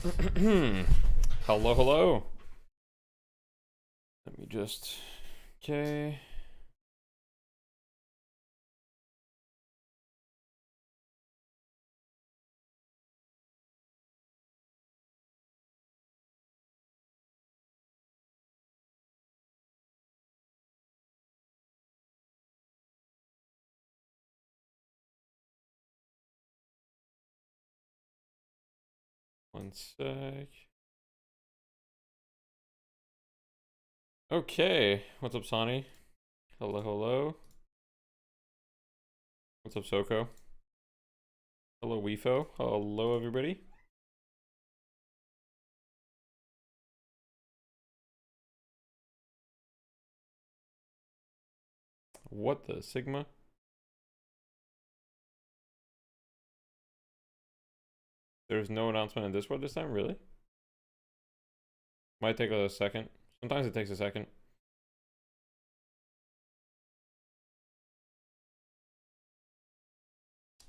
Hello, hello. Let me just, okay. One sec. Okay, what's up, Sonny? Hello, hello. What's up, Soko? Hello, Weefo. Hello, everybody. What the Sigma? There's no announcement in Discord this time, really? Might take a second. Sometimes it takes a second.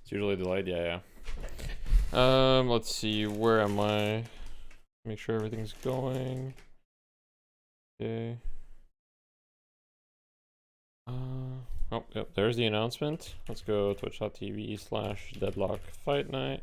It's usually delayed, yeah. Let's see, where am I? Make sure everything's going. Okay. Oh, yep, there's the announcement. Let's go twitch.tv/deadlock fight night.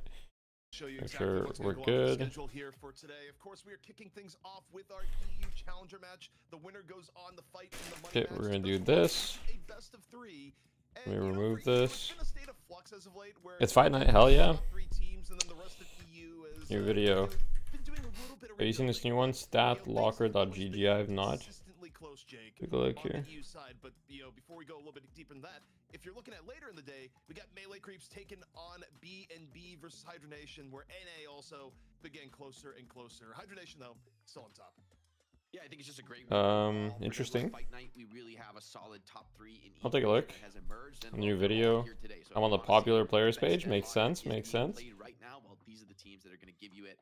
Show you Make exactly sure what's we're going to go on the good. schedule here for today. Of course, we are kicking things off with our EU Challenger match. The winner goes on the fight in the money Okay, match. we're gonna Those do this. A best of three. And, Let me you know, remove for EU, this. it's been a state of flux as of late, where It's fight night, hell yeah. top three teams, and then the rest of EU is, New video. been doing a little bit of Are you seeing this new one? Statlocker.gg. I have not. close, Jake, Take a look on here. the EU side, but before we go a little bit deeper in that, if you're looking at later in the day, we got melee creeps taken on B&B versus Hydra Nation, where NA also began closer and closer. Hydra Nation, though, still on top. Yeah, I think it's just a great interesting. Fight night. We really have a solid top three in I'll take a look. has emerged, and New video. today, so I'm on the honestly, popular the players best page. that Makes sense. is Makes being sense. played right now. Well, these are the teams that are going to give you it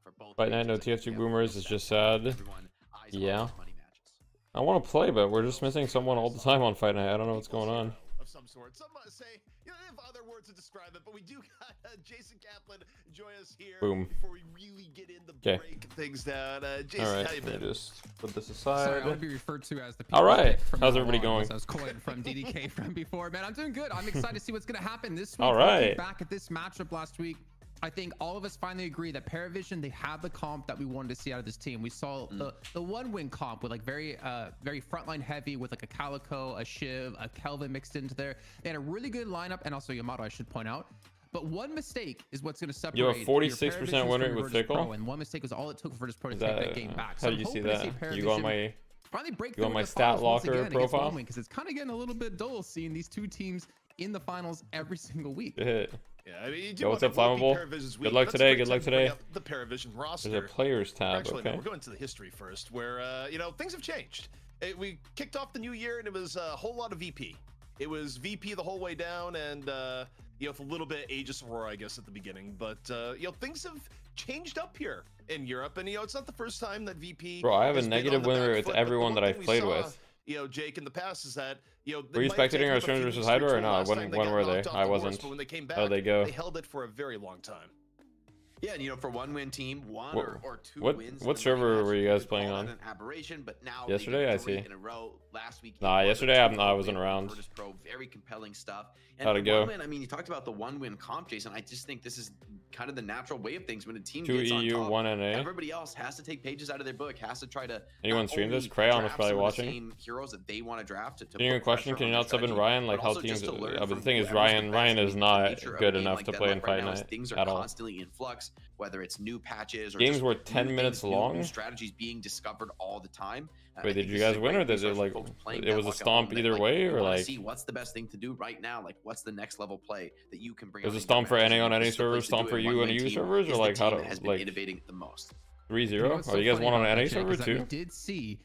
for both. Fight night, no regions. TF2 Yeah, boomers is just sad. everyone eyes on Yeah. those money matches. I want to play, but we're just missing someone all the time on fight night. I don't know what's going on. Of some sort. Some say, they have other words to describe it, but we do got Jason Kaplan join us here. Boom. Before we really get into break things down. Jason, All how right, you let me been? just put this Sorry, aside. I want to be referred to as the All right, pick from how's now everybody on, going? as I was quoted from DDK from before. Man, I'm doing good. I'm excited to see what's going to happen this week. All Looking right. back at this matchup last week, I think all of us finally agree that Paravision, they have the comp that we wanted to see out of this team. We saw the one win comp with like very frontline heavy with like a Calico, a Shiv, a Kelvin mixed into there. They had a really good lineup, and also Yamato, I should point out. But one mistake is what's going to separate. You have a 46% win rate with Fickle? Pro, and one mistake was all it took for Virtus Pro to Is take that game back. How do you see that? You go on my finally break you on through my the stat finals once locker again against profile? because it's kind of getting a little bit dull seeing these two teams in the finals every single week. hit. Yeah, I mean, you do Yo, what's want up, to look Flammable? at Paravision's Good week. luck That's a today, great good luck time to bring today. up the Paravision roster. There's a players tab. Actually, Okay. no, we're going to the history first, where things have changed. We kicked off the new year, and it was a whole lot of VP. It was VP the whole way down, and with a little bit of Aegis Aurora, I guess, at the beginning. But things have changed up here in Europe, and it's not the first time that VP. Bro, I have a has been negative on the win back rate with foot, but the everyone one that thing I've we played saw, with. Jake, in the past is that Were you spectating our streamers versus Hydra or not? When were they? I wasn't. But when they came back, How did they go? They held it for a very long time. Yeah, and for one win team, one or two wins. What server were you guys playing on? An aberration, but now Yesterday, I see. In a row. Last week. Nah, yesterday I wasn't around. Virtus Pro, very compelling stuff. And How'd it go? Win, I mean, you talked about the one win comp, Jason. I just think this is kind of the natural way of things when a team 2 gets on EU, top, 1 NA. everybody else has to take pages out of their book, has to try to. Anyone stream this? Crayon is probably watching. Same heroes that they want to draft. Genuine question: can you not sub in Ryan? Like how teams? But the thing is, Ryan is not good enough to play in Fight Night things are at all. constantly in flux, whether it's new patches or games were 10 minutes long. New strategies being discovered all the time. Wait, did you guys win, or did it like it was a stomp either way, or like? See what's the best thing to do right now? Like, what's the next level play that you can bring? It was a stomp for NA on NA servers, stomp for you on EU servers, or like how to like innovating the most. 3-0? Oh, you guys won on an NA server too? We did see.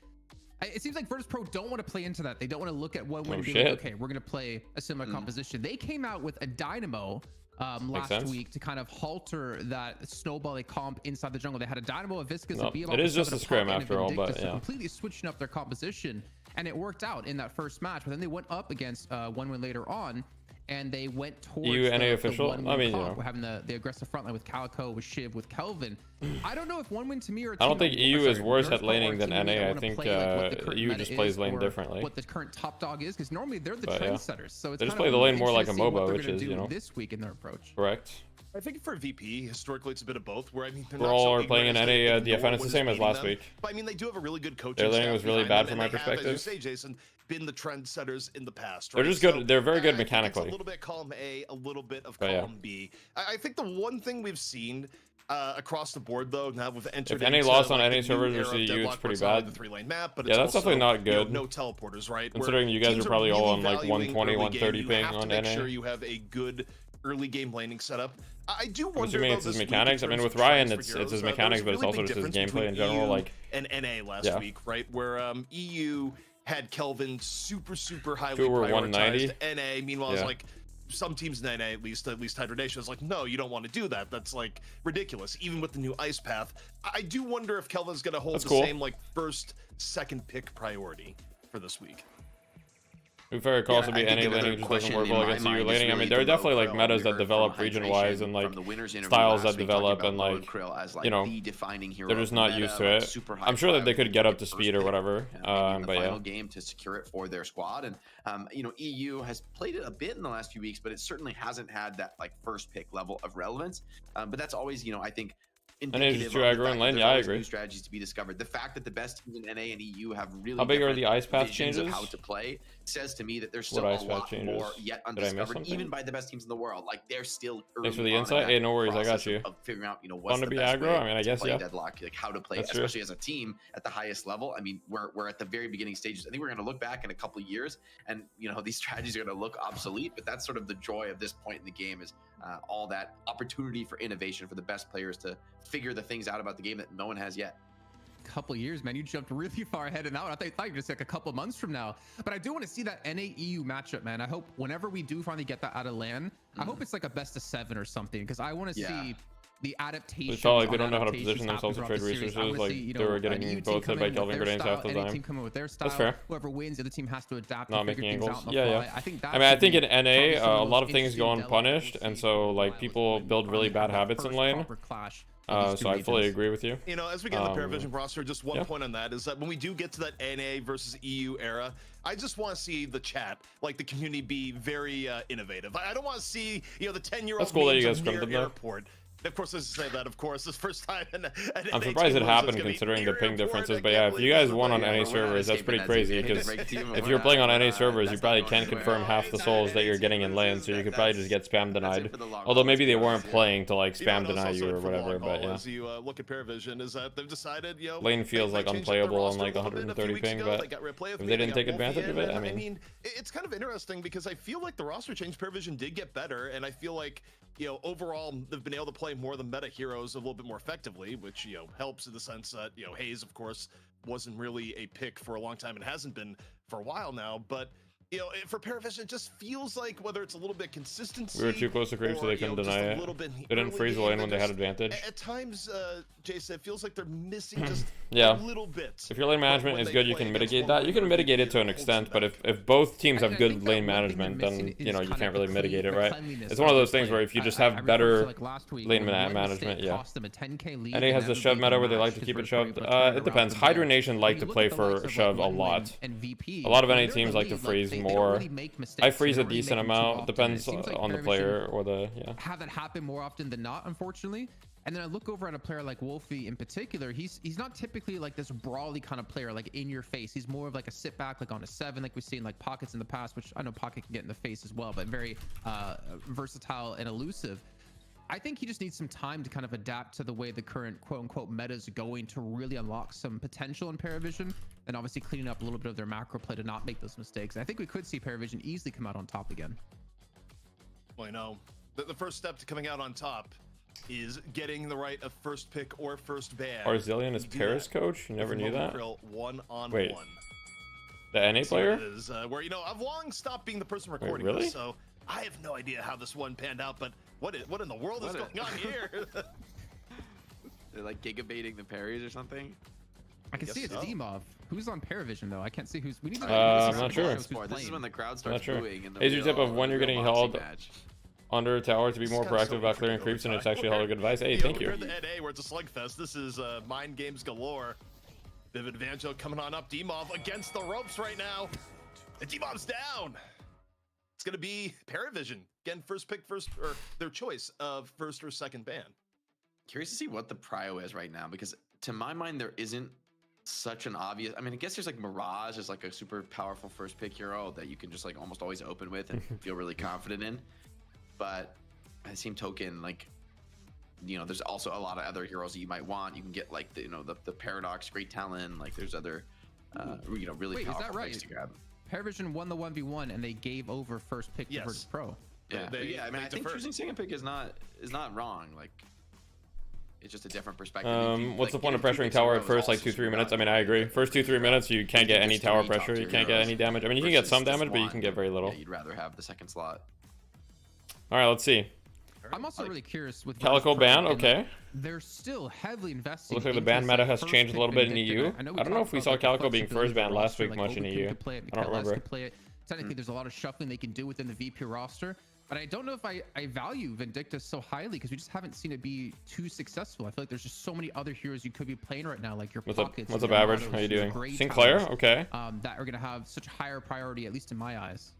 It seems like Virtus Pro don't want to play into that. They don't want to look at one win Oh, and be shit. like, okay, we're going to play a similar composition. They came out with a Dynamo last week to kind of halter that snowbally comp inside the jungle. They had a Dynamo, a Viscous, No, a BMO. it is just a scrim after all, but so yeah. completely switching up their composition, and it worked out in that first match. But then they went up against one win later on, and they went towards EU NA the official? one-win I mean, you comp. know. We're having the aggressive front line with Calico, with Shiv, with Kelvin. I don't know if one win to me or I don't think EU is worse at laning than NA. I think EU just plays lane differently. What the current top dog is, because normally they're the But, yeah. trendsetters. So it's They just kind play of the lane more like a interesting to see what MOBA, they're which gonna is, do you know, this week in their approach. correct. I think for VP, historically, it's a bit of both. Where I mean, they're We're not all so are playing in ignorant as NA they ignore DFN. It's what the is same as beating last them. week. But I mean, they do have a really good coaching Their laning staff was really behind bad them, from my and they have, as you perspective. say, Jason, been the trendsetters in the past. They're Right? just good. So, They're very good I think it's mechanically. a little bit column A, a little bit of But, yeah. column B. I think the one thing we've seen across the board, though, now we've entered If NA into, lost on like, NA the new servers era versus of EU, it's Deadlock, where pretty it's not only bad. the 3-lane map, but Yeah, it's that's also, definitely not you know, good. no teleporters, right? Where Considering you guys teams are probably all really on like valuing 120, early 130 game. ping You have on to make NA. sure you have a good early game laning setup. I do I'm wonder assuming though, it's his this week in mechanics. I mean, terms with of Ryan, trends for it's his heroes, mechanics, there but was it's a also really just big his difference gameplay in between general. EU Like, and NA last Yeah. week, right? Where EU had Kelvin super highly Two were prioritized. 190. NA, meanwhile, Yeah. is like some teams in NA, at least Hydrodation, is like, no, you don't want to do that. That's like ridiculous. Even with the new ice path, I do wonder if Kelvin's going to hold That's the cool. same like first, second pick priority for this week. it could also be I think NA another laning just doesn't question work in well my against EU mind is laning. I really mean, there are the low definitely like Krill. metas We that heard develop from region-wise Hydration and like from the winners interview styles last that week, talking develop about and low like Krill as, like, you know, the defining hero they're of just the not meta, used to like, it. super high I'm sure that they could priority, get up get to first speed or pick, whatever. maybe in the But final yeah, game to secure it for their squad. And you know, EU has played it a bit in the last few weeks, but it certainly hasn't had that like first pick level of relevance. But that's always, you know, I think indicative just of too the aggro fact in that lane. there's Yeah, I always agree. new strategies to be discovered. The fact that the best teams in NA and EU have really How big are different the ice path visions of changes? how to play says to me that there's What still a ice path lot changes? more yet Did I miss undiscovered, something? even by the best teams in the world. Like they're still early Thanks for the on in insight. that Hey, no worries, I got process you. of figuring out, you know, what's Fun to the be best aggro? way I mean, I to guess, play yeah. Deadlock, like how to play, That's true. especially as a team at the highest level. I mean, we're at the very beginning stages. I think we're going to look back in a couple of years, and you know, these strategies are going to look obsolete. But that's sort of the joy of this point in the game, is all that opportunity for innovation for the best players to figure the things out about the game that no one has yet. Couple years, man. You jumped really far ahead in that one. I thought you were just like a couple months from now. But I do want to see that NA EU matchup, man. I hope whenever we do finally get that out of LAN, I hope it's like a best of 7 or something, because I want to see the adaptation. It felt like they don't know how to position themselves to trade resources. Like they were an getting EU both team hit by come in Kelvin with their grenades half the style, NA time. team coming with their style. That's fair. Whoever wins, the other team has to adapt Not and figure making things angles. out on the Yeah, fly. yeah. I think I mean, I think in NA, a lot of things go interesting unpunished, and so like people build really bad habits in lane. So I fully agree with you. You know, as we get in the Paravision roster, just one point on that is that when we do get to that NA versus EU era, I just want to see the chat, like the community, be very innovative. I don't want to see, you know, the 10-year-old That's cool that you memes guys of scrimmed near them, though. airport. Of course, as I say that, of course, this first time. I'm surprised it happened considering the ping differences, but yeah, if you guys won on any servers, that's pretty crazy, because if you're playing on any servers, you probably can't confirm half the souls that you're getting in lane, so you could probably just get spam denied. Although maybe they weren't playing to like spam deny you or whatever, but yeah. As you look at Paravision, is that they've decided, you know, lane feels like unplayable on like 130 ping, but if they didn't take advantage of it, I mean, it's kind of interesting because I feel like the roster change Paravision did get better, and I feel like, you know, overall they've been able to play more of the meta heroes a little bit more effectively, which, you know, helps in the sense that, you know, Hayes, of course, wasn't really a pick for a long time and hasn't been for a while now, but you know, for Paravision, it just feels like whether it's a little bit consistency. we were too close to creep, so they couldn't deny it. They didn't freeze the lane when they had advantage. At times, Jason, it feels like they're missing just yeah. a little bit. If your lane management is good, you can mitigate that. You can mitigate it to an extent, but if both teams have good lane management, then you know you can't really mitigate it, right? It's one of those things where if you just have better lane management, yeah. NA has the shove meta where they like to keep it shoved. It depends. Hydra Nation like to play for shove a lot. A lot of NA teams like to freeze more. I freeze a decent amount. It depends on the player or the have that happen more often than not, unfortunately. And then I look over at a player like Wolfie in particular. He's not typically like this brawly kind of player, like in your face. He's more of like a sit back, like on a 7, like we've seen like Pockets in the past, which I know Pocket can get in the face as well, but very versatile and elusive. I think he just needs some time to kind of adapt to the way the current quote-unquote meta is going to really unlock some potential in Paravision, and obviously cleaning up a little bit of their macro play to not make those mistakes. I think we could see Paravision easily come out on top again. Well, you know, the first step to coming out on top is getting the right of first pick or first ban. Arzillion is Paris coach? You never knew that? One-on-one. The NA player? Is, where, you know, I've long stopped being the person recording really? this, so I have no idea how this one panned out, but what in the world is going on here? They're like gigabaiting the parries or something. I can guess see it's so. D-Mob. Who's on Paravision though? I can't see who's. We need to. I'm not sure. This is when the crowd Not starts sure. booing. In the Here's your tip real- of when you're real getting boxing held match. under a tower to be more It's kinda proactive about clearing so creeps, and it's overtime. actually hella good advice. Hey, You know, thank We're you. at the NA where it's a slugfest. This is mind games galore. Vivid Vanjo coming on up. D-Mob against the ropes right now. And D-Mob's down. It's going to be Paravision. Again, first pick, or their choice of first or second ban. Curious to see what the prio is right now, because to my mind there isn't such an obvious. I mean, I guess there's like Mirage is like a super powerful first pick hero that you can just like almost always open with and feel really confident in. But at the same token, like, you know, there's also a lot of other heroes that you might want. You can get like the, you know, the Paradox, Great Talon. Like there's other, you know, really Wait, is powerful that right? picks to grab. Paravision won the 1v1 and they gave over first pick to Yes. Virtus Pro. Yeah, They- yeah. I mean, they I think deferred. choosing second pick is not wrong. Like, it's just a different perspective. If you, What's the like, point of getting two pressuring picks in a tower row at is first, like also 2-3 super minutes? I mean, I valuable. agree. First 2-3 minutes, you can't get any There's tower three pressure. You top-tier can't get heroes any damage. I mean, you can get versus some just damage, but you one. can get very little. Yeah, you'd rather have the second slot. All right, let's see. I'm also really curious with Calico Virtus Pro, ban, and, okay. They're still heavily investing. Looks like the into ban this, meta has first changed a pick little bit in Vindicta. EU. we I don't know talked if we about, saw like, the Calico being flexibility first of the banned last roster, week like, much in Overkill EU. could play it, I don't Mikael remember. could play it. Technically, there's a lot of shuffling they can do within the VP roster. But I don't know if I value Vindicta so highly because we just haven't seen it be too successful. I feel like there's just so many other heroes you could be playing right now, like your What's up? Pockets. What's your up, average? Donatos, How you your doing? Grey Sinclair, Talons, okay. that are gonna have such higher priority, at least in my eyes.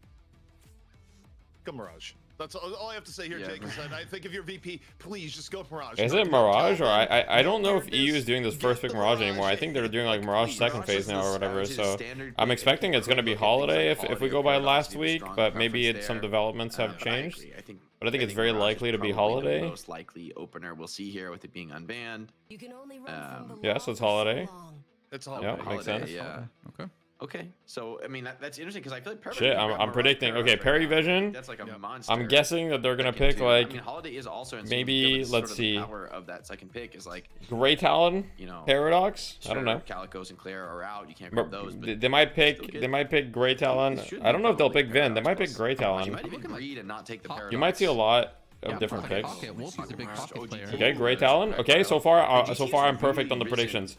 Go Mirage. That's all I have to say here, Yeah. Jake. Is that I think if you're VP, please just go Mirage. Is No it Mirage, or Calvin, I don't know no if EU is doing this Get first pick the Mirage anymore. I think they're doing like Mirage second Mirage phase is now the or whatever. Mirage is So standard I'm pick. expecting it's going to be If you look at Holiday things like if we Holiday go by Paradox, last you have a week, strong but maybe preference some there. developments have But I changed. agree. But I think it's very Mirage is likely to be probably the Holiday. most likely opener we'll see here with it being unbanned. You can only run from yeah, below so it's for so Holiday. long. It's Yeah, Holiday. makes Holiday, sense. Yeah. Okay. Okay. So I mean that's interesting because I feel like Paravision Shit, can grab I'm Mirage predicting. Paradox Okay, right now. Paravision. That's like a Yep. monster. I'm guessing that they're gonna second pick too. like I mean, Holiday is also in maybe, sort let's of see. The power of that second pick is like, Grey Talon, you know, Paradox. I sure, don't know. Calicos and Claire are out. You can't grab those. But They might still pick. get- They might pick Grey Talon. They should I don't know if they'll probably pick Vin. They might pick Paradox Grey plus. You Talon. might even Looking like read and not take the Pocket. Paradox. You might see a lot of Yeah, different Pocket. picks. Wolfie's a big Pocket player. Okay, Grey Talon. Okay, so far, I'm perfect on the predictions.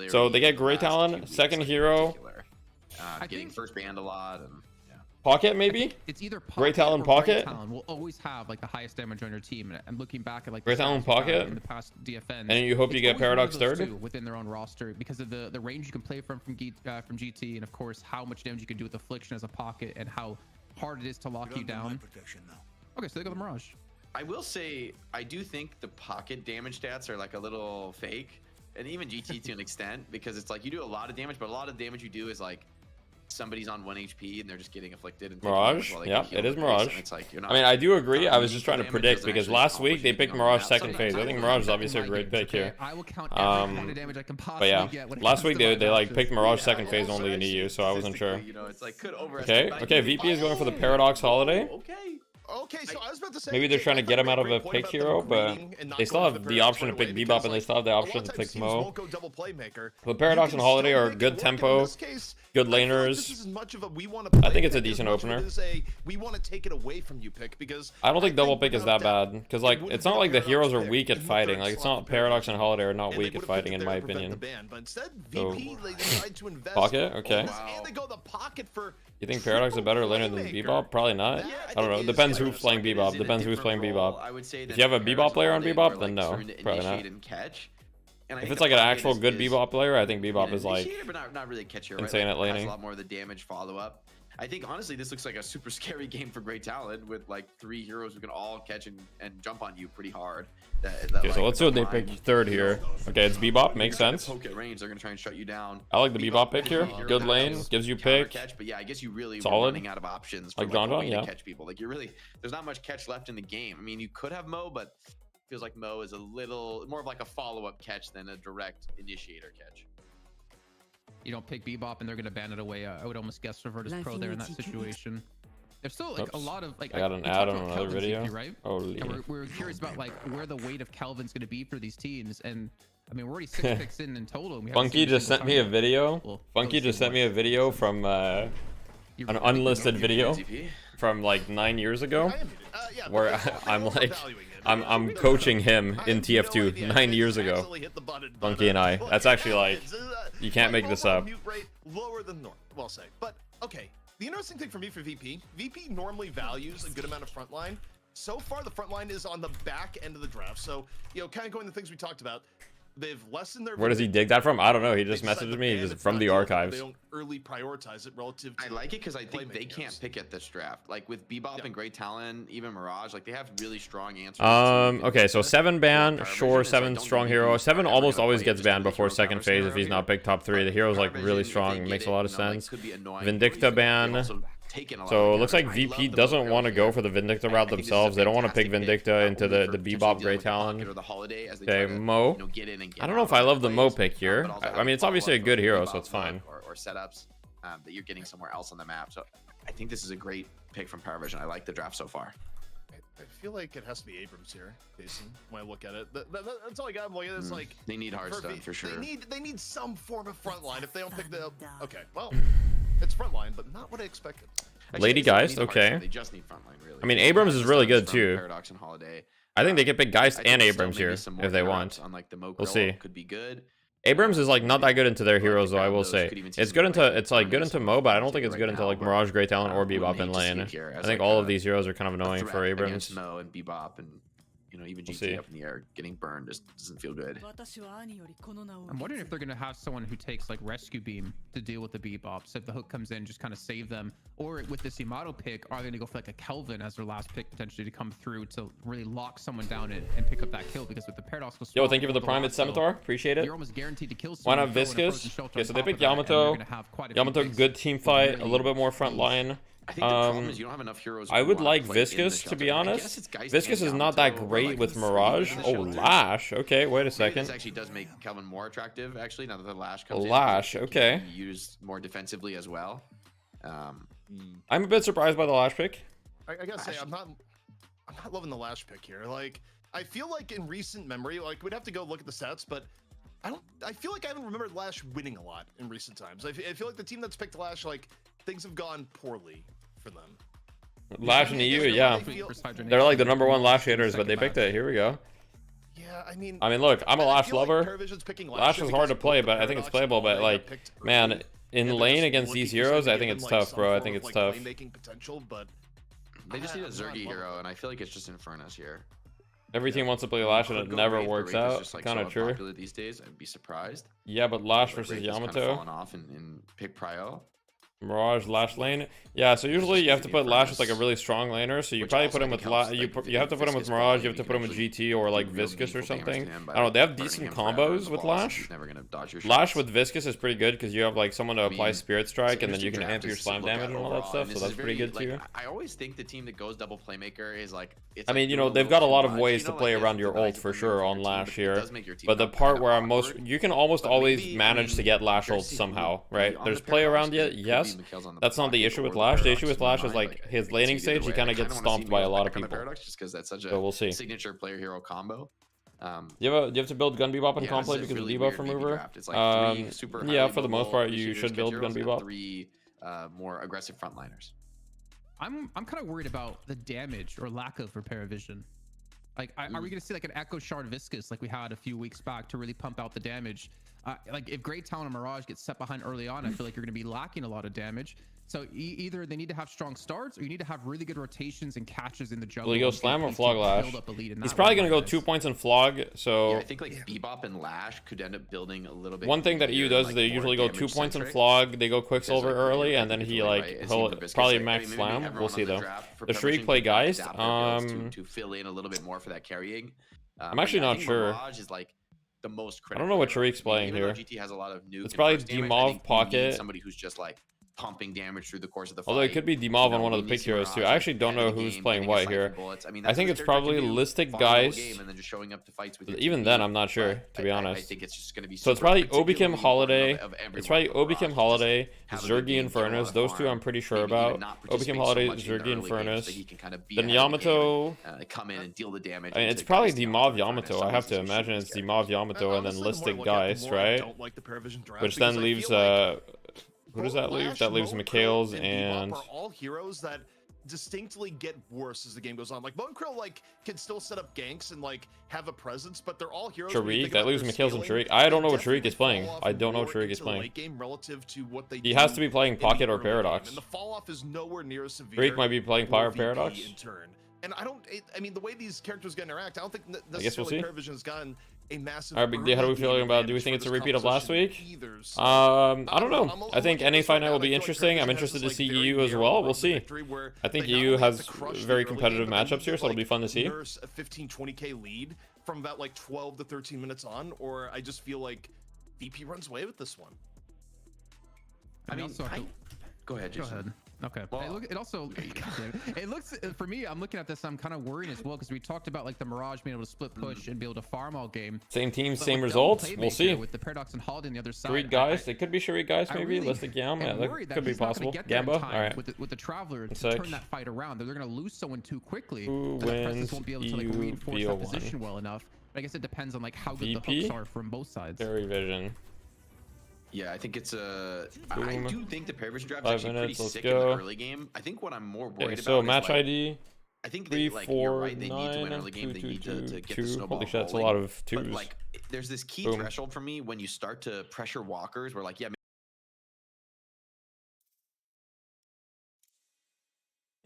So they get Grey Talon, second hero. Getting think- first banned a lot. And, yeah. Pocket maybe. It's either Pocket Grey Talon or Pocket? Grey Talon will always have like the highest damage on your team. And looking back at like Grey the Talon stats we've had Pocket? in the past DFN, And you hope you get it's always one Paradox of those third? two within their own roster because of the range you can play from GT, and of course how much damage you can do with Affliction as a Pocket and how hard it is to lock you down. Okay, so they go the Mirage. I will say, I do think the pocket damage stats are like a little fake, and even GT to an extent, because it's like you do a lot of damage, but a lot of damage you do is like somebody's on 1 HP and they're just getting afflicted. And taking Mirage? damage while they Yeah, get healed it is in place, and Mirage. It's like, you're I mean, I do agree. not I was just trying to meaningful predict damage because doesn't last actually week they accomplish picked anything on the Mirage map. second Sometimes phase. I think will Mirage is do obviously a My great games, pick here. I will count Um, every point of damage I can But possibly yeah, get when it last comes week to my they like matches. picked Mirage Yeah, second phase also only in actually EU, so I wasn't sure. statistically, you know, it's like could overestimate. Okay, VP is going for the Paradox Holiday. Okay. Okay, so I was about to say Maybe they're Jake, trying to I get thought him out you of made a great pick point about hero, them but greeting and not they still going have for the Paradox option to right pick away Bebop because, and they like, still have the a lot option of to times pick teams Mo. won't go double playmaker. The Paradox You and can Holiday still are make it good work, and in tempo, this case, good I feel like laners. this is as much of a we want to I think it's a pick as decent much of it opener. is a we want to take it away from you pick because I don't think double pick is that without bad because like it would've it's not been like the Paradox heroes are pick weak at in the fighting. third Like it's slot not for Paradox and Paradox. Holiday are not and weak they at would've fighting picked in it my there to prevent opinion. the ban, but instead So- VP they decide to invest Pocket, okay. this, and they go the Pocket for You think Paradox is a better laner than playmaker. Bebop? Probably not. Yeah, I don't know. think Depends it is who's playing like- Bebop. it is in a Depends who's different playing role, Bebop. I would say, If than you have a Paradox Bebop and player on Holiday, Bebop, where, then like, no, starting to probably not. initiate and catch. And I If think it's a like an Pocket actual good is- Bebop player, I think Bebop yeah, is like initiator, but not really catch your insane right? at Like, has laning. a lot more of the damage follow up. I think honestly this looks like a super scary game for Great Talent with like 3 heroes who can all catch and jump on you pretty hard. Okay, so let's see what they pick third here. Okay, it's Bebop, makes sense. Poke at range, they're gonna try and shut you down. I like the Bebop pick here. Hero Good that lane, has gives you counter pick. catch, but yeah, I guess you really were Solid. running out of options for Like like John John, hoping yeah. to catch people. Like there's not much catch left in the game. I mean, you could have Mo, but feels like Mo is a little more of like a follow-up catch than a direct initiator catch. You don't pick Bebop and they're gonna ban it away. I would almost guess for Virtus Life Pro there in that immunity kit. situation. There's still like a Oops. lot of like I got an we talked ad on about another Kelvin's video. VP, right? Holy. And we're curious about like where the weight of Kelvin's gonna be for these teams. And I mean we're already 6 picks in total. And we haven't Funky seen a just single sent me a time. video. Well, Funky let's just see sent me a video from an unlisted video from like 9 years ago. Yeah, Where but they're I'm like, overvaluing it. I'm We don't coaching know. him I in have no TF2 idea. 9 They years just ago. accidentally hit the button, but, Funky and I. look, That's it actually like happens. You can't make this up. Mute rate lower than normal, well say. But okay, the interesting thing for me for VP normally values a good amount of frontline. So far, the frontline is on the back end of the draft. So, you know, kind of going to things we talked about. They've lessened their. Where does he dig that from? I don't know. He just messaged me. He's from the archives. They don't early prioritize it relative to. I like it because I think they can't pick at this draft. Like with Bebop and Great Talon, even Mirage, like they have really strong answers. Okay, so 7 ban, sure, 7 strong hero. 7 almost always gets banned before second phase if he's not picked top 3. The hero's like really strong, makes a lot of sense. Vindicta ban. So it looks like VP doesn't want to go for the Vindicta route themselves. They don't want to pick Vindicta into the Bebop Great Talon. Okay, Mo. I don't know if I love the Mo pick here. I mean, it's obviously a good hero, so it's fine. Or setups that you're getting somewhere else on the map. So I think this is a great pick from Paravision. I like the draft so far. I feel like it has to be Abrams here, Jason. When I look at it, that's all I got. I'm looking at. It's like they need hard stuff for sure. They need some form of frontline. If they don't pick the okay, well, it's frontline, but not what I expected. Actually, Lady Geist, okay. They just need frontline, really. I mean, Abrams is really good too. Paradox and Holiday. I think they could pick Geist and Abrams here if they want. We'll see. Could be good. Abrams is like not that good into their heroes though, I will say. It's good into good into Mo, but I don't think it's good into like Mirage, Great Talon, or Bebop in lane. I think all of these heroes are kind of annoying for Abrams. Mo and Bebop and you know even GT up in the air getting burned just doesn't feel good. I'm wondering if they're gonna have someone who takes like Rescue Beam to deal with the Bebops. If the hook comes in, just kind of save them. Or with this Yamato pick, are they gonna go for like a Kelvin as their last pick potentially to come through to really lock someone down and pick up that kill? Because with the paradoxical swap, yo, thank you for the Private Scimitar, appreciate it. You're almost guaranteed to kill Why someone. not Viscous? Okay, so they pick Yamato. Yamato, good team fight, a little bit more front line. I think the problem is you don't have enough heroes. I would like Viscous, to be honest. Viscous is not that great with Mirage. Oh, Lash. Okay, wait a second. This actually does make Kelvin more attractive, actually, now that the Lash comes in. Lash, okay. Used more defensively as well. I'm a bit surprised by the Lash pick. I gotta say, I'm not loving the Lash pick here. Like, I feel like in recent memory, like we'd have to go look at the stats, but I feel like I haven't remembered Lash winning a lot in recent times. I feel like the team that's picked Lash, like things have gone poorly for them. Lash and EU, yeah. They're like the #1 Lash haters, but they picked it. Here we go. Yeah, I mean, look, I'm a Lash lover. Like Lash is hard to play, but I think it's playable. But like, man, in lane against these heroes, I think it's tough, bro. I think it's tough. Potential, but they just need a Zergy hero, and I feel like it's just Infernus here. Every team wants to play Lash, and it never works out. Kind of true. These days, I'd be surprised. Yeah, but Lash versus Yamato. Falling off in pick Prio. Mirage, Lash lane. Yeah, so usually you have to put Lash with like a really strong laner, so you probably put him with you have to put him with Mirage, you have to put him with GT or like Viscous or something. I don't know, they have decent combos with Lash. Lash with Viscous is pretty good because you have like someone to apply Spirit Strike and then you can amp your slam damage and all that stuff, so that's pretty good too. I always think the team that goes double playmaker is like, I mean, you know, they've got a lot of ways to play around your ult for sure on Lash here, but the part where you can almost always manage to get Lash ult somehow, right? There's play around it, yes. That's not the issue with Lash. The issue with Lash is like his laning stage, he kind of gets stomped by a lot of people. Just because that's such a so we'll see. Signature player hero combo. You have to build Gun Bebop and Complete because of debuff remover. Yeah, for the most part, you should build Gun Bebop. 3 more aggressive frontliners. I'm kind of worried about the damage or lack of repair vision. Like, are we going to see like an Echo Shard Viscous like we had a few weeks back to really pump out the damage? Like if Great Talon and Mirage get set behind early on, I feel like you're going to be lacking a lot of damage. So either they need to have strong starts or you need to have really good rotations and catches in the jungle. Will he go Slam or Flog Lash? He's probably going to go 2 points and Flog, so... Yeah, I think like Bebop and Lash could end up building a little bit... One thing that EU does is they usually go 2 points and Flog, they go Quicksilver early, and then he like, he'll probably max Slam. We'll see though. The Shriek play Geist. To fill in a little bit more for that carrying. I'm actually not sure. Is like the most critical. I don't know what Shriek's playing here. GT has a lot of it's probably Demov Pocket. Somebody who's just like pumping damage through the course of the fight. Although it could be Demov on one of the pick heroes too. I actually don't know who's playing what here. I think it's probably Listic Geist. Even then, I'm not sure, to be honest. I think it's just going to be so it's probably Obikim Holiday. It's probably Obikim Holiday, Zergy Infernus. Those two I'm pretty sure about. Obikim Holiday, Zergy Infernus. Then Yamato. Come in and deal the damage. I mean, it's probably Demov Yamato. I have to imagine it's Demov Yamato and then Listic Geist, right? Which then leaves who does that leave? That leaves Mikhails and all heroes that distinctly get worse as the game goes on. Like Bone Krill like can still set up ganks and like have a presence, but they're all heroes. Sharik, that leaves Mikhail's and Sharik. I don't know what Sharik is playing. I don't know what Sharik is playing. He has to be playing Pocket or Paradox. And the fall off is nowhere near as severe. Sharik might be playing Power Paradox. In turn. And I mean, the way these characters get interact, I don't think I guess we'll see. Paravision has gotten a massive. All right, Big D, how are we feeling about it? Do we think it's a repeat of last week? I don't know. I think NA Fight Night will be interesting. I'm interested to see EU as well. We'll see. I think EU has very competitive matchups here, so it'll be fun to see. A 15-20k lead from about like 12 to 13 minutes on, or I just feel like VP runs away with this one. I mean, go ahead, Jason. Go ahead. Okay. Well, it also it looks for me. I'm looking at this. I'm kind of worried as well because we talked about like the Mirage being able to split push and be able to farm all game. Same team, same results. We'll see. With the Paradox and Holiday on the other side. Sharik guys. It could be Sharik guys maybe. Listed Yam. Yeah, that could be possible. Gamba. All right. With the Traveler to turn that fight around, they're going to lose someone too quickly. Who wins? Won't be able to like reinforce that position well enough. But I guess it depends on like how good the hooks are from both sides. Fairy Vision. Yeah, I think it's a. I do think the Paravision draft is 5 actually minutes, pretty sick go. in the early game. I think what I'm more worried about. So is match like, ID. I think 3, they, like, 4, you're right. They 9, need to win early game. They need to get the snowball. Holy shit, that's a rolling. lot of twos. But like, there's this key threshold for me when you start to pressure walkers. Where like, yeah.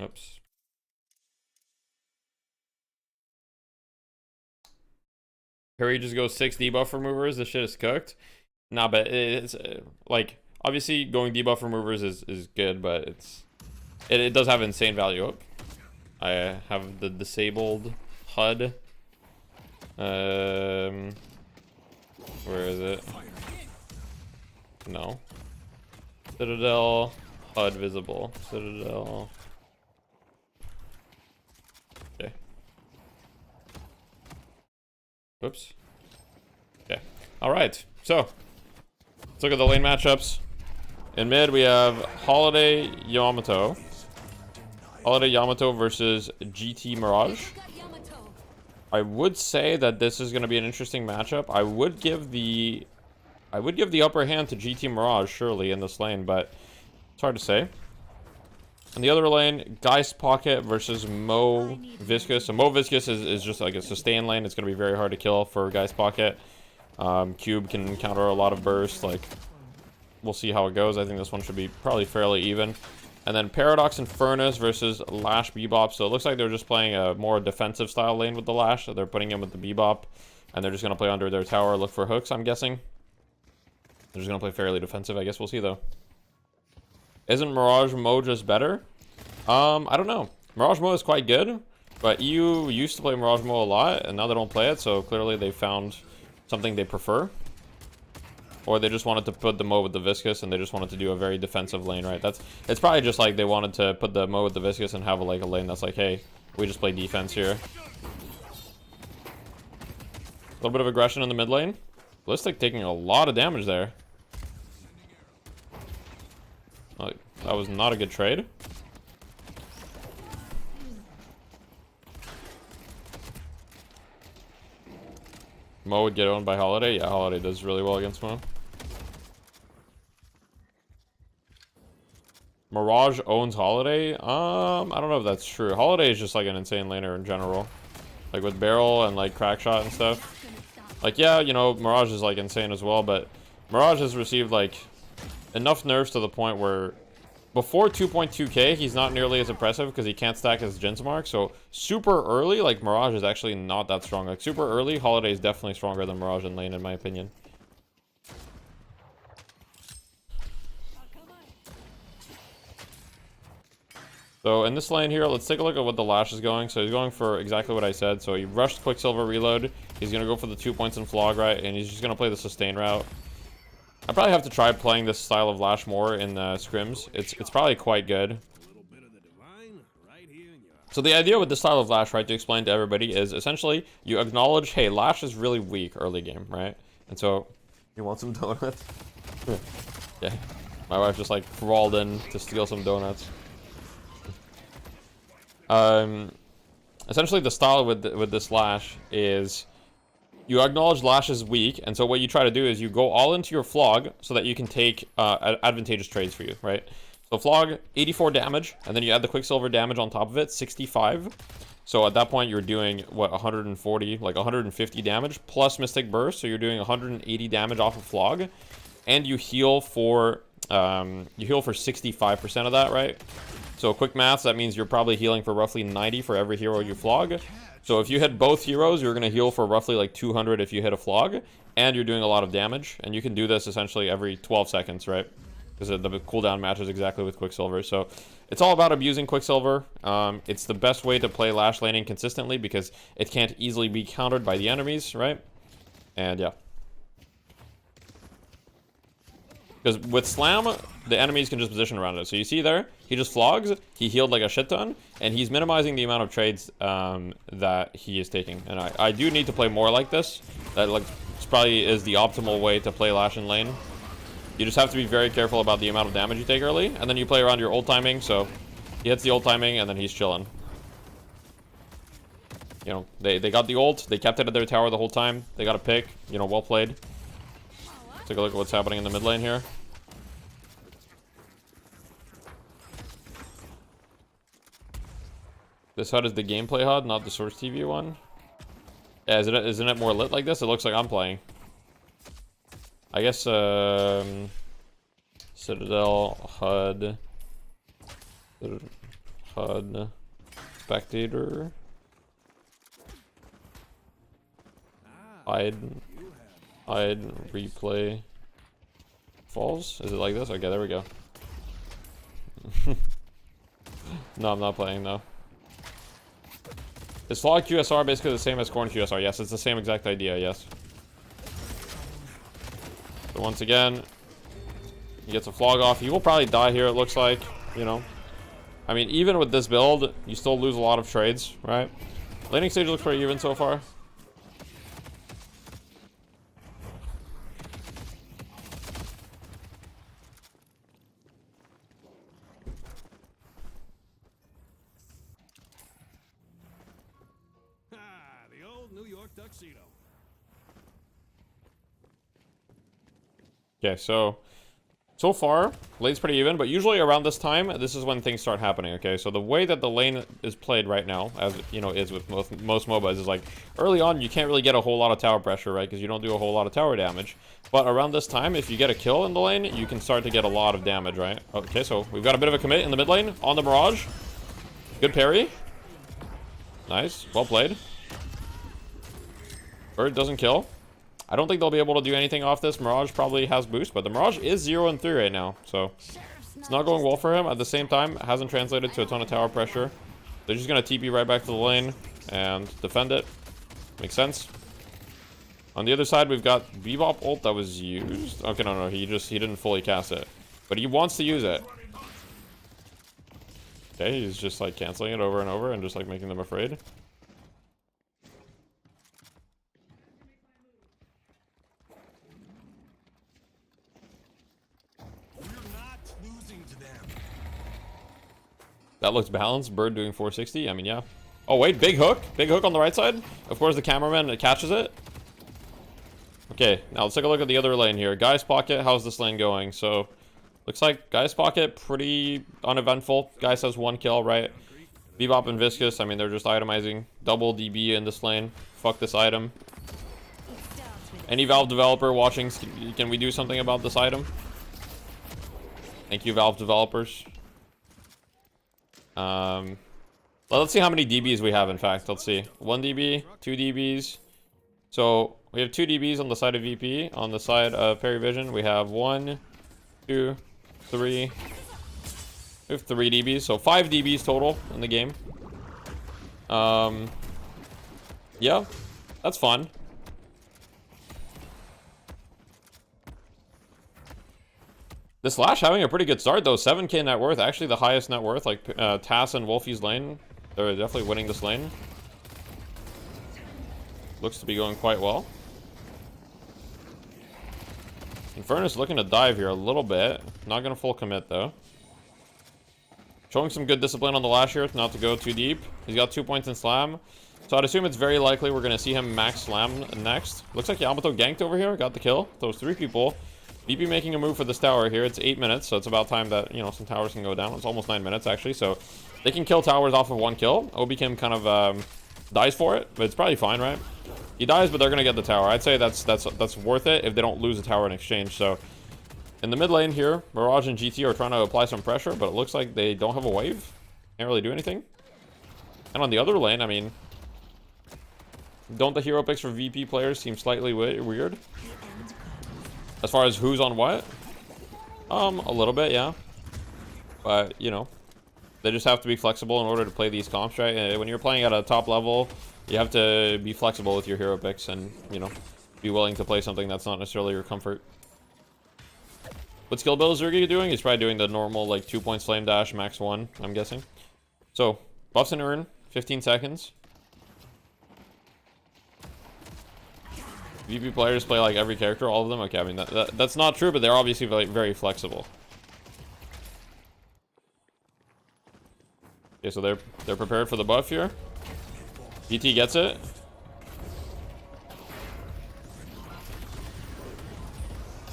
Oops. Harry just goes 6 debuff removers. This shit is cooked. Nah, but it's like obviously going debuff removers is good, but it does have insane value up. I have the disabled HUD. Where is it? No. Citadel HUD visible. Citadel. Okay. Whoops. Okay. All right. So let's look at the lane matchups. In mid, we have Holiday Yamato. Holiday Yamato versus GT Mirage. I would say that this is going to be an interesting matchup. I would give the upper hand to GT Mirage surely in this lane, but it's hard to say. In the other lane, Geist Pocket versus Mo Viscous. So Mo Viscous is just like a sustain lane. It's going to be very hard to kill for Geist Pocket. Cube can counter a lot of bursts. Like, we'll see how it goes. I think this one should be probably fairly even. And then Paradox and Furnace versus Lash Bebop. So it looks like they're just playing a more defensive style lane with the Lash. So they're putting him with the Bebop. And they're just going to play under their tower, look for hooks, I'm guessing. They're just going to play fairly defensive. I guess we'll see, though. Isn't Mirage Mo just better? I don't know. Mirage Mo is quite good. But EU used to play Mirage Mo a lot. And now they don't play it. So clearly they found something they prefer. Or they just wanted to put the Mo with the Viscous and they just wanted to do a very defensive lane, right? It's probably just like they wanted to put the Mo with the Viscous and have a lane that's like, hey, we just play defense here. A little bit of aggression in the mid lane. Ballistic taking a lot of damage there. Like, that was not a good trade. Mo would get owned by Holiday. Yeah, Holiday does really well against Mo. Mirage owns Holiday. I don't know if that's true. Holiday is just like an insane laner in general. Like with barrel and like crack shot and stuff. Like, yeah, you know, Mirage is like insane as well, but Mirage has received like enough nerfs to the point where before 2.2k, he's not nearly as impressive because he can't stack his Jinx mark. So super early, like Mirage is actually not that strong. Like super early, Holiday is definitely stronger than Mirage in lane, in my opinion. So in this lane here, let's take a look at what the Lash is going. So he's going for exactly what I said. So he rushed Quicksilver reload. He's going to go for the 2 points in Flog, right? And he's just going to play the sustain route. I probably have to try playing this style of Lash more in scrims. It's probably quite good. So the idea with this style of Lash, right, to explain to everybody is essentially you acknowledge, hey, Lash is really weak early game, right? And so you want some donuts? Yeah, my wife just like crawled in to steal some donuts. Essentially the style with this Lash is you acknowledge Lash is weak, and so what you try to do is you go all into your Flog so that you can take advantageous trades for you, right? So Flog, 84 damage, and then you add the Quicksilver damage on top of it, 65. So at that point, you're doing, what, 140, like 150 damage, plus Mystic Burst, so you're doing 180 damage off of Flog. And you heal for 65% of that, right? So quick maths, that means you're probably healing for roughly 90 for every hero you Flog. So if you hit both heroes, you're going to heal for roughly like 200 if you hit a Flog. And you're doing a lot of damage. And you can do this essentially every 12 seconds, right? Because the cooldown matches exactly with Quicksilver. So it's all about abusing Quicksilver. It's the best way to play Lash laning consistently because it can't easily be countered by the enemies, right? And yeah. Because with Slam, the enemies can just position around it. So you see there, he just flogs, he healed like a shit ton, and he's minimizing the amount of trades that he is taking. And I do need to play more like this. That like probably is the optimal way to play Lash in lane. You just have to be very careful about the amount of damage you take early, and then you play around your ult timing, so he hits the ult timing, and then he's chilling. You know, they got the ult, they kept it at their tower the whole time, they got a pick, you know, well played. Take a look at what's happening in the mid lane here. This HUD is the gameplay HUD, not the Source TV one. Yeah, isn't it more lit like this? It looks like I'm playing. I guess, Citadel, HUD, Spectator, hide, replay, falls? Is it like this? Okay, there we go. No, I'm not playing, though. Is Flog QSR basically the same as Corn QSR? Yes, it's the same exact idea, yes. So once again, he gets a Flog off. He will probably die here, it looks like, you know. I mean, even with this build, you still lose a lot of trades, right? Laning stage looks pretty even so far. The old New York tuxedo. Okay, so far, lane's pretty even, but usually around this time, this is when things start happening, okay? So the way that the lane is played right now, as, you know, is with most MOBAs, is like, early on, you can't really get a whole lot of tower pressure, right? Because you don't do a whole lot of tower damage. But around this time, if you get a kill in the lane, you can start to get a lot of damage, right? Okay, so we've got a bit of a commit in the mid lane on the Mirage. Good parry. Nice, well played. Bird doesn't kill. I don't think they'll be able to do anything off this. Mirage probably has boost, but the Mirage is 0-3 right now, so it's not going well for him. At the same time, it hasn't translated to a ton of tower pressure. They're just going to TP right back to the lane and defend it. Makes sense. On the other side, we've got Bebop ult that was used. Okay, no, he didn't fully cast it, but he wants to use it. Okay, he's just like canceling it over and over and just like making them afraid. That looks balanced. Bird doing 460. I mean, yeah. Oh, wait. Big hook. Big hook on the right side. Of course, the cameraman catches it. Okay. Now, let's take a look at the other lane here. Guy's Pocket. How's this lane going? So, looks like Guy's Pocket, pretty uneventful. Guy's has 1 kill, right? Bebop and Viscous, I mean, they're just itemizing. Double DB in this lane. Fuck this item. Any Valve developer watching, can we do something about this item? Thank you, Valve developers. Well, let's see how many DBs we have, in fact. Let's see. 1 DB, 2 DBs. So, we have 2 DBs on the side of VP. On the side of Perry Vision, we have 1, 2, 3. We have 3 DBs, so 5 DBs total in the game. Yeah, that's fun. This Lash having a pretty good start, though. 7k net worth, actually the highest net worth. Like, Tass and Wolfie's lane, they're definitely winning this lane. Looks to be going quite well. Infernus looking to dive here a little bit. Not going to full commit, though. Showing some good discipline on the Lash here, not to go too deep. He's got 2 points in Slam. So I'd assume it's very likely we're going to see him max Slam next. Looks like Yamato ganked over here, got the kill. Those 3 people. VP making a move for this tower here. It's 8 minutes, so it's about time that, you know, some towers can go down. It's almost 9 minutes, actually, so they can kill towers off of 1 kill. Obkim kind of dies for it, but it's probably fine, right? He dies, but they're going to get the tower. I'd say that's worth it if they don't lose a tower in exchange. So in the mid lane here, Mirage and GT are trying to apply some pressure, but it looks like they don't have a wave. Can't really do anything. And on the other lane, I mean, don't the hero picks for VP players seem slightly weird? As far as who's on what? A little bit, yeah. But, you know, they just have to be flexible in order to play these comps, right? And when you're playing at a top level, you have to be flexible with your hero picks and, you know, be willing to play something that's not necessarily your comfort. What skill build is Zergy doing? He's probably doing the normal, like, 2 points flame dash, max 1, I'm guessing. So, buffs and urn, 15 seconds. VP players play like every character, all of them. Okay, I mean that's not true, but they're obviously like very flexible. Okay, so they're prepared for the buff here. GT gets it.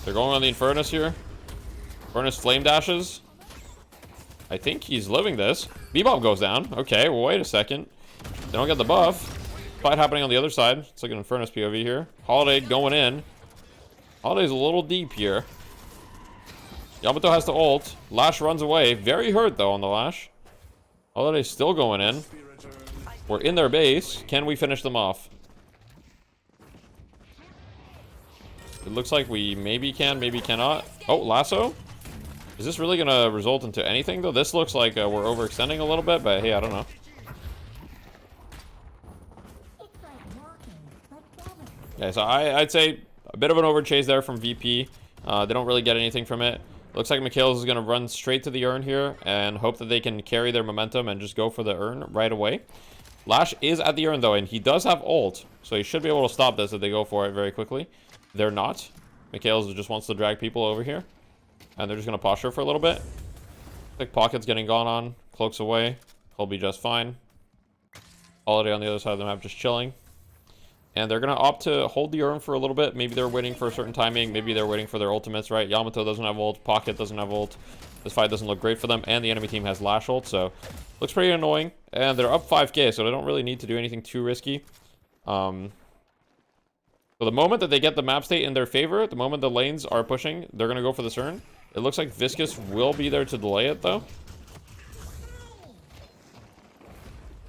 They're going on the Infernus here. Infernus flame dashes. I think he's living this. Bebop goes down. Okay, well wait a second. They don't get the buff. Fight happening on the other side. It's like an Infernus POV here. Holiday going in. Holiday's a little deep here. Yamato has to ult. Lash runs away. Very hurt though on the Lash. Holiday's still going in. We're in their base. Can we finish them off? It looks like we maybe can, maybe cannot. Oh, lasso? Is this really gonna result into anything though? This looks like we're overextending a little bit, but hey, I don't know. Yeah, so I'd say a bit of an overchase there from VP. They don't really get anything from it. Looks like Mikhails is going to run straight to the urn here and hope that they can carry their momentum and just go for the urn right away. Lash is at the urn though, and he does have ult, so he should be able to stop this if they go for it very quickly. They're not. Mikhails just wants to drag people over here, and they're just going to posture for a little bit. Like Pocket's getting gone on. Cloaks away. He'll be just fine. Holiday on the other side of the map just chilling. And they're going to opt to hold the urn for a little bit. Maybe they're waiting for a certain timing. Maybe they're waiting for their ultimates, right? Yamato doesn't have ult. Pocket doesn't have ult. This fight doesn't look great for them. And the enemy team has Lash ult, so looks pretty annoying. And they're up 5k, so they don't really need to do anything too risky. So the moment that they get the map state in their favor, the moment the lanes are pushing, they're going to go for this urn. It looks like Viscous will be there to delay it, though.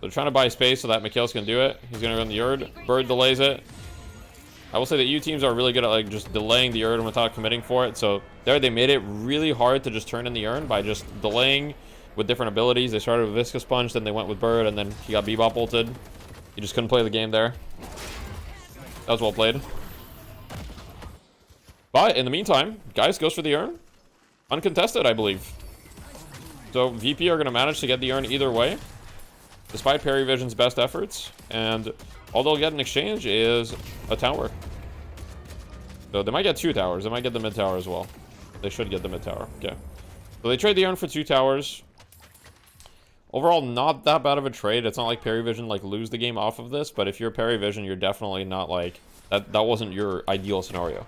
They're trying to buy space so that Mikhails can do it. He's going to run the Urd. Bird delays it. I will say that U teams are really good at like just delaying the Urn without committing for it. So there they made it really hard to just turn in the Urn by just delaying with different abilities. They started with Viscous Punch, then they went with Bird, and then he got Bebop ulted. He just couldn't play the game there. That was well played. But in the meantime, Geist goes for the Urn. Uncontested, I believe. So VP are going to manage to get the Urn either way, despite Parry Vision's best efforts, and all they'll get in exchange is a tower. So they might get 2 towers. They might get the mid tower as well. They should get the mid tower. Okay. So they trade the urn for 2 towers. Overall, not that bad of a trade. It's not like Parry Vision like lose the game off of this, but if you're Parry Vision, you're definitely not like that. That wasn't your ideal scenario.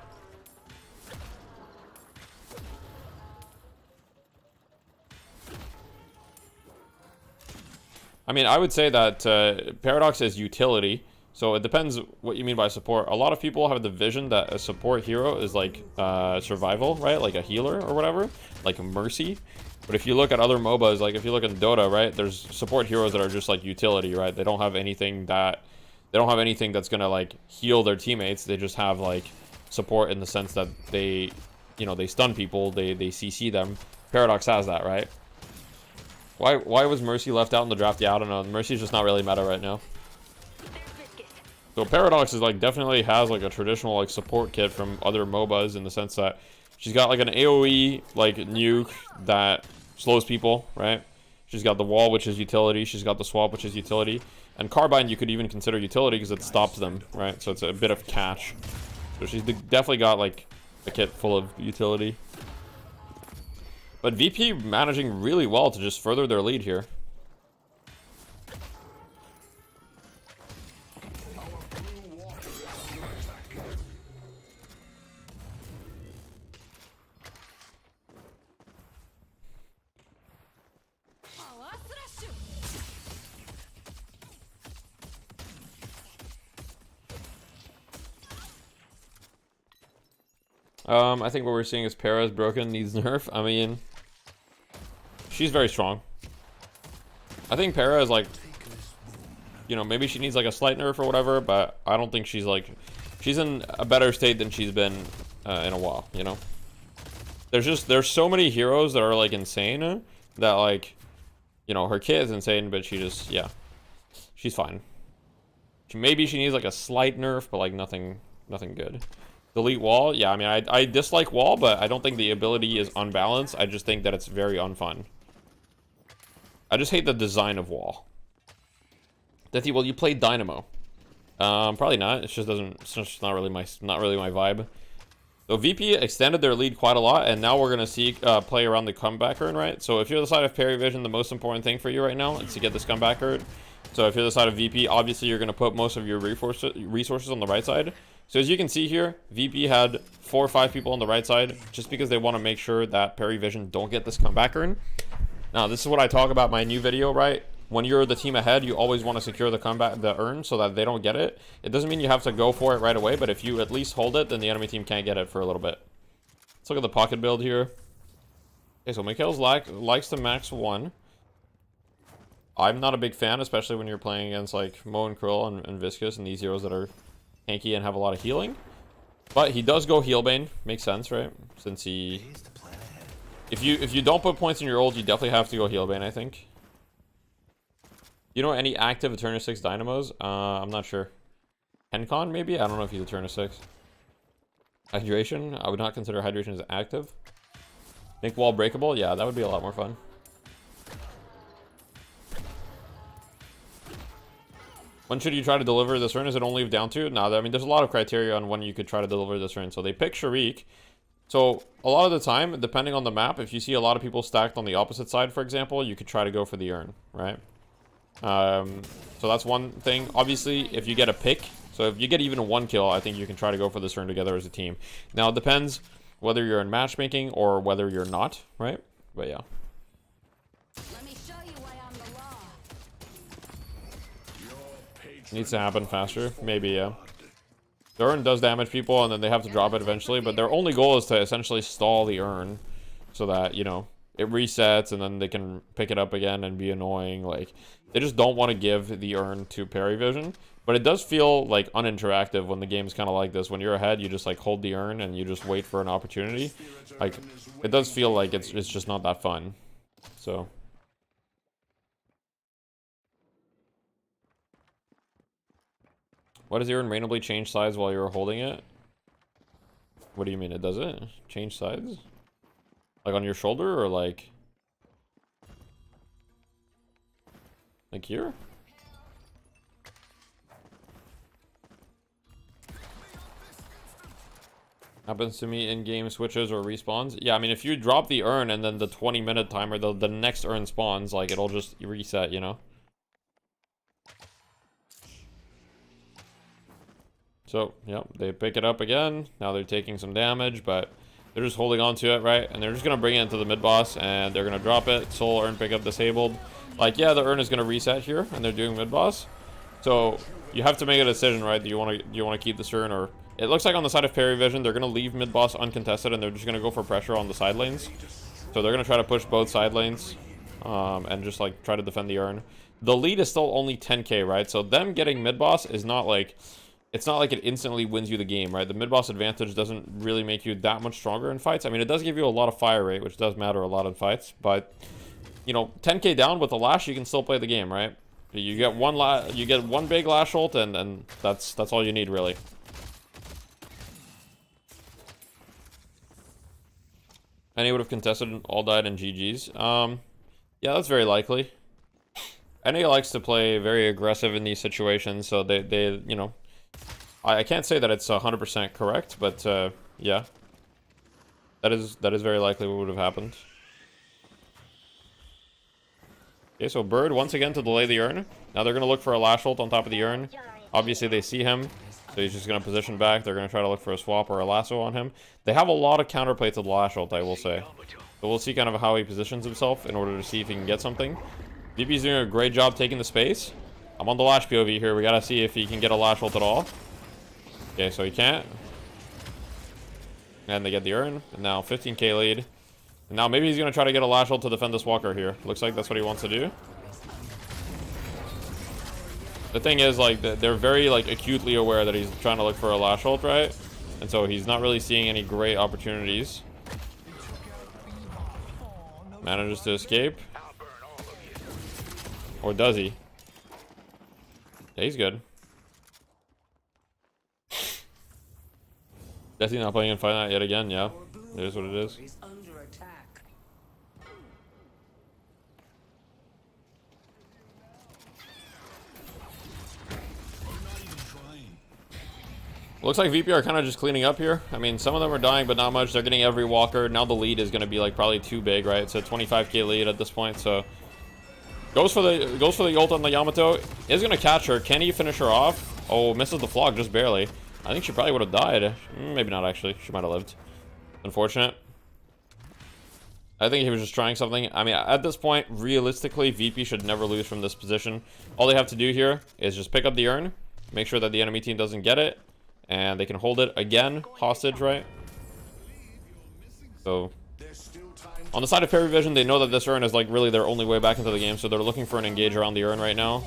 I mean, I would say that Paradox is utility, so it depends what you mean by support. A lot of people have the vision that a support hero is like survival, right? Like a healer or whatever, like a Mercy. But if you look at other MOBAs, like if you look in Dota, right, there's support heroes that are just like utility, right? They don't have anything that's gonna like heal their teammates. They just have like support in the sense that they, you know, they stun people, they CC them. Paradox has that, right? Why was Mercy left out in the draft? Yeah, I don't know. Mercy's just not really meta right now. So Paradox is like definitely has like a traditional like support kit from other MOBAs in the sense that she's got like an AoE like nuke that slows people, right? She's got the wall, which is utility. She's got the swap, which is utility. And Carbine you could even consider utility because it stops them, right? So it's a bit of catch. So she's definitely got like a kit full of utility. But VP managing really well to just further their lead here. I think what we're seeing is Para is broken, needs nerf. I mean, she's very strong. I think Para is like, you know, maybe she needs like a slight nerf or whatever, but I don't think she's like, she's in a better state than she's been in a while, you know? There's so many heroes that are like insane that like, you know, her kit is insane, but she just, yeah, she's fine. Maybe she needs like a slight nerf, but like nothing good. Delete wall, yeah, I mean, I dislike wall, but I don't think the ability is unbalanced. I just think that it's very unfun. I just hate the design of wall. Deathy, well, you played Dynamo. Probably not. It's just not really my vibe. So VP extended their lead quite a lot, and now we're gonna see play around the comeback urn, right? So if you're the side of Parry Vision, the most important thing for you right now is to get this comeback urn. So if you're the side of VP, obviously you're gonna put most of your resources on the right side. So as you can see here, VP had 4 or 5 people on the right side, just because they want to make sure that Parry Vision don't get this comeback urn. Now this is what I talk about in my new video, right? When you're the team ahead, you always want to secure the urn so that they don't get it. It doesn't mean you have to go for it right away, but if you at least hold it, then the enemy team can't get it for a little bit. Let's look at the pocket build here. Okay, so Mikhail's likes to max 1. I'm not a big fan, especially when you're playing against like Mo and Krill and Viscous and these heroes that are tanky and have a lot of healing. But he does go Healbane. Makes sense, right? Since he... If you don't put points in your ult, you definitely have to go Healbane, I think. You know any active Eterna 6 Dynamos? I'm not sure. Hencon, maybe? I don't know if he's Eterna 6. Hydration? I would not consider Hydration as active. Make wall breakable? Yeah, that would be a lot more fun. When should you try to deliver this urn? Is it only down to? No, I mean, there's a lot of criteria on when you could try to deliver this urn. So they pick Sharik. So a lot of the time, depending on the map, if you see a lot of people stacked on the opposite side, for example, you could try to go for the urn, right? So that's one thing. Obviously, if you get a pick, so if you get even 1 kill, I think you can try to go for this urn together as a team. Now it depends whether you're in matchmaking or whether you're not, right? But yeah. Let me show you why I'm the law. Needs to happen faster, maybe, yeah. The urn does damage people and then they have to drop it eventually, but their only goal is to essentially stall the urn so that, you know, it resets and then they can pick it up again and be annoying. Like, they just don't want to give the urn to Parry Vision. But it does feel like uninteractive when the game's kind of like this. When you're ahead, you just like hold the urn and you just wait for an opportunity. Like, it does feel like it's just not that fun. So what does the urn randomly change sides while you're holding it? What do you mean? It does it? Change sides? Like on your shoulder or like here? Happens to me in game switches or respawns. Yeah, I mean, if you drop the urn and then the 20-minute timer, the next urn spawns, like it'll just reset, you know? So, yep, they pick it up again. Now they're taking some damage, but they're just holding on to it, right? And they're just going to bring it into the mid-boss, and they're going to drop it. Soul urn pickup disabled. Like, yeah, the urn is going to reset here, and they're doing mid-boss. So, you have to make a decision, right? Do you want to keep this urn, or... It looks like on the side of Parry Vision, they're going to leave mid-boss uncontested, and they're just going to go for pressure on the side lanes. So they're going to try to push both side lanes, and just, like, try to defend the urn. The lead is still only 10k, right? So them getting mid-boss is not, like... It's not like it instantly wins you the game, right? The mid-boss advantage doesn't really make you that much stronger in fights. I mean, it does give you a lot of fire rate, which does matter a lot in fights. But, you know, 10k down with the lash, you can still play the game, right? You get one big lash ult, and that's all you need, really. NA would have contested and all died in GG's. Yeah, that's very likely. NA likes to play very aggressive in these situations, so they you know... I can't say that it's 100% correct, but yeah, that is very likely what would have happened. Okay, so Bird once again to delay the urn. Now they're gonna look for a lash ult on top of the urn. Obviously they see him, so he's just gonna position back. They're gonna try to look for a swap or a lasso on him. They have a lot of counterplay to the lash ult, I will say. So we'll see kind of how he positions himself in order to see if he can get something. DP's doing a great job taking the space. I'm on the lash POV here. We gotta see if he can get a lash ult at all. Okay, so he can't. And they get the urn. And now 15k lead. And now maybe he's going to try to get a lash ult to defend this walker here. Looks like that's what he wants to do. The thing is, like, they're very, like, acutely aware that he's trying to look for a lash ult, right? And so he's not really seeing any great opportunities. Manages to escape. Or does he? Yeah, he's good. Guess he's not playing in Fight Night yet again, yeah. It is what it is. Looks like VP are kind of just cleaning up here. I mean, some of them are dying, but not much. They're getting every walker. Now the lead is going to be like probably too big, right? It's a 25k lead at this point, so goes for the ult on the Yamato. Is going to catch her. Can he finish her off? Oh, misses the flog just barely. I think she probably would have died. Maybe not actually. She might have lived. Unfortunate. I think he was just trying something. I mean, at this point, realistically, VP should never lose from this position. All they have to do here is just pick up the urn, make sure that the enemy team doesn't get it, and they can hold it again hostage, right? So on the side of Perry Vision, they know that this urn is like really their only way back into the game, so they're looking for an engage around the urn right now.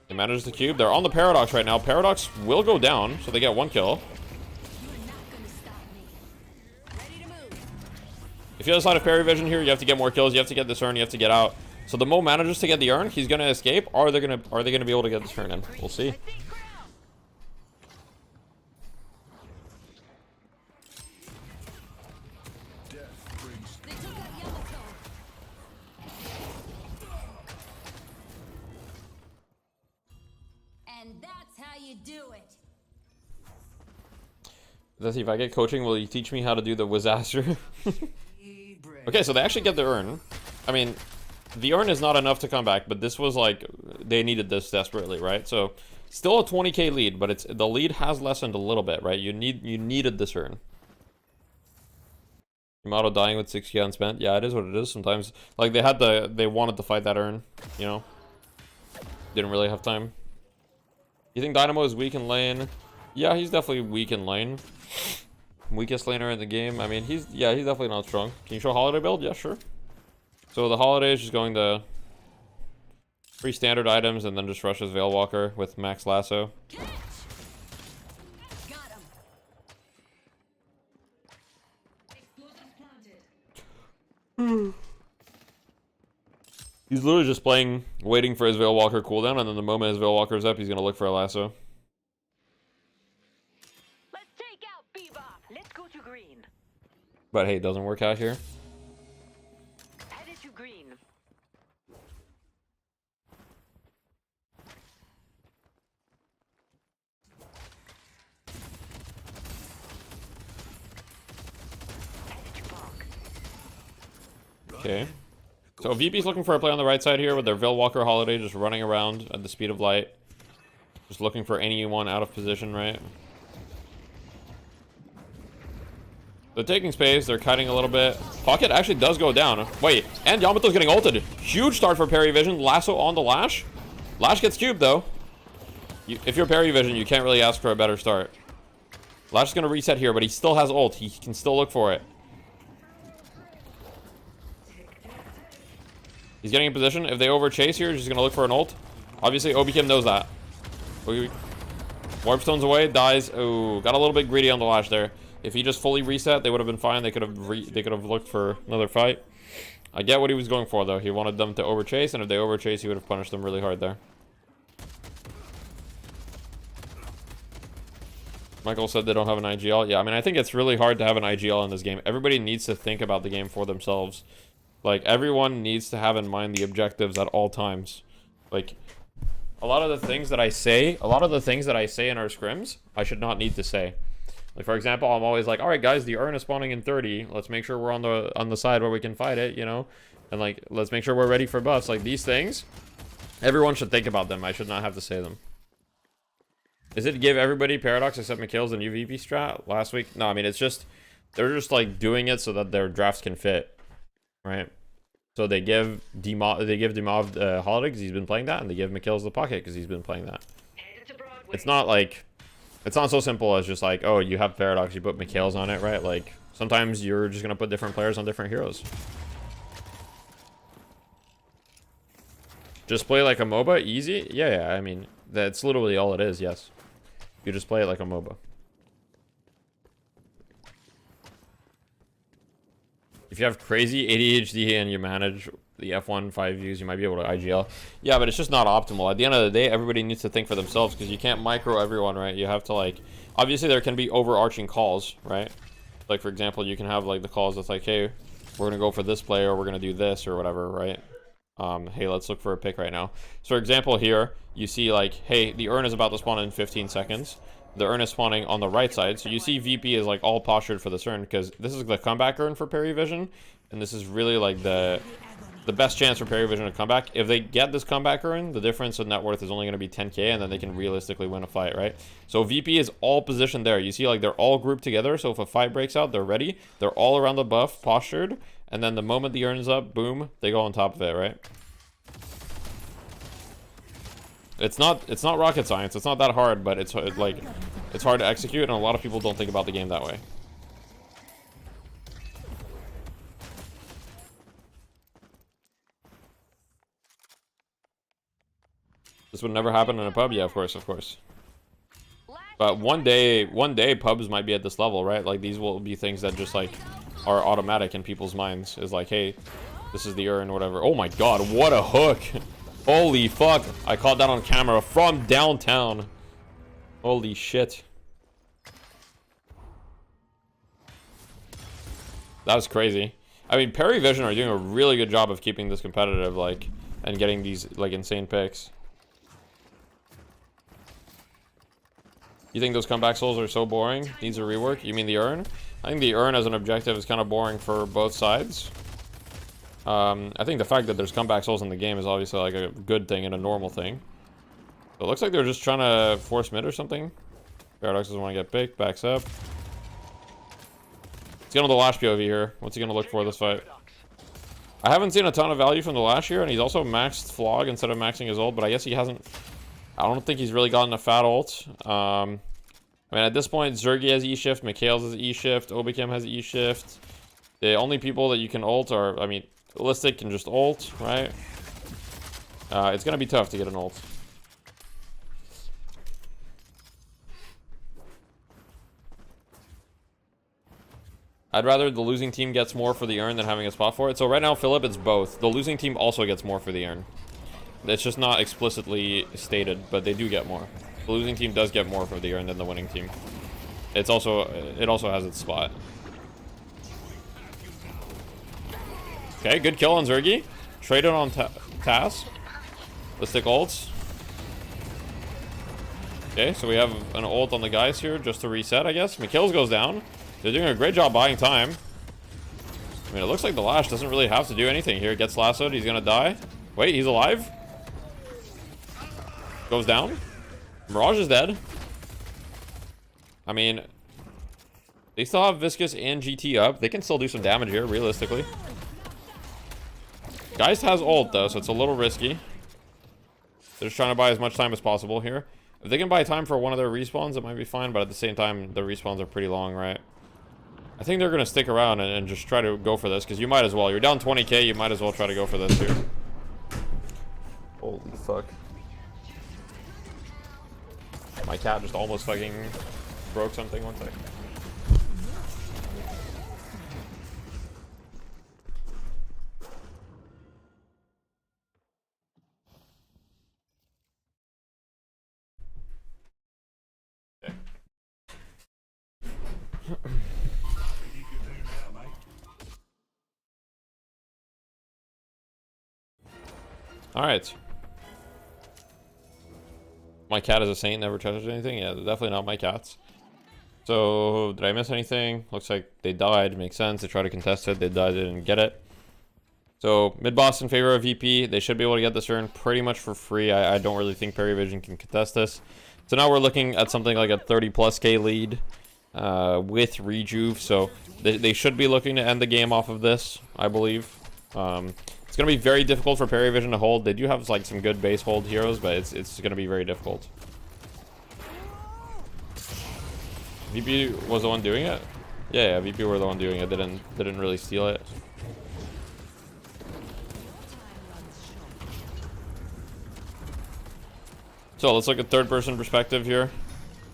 They manage the cube. They're on the Paradox right now. Paradox will go down, so they get 1 kill. If you're on the side of Perry Vision here, you have to get more kills. You have to get this urn. You have to get out. So the Mo manages to get the urn. He's gonna escape. Or are they gonna be able to get this urn in? We'll see. And that's how you do it. Let's see, if I get coaching, will you teach me how to do the Wizaster? Okay, so they actually get the urn. I mean, the urn is not enough to come back, but this was like, they needed this desperately, right? So, still a 20k lead, but the lead has lessened a little bit, right? You needed this urn. Yamato dying with 6k unspent. Yeah, it is what it is. Sometimes, like, they wanted to fight that urn, you know? Didn't really have time. You think Dynamo is weak in lane? Yeah, he's definitely weak in lane. Weakest laner in the game. I mean, he's definitely not strong. Can you show Holiday build? Yeah, sure. So the Holiday is just going to free standard items and then just rushes Veil Walker with max lasso. He's literally just playing, waiting for his Veil Walker cooldown, and then the moment his Veil Walker is up, he's gonna look for a lasso. Let's take out Bebop. Let's go to green. But hey, it doesn't work out here. Headed to green. Headed to park. Okay. So VP's looking for a play on the right side here with their Veil Walker Holiday just running around at the speed of light. Just looking for anyone out of position, right? They're taking space, they're cutting a little bit. Pocket actually does go down. Wait, and Yamato's getting ulted. Huge start for Perry Vision. Lasso on the Lash. Lash gets cubed though. If you're Perry Vision, you can't really ask for a better start. Lash is going to reset here, but he still has ult. He can still look for it. He's getting in position. If they overchase here, he's going to look for an ult. Obviously, Obi-Kim knows that. Warpstone's away, dies. Oh, got a little bit greedy on the Lash there. If he just fully reset, they would have been fine. They could have looked for another fight. I get what he was going for, though. He wanted them to overchase, and if they overchase, he would have punished them really hard there. Michael said they don't have an IGL. Yeah, I mean, I think it's really hard to have an IGL in this game. Everybody needs to think about the game for themselves. Like, everyone needs to have in mind the objectives at all times. Like, a lot of the things that I say in our scrims, I should not need to say. Like, for example, I'm always like, all right, guys, the urn is spawning in 30. Let's make sure we're on the side where we can fight it, you know? And, like, let's make sure we're ready for buffs. Like, these things, everyone should think about them. I should not have to say them. Is it give everybody Paradox except McHale's the new VP strat last week? No, I mean, it's just, they're just, like, doing it so that their drafts can fit. Right, so they give Demov Holiday because he's been playing that, and they give McHale's the Pocket because he's been playing that. It's not like It's not so simple as just like, oh, you have Paradox, you put Mikhail's on it, right? Like, sometimes you're just gonna put different players on different heroes. Just play like a MOBA, easy? Yeah, I mean, that's literally all it is, yes. You just play it like a MOBA. If you have crazy ADHD and you manage the F1 5 views, you might be able to IGL. Yeah, but it's just not optimal. At the end of the day, everybody needs to think for themselves because you can't micro everyone, right? You have to, like, obviously there can be overarching calls, right? Like, for example, you can have, like, the calls that's like, hey, we're going to go for this player, or we're going to do this, or whatever, right? Hey, let's look for a pick right now. So, for example, here, you see, like, hey, the urn is about to spawn in 15 seconds. The urn is spawning on the right side. So you see VP is, like, all postured for this urn because this is the comeback urn for Parry Vision. And this is really, like, the best chance for Parry Vision to come back. If they get this comeback urn, the difference in net worth is only going to be 10k, and then they can realistically win a fight, right? So VP is all positioned there. You see, like, they're all grouped together. So if a fight breaks out, they're ready. They're all around the buff, postured. And then the moment the urn is up, boom, they go on top of it, right? It's not rocket science. It's not that hard, but it's like, it's hard to execute, and a lot of people don't think about the game that way. This would never happen in a pub? Yeah, of course, of course. But one day pubs might be at this level, right? Like, these will be things that just, like, are automatic in people's minds. Is like, hey, this is the urn, whatever. Oh my god, what a hook! Holy fuck! I caught that on camera from downtown. Holy shit. That was crazy. I mean, Parry Vision are doing a really good job of keeping this competitive, like, and getting these, like, insane picks. You think those comeback souls are so boring? Needs a rework? You mean the urn? I think the urn as an objective is kind of boring for both sides. I think the fact that there's comeback souls in the game is obviously like a good thing and a normal thing. So it looks like they're just trying to force mid or something. Paradox doesn't want to get picked, backs up. Let's get on the Lash POV here. What's he going to look for this fight? I haven't seen a ton of value from the Lash here, and he's also maxed Flog instead of maxing his ult, but I guess he hasn't... I don't think he's really gotten a fat ult. I mean, at this point, Zergy has E-Shift, Mikhail's has E-Shift, Obikim has E-Shift. The only people that you can ult are... I mean, Ballistic can just ult, right? It's going to be tough to get an ult. I'd rather the losing team gets more for the urn than having a spot for it. So right now, Philip, it's both. The losing team also gets more for the urn. It's just not explicitly stated, but they do get more. The losing team does get more for the urn than the winning team. It also has its spot. Okay, good kill on Zergy. Traded on Tass. Let's take ults. Okay, so we have an ult on the guys here just to reset, I guess. Mikhail's goes down. They're doing a great job buying time. I mean, it looks like the Lash doesn't really have to do anything here. Gets lassoed. He's gonna die. Wait, he's alive? Goes down. Mirage is dead. I mean, they still have Viscous and GT up. They can still do some damage here, realistically. Geist has ult, though, so it's a little risky. They're just trying to buy as much time as possible here. If they can buy time for one of their respawns, it might be fine, but at the same time, the respawns are pretty long, right? I think they're going to stick around and just try to go for this, because you might as well. You're down 20k, you might as well try to go for this here. Holy fuck. My cat just almost fucking broke something. One sec. All right. My cat is a saint, never touches anything. Yeah, definitely not my cats. So, did I miss anything? Looks like they died. Makes sense. They tried to contest it. They died. They didn't get it. So, mid-boss in favor of VP. They should be able to get this urn pretty much for free. I don't really think Parry Vision can contest this. So now we're looking at something like a 30+K lead with Rejuve. So, they should be looking to end the game off of this, I believe. It's going to be very difficult for Parry Vision to hold. They do have like some good base hold heroes, but it's going to be very difficult. VP was the one doing it? Yeah, VP were the one doing it. Didn't really steal it. So let's look at third person perspective here.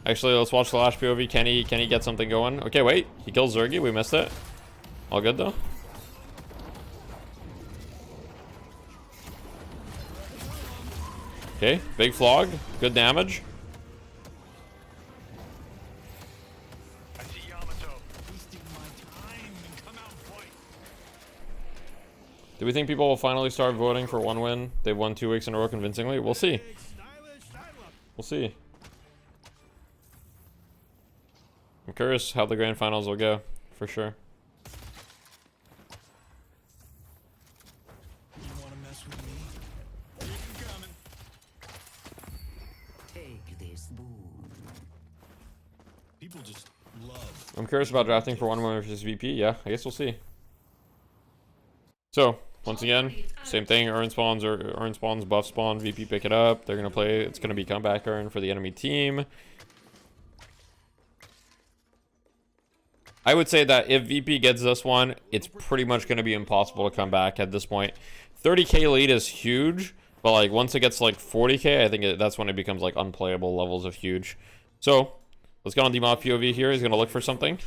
Actually, let's watch the last POV. Can he get something going? Okay, wait. He kills Zergy. We missed it. All good though. Okay, big flog. Good damage. Do we think people will finally start voting for one win? They've won 2 weeks in a row convincingly. We'll see. We'll see. I'm curious how the grand finals will go, for sure. You wanna mess with me? Keep 'em coming. Take this boon. People just love. I'm curious about drafting for one win versus VP. Yeah, I guess we'll see. So, once again, same thing. Urn spawns or urn spawns, buff spawn. VP pick it up. They're gonna play. It's gonna be comeback urn for the enemy team. I would say that if VP gets this one, it's pretty much gonna be impossible to come back at this point. 30k lead is huge, but like once it gets like 40k, I think that's when it becomes like unplayable levels of huge. So let's go on Dmob POV here. He's gonna look for something.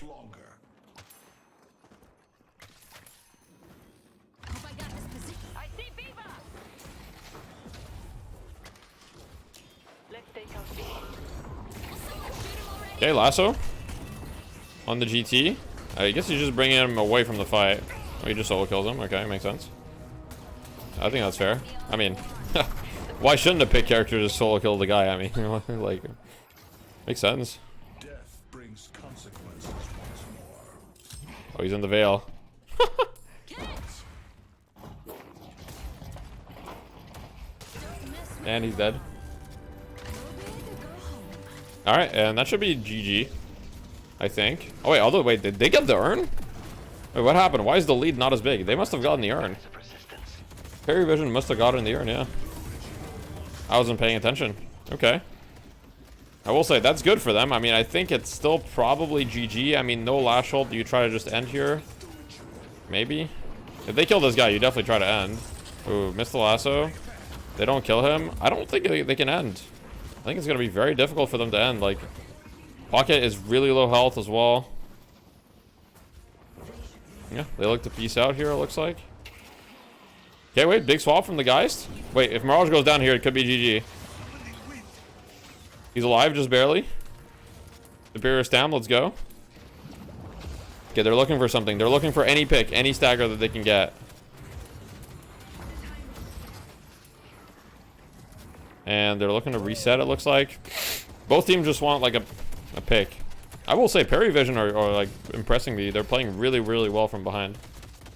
I see Bebop. Let's take out Bebop. Okay, lasso on the GT. I guess he's just bringing him away from the fight. Oh, he just solo kills him. Okay, makes sense. I think that's fair. I mean, why shouldn't a pick character just solo kill the guy? I mean, like, makes sense. Death brings consequences once more. Oh, he's in the veil. And he's dead. Alright, and that should be GG, I think. Oh wait, although wait, did they get the urn? Wait, what happened? Why is the lead not as big? They must have gotten the urn. Perry Vision must have gotten the urn, yeah. I wasn't paying attention. Okay. I will say, that's good for them. I mean, I think it's still probably GG. I mean, no lash hold. Do you try to just end here? Maybe? If they kill this guy, you definitely try to end. Ooh, missed the lasso. They don't kill him. I don't think they can end. I think it's going to be very difficult for them to end. Like, Pocket is really low health as well. Yeah, they look to peace out here, it looks like. Okay, wait, big swap from the Geist. Wait, if Mirage goes down here, it could be GG. He's alive, just barely. Superior Stam, let's go. Okay, they're looking for something. They're looking for any pick, any stagger that they can get. And they're looking to reset, it looks like. Both teams just want like a pick. I will say Perry Vision are like impressing me. They're playing really, really well from behind.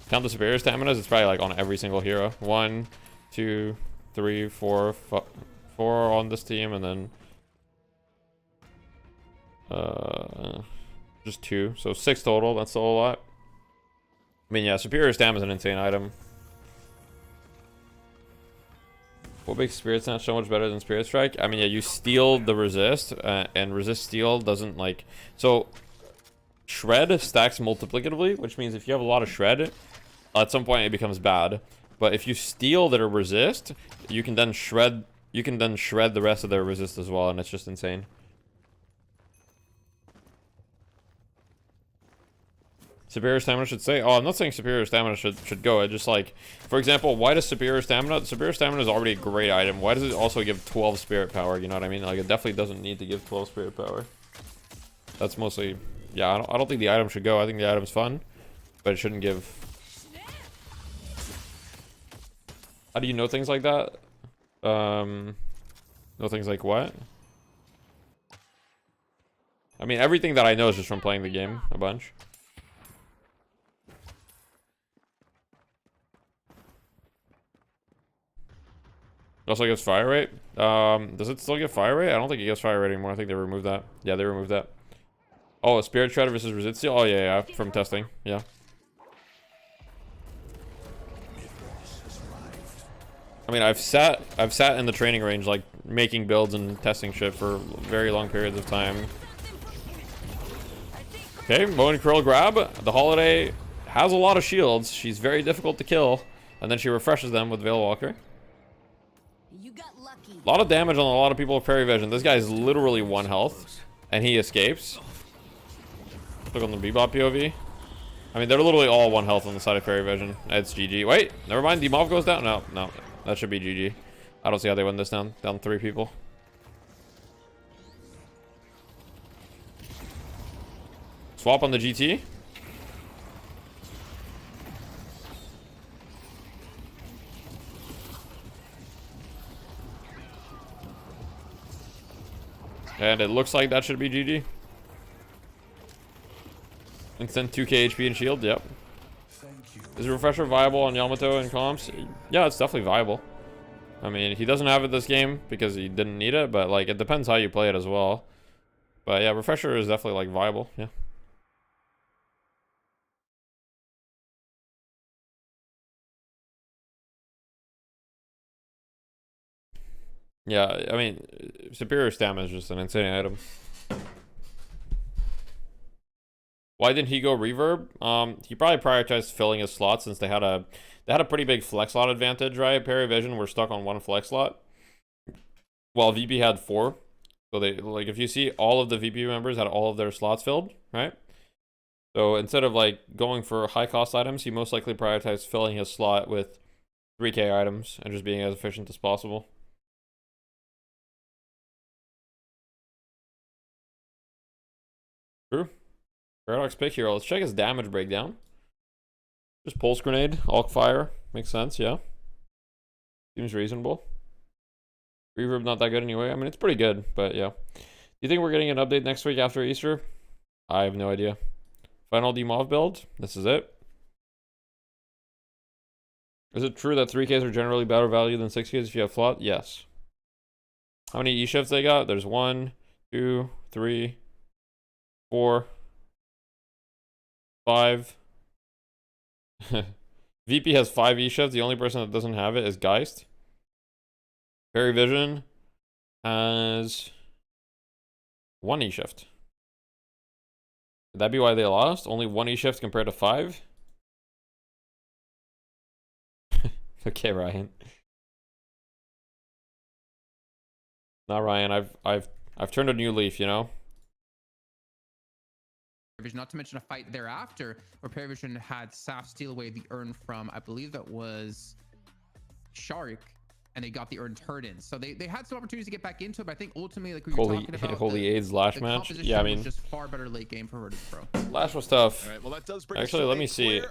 Count the superior staminas, it's probably like on every single hero. 1, 2, 3, 4, 4 on this team, and then just 2. So 6 total, that's still a lot. I mean, yeah, superior stam is an insane item. What makes Spirit Snatch so much better than Spirit Strike? I mean, yeah, you steal the resist, and resist steal doesn't like... So, Shred stacks multiplicatively, which means if you have a lot of Shred, at some point it becomes bad. But if you steal their resist, you can then shred the rest of their resist as well, and it's just insane. Superior stamina should say. Oh, I'm not saying superior stamina should go. It just like, for example, why does superior stamina? Superior stamina is already a great item. Why does it also give 12 spirit power? You know what I mean? Like, it definitely doesn't need to give 12 spirit power. That's mostly, yeah. I don't think the item should go. I think the item's fun, but it shouldn't give. How do you know things like that? Know things like what? I mean, everything that I know is just from playing the game a bunch. It also gives fire rate. Does it still give fire rate? I don't think it gives fire rate anymore. I think they removed that. Yeah, they removed that. Oh, Spirit Shredder versus Resist Steal? Oh, yeah, from testing. Yeah. I mean, I've sat in the training range, like, making builds and testing shit for very long periods of time. Okay, Moan Curl grab. The Holiday has a lot of shields. She's very difficult to kill. And then she refreshes them with Veil Walker. You got lucky. A lot of damage on a lot of people with Parry Vision. This guy is literally 1 health. And he escapes. Look on the Bebop POV. I mean, they're literally all 1 health on the side of Parry Vision. It's GG. Wait, never mind. Demov goes down. No. That should be GG. I don't see how they win this down 3 people. Swap on the GT. And it looks like that should be GG. Instant 2k HP and shield, yep. Is Refresher viable on Yamato and comps? Yeah, it's definitely viable. I mean, he doesn't have it this game because he didn't need it, but like it depends how you play it as well. But yeah, Refresher is definitely like viable, yeah. Yeah, I mean, Superior Stamina is just an insane item. Why didn't he go Reverb? He probably prioritized filling his slot since they had a pretty big flex slot advantage, right? Parry Vision were stuck on 1 flex slot, while VP had 4. So they, like, if you see, all of the VP members had all of their slots filled, right? So instead of like going for high cost items, he most likely prioritized filling his slot with 3k items and just being as efficient as possible. True. Paradox pick hero. Let's check his damage breakdown. Just pulse grenade, Alk fire. Makes sense, yeah. Seems reasonable. Reverb not that good anyway. I mean, it's pretty good, but yeah. Do you think we're getting an update next week after Easter? I have no idea. Final Demov build. This is it. Is it true that 3Ks are generally better value than 6Ks if you have flot? Yes. How many E-shifts they got? There's 1, 2, 3, 4, 5. VP has 5 E-shifts. The only person that doesn't have it is Geist. Parry Vision has 1 E-shift. Could that be why they lost? Only 1 E-shift compared to 5? Okay, Ryan. Not Ryan. I've turned a new leaf, you know. Not to mention a fight thereafter where Paravision had Saf steal away the urn from, I believe that was Shark, and they got the urn turned in. So they had some opportunities to get back into it, but I think ultimately, like we were talking about, Holy AIDS Lash match. Yeah, I mean, was just far better late game for Virtus Pro. Lash was tough. All right, well, that does bring Actually, let me see.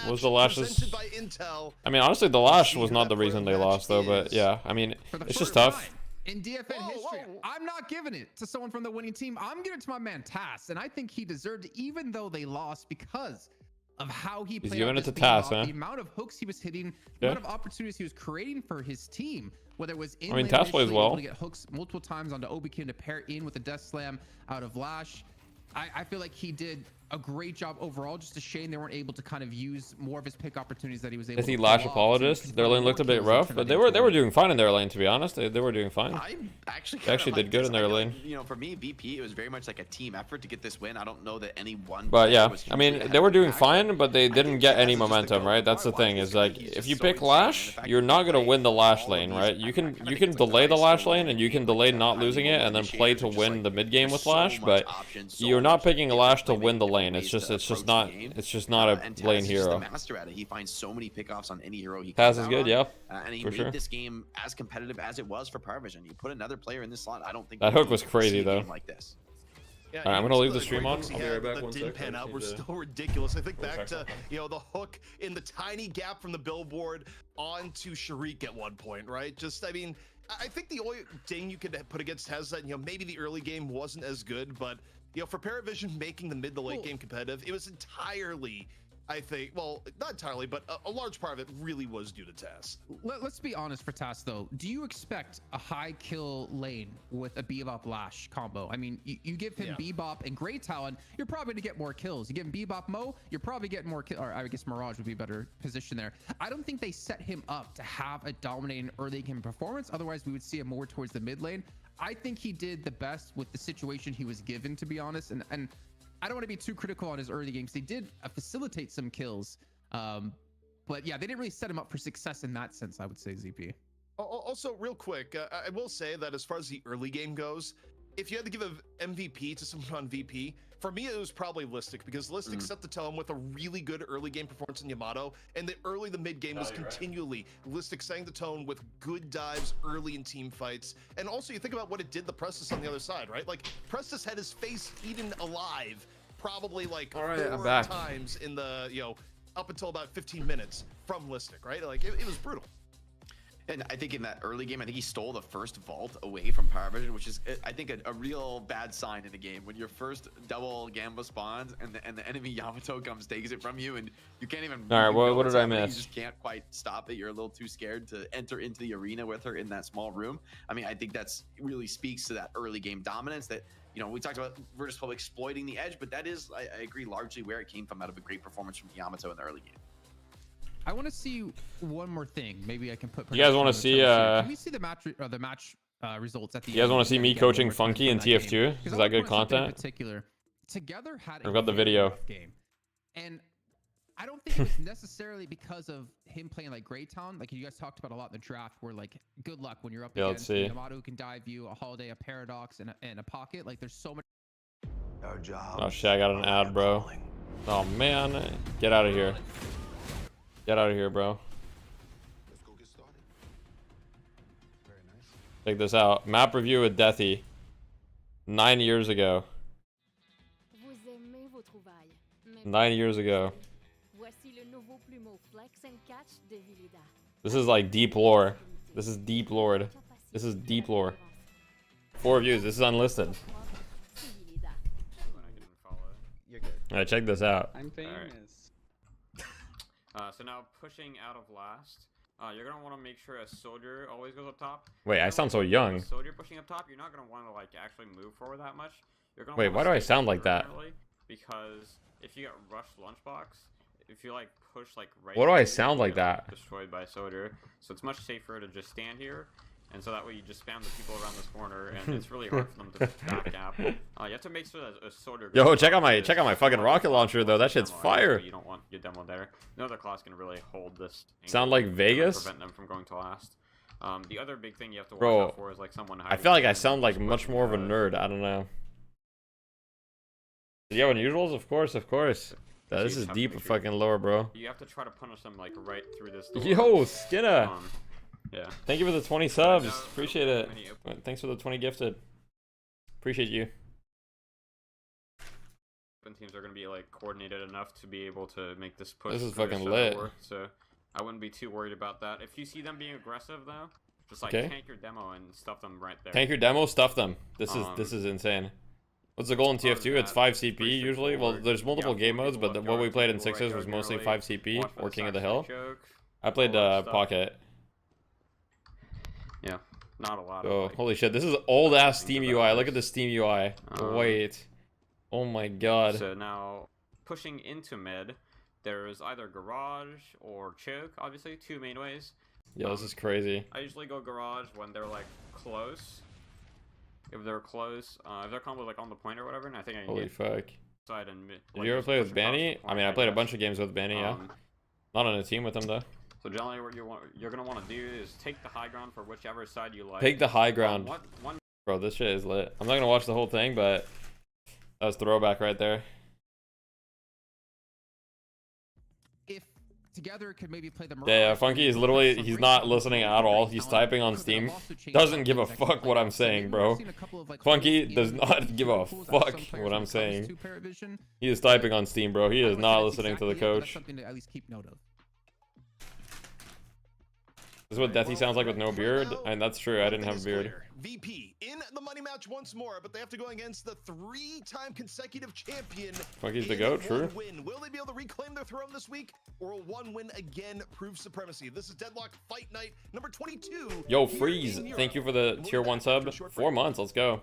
Was the Lashes? by Intel. I mean, honestly, the Lash was not the reason they lost, though. But yeah, I mean, it's just tough. In DFN history, I'm not giving it to someone from the winning team. I'm giving it to my man Tass, and I think he deserved it, even though they lost, because of how he played. He's giving it to Tass, huh? The amount of hooks he was hitting, the amount of opportunities he was creating for his team, whether it was in. I mean, Tass plays well. To get hooks multiple times onto Obikin to pair in with a Death Slam out of Lash. I feel like he did a great job overall. Just a shame they weren't able to kind of use more of his pick opportunities that he was able to. Is he Lash apologist? Their lane looked a bit rough, but they were doing fine in their lane, to be honest. They were doing fine. I actually did good in their lane. You know, for me, VP, it was very much like a team effort to get this win. I don't know that any one. But yeah, I mean, they were doing fine, but they didn't get any momentum, right? That's the thing. Is like if you pick Lash, you're not gonna win the Lash lane, right? You can delay the Lash lane and you can delay not losing it and then play to win the mid game with Lash, but you're not picking a Lash to win the lane. It's just not a lane hero. Master at it. He finds so many pickoffs on any hero he Taz is good, yeah. And he made this game as competitive as it was for Paravision. You put another player in this slot, I don't think that hook was crazy though. Like this. Yeah, I'm gonna leave the stream on. I'll be right back. That didn't pan out. We're still ridiculous. I think back to the hook in the tiny gap from the billboard onto Sharik at one point, right? Just I mean, I think the only thing you could put against Taz that maybe the early game wasn't as good, but for Paravision making the mid to late game competitive, it was entirely, I think, well, not entirely, but a large part of it really was due to Tass. Let's be honest for Tass, though. Do you expect a high kill lane with a Bebop Lash combo? I mean, you give him Bebop and Great Talon, you're probably going to get more kills. You give him Bebop Mo, you're probably getting more kills. Or I guess Mirage would be a better position there. I don't think they set him up to have a dominating early game performance. Otherwise, we would see him more towards the mid lane. I think he did the best with the situation he was given, to be honest. And I don't want to be too critical on his early games. They did facilitate some kills. But yeah, they didn't really set him up for success in that sense, I would say, ZP. Also, real quick, I will say that as far as the early game goes, if you had to give an MVP to someone on VP, for me it was probably Listic, because Listic set the tone with a really good early game performance in Yamato, and the mid game was continually Listic setting the tone with good dives early in team fights. And also you think about what it did to Prestis on the other side, right? Like Prestis had his face eaten alive probably like 4 times in the, you know, up until about 15 minutes from Listic, right? Like it was brutal. And I think in that early game, I think he stole the first vault away from Power Vision, which is, I think, a real bad sign in the game. When your first double Gamba spawns and the enemy Yamato comes, takes it from you, and you can't even... All right, what did I miss? You just can't quite stop it. You're a little too scared to enter into the arena with her in that small room. I mean, I think that's really speaks to that early game dominance that, you know, we talked about Virtus Pro exploiting the edge, but that is, I agree, largely where it came from, out of a great performance from Yamato in the early game. I want to see one more thing. Maybe I can put. You guys want to see? Can we see the match results at the? You guys want to see me coaching Funky in TF2? Is that good content? In particular, Together had. I've got the video. Game, and I don't think it was necessarily because of him playing like Greytown, like you guys talked about a lot in the draft, where like good luck when you're up against a Yamato who can dive you, a Holiday, a Paradox, and a Pocket. Like there's so much. Our job. Oh shit! I got an ad, bro. Oh man, get out of here. Get out of here, bro. Let's go get started. Very nice. Check this out. Map review with Deathy. 9 years ago. 9 years ago. This is like deep lore. This is deep lore. This is deep lore. 4 views. This is unlisted. You're good. Alright, check this out. I'm famous. So now pushing out of last, you're gonna want to make sure a soldier always goes up top. Wait, I sound so young. Soldier pushing up top, you're not gonna want to like actually move forward that much. You're gonna Wait, why do I sound like that? Because if you get rushed lunchbox, if you like push like right. What do I sound like that? Destroyed by soldier, so it's much safer to just stand here. And so that way you just spam the people around this corner, and it's really hard for them to back gap. You have to make sure that a soldier. Yo, check out my fucking rocket launcher though. That shit's fire. You don't want your demo there. No other class can really hold this. Sound like Vegas? Prevent them from going to last. The other big thing you have to watch out for is like someone. I feel like I sound like much more of a nerd. I don't know. Yeah, unusuals, of course, of course. This is deep fucking lore, bro. You have to try to punish them like right through this door. Yo, Skinner. Yeah. Thank you for the 20 subs. Appreciate it. Thanks for the 20 gifted. Appreciate you. Teams are going to be like coordinated enough to be able to make this push. This is fucking lit. So I wouldn't be too worried about that. If you see them being aggressive though, just like tank your demo and stuff them right there. Tank your demo, stuff them. This is insane. What's the goal in TF2? It's 5 CP usually. Well, there's multiple game modes, but what we played in 6s was mostly 5 CP or King of the Hill. I played Pocket. Yeah, not a lot. Oh, holy shit! This is old ass Steam UI. Look at the Steam UI. Wait. Oh my god. So now, pushing into mid, there's either garage or choke. Obviously, 2 main ways. Yeah, this is crazy. I usually go garage when they're like close. If they're close, if they're combo like on the point or whatever, and I think I can holy get fuck. Side and mid. Did you ever play with Banny? I mean, I played a bunch of games with Banny. Yeah. Not on a team with him though. So generally, what you're gonna want to do is take the high ground for whichever side you like. Take the high ground. One Bro, this shit is lit. I'm not gonna watch the whole thing, but that was throwback right there. If Together could maybe play the yeah, Funky is literally, he's not listening at all. He's typing on Steam. Doesn't give a fuck what I'm saying, bro. Funky does not give a fuck what I'm saying. He is typing on Steam, bro. He is not listening to the coach. Something to at least keep note of. This is what Deathy sounds like with no beard, and that's true. I didn't have a beard. VP in the money match once more, but they have to go against the 3-time consecutive champion. Funky's the GOAT, true. Win. Will they be able to reclaim their throne this week, or will one win again prove supremacy? This is Deadlock Fight Night number 22. Yo, Freeze, thank you for the tier 1 sub. 4 months, let's go.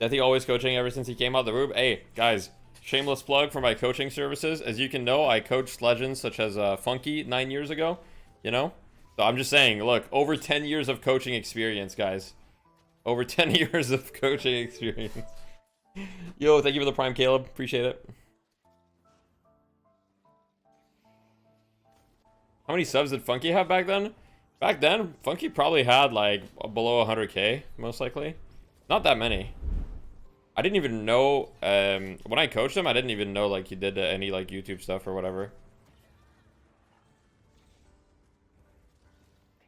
Deathy always coaching ever since he came out of the Rube. Hey, guys, shameless plug for my coaching services. As you can know, I coached legends such as Funky 9 years ago, you know? So I'm just saying, look, over 10 years of coaching experience, guys. Over 10 years of coaching experience. Yo, thank you for the prime, Caleb. Appreciate it. How many subs did Funky have back then? Back then, Funky probably had like below 100k, most likely. Not that many. I didn't even know, when I coached him, I didn't even know like he did any like YouTube stuff or whatever.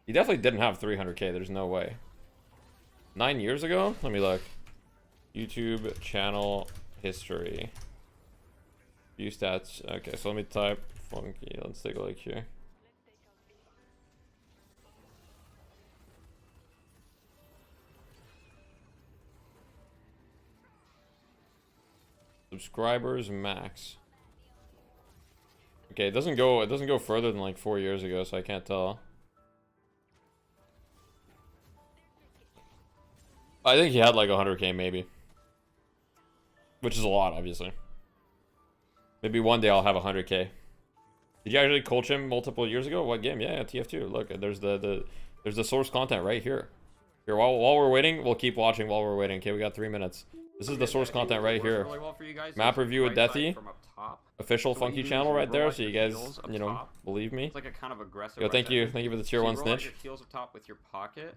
He definitely didn't have 300k, there's no way. 9 years ago? Let me look. YouTube channel history. View stats. Okay, so let me type Funky. Let's take a look here. Subscribers max. Okay, it doesn't go further than like 4 years ago, so I can't tell. I think he had like 100k maybe. Which is a lot, obviously. Maybe one day I'll have 100k. Did you actually coach him multiple years ago? What game? Yeah, TF2. Look, there's the source content right here. Here, while we're waiting, we'll keep watching while we're waiting. Okay, we got 3 minutes. This is the source content right here. Really well for you guys. Map review with Deathy. From up top. Official So Funky you channel right there, so you guys, you know, believe me. It's like a kind of aggressive. Yo, thank you for the tier 1 snitch. snitch. Your heels up top with your pocket.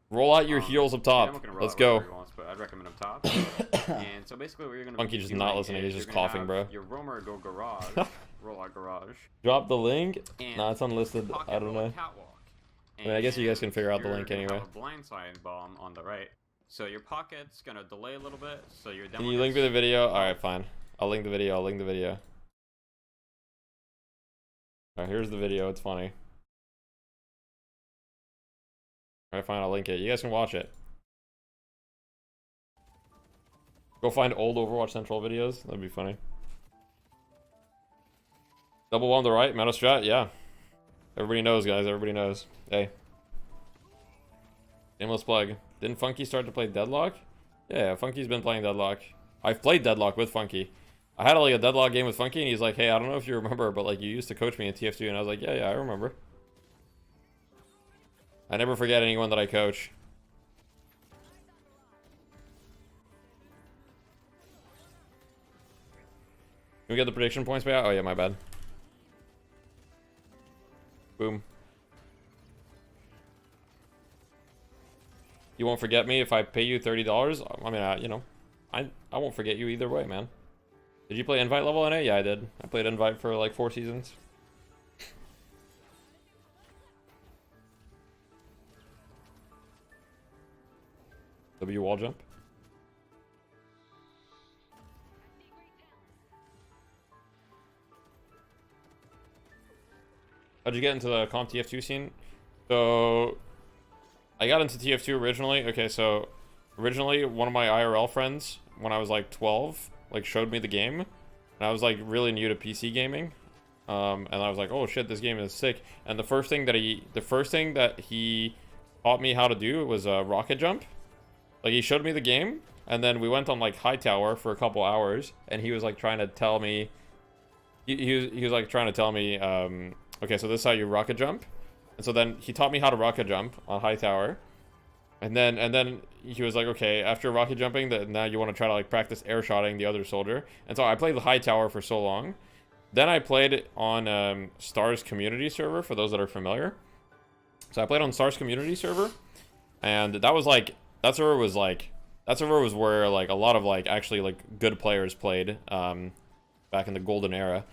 Roll out your heels up top. Let's go. Wants, but I'd recommend up top. And so basically, what you're gonna Funky just not listening. He's just coughing, bro. Your roamer go garage. Roll out garage. Drop the link. And Nah, it's unlisted. I don't know. I mean, I guess you guys can figure out the link anyway. Have a blindside bomb on the right. So your pocket's gonna delay a little bit. So your demo. Can you link me the video? All right, fine. I'll link the video. All right, here's the video. It's funny. All right, fine. I'll link it. You guys can watch it. Go find old Overwatch Central videos. That'd be funny. Double one on the right. Meta strat. Yeah. Everybody knows, guys. Everybody knows. Hey. Shameless plug. Didn't Funky start to play Deadlock? Yeah, Funky's been playing Deadlock. I've played Deadlock with Funky. I had like a Deadlock game with Funky, and he's like, hey, I don't know if you remember, but like you used to coach me in TF2, and I was like, yeah, I remember. I never forget anyone that I coach. Can we get the prediction points back? Oh yeah, my bad. Boom. You won't forget me if I pay you $30? I mean, you know, I won't forget you either way, man. Did you play Invite level NA? Yeah, I did. I played Invite for like 4 seasons. W wall jump. How'd you get into the comp TF2 scene? So I got into TF2 originally. Okay, so originally one of my IRL friends when I was like 12 like showed me the game, and I was like really new to PC gaming, and I was like, oh shit, this game is sick. And the first thing that he taught me how to do was a rocket jump. Like he showed me the game, and then we went on like high tower for a couple hours, and he was like trying to tell me he was like trying to tell me okay, so this is how you rocket jump. And so then he taught me how to rocket jump on high tower. And then he was like, okay, after rocket jumping, now you want to try to like practice air shotting the other soldier. And so I played the high tower for so long. Then I played on Stars community server, for those that are familiar. So I played on Stars community server, and that was like that server was where like a lot of like actually like good players played back in the golden era.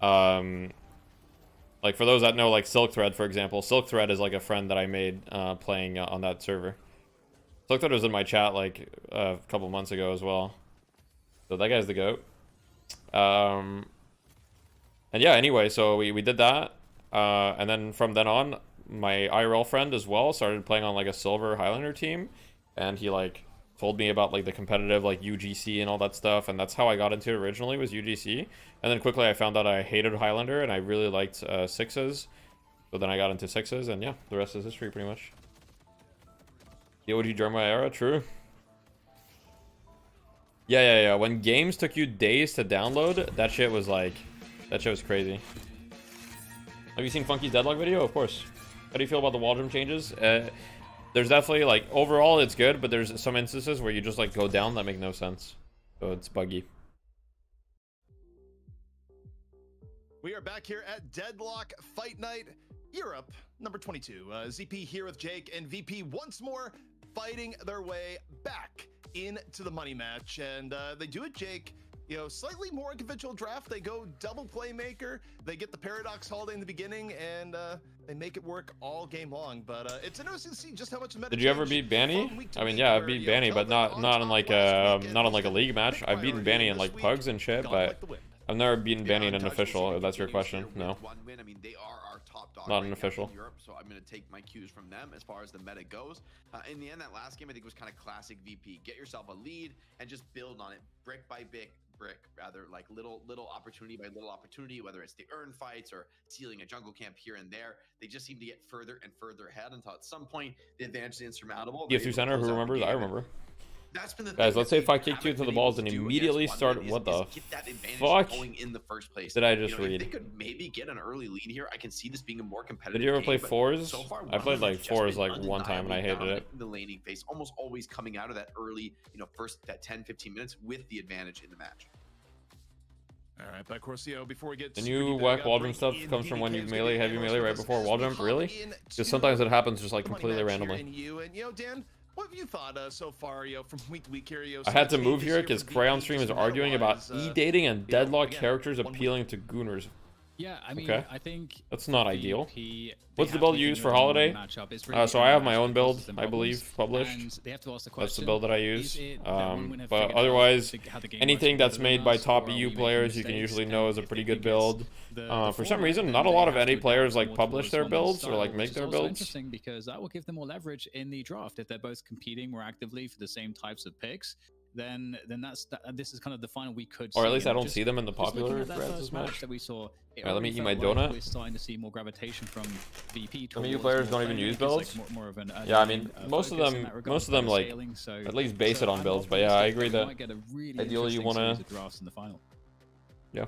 Like for those that know, like Silk Thread, for example. Silk Thread is like a friend that I made playing on that server. Silk Thread was in my chat like a couple months ago as well. So that guy's the GOAT. And yeah, anyway, so we did that. And then from then on, my IRL friend as well started playing on like a silver Highlander team. And he like told me about like the competitive like UGC and all that stuff, and that's how I got into it originally, was UGC. And then quickly I found out I hated Highlander and I really liked sixes, so then I got into sixes, and yeah, the rest is history pretty much. The OG German era, true. Yeah, when games took you days to download, that shit was crazy. Have you seen Funky's Deadlock video? Of course. How do you feel about the wall jump changes? There's definitely, like, overall it's good, but there's some instances where you just, like, go down that make no sense. So it's buggy. We are back here at Deadlock Fight Night Europe, number 22. ZP here with Jake and VP once more fighting their way back into the money match. And they do it, Jake, you know, slightly more unconventional draft. They go double playmaker. They get the Paradox Holiday in the beginning, and they make it work all game long. But it's interesting to see just how much. Did you ever beat Banny? I mean, yeah, I beat Banny, but not in like a league match. I've beaten Banny in like pugs and shit, but I've never beaten Banny in an official. If that's your question, no. I mean, they are our top dog. Not an official. In Europe, so I'm going to take my cues from them as far as the meta goes. In the end, that last game I think was kind of classic VP. Get yourself a lead and just build on it, brick by brick, rather, like little opportunity by little opportunity. Whether it's the urn fights or sealing a jungle camp here and there, they just seem to get further and further ahead until at some point the advantage is insurmountable. TF2 center, who remembers? I remember. That's been the guys, let's say if I kicked you into the balls and immediately start, what the fuck going in the first place. Did I just read? If they could maybe get an early lead here, I can see this being a more competitive. Did you ever play game, fours? So far, I played like fours like one time and I hated it. The laning phase, almost always coming out of that early, first that 10-15 minutes with the advantage in the match. All right, but of course, before we get the new whack wall jump stuff comes from when you melee heavy melee right before wall jump. Really? Because sometimes it happens just like completely randomly. And Dan, what have you thought so far, from week to week here? I had to move here because Crayon Stream is arguing about e-dating and deadlock characters appealing to gooners. Yeah, I mean, okay. I think that's not ideal. What's the build you use for Holiday? So I have my own build, I believe, published. That's the build that I use. But otherwise, anything that's made by top EU players, you can usually know is a pretty good build. For some reason, not a lot of NA players like publish their builds or like make their builds. Interesting because that will give them more leverage in the draft if they're both competing more actively for the same types of picks. Then this is kind of the final we could see. Or at least I don't see them in the popular match that we saw. Alright, let me eat my donut. We're starting to see more gravitation from VP. Some of you players don't even use builds. Yeah, I mean, most of them like at least base it on builds. But yeah, I agree that ideally you want to. Yeah.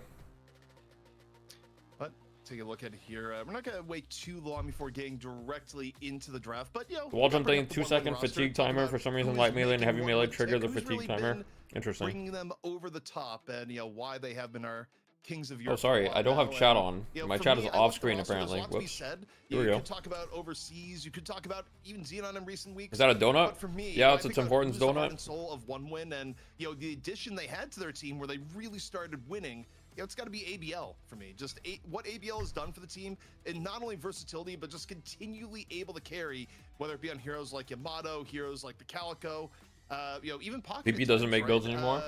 Take a look at here. We're not going to wait too long before getting directly into the draft, but the wall jump thing, 2-second fatigue timer. For some reason, light melee and heavy melee trigger the fatigue timer. Interesting. Bringing them over the top, and why they have been our kings of Europe. Oh, sorry, I don't have chat on. My chat is off screen apparently. Whoops. Here we go. You could talk about overseas. You could talk about even Xenon in recent weeks. Is that a donut? But for me, yeah, it's a Tim Hortons donut. Soul of one win, and the addition they had to their team where they really started winning. It's got to be ABL for me. Just what ABL has done for the team, and not only versatility, but just continually able to carry, whether it be on heroes like Yamato, heroes like the Calico, even Pocket. VP doesn't make builds anymore.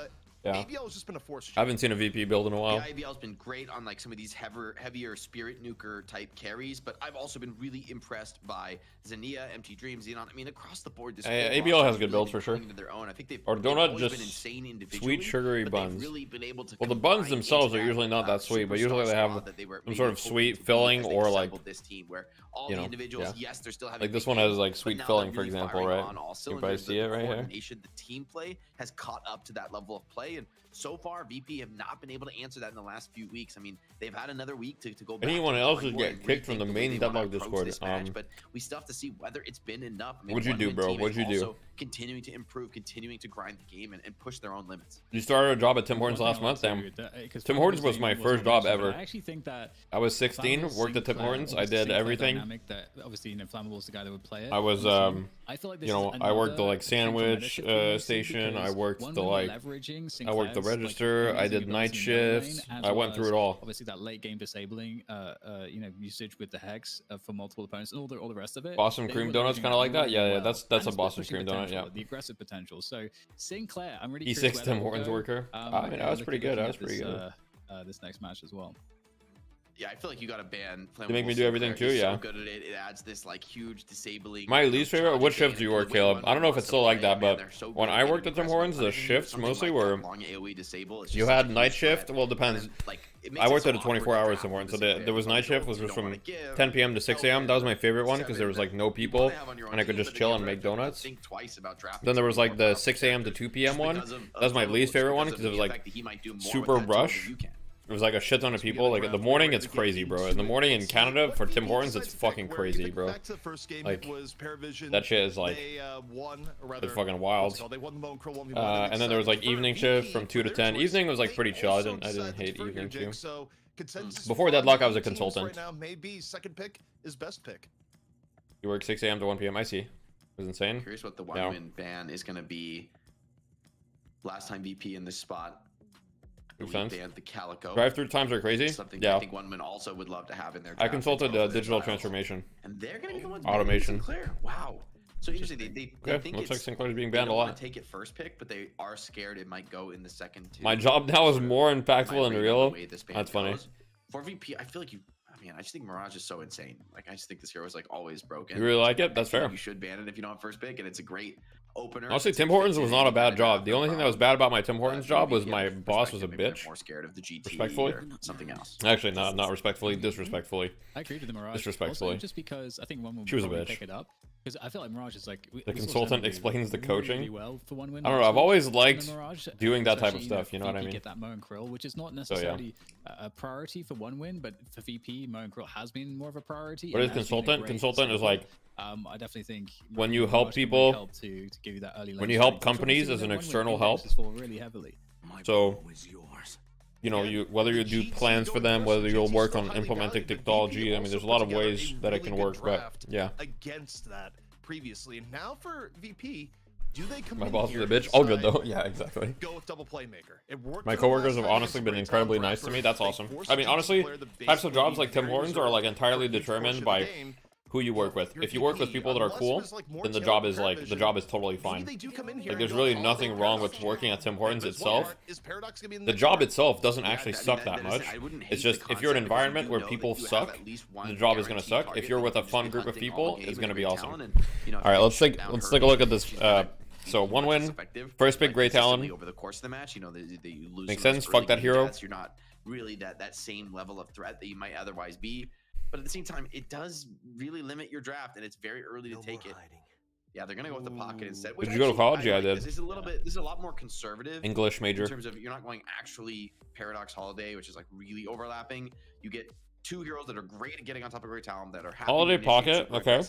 Yeah. ABL has just been a force. I haven't seen a VP build in a while. Yeah, ABL's been great on like some of these heavier spirit nuker type carries, but I've also been really impressed by Xenia, MT Dream, Xenon. I mean, across the board, this ABL has good builds for sure. Their own. I think they've or donut just been insane individually, sweet sugary buns. Really been able to well, the buns themselves are usually not that sweet, but usually they have some sort of sweet filling or like this team where all the individuals, yes, they're still having like this one has like sweet filling, for example, right? You can probably see it right here. The team play has caught up to that level of play, and so far VP have not been able to answer that in the last few weeks. I mean, they've had another week to go back. Anyone else would get kicked from the main Deadlock Discord. But we still have to see whether it's been enough. I mean, what'd you do, bro? What'd you do? Continuing to improve, continuing to grind the game and push their own limits. You started a job at Tim Hortons last month, Sam. Tim Hortons was my first job ever. I actually think that I was 16, worked at Tim Hortons. I did everything. Obviously, Flammable is the guy that would play it. I was, I feel like I worked the like sandwich station. I worked the like, I worked the register. I did night shifts. I went through it all. Obviously, that late game disabling, usage with the hex for multiple opponents and all the rest of it. Boston cream donuts, kind of like that. Yeah, that's a Boston cream donut. Yeah. The aggressive potential. So Sinclair, I'm really E6 Tim Hortons worker. I mean, that was pretty good. That was pretty good. This next match as well. Yeah, I feel like you got to ban. They make me do everything too. Yeah. So good at it. It adds this like huge disabling. My least favorite. What shift do you work, Caleb? I don't know if it's still like that, but when I worked at Tim Hortons, the shifts mostly were. You had night shift. Well, it depends. I worked at a 24-hour Tim Hortons, so there was night shift, which was from 10 p.m. to 6 a.m. That was my favorite one because there was like no people and I could just chill and make donuts. Then there was like the 6 a.m. to 2 p.m. one. That was my least favorite one because it was like super rush. it was like a shit ton of people. Like in the morning, it's crazy, bro. In the morning in Canada for Tim Hortons, it's fucking crazy, bro. Like that shit is like it's fucking wild. And then there was like evening shift from 2 to 10. Evening was like pretty chill. I didn't hate evening too. Before Deadlock, I was a consultant. Right now, maybe second pick is best pick. You work 6 a.m. to 1 p.m. I see. It was insane. Curious what the one-win ban is going to be. Last time VP in this spot. Makes sense. Banned the Calico. Drive-through times are crazy. Something yeah. I think one-win also would love to have in their I consulted digital transformation. And they're going to become automation. Sinclair. Wow. So interesting. They think looks like Sinclair's being they banned a don't lot. want to take it first pick, but they are scared it might go in the second too. My job now is more impactful in real. That's funny. For VP, I feel like you. I mean, I just think Mirage is so insane. Like, I just think this hero is like always broken. You really like it? That's fair. You should ban it if you don't have first pick, and it's a great opener. Honestly, Tim Hortons was not a bad job. The only thing that was bad about my Tim Hortons job was my boss was a bitch. More scared of the GT respectfully, or something else. Actually, not respectfully, disrespectfully. I agree with the Mirage. Disrespectfully. Also, just because I think one will she was a probably bitch. pick it up. Because I feel like Mirage is like the consultant explains the coaching. Really well for one win. I don't know. I've always liked Mirage, doing that type of especially, stuff. You know what I mean? Get that Mo and Krill, which is not necessarily a priority for one win, but for VP, Mo and Krill has been more of a priority. What is consultant? Consultant is like I definitely think when you help people, to give you that early when you help companies as an external help. Really heavily. So, you know, whether you do plans for them, whether you'll work on implementing technology. I mean, there's a lot of ways that it can work, but yeah. Against that previously, and now for VP, do they come? My boss is a bitch. All good though. Yeah, exactly. Go with double playmaker. It worked. My coworkers have honestly been incredibly nice to me. That's awesome. I mean, honestly, types of jobs like Tim Hortons are like entirely determined by who you work with. If you work with people that are cool, then the job is totally fine. Like there's really nothing wrong with working at Tim Hortons itself. The job itself doesn't actually suck that much. It's just if you're in an environment where people suck, the job is gonna suck. If you're with a fun group of people, it's gonna be awesome. All right, let's take a look at this. So one win, first pick, Grey Talon. Over the course of the match, you know, you lose. Makes sense. Fuck that hero. You're not really that same level of threat that you might otherwise be. But at the same time, it does really limit your draft, and it's very early to take it. Yeah, they're gonna go with the pocket instead. Did you go to college? Yeah, I did. This is a little bit. This is a lot more conservative. English major. In terms of you're not going actually Paradox Holiday, which is like really overlapping. You get two heroes that are great at getting on top of Great Talent that are happy Holiday pocket. Okay.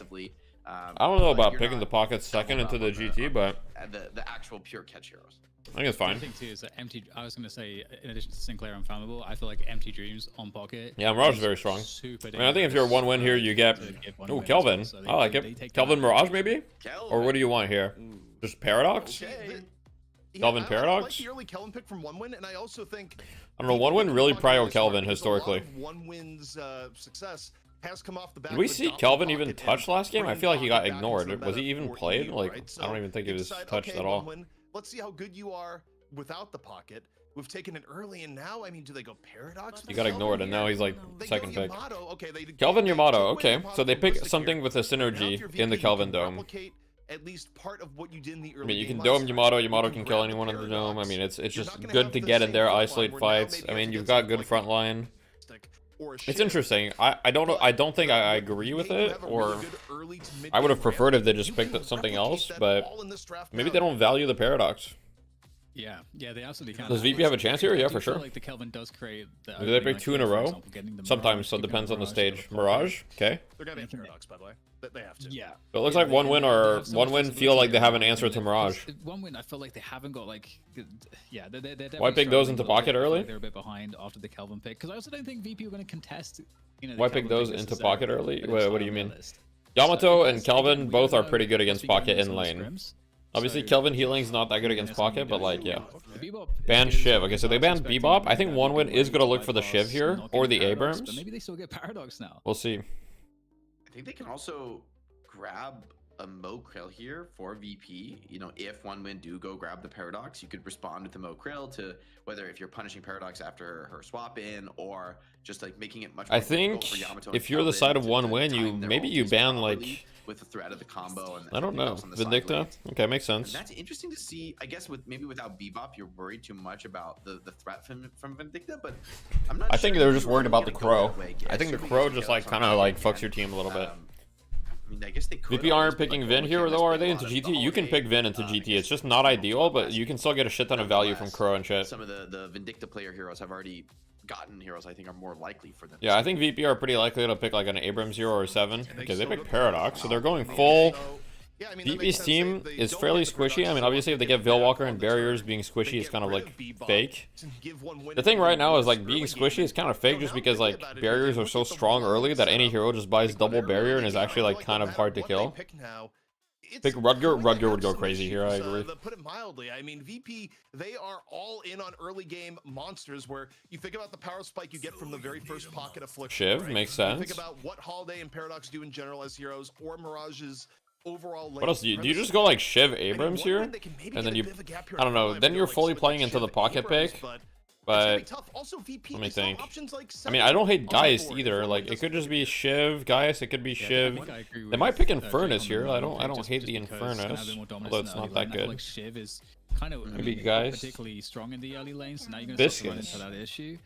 I don't know about picking the pocket second into the GT, but the actual pure catch heroes. I think it's fine. The thing too is that I was gonna say, in addition to Sinclair and Flammable, I feel like Empty Dreams on pocket. Yeah, Mirage is very strong. I mean, I think if you're a one-win here, you get. Oh, Kelvin. I like it. Kelvin Mirage maybe? Or what do you want here? Just Paradox? Kelvin Paradox? I like the early Kelvin pick from one win, and I also think. I don't know. One win really prio Kelvin historically. One win's success has come off the back. Did we see Kelvin even touch last game? I feel like he got ignored. Was he even played? Like, I don't even think he was touched at all. Let's see how good you are without the pocket. We've taken it early, and now, I mean, do they go Paradox? He got ignored, and now he's like second pick. Kelvin Yamato, okay. So they pick something with a synergy in the Kelvin Dome. At least part of what you did in the early I mean, you can dome Yamato. Yamato can kill anyone in the dome. I mean, it's just good to get in there, isolate fights. I mean, you've got good front line. It's interesting. I don't think I agree with it, or I would have preferred if they just picked something else, but maybe they don't value the Paradox. Yeah, they absolutely can. Does VP have a chance here? Yeah, for sure. Like the Kelvin does create. Do they pick two in a row? Sometimes, so it depends on the stage. Mirage, okay. They're gonna have Paradox, by the way. They have to. Yeah. So it looks like one win feel like they have an answer to Mirage. One win, I feel like they haven't got like. Yeah, they're why pick those into pocket early? They're a bit behind after the Kelvin pick, because I also don't think VP are going to contest. Why pick those into pocket early? What do you mean? Yamato and Kelvin both are pretty good against pocket in lane. Obviously, Kelvin healing's not that good against pocket, but like, yeah. Ban Shiv. Okay, so they banned Bebop. I think one win is going to look for the Shiv here, or the Abrams. But maybe they still get Paradox now. We'll see. I think they can also grab a Mo Krill here for VP. You know, if one win do go grab the Paradox, you could respond with the Mo Krill to whether if you're punishing Paradox after her swap in, or just like making it much more. I think if you're the side of one win, you ban like with the threat of the combo. And I don't know, Vindicta. Okay, makes sense. And that's interesting to see. I guess maybe without Bebop, you're worried too much about the threat from Vindicta, but I'm not. I think they were just worried about the Crow. I think the Crow just like kind of like fucks your team a little bit. I mean, I guess they could. VP aren't picking Vin here, though, are they, into GT? You can pick Vin into GT. It's just not ideal, but you can still get a shit ton of value from Crow and shit. Some of the Vindicta player heroes have already gotten heroes, I think, are more likely for them. Yeah, I think VP are pretty likely to pick like an Abrams hero or 7. Okay, they pick Paradox, so they're going full. Yeah, I mean, VP's team is fairly squishy. I mean, obviously, if they get Veilwalker and barriers, being squishy is kind of like fake. The thing right now is like being squishy is kind of fake just because like barriers are so strong early that any hero just buys double barrier and is actually like kind of hard to kill. Pick Rudger. Rudger would go crazy here, I agree. Put it mildly, I mean, VP, they are all in on early game monsters where you think about the power spike you get from the very first pocket affliction. Shiv, right? makes You sense. think about what Holiday and Paradox do in general as heroes, or Mirage's overall. What else do you just go like Shiv Abrams here? And then you, I don't know, then you're fully playing into the pocket pick. But let me think. I mean, I don't hate Geist either. Like, it could just be Shiv, Geist. It could be Shiv. They might pick Infernus here. I don't hate the Infernus, although it's not that good. Shiv is kind of maybe Geist. particularly strong in the early lanes, so now you're going to run into that issue.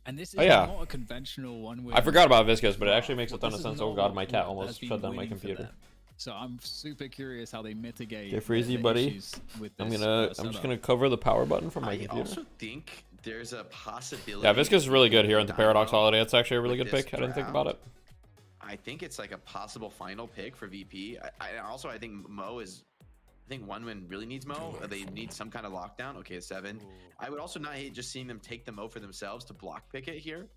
And this is yeah. not a conventional one. I forgot about Viscous, but it actually makes a ton of sense. Oh god, my cat almost shut down my computer. So I'm super curious how they mitigate. Get freezy, buddy. I'm just gonna cover the power button from my computer. I also think there's a possibility. Yeah, Viscous is really good here into Paradox Holiday. It's actually a really good pick. I didn't think about it. I think it's like a possible final pick for VP. I think Mo is. I think one win really needs Mo. They need some kind of lockdown. Okay, 7. I would also not hate just seeing them take the Mo for themselves to block pick it here.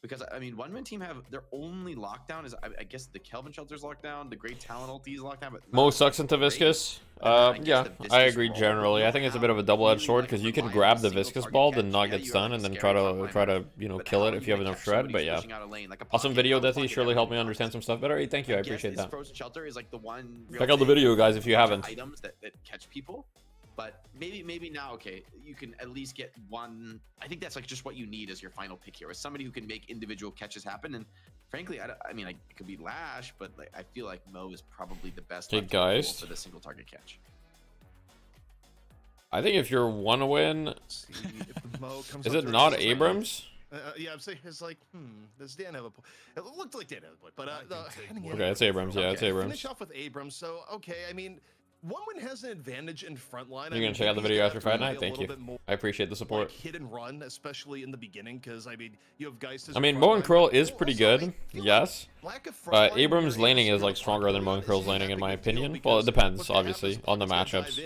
Because, I mean, one-man team have their only lockdown is, I guess, the Kelvin Shelter's lockdown, the Great Talent ulti is lockdown. But Mo sucks into Viscous. Yeah, I agree generally. I think it's a bit of a double-edged sword because you can grab the Viscous ball and not get stunned and then try to you know kill it if you have enough shred. But yeah, awesome video, Deathy. Surely helped me understand some stuff better. Hey, thank you, I appreciate that. Check out the video, guys, if you haven't. Items that catch people. But maybe now, okay, you can at least get one. I think that's like just what you need as your final pick here, is somebody who can make individual catches happen. And frankly, I mean, it could be Lash, but like, I feel like Mo is probably the best for the single target catch. I think if you're one win, is it not Abrams? Yeah, I'm saying it's like, does Dan have a point? It looked like Dan had a point, but okay, it's Abrams. Yeah, it's Abrams. Finish off with Abrams. So okay, I mean. One win has an advantage in front line. You're gonna check out the video after Fight Night? Thank you. I appreciate the support. Like hit and run, especially in the beginning, because I mean, you have guys. I mean, Mo and Curl is pretty good, yes. But Abrams' laning is like stronger than Mo and Curl's laning in my opinion. Well, it depends, obviously, on the matchups.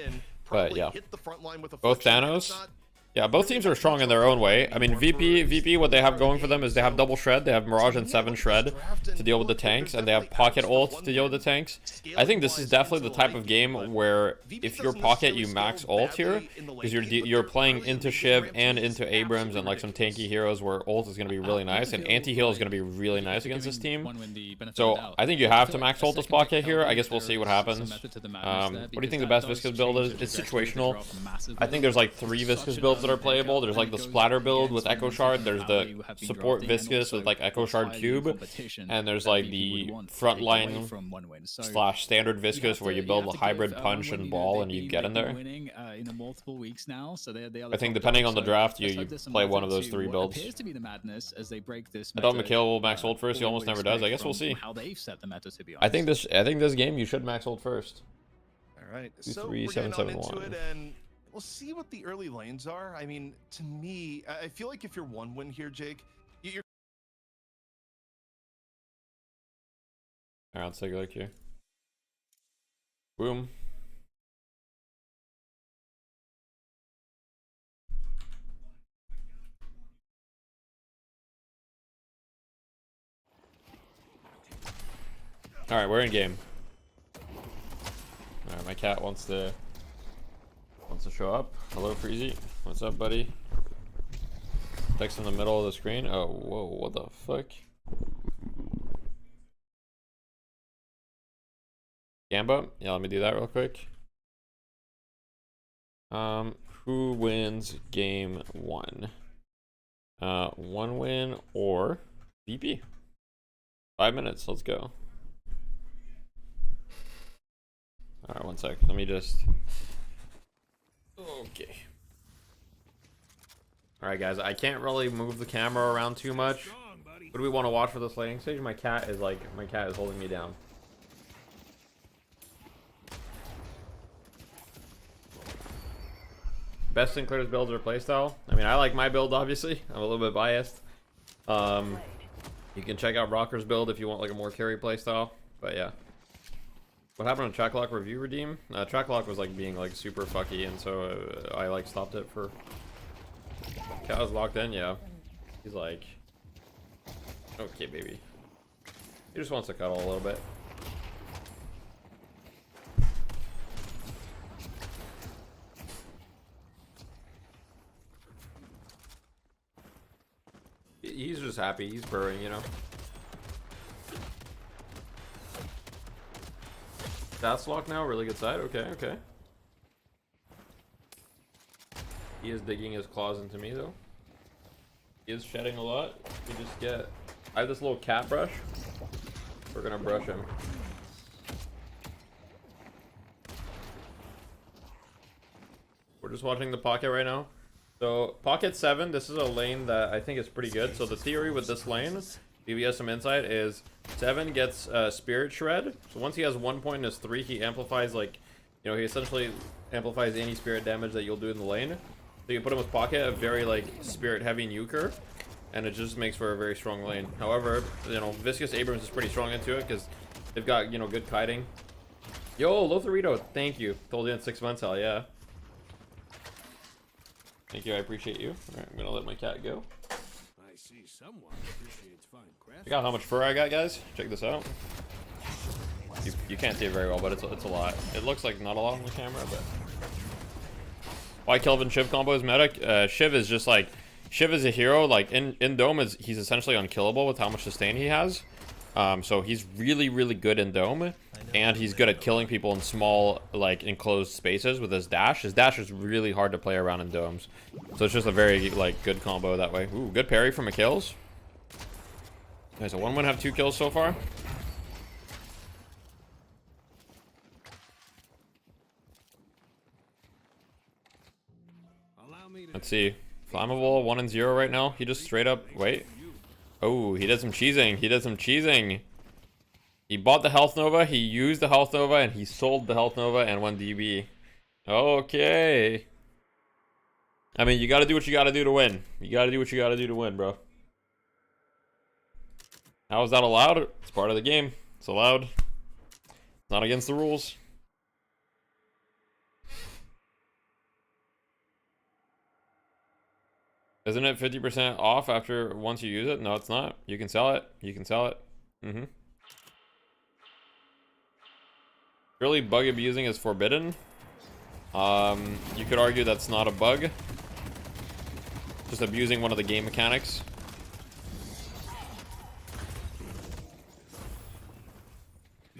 But yeah, both Thanos. Yeah, both teams are strong in their own way. I mean, VP, what they have going for them is they have double shred, they have Mirage and 7 shred to deal with the tanks, and they have pocket ult to deal with the tanks. I think this is definitely the type of game where if you're pocket, you max ult here, because you're playing into Shiv and into Abrams and like some tanky heroes where ult is going to be really nice, and anti-heal is going to be really nice against this team. So I think you have to max ult this pocket here. I guess we'll see what happens. What do you think the best Viscous build is? It's situational. I think there's like 3 Viscous builds that are playable. There's like the splatter build with Echo Shard, there's the support Viscous with like Echo Shard Cube, and there's like the frontline / standard Viscous where you build a hybrid punch and ball and you get in there. I think depending on the draft you play one of those 3 builds. I thought Mikhail will max ult first, he almost never does. I guess we'll see. I think this game you should max ult first. Alright, 2, so 3, we're 7, getting 7, 1. Into it and we'll see what the early lanes are. I mean, to me, I feel like if you're one win here, Jake, you're... Alright, let's take a look here. Boom. Alright, we're in game. Alright, my cat wants to show up. Hello, Freezy. What's up, buddy? Text in the middle of the screen. Oh, whoa, what the fuck? Gamba? Yeah, let me do that real quick. Who wins game 1? One win or VP? 5 minutes, let's go. Alright, one sec. Let me just... Okay. Alright guys, I can't really move the camera around too much. What do we want to watch for this laning stage? My cat is holding me down. Best Sinclair's builds or playstyle? I mean, I like my build obviously. I'm a little bit biased. You can check out Rocker's build if you want like a more carry playstyle. But yeah. What happened to Tracklock review redeem? Tracklock was like being like super fucky, and so I like stopped it for. Cat was locked in, yeah. He's like, okay, baby. He just wants to cuddle a little bit. He's just happy. He's purring, you know. That's locked now. Really good side. Okay, okay. He is digging his claws into me, though. He is shedding a lot. We just get... I have this little cat brush. We're gonna brush him. We're just watching the pocket right now. So, pocket 7, this is a lane that I think is pretty good. So the theory with this lane, to give you some insight, is 7 gets Spirit Shred. So once he has 1 point in his 3, he amplifies, like, you know, he essentially amplifies any spirit damage that you'll do in the lane. So you put him with pocket, a very, like, spirit heavy nuker, and it just makes for a very strong lane. However, you know, Viscous Abrams is pretty strong into it because they've got, you know, good kiting. Yo, Lotharito, thank you. Told you in 6 months, hell yeah. Thank you, I appreciate you. Alright, I'm gonna let my cat go. I see someone appreciates fine craft. Check out how much fur I got, guys. Check this out. You can't see it very well, but it's a lot. It looks like not a lot on the camera, but... Why Kelvin Shiv combo is meta? Shiv is just like... Shiv is a hero, like, in Dome, he's essentially unkillable with how much sustain he has. So he's really, really good in Dome. And he's good at killing people in small, like, enclosed spaces with his dash. His dash is really hard to play around in domes. So it's just a very, like, good combo that way. Ooh, good parry from Akills. Okay, so 1 win have 2 kills so far. Let's see. Flammable, 1 and 0 right now. He just straight up, wait. Oh, he did some cheesing. He did some cheesing. He bought the Health Nova, he used the Health Nova, and he sold the Health Nova and won DB. Okay. I mean, you gotta do what you gotta do to win. You gotta do what you gotta do to win, bro. How is that allowed? It's part of the game. It's allowed. It's not against the rules. Isn't it 50% off after once you use it? No, it's not. You can sell it. You can sell it. Mm-hmm. Really, bug abusing is forbidden. You could argue that's not a bug. Just abusing one of the game mechanics.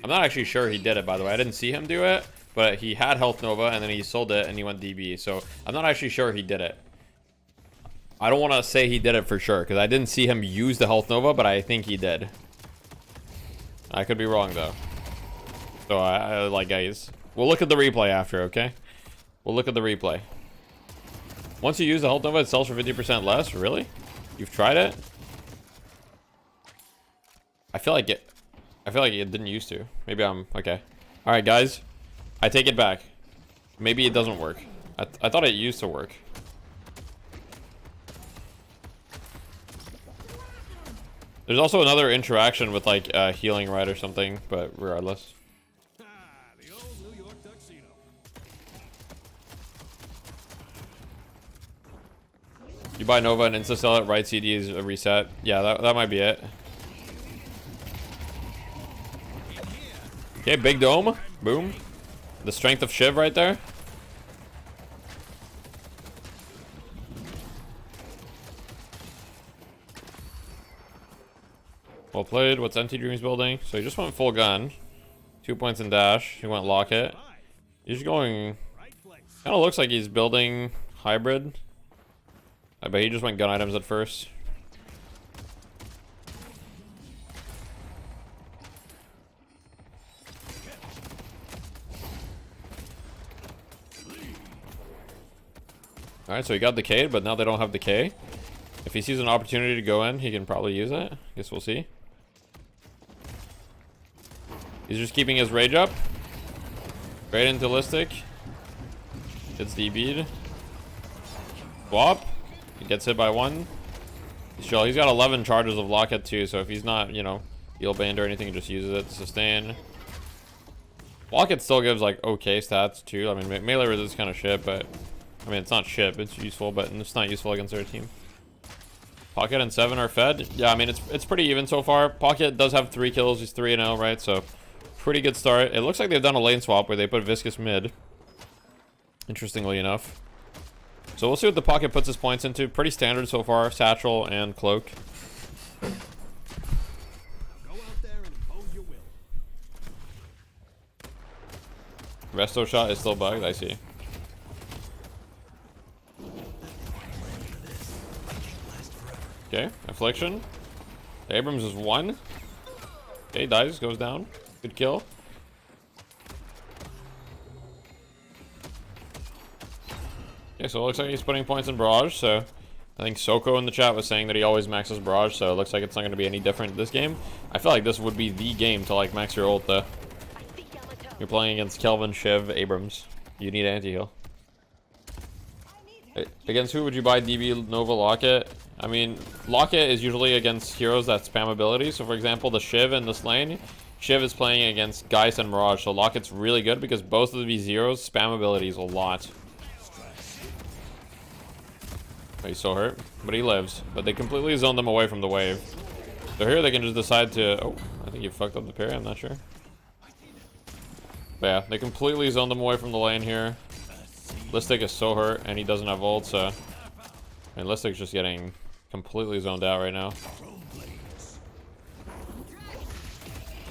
I'm not actually sure he did it, by the way. I didn't see him do it, but he had Health Nova and then he sold it and he went DB. So I'm not actually sure he did it. I don't want to say he did it for sure because I didn't see him use the Health Nova, but I think he did. I could be wrong though. So I like, guys, we'll look at the replay after, okay? We'll look at the replay. Once you use the Health Nova, it sells for 50% less. Really? You've tried it? I feel like it didn't used to. Maybe I'm okay. All right, guys, I take it back. Maybe it doesn't work. I thought it used to work. There's also another interaction with like healing right or something, but regardless. The old New York tuxedo. You buy Nova and insta sell it, right CD is a reset. Yeah, that might be it. Okay, big dome. Boom. The strength of Shiv right there. Well played. What's NT Dreams building? So he just went full gun. 2 points in dash. He went locket. He's going... Kind of looks like he's building hybrid. I bet he just went gun items at first. Alright, so he got decayed, but now they don't have decay. If he sees an opportunity to go in, he can probably use it. Guess we'll see. He's just keeping his rage up. Great into Listic. Gets DB'd. Swap. He gets hit by 1. Sure, he's got 11 charges of Locket too, so if he's not, you know, heal banned or anything, he just uses it to sustain. Locket still gives like okay stats too. I mean, melee resist kind of shit, but I mean, it's not shit, it's useful, but it's not useful against their team. Pocket and 7 are fed. Yeah, I mean, it's pretty even so far. Pocket does have 3 kills. He's 3-0, right? So, pretty good start. It looks like they've done a lane swap where they put Viscous mid. Interestingly enough. So, we'll see what the Pocket puts his points into. Pretty standard so far. Satchel and Cloak. Go out there and impose your will. Resto shot is still bugged, I see. Okay, Affliction. Abrams is 1. Okay, dies, goes down. Good kill. Okay, so it looks like he's putting points in Barrage, so I think Soko in the chat was saying that he always maxes Barrage, so it looks like it's not going to be any different this game. I feel like this would be the game to like max your ult though. You're playing against Kelvin, Shiv, Abrams. You need anti-heal. Against who would you buy DB, Nova, Locket? I mean, Locket is usually against heroes that spam ability. So for example, the Shiv in this lane, Shiv is playing against Geist and Mirage. So Locket's really good because both of these heroes spam abilities a lot. Oh, he's so hurt, but he lives. But they completely zoned them away from the wave. So here they can just decide to... Oh, I think you fucked up the parry, I'm not sure. But yeah, they completely zoned them away from the lane here. Listic is so hurt, and he doesn't have ult, so... I mean, Listic's just getting completely zoned out right now.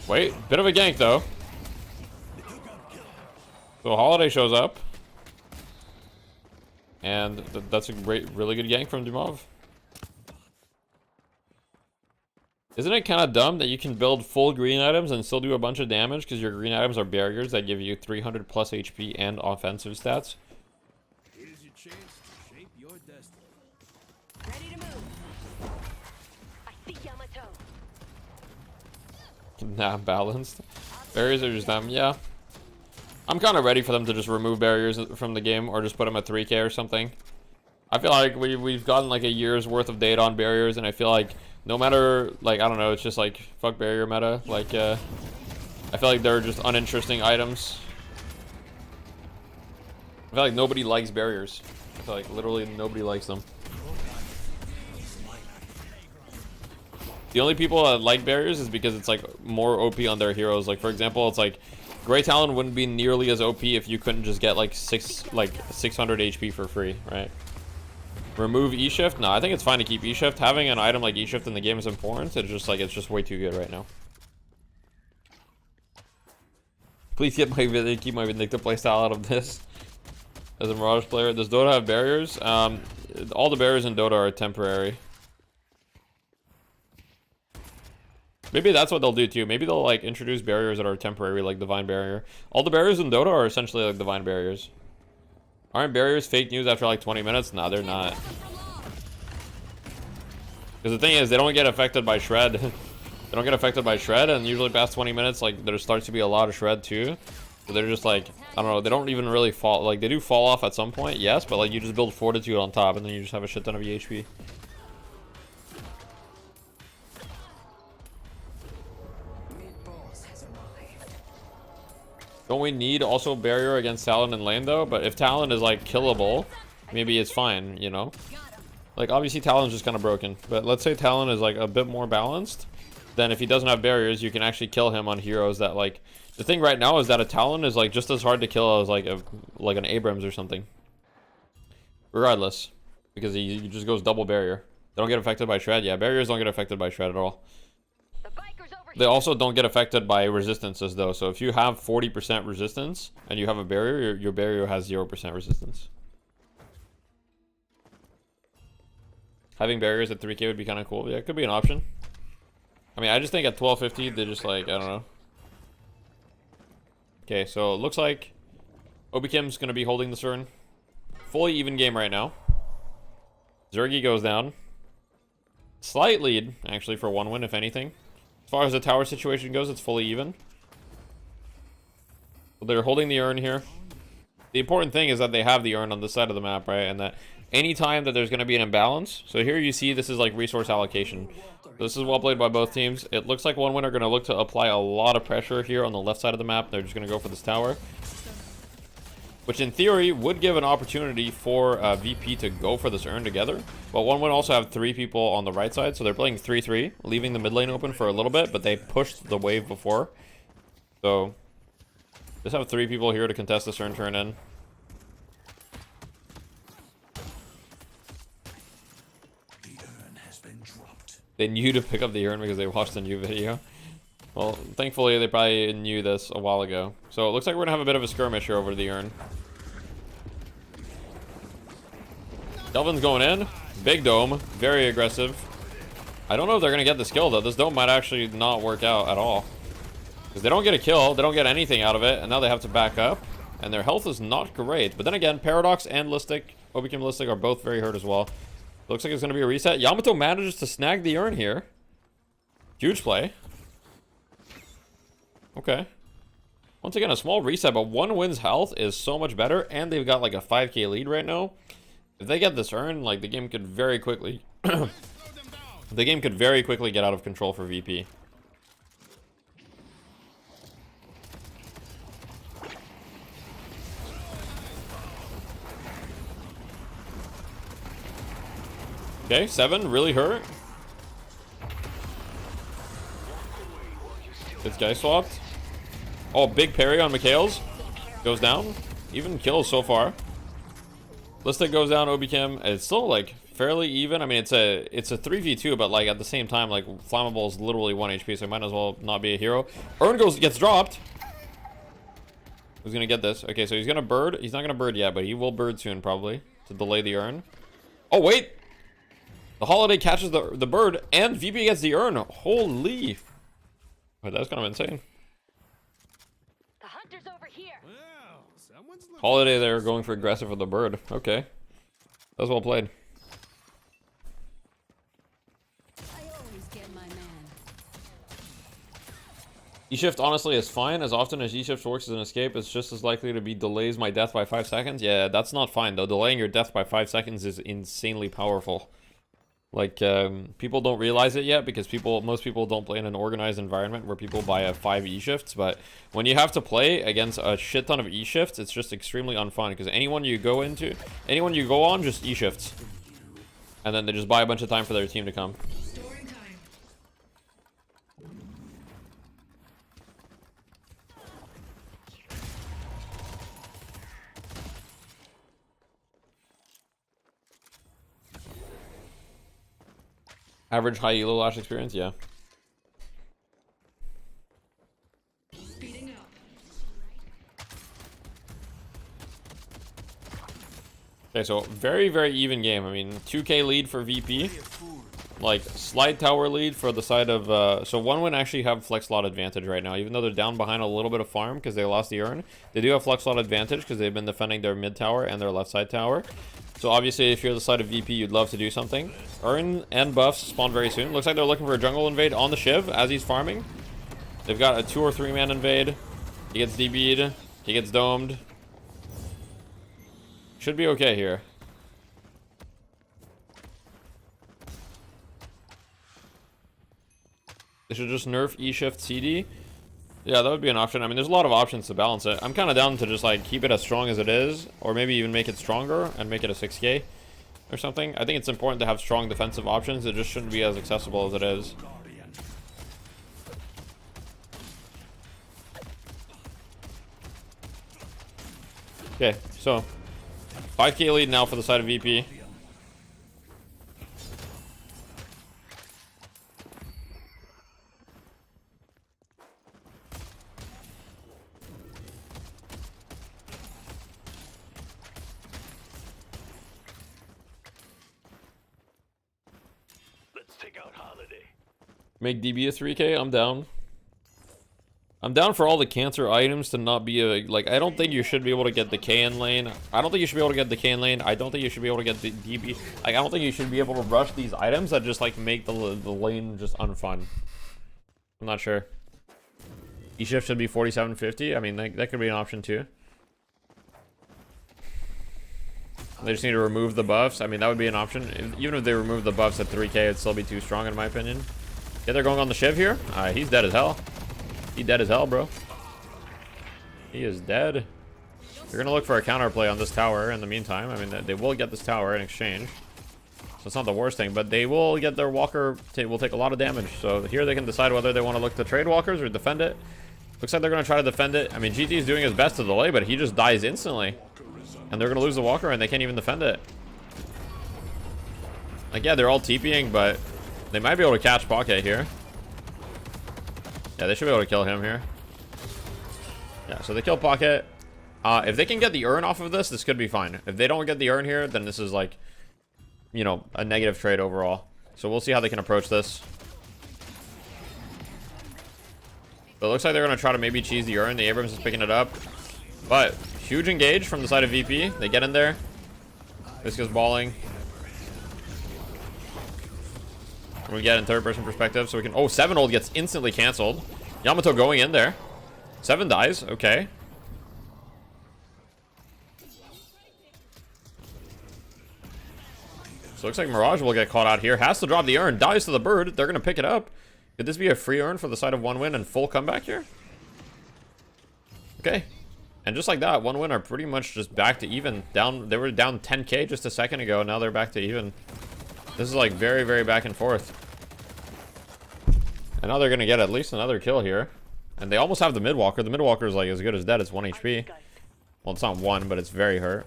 Wait, bit of a gank, though. So Holiday shows up. And that's a really good gank from Dumov. Isn't it kind of dumb that you can build full green items and still do a bunch of damage because your green items are barriers that give you 300 plus HP and offensive stats? Here's your chance to shape your destiny. Ready to move. I see Yamato. Nah, balanced. Barriers are just dumb, yeah. I'm kind of ready for them to just remove barriers from the game or just put them at 3k or something. I feel like we've gotten like a year's worth of data on barriers, and I feel like no matter, like, I don't know, it's just like fuck barrier meta. Like, I feel like they're just uninteresting items. I feel like nobody likes barriers. I feel like literally nobody likes them. The only people that like barriers is because it's like more OP on their heroes. Like for example, it's like Grey Talon wouldn't be nearly as OP if you couldn't just get like 600 HP for free, right? Remove E-Shift? No, I think it's fine to keep E-Shift. Having an item like E-Shift in the game is important. It's just like, it's just way too good right now. Please keep my Vindictive playstyle out of this. As a Mirage player, does Dota have barriers? All the barriers in Dota are temporary. Maybe that's what they'll do too. Maybe they'll like introduce barriers that are temporary, like Divine Barrier. All the barriers in Dota are essentially like Divine Barriers. Aren't barriers fake news after like 20 minutes? Nah, they're not. Because the thing is, they don't get affected by Shred. They don't get affected by Shred, and usually past 20 minutes, like, there starts to be a lot of Shred too. So they're just like, I don't know, they don't even really fall, like, they do fall off at some point, yes, but like, you just build Fortitude on top, and then you just have a shit ton of EHP. Don't we need also barrier against Talon and lane though? But if Talon is like killable, maybe it's fine, you know? Like obviously Talon's just kind of broken, but let's say Talon is like a bit more balanced, then if he doesn't have barriers, you can actually kill him on heroes that like... The thing right now is that a Talon is like just as hard to kill as like an Abrams or something. Regardless, because he just goes double barrier. They don't get affected by Shred. Yeah, barriers don't get affected by Shred at all. They also don't get affected by resistances though, so if you have 40% resistance and you have a barrier, your barrier has 0% resistance. Having barriers at 3k would be kind of cool. Yeah, it could be an option. I mean, I just think at 1250, they're just like, I don't know. Okay, so it looks like Obikim's going to be holding this urn. Fully even game right now. Zergy goes down. Slight lead, actually, for one win, if anything. As far as the tower situation goes, it's fully even. So they're holding the urn here. The important thing is that they have the urn on this side of the map, right? And that anytime that there's going to be an imbalance. So here you see this is like resource allocation. This is well played by both teams. It looks like one winner are going to look to apply a lot of pressure here on the left side of the map. They're just going to go for this tower, which in theory would give an opportunity for VP to go for this urn together. But one would also have 3 people on the right side, so they're playing 3-3, leaving the mid lane open for a little bit, but they pushed the wave before. So just have 3 people here to contest this urn turn in. They knew to pick up the urn because they watched the new video. Well, thankfully they probably knew this a while ago. So it looks like we're gonna have a bit of a skirmish here over the urn. Delvin's going in. Big dome. Very aggressive. I don't know if they're gonna get this kill though. This dome might actually not work out at all. Because they don't get a kill. They don't get anything out of it. And now they have to back up. And their health is not great. But then again, Paradox and Listic, Obikim Listic are both very hurt as well. Looks like it's gonna be a reset. Yamato manages to snag the urn here. Huge play. Okay. Once again, a small reset, but one win's health is so much better, and they've got like a 5k lead right now. If they get this urn, like the game could very quickly the game could very quickly get out of control for VP. Okay, 7 really hurt. This guy swapped. Oh, big parry on Mikhail's. Goes down. Even kills so far. Listic goes down, Obikim. It's still like fairly even. I mean, it's a 3v2, but like at the same time, like Flammable is literally 1 HP, so it might as well not be a hero. Urn gets dropped. Who's gonna get this? Okay, so he's gonna bird. He's not gonna bird yet, but he will bird soon probably to delay the urn. Oh wait, the holiday catches the bird, and VP gets the urn. Holy! Wait, that's kind of insane. The hunter's over here. Holiday there going for aggressive with the bird. Okay. That was well played. I always get my man. E-shift honestly is fine. As often as E-shift works as an escape, it's just as likely to be delays my death by 5 seconds. Yeah, that's not fine though. Delaying your death by 5 seconds is insanely powerful. Like, people don't realize it yet because most people don't play in an organized environment where people buy a 5 E-shifts, but when you have to play against a shit ton of E-shifts, it's just extremely unfun because anyone you go on, just E-shifts. And then they just buy a bunch of time for their team to come. Average high elo lash experience, yeah. Okay, so very, very even game. I mean, 2k lead for VP. Like, slight tower lead for the side of... so one win actually have flex slot advantage right now. Even though they're down behind a little bit of farm because they lost the urn. They do have flex slot advantage because they've been defending their mid tower and their left side tower. So obviously, if you're the side of VP, you'd love to do something. Urn and buffs spawn very soon. Looks like they're looking for a jungle invade on the Shiv as he's farming. They've got a 2 or 3 man invade. He gets DB'd. He gets domed. Should be okay here. They should just nerf E-shift CD. Yeah, that would be an option. I mean, there's a lot of options to balance it. I'm kind of down to just like keep it as strong as it is, or maybe even make it stronger and make it a 6k or something. I think it's important to have strong defensive options. It just shouldn't be as accessible as it is. Okay, so 5k lead now for the side of VP. Make DB a 3k? I'm down. I'm down for all the cancer items to not be a... Like, I don't think you should be able to get the K in lane. I don't think you should be able to get the K in lane. I don't think you should be able to get the DB. Like, I don't think you should be able to rush these items that just, like, make the lane just unfun. I'm not sure. E-shift should be 4750. I mean, that could be an option, too. They just need to remove the buffs. I mean, that would be an option. Even if they remove the buffs at 3k, it'd still be too strong in my opinion. Yeah, they're going on the Shiv here. He's dead as hell. He's dead as hell, bro. He is dead. They're gonna look for a counterplay on this tower in the meantime. I mean, they will get this tower in exchange. So it's not the worst thing, but they will get their walker, will take a lot of damage. So here they can decide whether they want to look to trade walkers or defend it. Looks like they're going to try to defend it. I mean, GT is doing his best to delay, but he just dies instantly. And they're going to lose the walker, and they can't even defend it. Like, yeah, they're all TPing, but they might be able to catch Pocket here. Yeah, they should be able to kill him here. Yeah, so they kill Pocket. If they can get the urn off of this, this could be fine. If they don't get the urn here, then this is like, you know, a negative trade overall. So we'll see how they can approach this. But it looks like they're going to try to maybe cheese the urn. The Abrams is picking it up. But huge engage from the side of VP. They get in there. Visca's balling. We get in third person perspective. So we can... Oh, 7 ult gets instantly canceled. Yamato going in there. 7 dies. Okay. So it looks like Mirage will get caught out here. Has to drop the urn. Dies to the bird. They're going to pick it up. Could this be a free urn for the side of 1win and full comeback here? Okay. And just like that, 1win are pretty much just back to even. Down, they were down 10k just a second ago. Now they're back to even. This is like very, very back and forth. And now they're going to get at least another kill here. And they almost have the mid-walker. The mid-walker is like as good as dead. It's 1 HP. Well, it's not 1, but it's very hurt.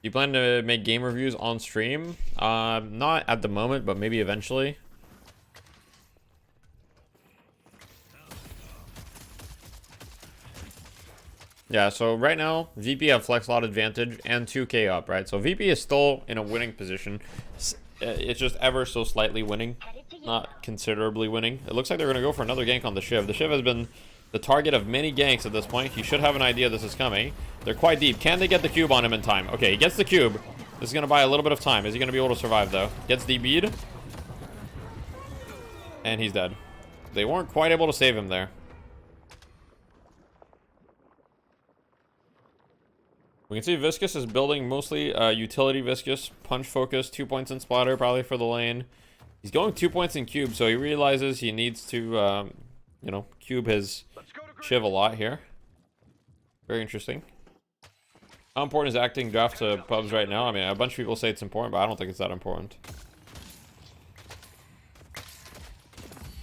You plan to make game reviews on stream? Not at the moment, but maybe eventually. Yeah, so right now, VP have flex lot advantage and 2k up, right? So VP is still in a winning position. It's just ever so slightly winning, not considerably winning. It looks like they're going to go for another gank on the Shiv. The Shiv has been the target of many ganks at this point. He should have an idea this is coming. They're quite deep. Can they get the cube on him in time? Okay, he gets the cube. This is going to buy a little bit of time. Is he going to be able to survive, though? Gets DB'd. And he's dead. They weren't quite able to save him there. We can see Viscous is building mostly utility Viscous. Punch focus, 2 points in splatter, probably for the lane. He's going 2 points in cube, so he realizes he needs to, you know, cube his Shiv a lot here. Very interesting. How important is acting draft to pubs right now? I mean, a bunch of people say it's important, but I don't think it's that important.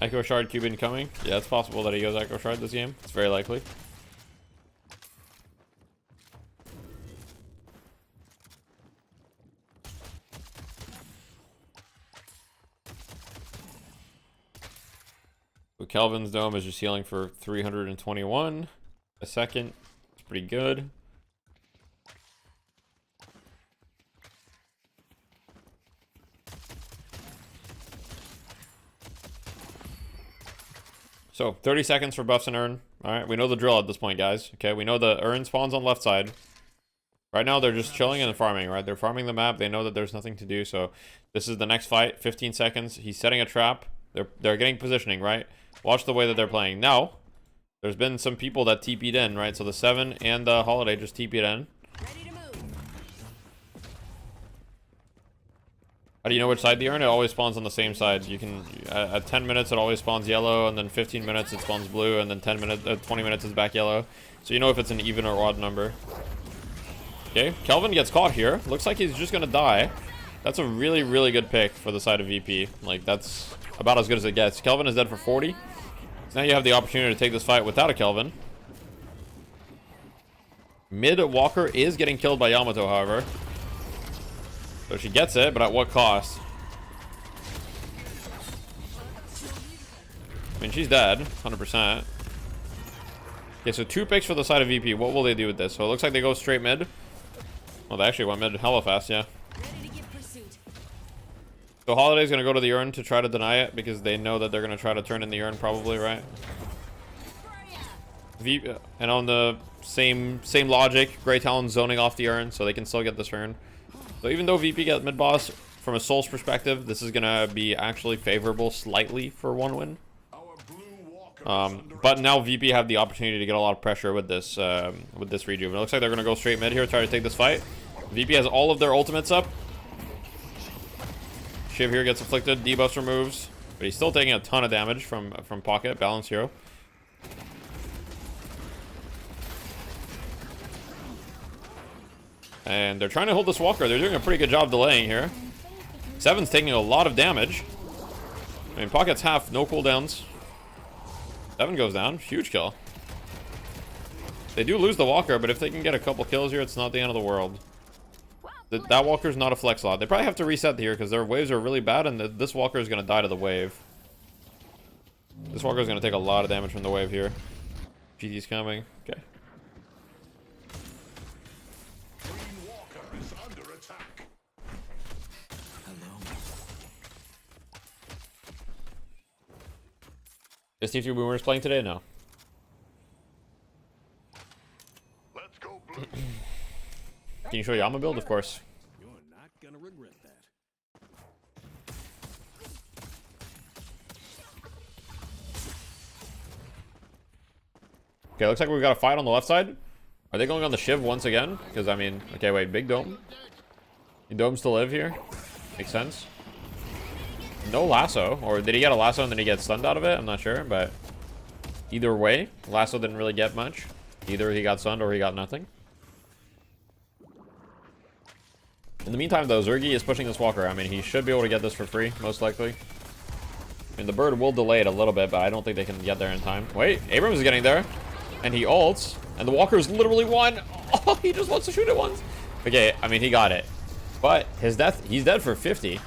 Echo Shard cube incoming. Yeah, it's possible that he goes Echo Shard this game. It's very likely. So Kelvin's Dome is just healing for 321 a second. It's pretty good. So 30 seconds for buffs and urn. All right, we know the drill at this point, guys. Okay, we know the urn spawns on left side. Right now, they're just chilling and farming, right? They're farming the map. They know that there's nothing to do. So this is the next fight. 15 seconds. He's setting a trap. They're getting positioning, right? Watch the way that they're playing. Now, there's been some people that TP'd in, right? So the 7 and the Holiday just TP'd in. How do you know which side the urn? It always spawns on the same side. You can at 10 minutes it always spawns yellow, and then 15 minutes it spawns blue, and then 20 minutes is back yellow. So you know if it's an even or odd number. Okay, Kelvin gets caught here. Looks like he's just gonna die. That's a really, really good pick for the side of VP. Like, that's about as good as it gets. Kelvin is dead for 40. So now you have the opportunity to take this fight without a Kelvin. Mid Walker is getting killed by Yamato, however. So she gets it, but at what cost? I mean, she's dead, 100%. Okay, so 2 picks for the side of VP. What will they do with this? So it looks like they go straight mid. Well, they actually went mid hella fast, yeah. So Holiday's going to go to the urn to try to deny it because they know that they're going to try to turn in the urn probably, right? And on the same logic, Grey Talon zoning off the urn so they can still get this urn. So even though VP got mid boss, from a Souls perspective, this is going to be actually favorable slightly for 1 win. But now VP have the opportunity to get a lot of pressure with this rejuve. It looks like they're gonna go straight mid here, try to take this fight. VP has all of their ultimates up. Shiv here gets afflicted, debuffs removes, but he's still taking a ton of damage from Pocket, balance hero. And they're trying to hold this Walker. They're doing a pretty good job delaying here. Seven's taking a lot of damage. I mean, Pocket's half, no cooldowns. Seven goes down, huge kill. They do lose the Walker, but if they can get a couple kills here, it's not the end of the world. That Walker's not a flex slot. They probably have to reset here because their waves are really bad, and this Walker is going to die to the wave. This Walker is going to take a lot of damage from the wave here. GT's coming. Okay. Is T2 Boomers playing today? No. Let's go blue. Can you show Yama build? Of course. You're not gonna regret that. Okay, looks like we've got a fight on the left side. Are they going on the Shiv once again? Because, I mean, okay, wait, big dome. The dome's to live here. Makes sense. No lasso, or did he get a lasso and then he gets stunned out of it? I'm not sure, but either way, lasso didn't really get much. Either he got stunned or he got nothing. In the meantime, though, Zergy is pushing this Walker. I mean, he should be able to get this for free, most likely. I mean, the bird will delay it a little bit, but I don't think they can get there in time. Wait, Abrams is getting there, and he ults, and the Walker's literally won. Oh, he just wants to shoot it once. Okay, I mean, he got it, but his death, he's dead for 50.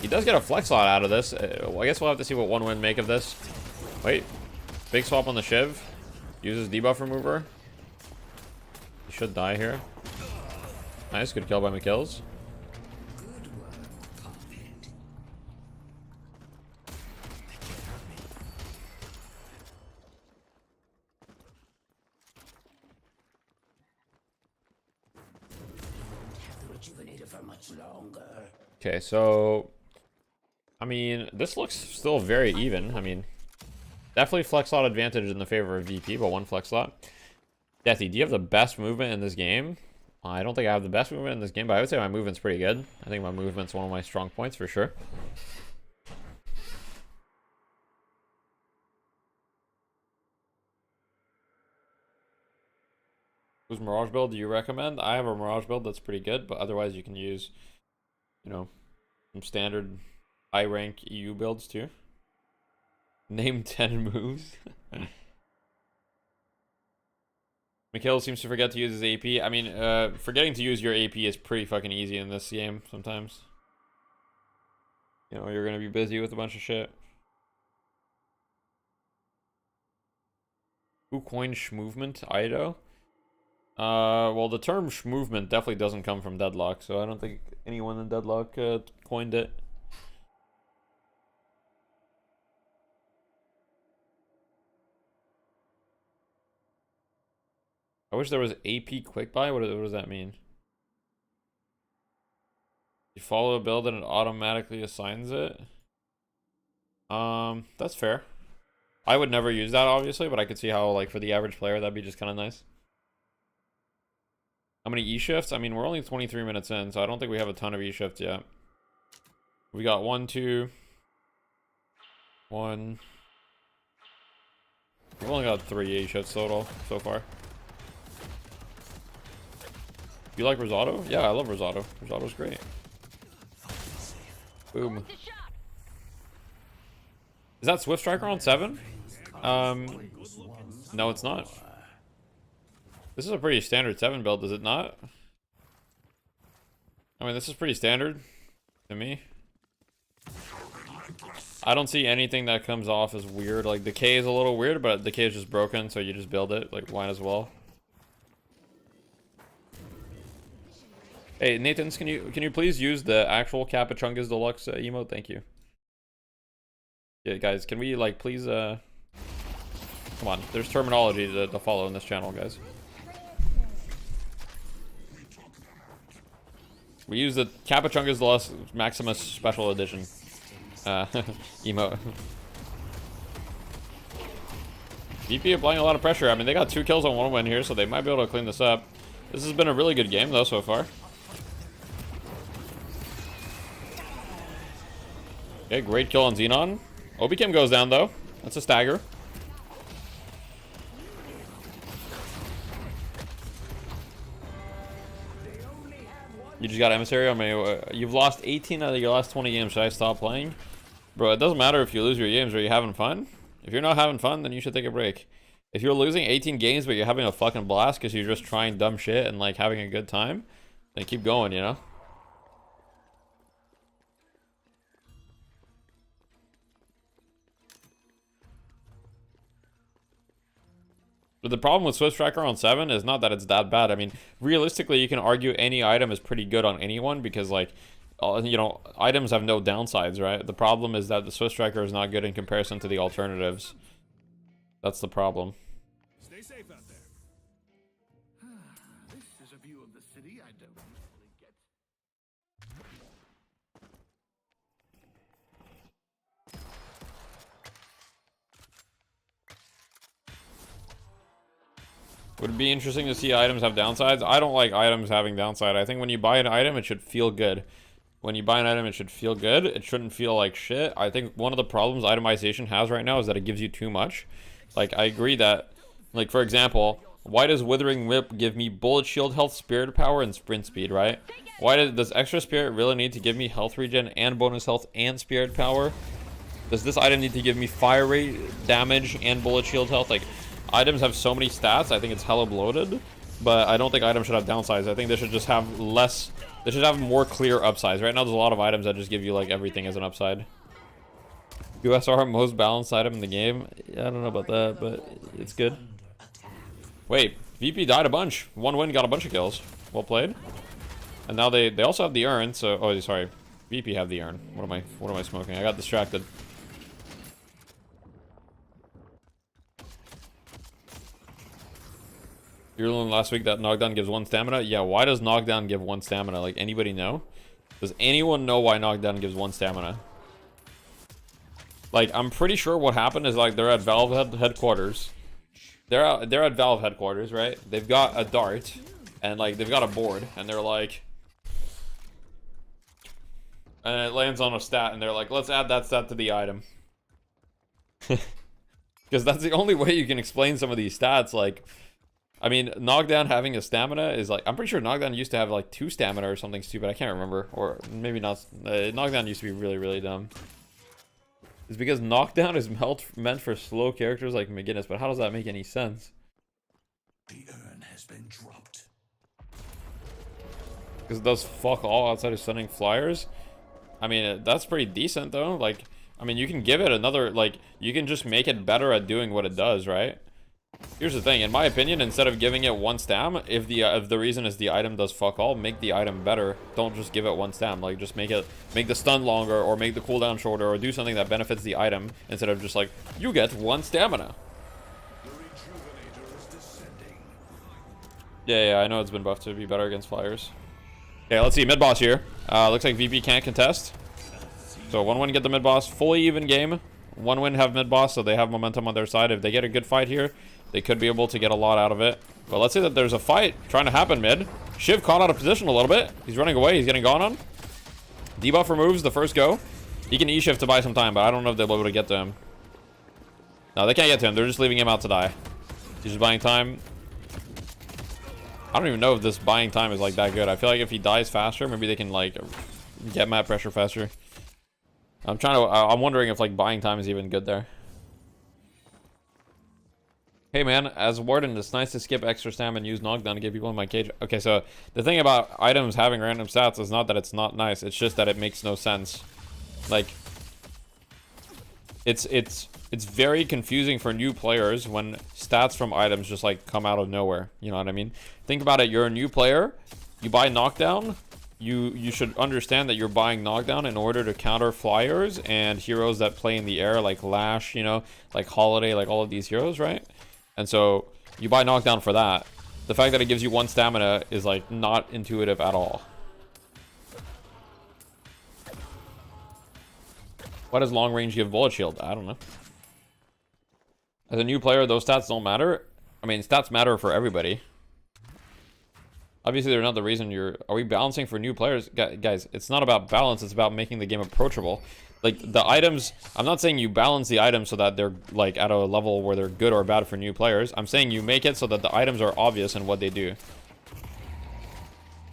He does get a flex slot out of this. Well, I guess we'll have to see what one win make of this. Wait. Big swap on the Shiv. Uses debuff remover. He should die here. Nice. Good kill by McKills. Okay, so I mean, this looks still very even. I mean, definitely flex slot advantage in the favor of VP, but one flex slot. Deathy, do you have the best movement in this game? I don't think I have the best movement in this game, but I would say my movement's pretty good. I think my movement's one of my strong points for sure. Whose Mirage build do you recommend? I have a Mirage build that's pretty good, but otherwise you can use, you know, some standard high rank EU builds too. Name 10 moves. Mikhail seems to forget to use his AP. I mean, forgetting to use your AP is pretty fucking easy in this game sometimes. You know, you're gonna be busy with a bunch of shit. Who coined schmovement? Ido? Well, the term schmovement definitely doesn't come from Deadlock, so I don't think anyone in Deadlock coined it. I wish there was AP quick buy. What does that mean? You follow a build and it automatically assigns it. That's fair. I would never use that, obviously, but I could see how, like, for the average player, that'd be just kind of nice. How many E-shifts? I mean, we're only 23 minutes in, so I don't think we have a ton of E-shifts yet. We got 1, 2, 1. We've only got 3 E-shifts total so far. You like Rosado? Yeah, I love Rosado. Rosado's great. Boom. Is that Swift Striker on 7? No, it's not. This is a pretty standard 7 build, is it not? I mean, this is pretty standard to me. I don't see anything that comes off as weird. Like, Decay is a little weird, but Decay is just broken, so you just build it. Like, might as well. Hey, Nathans, can you please use the actual Capachungas Deluxe emote? Thank you. Yeah, guys, can we, like, please, come on, there's terminology to follow in this channel, guys. We use the Capachungas Deluxe Maximus Special Edition emote. VP applying a lot of pressure. I mean, they got 2 kills on 1 win here, so they might be able to clean this up. This has been a really good game, though, so far. Okay, great kill on Xenon. Obi-Kim goes down, though. That's a stagger. You just got emissary on me. You've lost 18 out of your last 20 games. Should I stop playing? Bro, it doesn't matter if you lose your games. Are you having fun? If you're not having fun, then you should take a break. If you're losing 18 games, but you're having a fucking blast because you're just trying dumb shit and like having a good time, then keep going, you know? But the problem with Swift Tracker on 7 is not that it's that bad. I mean, realistically, you can argue any item is pretty good on anyone because, like, you know, items have no downsides, right? The problem is that the Swift Tracker is not good in comparison to the alternatives. That's the problem. Stay safe out there. This is a view of the city I don't usually get. Would it be interesting to see items have downsides? I don't like items having downside. I think when you buy an item, it should feel good. When you buy an item, it should feel good. It shouldn't feel like shit. I think one of the problems itemization has right now is that it gives you too much. Like, I agree that, like, for example, why does Withering Whip give me bullet shield health, spirit power, and sprint speed, right? Why does extra spirit really need to give me health regen and bonus health and spirit power? Does this item need to give me fire rate, damage, and bullet shield health? Like, items have so many stats, I think it's hella bloated, but I don't think items should have downsides. I think they should just have less, they should have more clear upsides. Right now there's a lot of items that just give you like everything as an upside. USR most balanced item in the game? Yeah, I don't know about that, but it's good. Wait, VP died a bunch. 1 win, got a bunch of kills. Well played. And now they also have the urn, so, oh sorry, VP have the urn. What am I smoking? I got distracted. You learned last week that knockdown gives 1 stamina? Yeah, why does knockdown give 1 stamina? Like, anybody know? Does anyone know why knockdown gives 1 stamina? Like, I'm pretty sure what happened is, like, they're at Valve headquarters. They're at Valve headquarters, right? They've got a dart, and, like, they've got a board, and they're like... And it lands on a stat, and they're like, let's add that stat to the item. Because that's the only way you can explain some of these stats, like... I mean, knockdown having a stamina is like... I'm pretty sure knockdown used to have like 2 stamina or something stupid. I can't remember. Or maybe not. Knockdown used to be really, really dumb. It's because knockdown is meant for slow characters like McGinnis, but how does that make any sense? The urn has been dropped. Because it does fuck all outside of stunning flyers. I mean, that's pretty decent though. Like, I mean, you can give it another... Like, you can just make it better at doing what it does, right? Here's the thing, in my opinion, instead of giving it 1 stam, if the reason is the item does fuck all, make the item better. Don't just give it 1 stam. Like, just make the stun longer, or make the cooldown shorter, or do something that benefits the item instead of just like, you get 1 stamina. Yeah, I know it's been buffed to be better against flyers. Okay, let's see, mid boss here. Looks like VP can't contest. So 1 win, get the mid boss. Fully even game. 1 win, have mid boss, so they have momentum on their side. If they get a good fight here, they could be able to get a lot out of it. But let's say that there's a fight trying to happen mid. Shiv caught out of position a little bit. He's running away. He's getting gone on. Debuff removes the first go. He can E-shift to buy some time, but I don't know if they'll be able to get to him. No, they can't get to him. They're just leaving him out to die. He's just buying time. I don't even know if this buying time is like that good. I feel like if he dies faster, maybe they can like get map pressure faster. I'm wondering if like buying time is even good there. Hey man, as Warden, it's nice to skip extra stam and use knockdown to get people in my cage. Okay, so the thing about items having random stats is not that it's not nice, it's just that it makes no sense. Like, it's very confusing for new players when stats from items just like come out of nowhere. You know what I mean? Think about it, you're a new player, you buy knockdown, you should understand that you're buying knockdown in order to counter flyers and heroes that play in the air like Lash, you know, like Holiday, like all of these heroes, right? And so you buy knockdown for that. The fact that it gives you 1 stamina is like not intuitive at all. Why does long range give bullet shield? I don't know. As a new player, those stats don't matter. I mean, stats matter for everybody. Obviously, they're not the reason you're... Are we balancing for new players? Guys, it's not about balance. It's about making the game approachable. Like, the items... I'm not saying you balance the items so that they're, like, at a level where they're good or bad for new players. I'm saying you make it so that the items are obvious in what they do.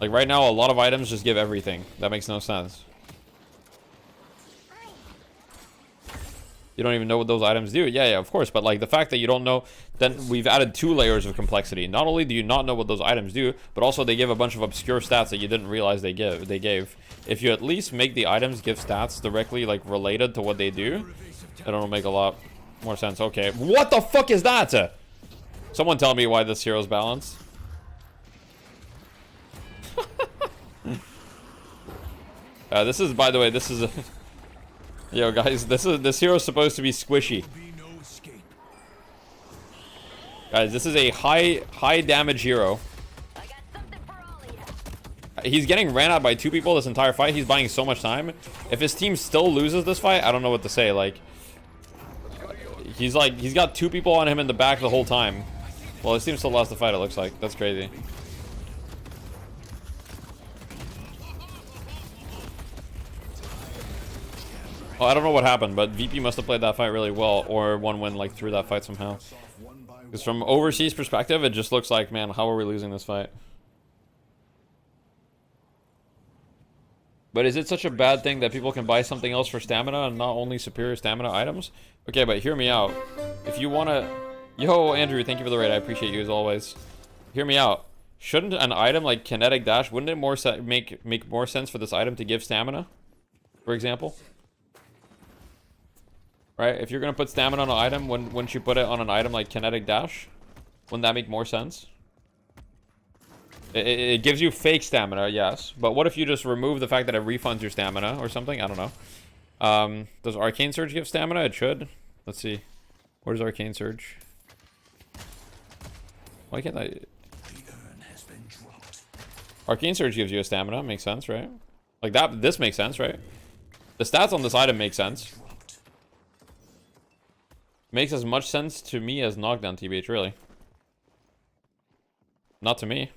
Like, right now, a lot of items just give everything. That makes no sense. You don't even know what those items do. Yeah, of course. But like the fact that you don't know, then we've added 2 layers of complexity. Not only do you not know what those items do, but also they give a bunch of obscure stats that you didn't realize they gave. If you at least make the items give stats directly like related to what they do, it'll make a lot more sense. Okay, what the fuck is that? Someone tell me why this hero's balanced. This is, by the way, this is a... Yo, guys, this hero's supposed to be squishy. Guys, this is a high damage hero. He's getting ran out by 2 people this entire fight. He's buying so much time. If his team still loses this fight, I don't know what to say. Like, he's got 2 people on him in the back the whole time. Well, his team still lost the fight, it looks like. That's crazy. Oh, I don't know what happened, but VP must have played that fight really well, or one win like through that fight somehow. Because from overseas perspective, it just looks like, man, how are we losing this fight? But is it such a bad thing that people can buy something else for stamina and not only superior stamina items? Okay, but hear me out. If you want to... Yo, Andrew, thank you for the raid. I appreciate you as always. Hear me out. Shouldn't an item like kinetic dash, wouldn't it make more sense for this item to give stamina? For example? Right? If you're going to put stamina on an item, wouldn't you put it on an item like kinetic dash? Wouldn't that make more sense? It gives you fake stamina, yes. But what if you just remove the fact that it refunds your stamina or something? I don't know. Does Arcane Surge give stamina? It should. Let's see. Where's Arcane Surge? Why can't I... Arcane Surge gives you a stamina. Makes sense, right? Like that. This makes sense, right? The stats on this item make sense. Makes as much sense to me as knockdown, TBH, really. Not to me.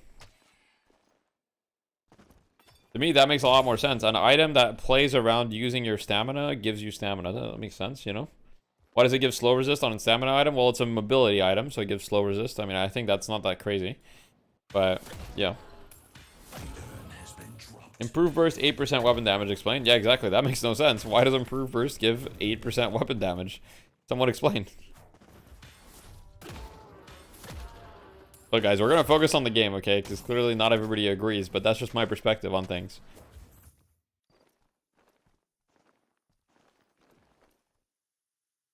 To me, that makes a lot more sense. An item that plays around using your stamina gives you stamina. That makes sense, you know? Why does it give slow resist on a stamina item? Well, it's a mobility item, so it gives slow resist. I mean, I think that's not that crazy. But, yeah. Improved burst, 8% weapon damage explained. Yeah, exactly. That makes no sense. Why does improved burst give 8% weapon damage? Someone explain. Look, guys, we're going to focus on the game, okay? Because clearly not everybody agrees, but that's just my perspective on things.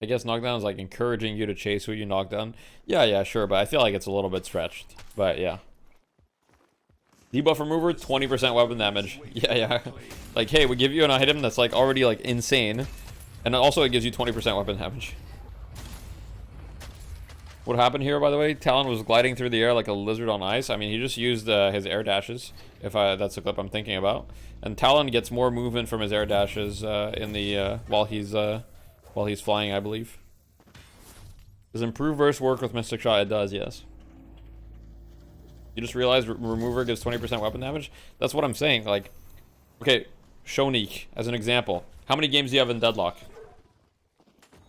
I guess knockdown is like encouraging you to chase who you knock down. Yeah, sure, but I feel like it's a little bit stretched. But yeah. Debuff remover, 20% weapon damage. Yeah. Like, hey, we give you an item that's like already like insane. And also it gives you 20% weapon damage. What happened here, by the way? Talon was gliding through the air like a lizard on ice. I mean, he just used his air dashes, if that's the clip I'm thinking about. And Talon gets more movement from his air dashes in the while he's flying, I believe. Does improved burst work with Mystic Shot? It does, yes. You just realized remover gives 20% weapon damage? That's what I'm saying. Like, okay, Shonique, as an example. How many games do you have in Deadlock?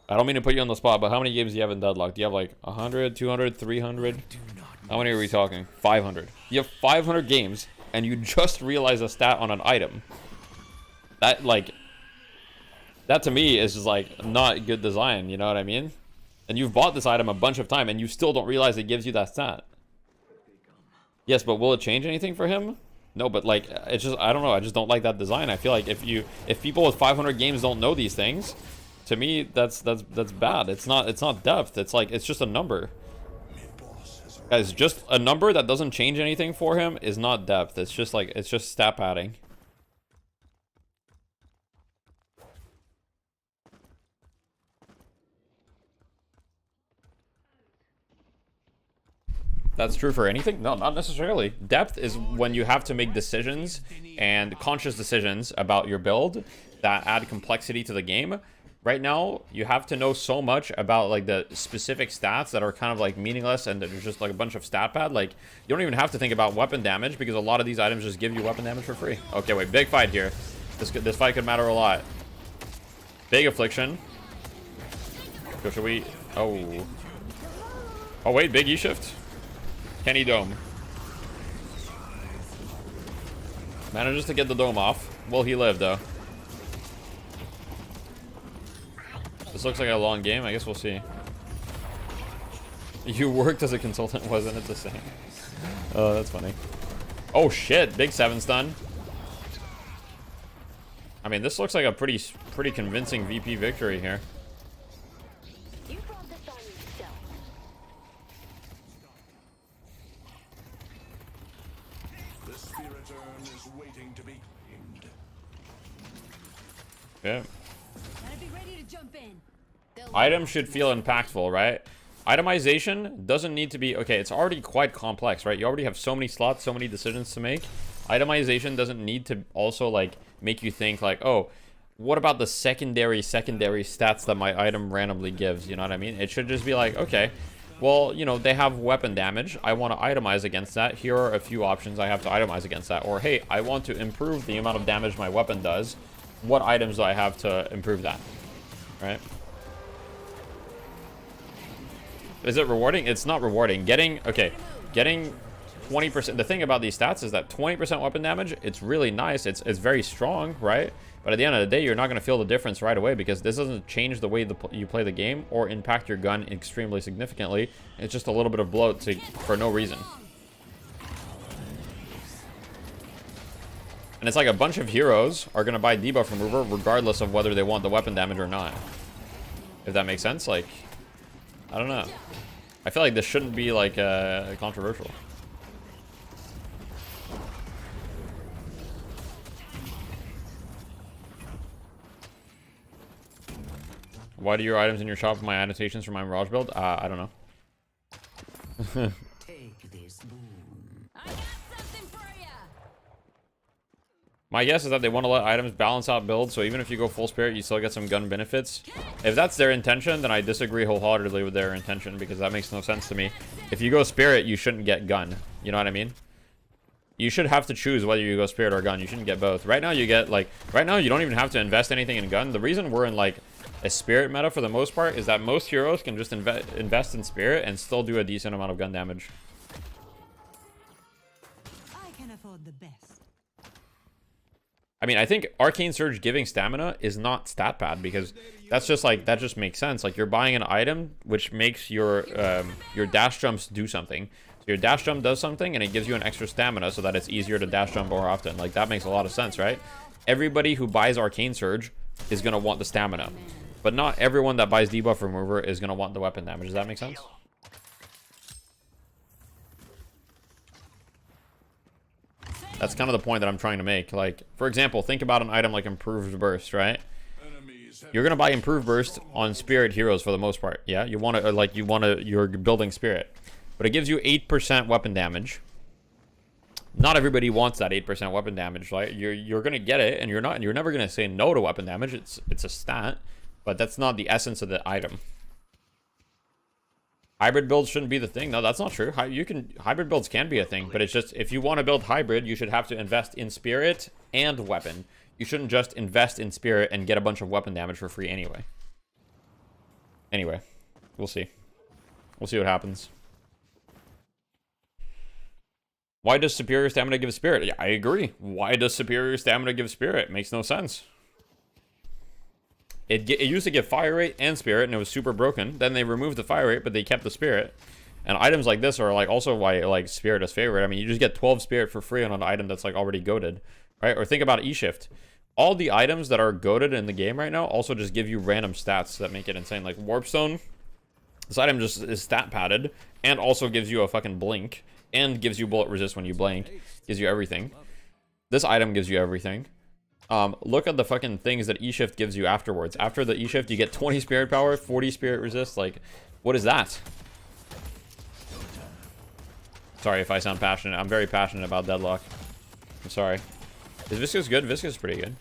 I don't mean to put you on the spot, but how many games do you have in Deadlock? Do you have like 100, 200, 300? How many are we talking? 500. You have 500 games, and you just realize a stat on an item. That, like, that to me is just like not good design, you know what I mean? And you've bought this item a bunch of time, and you still don't realize it gives you that stat. Yes, but will it change anything for him? No, but like, it's just, I don't know, I just don't like that design. I feel like if people with 500 games don't know these things, to me, that's bad. It's not depth. It's like, it's just a number. Guys, just a number that doesn't change anything for him is not depth. It's just like, it's just stat padding. That's true for anything? No, not necessarily. Depth is when you have to make decisions and conscious decisions about your build that add complexity to the game. right now, you have to know so much about like the specific stats that are kind of like meaningless and there's just like a bunch of stat pad. Like, you don't even have to think about weapon damage because a lot of these items just give you weapon damage for free. Okay, wait, big fight here. This fight could matter a lot. Big affliction. So should we? Oh. Oh wait, big E shift. Kenny dome. Manages to get the dome off. Will he live though? This looks like a long game. I guess we'll see. You worked as a consultant, wasn't it the same? Oh, that's funny. Oh shit! Big 7 stun. I mean, this looks like a pretty convincing VP victory here. You brought this on yourself. The spirit urn is waiting to be claimed. Yeah. Gotta be ready to jump in. Items should feel impactful, right? Itemization doesn't need to be... Okay, it's already quite complex, right? You already have so many slots, so many decisions to make. Itemization doesn't need to also, like, make you think, like, oh, what about the secondary stats that my item randomly gives? You know what I mean? It should just be like, okay, well, you know, they have weapon damage. I want to itemize against that. Here are a few options I have to itemize against that. Or, hey, I want to improve the amount of damage my weapon does. What items do I have to improve that? Right? Is it rewarding? It's not rewarding. Getting 20%. The thing about these stats is that 20% weapon damage, it's really nice. It's very strong, right? But at the end of the day, you're not going to feel the difference right away because this doesn't change the way you play the game or impact your gun extremely significantly. It's just a little bit of bloat for no reason. And it's like a bunch of heroes are going to buy debuff remover regardless of whether they want the weapon damage or not. If that makes sense, like, I don't know. I feel like this shouldn't be like controversial. Why do your items in your shop have my annotations for my Mirage build? I don't know. Take this boon. I got something for ya. My guess is that they want to let items balance out builds, so even if you go full spirit, you still get some gun benefits. If that's their intention, then I disagree wholeheartedly with their intention, because that makes no sense to me. If you go spirit, you shouldn't get gun. You know what I mean? You should have to choose whether you go spirit or gun. You shouldn't get both. Right now, you get, like, right now, you don't even have to invest anything in gun. The reason we're in, like, a spirit meta for the most part is that most heroes can just invest in spirit and still do a decent amount of gun damage. I can afford the best. I mean, I think Arcane Surge giving stamina is not stat pad because that's just like, that just makes sense. Like, you're buying an item which makes your dash jumps do something. So your dash jump does something and it gives you an extra stamina so that it's easier to dash jump more often. Like, that makes a lot of sense, right? Everybody who buys Arcane Surge is going to want the stamina. But not everyone that buys debuff remover is going to want the weapon damage. Does that make sense? That's kind of the point that I'm trying to make. Like, for example, think about an item like Improved Burst, right? You're going to buy Improved Burst on Spirit heroes for the most part. Yeah, you want to, like, you're building Spirit. But it gives you 8% weapon damage. Not everybody wants that 8% weapon damage, right? You're going to get it, and you're never going to say no to weapon damage. It's a stat. But that's not the essence of the item. Hybrid builds shouldn't be the thing. No, that's not true. Hybrid builds can be a thing, but it's just, if you want to build hybrid, you should have to invest in spirit and weapon. You shouldn't just invest in spirit and get a bunch of weapon damage for free anyway. Anyway, we'll see. We'll see what happens. Why does superior stamina give spirit? Yeah, I agree. Why does superior stamina give spirit? Makes no sense. It used to give fire rate and spirit, and it was super broken. Then they removed the fire rate, but they kept the spirit. And items like this are like also why like spirit is favorite. I mean, you just get 12 spirit for free on an item that's like already goated, right? Or think about E-Shift. All the items that are goated in the game right now also just give you random stats that make it insane. Like Warpstone, this item just is stat padded and also gives you a fucking blink and gives you bullet resist when you blink. Gives you everything. This item gives you everything. Look at the fucking things that E-Shift gives you afterwards. After the E-Shift, you get 20 spirit power, 40 spirit resist. Like, what is that? Sorry if I sound passionate. I'm very passionate about Deadlock. I'm sorry. Is Viscous good? Viscous is pretty good.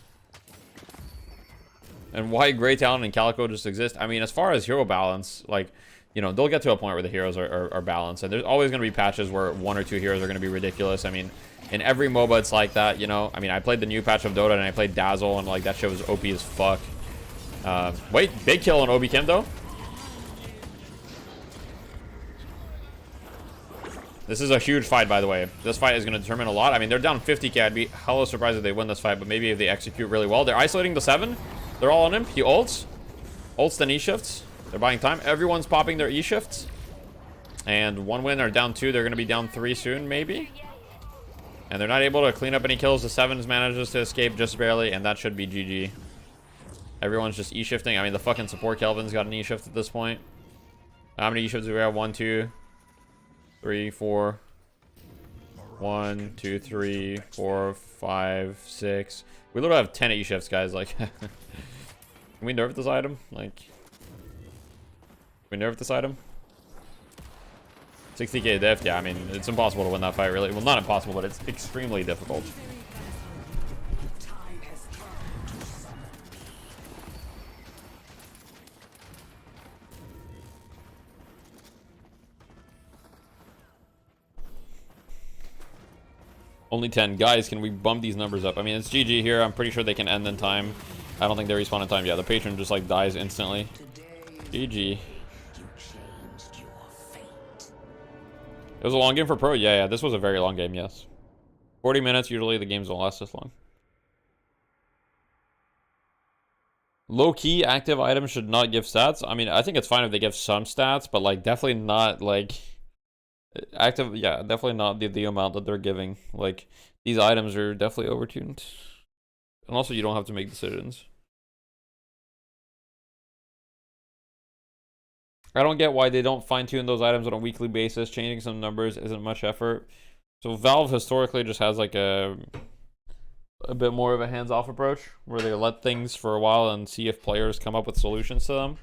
And why Grey Talon and Calico just exist? I mean, as far as hero balance, like, you know, they'll get to a point where the heroes are balanced. And there's always going to be patches where 1 or 2 heroes are going to be ridiculous. I mean, in every MOBA, it's like that, you know? I mean, I played the new patch of Dota, and I played Dazzle, and, like, that shit was OP as fuck. Wait, big kill on Obi Kim, though. This is a huge fight, by the way. This fight is going to determine a lot. I mean, they're down 50k. I'd be hella surprised if they win this fight, but maybe if they execute really well. They're isolating the 7. They're all on him. He ults. Ults, then E-shifts. They're buying time. Everyone's popping their E-shifts. And 1 win, or down 2. They're going to be down 3 soon, maybe. And they're not able to clean up any kills. The 7 manages to escape just barely, and that should be GG. Everyone's just E-shifting. I mean, the fucking support Kelvin's got an E-shift at this point. How many E-shifts do we have? 1, 2, 3, 4. 1, 2, 3, 4, 5, 6. We literally have 10 E-shifts, guys. Like, can we nerf this item? Like, can we nerf this item? 60k diff. Yeah, I mean, it's impossible to win that fight, really. Well, not impossible, but it's extremely difficult. Only 10. Guys, can we bump these numbers up? I mean, it's GG here. I'm pretty sure they can end in time. I don't think they respawn in time. Yeah, the patron just, like, dies instantly. GG. It was a long game for pro. Yeah, this was a very long game, yes. 40 minutes. Usually the games don't last this long. Low-key active items should not give stats. I mean, I think it's fine if they give some stats, but, like, definitely not, like... active, yeah, definitely not the amount that they're giving. Like, these items are definitely overtuned. And also, you don't have to make decisions. I don't get why they don't fine-tune those items on a weekly basis. Changing some numbers isn't much effort. So Valve historically just has like a bit more of a hands-off approach, where they let things for a while and see if players come up with solutions to them.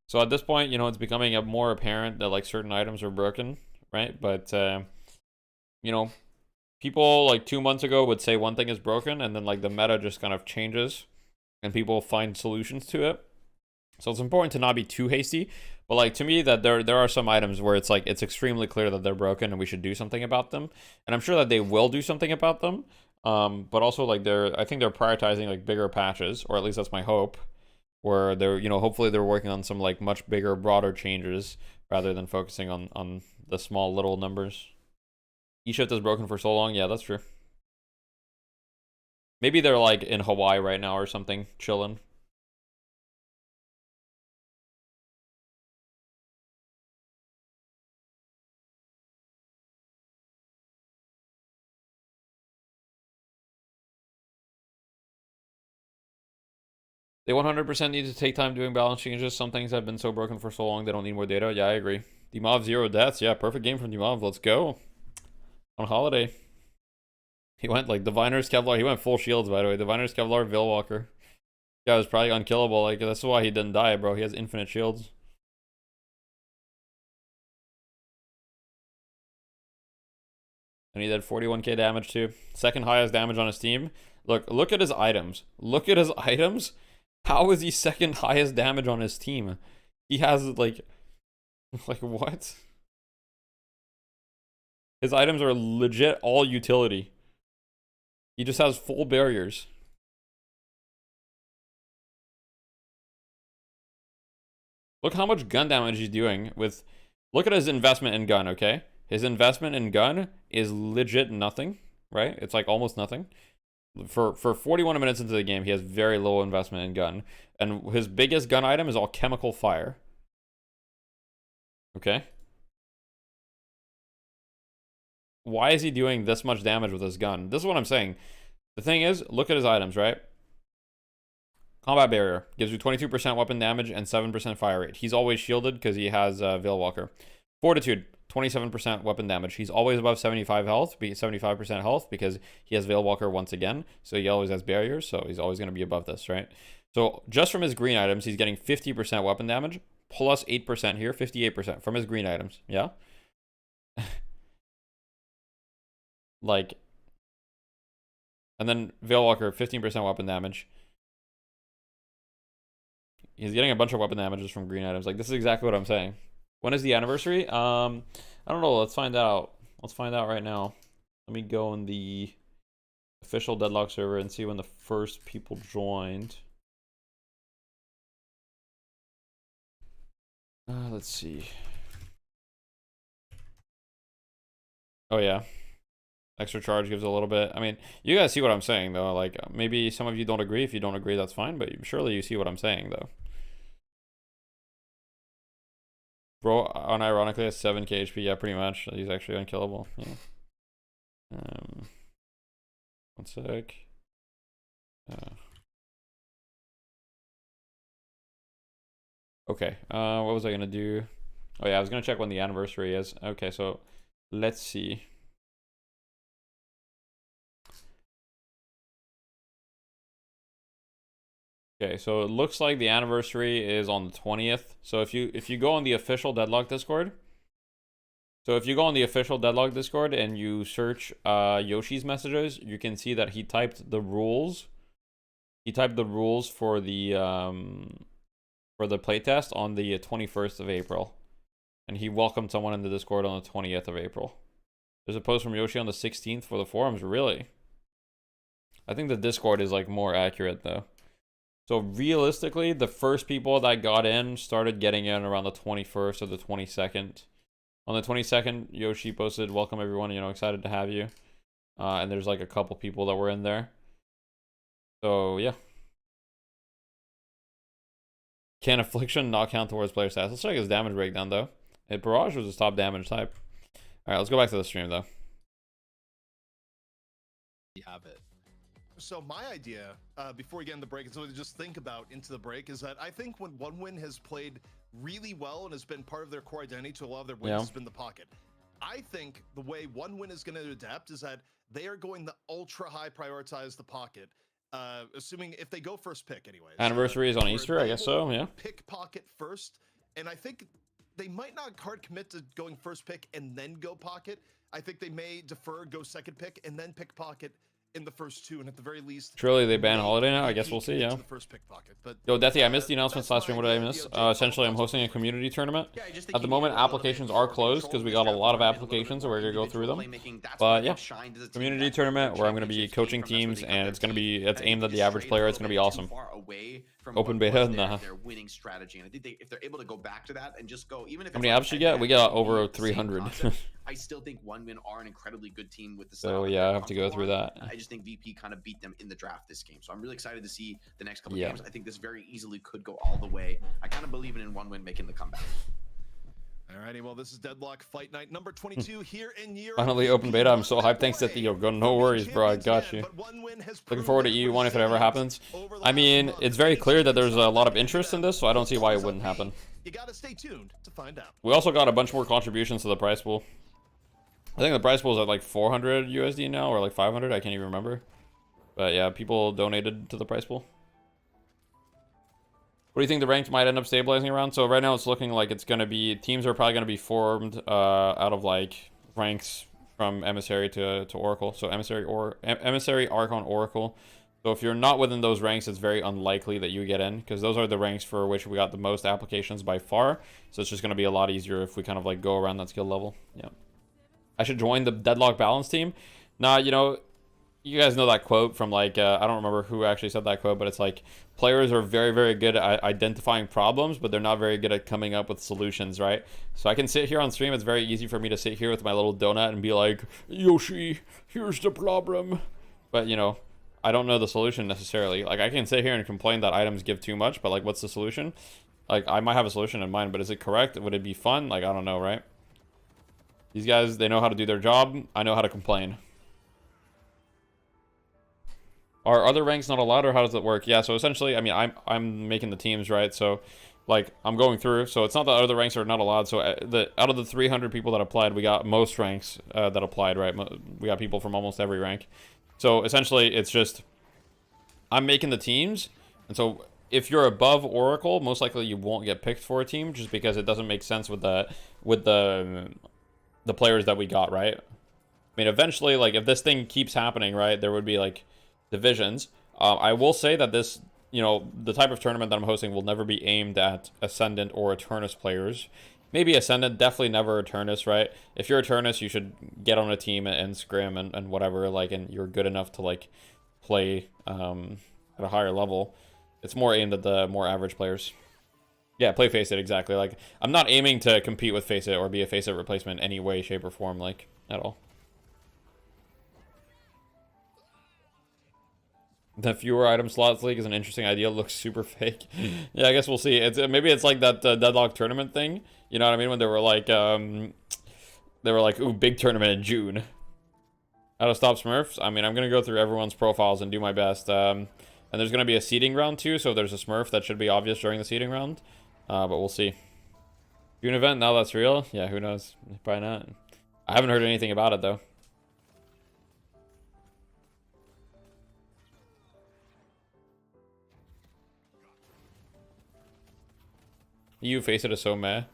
So at this point, you know, it's becoming more apparent that like certain items are broken. Right, but you know, people like 2 months ago would say one thing is broken, and then like the meta just kind of changes, and people find solutions to it. So it's important to not be too hasty. But like to me, that there are some items where it's like it's extremely clear that they're broken, and we should do something about them. And I'm sure that they will do something about them. But also like I think they're prioritizing like bigger patches, or at least that's my hope. Where they're, you know, hopefully they're working on some like much bigger, broader changes rather than focusing on the small little numbers. E-shift is broken for so long. Yeah, that's true. Maybe they're like in Hawaii right now or something, chilling. They 100% need to take time doing balance changes. Some things have been so broken for so long they don't need more data. Yeah, I agree. Dimov 0 deaths. Yeah, perfect game from Dimov. Let's go. On holiday. He went like Diviner's Kevlar. He went full shields, by the way. Diviner's Kevlar, Veilwalker. Guy was probably unkillable. Like, that's why he didn't die, bro. He has infinite shields. And he did 41k damage too. Second highest damage on his team. Look at his items. Look at his items. How is he second highest damage on his team? He has like what? His items are legit all utility. He just has full barriers. Look how much gun damage he's doing with... Look at his investment in gun, okay? His investment in gun is legit nothing, right? It's like almost nothing. For 41 minutes into the game, he has very low investment in gun. And his biggest gun item is all chemical fire. Okay? Why is he doing this much damage with his gun? This is what I'm saying. The thing is, look at his items, right? Combat Barrier gives you 22% weapon damage and 7% fire rate. He's always shielded because he has Veilwalker. Fortitude, 27% weapon damage. He's always above 75% health because he has Veilwalker once again. So he always has barriers, so he's always going to be above this, right? So just from his green items, he's getting 50% weapon damage, plus 8% here, 58% from his green items, yeah? Like, and then Veilwalker, 15% weapon damage. he's getting a bunch of weapon damages from green items. Like, this is exactly what I'm saying. When is the anniversary? I don't know. Let's find out. Let's find out right now. Let me go in the official Deadlock server and see when the first people joined. Let's see. Oh yeah, extra charge gives a little bit. I mean, you guys see what I'm saying though. Like, maybe some of you don't agree. If you don't agree, that's fine. But surely you see what I'm saying though. Bro, unironically, has 7k HP. Yeah, pretty much. He's actually unkillable. Yeah. One sec. Okay. What was I gonna do? Oh yeah, I was gonna check when the anniversary is. Okay, so let's see. Okay, so it looks like the anniversary is on the 20th. So if you go on the official Deadlock Discord, and you search Yoshi's messages, you can see that he typed the rules. He typed the rules for the playtest on the 21st of April. And he welcomed someone in the Discord on the 20th of April. There's a post from Yoshi on the 16th for the forums. Really? I think the Discord is like more accurate though. So realistically, the first people that got in started getting in around the 21st or the 22nd. On the 22nd, Yoshi posted, "Welcome everyone, you know, excited to have you." And there's like a couple people that were in there. So yeah. Can Affliction not count towards player stats? Let's check his damage breakdown though. Barrage was his top damage type. Alright, let's go back to the stream though. You have it. So my idea, before we get in the break, and so to just think about into the break, is that I think when One Win has played really well and has been part of their core identity to a lot of their wins has been the pocket. I think the way One Win is going to adapt is that they are going to ultra high prioritize the pocket, assuming if they go first pick anyways. Anniversary is on Easter, I guess so, yeah. Pick pocket first, and I think they might not hard commit to going first pick and then go pocket. I think they may defer, go second pick, and then pick pocket in the first two, and at the very least, surely they ban Holiday now. I guess we'll see. Yeah. The first pickpocket, but yo, Deathy, I missed the announcements last stream. What did I miss? Essentially, I'm hosting a community tournament. At the moment, applications are closed because we got a lot of applications, so we're gonna go through them. But yeah, community tournament where I'm gonna be coaching teams, and it's aimed at the average player. It's gonna be awesome. Open beta, nah. Their winning strategy, and I think if they're able to go back to that and just go, even if how many abs you get? We got over 300. I still think One Win are an incredibly good team with the. So yeah, I have to go through that. I just think VP kind of beat them in the draft this game, so I'm really excited to see the next couple games. I think this very easily could go all the way. I kind of believe in One Win making the comeback. Alrighty, well, this is Deadlock Fight Night number 22 here in Europe. Finally open beta. I'm so hyped. Thanks, Deathy. Yo, go. No worries, bro. I got you. Looking forward to EU1 if it ever happens. I mean, it's very clear that there's a lot of interest in this, so I don't see why it wouldn't happen. You gotta stay tuned to find out. We also got a bunch more contributions to the prize pool. I think the prize pool is at like 400 USD now, or like 500. I can't even remember. But yeah, people donated to the prize pool. What do you think the ranked might end up stabilizing around? So right now it's looking like it's going to be, teams are probably going to be formed out of like ranks from Emissary to Oracle. So Emissary, Archon, Oracle. So if you're not within those ranks, it's very unlikely that you get in, because those are the ranks for which we got the most applications by far. So it's just going to be a lot easier if we kind of like go around that skill level. Yeah. I should join the Deadlock Balance team. Nah, you know, you guys know that quote from like, I don't remember who actually said that quote, but it's like, players are very, very good at identifying problems, but they're not very good at coming up with solutions, right? So I can sit here on stream. It's very easy for me to sit here with my little donut and be like, Yoshi, here's the problem. But, you know, I don't know the solution necessarily. Like, I can sit here and complain that items give too much, but like, what's the solution? Like, I might have a solution in mind, but is it correct? Would it be fun? Like, I don't know, right? These guys, they know how to do their job. I know how to complain. Are other ranks not allowed, or how does that work? Yeah, so essentially, I mean, I'm making the teams, right? So, like, I'm going through. So it's not that other ranks are not allowed. So out of the 300 people that applied, we got most ranks that applied, right? We got people from almost every rank. So essentially, it's just I'm making the teams, and so if you're above Oracle, most likely you won't get picked for a team, just because it doesn't make sense with the players that we got, right? I mean, eventually, like, if this thing keeps happening, right, there would be like divisions. I will say that this, you know, the type of tournament that I'm hosting will never be aimed at Ascendant or Eternus players. Maybe Ascendant, definitely never Eternus, right? If you're Eternus, you should get on a team and scrim and whatever, like, and you're good enough to, like, play at a higher level. It's more aimed at the more average players. Yeah, play Faceit, exactly. Like, I'm not aiming to compete with Faceit or be a Faceit replacement in any way, shape, or form, like, at all. The fewer item slots league is an interesting idea. It looks super fake. Yeah, I guess we'll see. It's maybe it's like that deadlock tournament thing. You know what I mean? When they were like, ooh, big tournament in June. How to stop Smurfs? I mean, I'm gonna go through everyone's profiles and do my best. And there's gonna be a seeding round too. So if there's a Smurf, that should be obvious during the seeding round. But we'll see. June event, now that's real? Yeah, who knows? Probably not. I haven't heard anything about it though. You Faceit is so meh.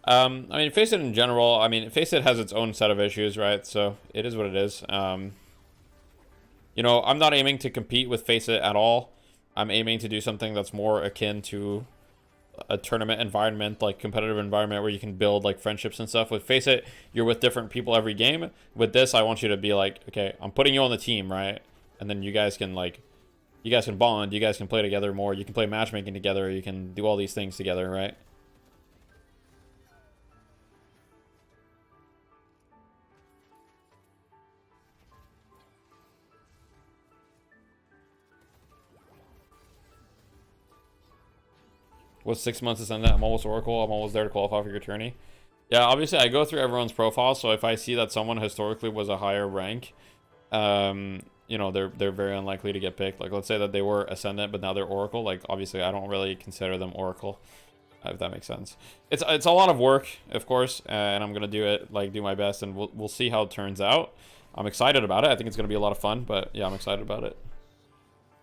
I mean, Faceit in general, I mean, Faceit has its own set of issues, right? So it is what it is. You know, I'm not aiming to compete with Faceit at all. I'm aiming to do something that's more akin to a tournament environment, like competitive environment where you can build like friendships and stuff. With Faceit, you're with different people every game. With this, I want you to be like, okay, I'm putting you on the team, right? And then you guys can like, you guys can bond, you guys can play together more, you can play matchmaking together, you can do all these things together, right? Was 6 months to send that? I'm almost Oracle. I'm almost there to qualify for your tourney. Yeah, obviously I go through everyone's profile, so if I see that someone historically was a higher rank, you know, they're very unlikely to get picked. Like, let's say that they were Ascendant, but now they're Oracle. Like, obviously I don't really consider them Oracle, if that makes sense. It's a lot of work, of course, and I'm gonna do it, like, do my best, and we'll see how it turns out. I'm excited about it. I think it's gonna be a lot of fun, but yeah, I'm excited about it.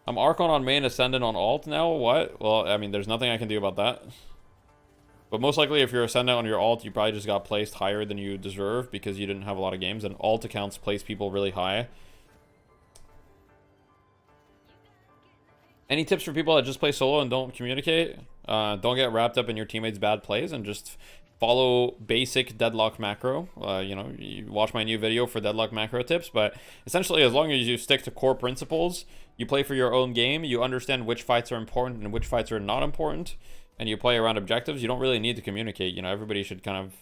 I'm Archon on main, Ascendant on alt now? What? Well, I mean, there's nothing I can do about that. But most likely, if you're Ascendant on your alt, you probably just got placed higher than you deserve because you didn't have a lot of games, and alt accounts place people really high. Any tips for people that just play solo and don't communicate? Don't get wrapped up in your teammates' bad plays and just follow basic deadlock macro. You know, you watch my new video for deadlock macro tips, but essentially, as long as you stick to core principles, you play for your own game, you understand which fights are important and which fights are not important, and you play around objectives, you don't really need to communicate. You know, everybody should kind of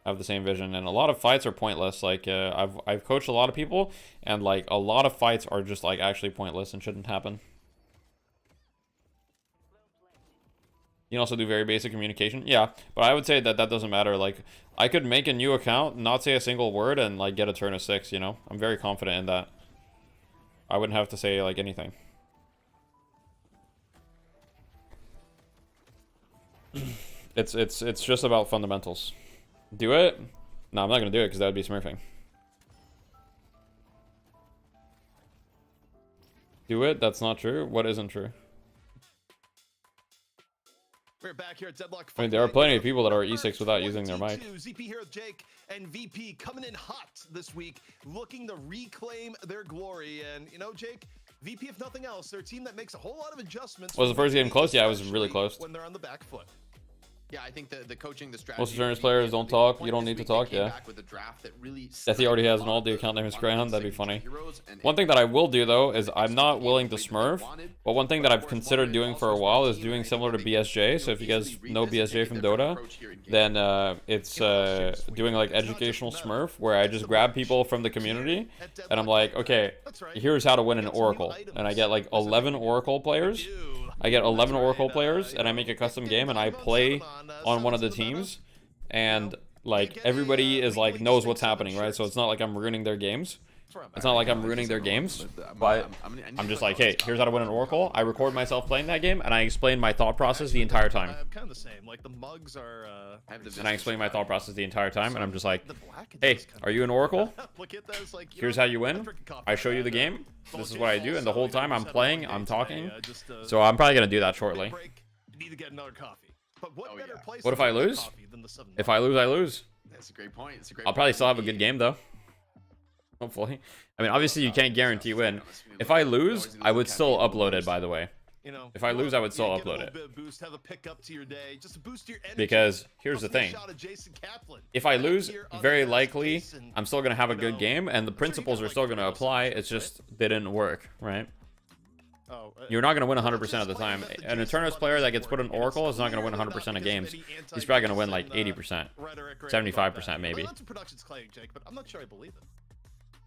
have the same vision, and a lot of fights are pointless. Like, I've coached a lot of people, and like a lot of fights are just like actually pointless and shouldn't happen. You can also do very basic communication. Yeah, but I would say that that doesn't matter. Like, I could make a new account, not say a single word, and like get a turn of 6, you know? I'm very confident in that. I wouldn't have to say like anything. It's just about fundamentals. Do it? No, I'm not gonna do it because that would be smurfing. Do it? That's not true. What isn't true? We're back here at Deadlock. I mean, there are plenty of people that are E6 without using their mic. ZP here with Jake and VP coming in hot this week, looking to reclaim their glory. And, you know, Jake, VP, if nothing else, they're a team that makes a whole lot of adjustments. Was the first game close? Yeah, it was really close. When they're on the back foot. Yeah, I think the coaching, the strategy. Most Eternus players don't talk. You don't need to talk, yeah. If he already has an alt, the account name is Crayon, that'd be funny. One thing that I will do, though, is I'm not willing to smurf, but one thing that I've considered doing for a while is doing similar to BSJ. So if you guys know BSJ from Dota, then it's doing like educational smurf, where I just grab people from the community, and I'm like, okay, here's how to win an Oracle. And I get like 11 Oracle players. I get 11 Oracle players, and I make a custom game, and I play on one of the teams, and like everybody is like knows what's happening, right? So it's not like I'm ruining their games. It's not like I'm ruining their games, but I'm just like, hey, here's how to win an Oracle. I record myself playing that game, and I explain my thought process the entire time. Kind of the same. Like the mugs are. And I explain my thought process the entire time, and I'm just like, hey, are you an Oracle? Here's how you win. I show you the game. This is what I do, and the whole time I'm playing, I'm talking. So I'm probably gonna do that shortly. What if I lose? If I lose, I lose. That's a great point. It's a great I'll probably still have a good game though. Hopefully. I mean, obviously you can't guarantee win. If I lose, I would still upload it, by the way. you know, If I lose, I would still get a upload little it. bit of boost, have a pickup to your day, just to boost your energy. Because here's the Plus, thing. shot of Jason Kaplan. If I Right lose, here on very the likely, Jason, I'm still going to have a you good know, game, and the I'm sure you principles got, are like, still going to 3 apply. lessons, It's just, they didn't work, right? Oh, You're not going to win 100% let's of the just claim time. that the An Jason Eternus player that gets put in and it's Oracle is not going to win clearly 100% not of because games. any He's probably going to win anti-Jason, like 80%. rhetoric or anything like 75% that. maybe. Well, that's what production's claiming, Jake, but I'm not sure I believe it.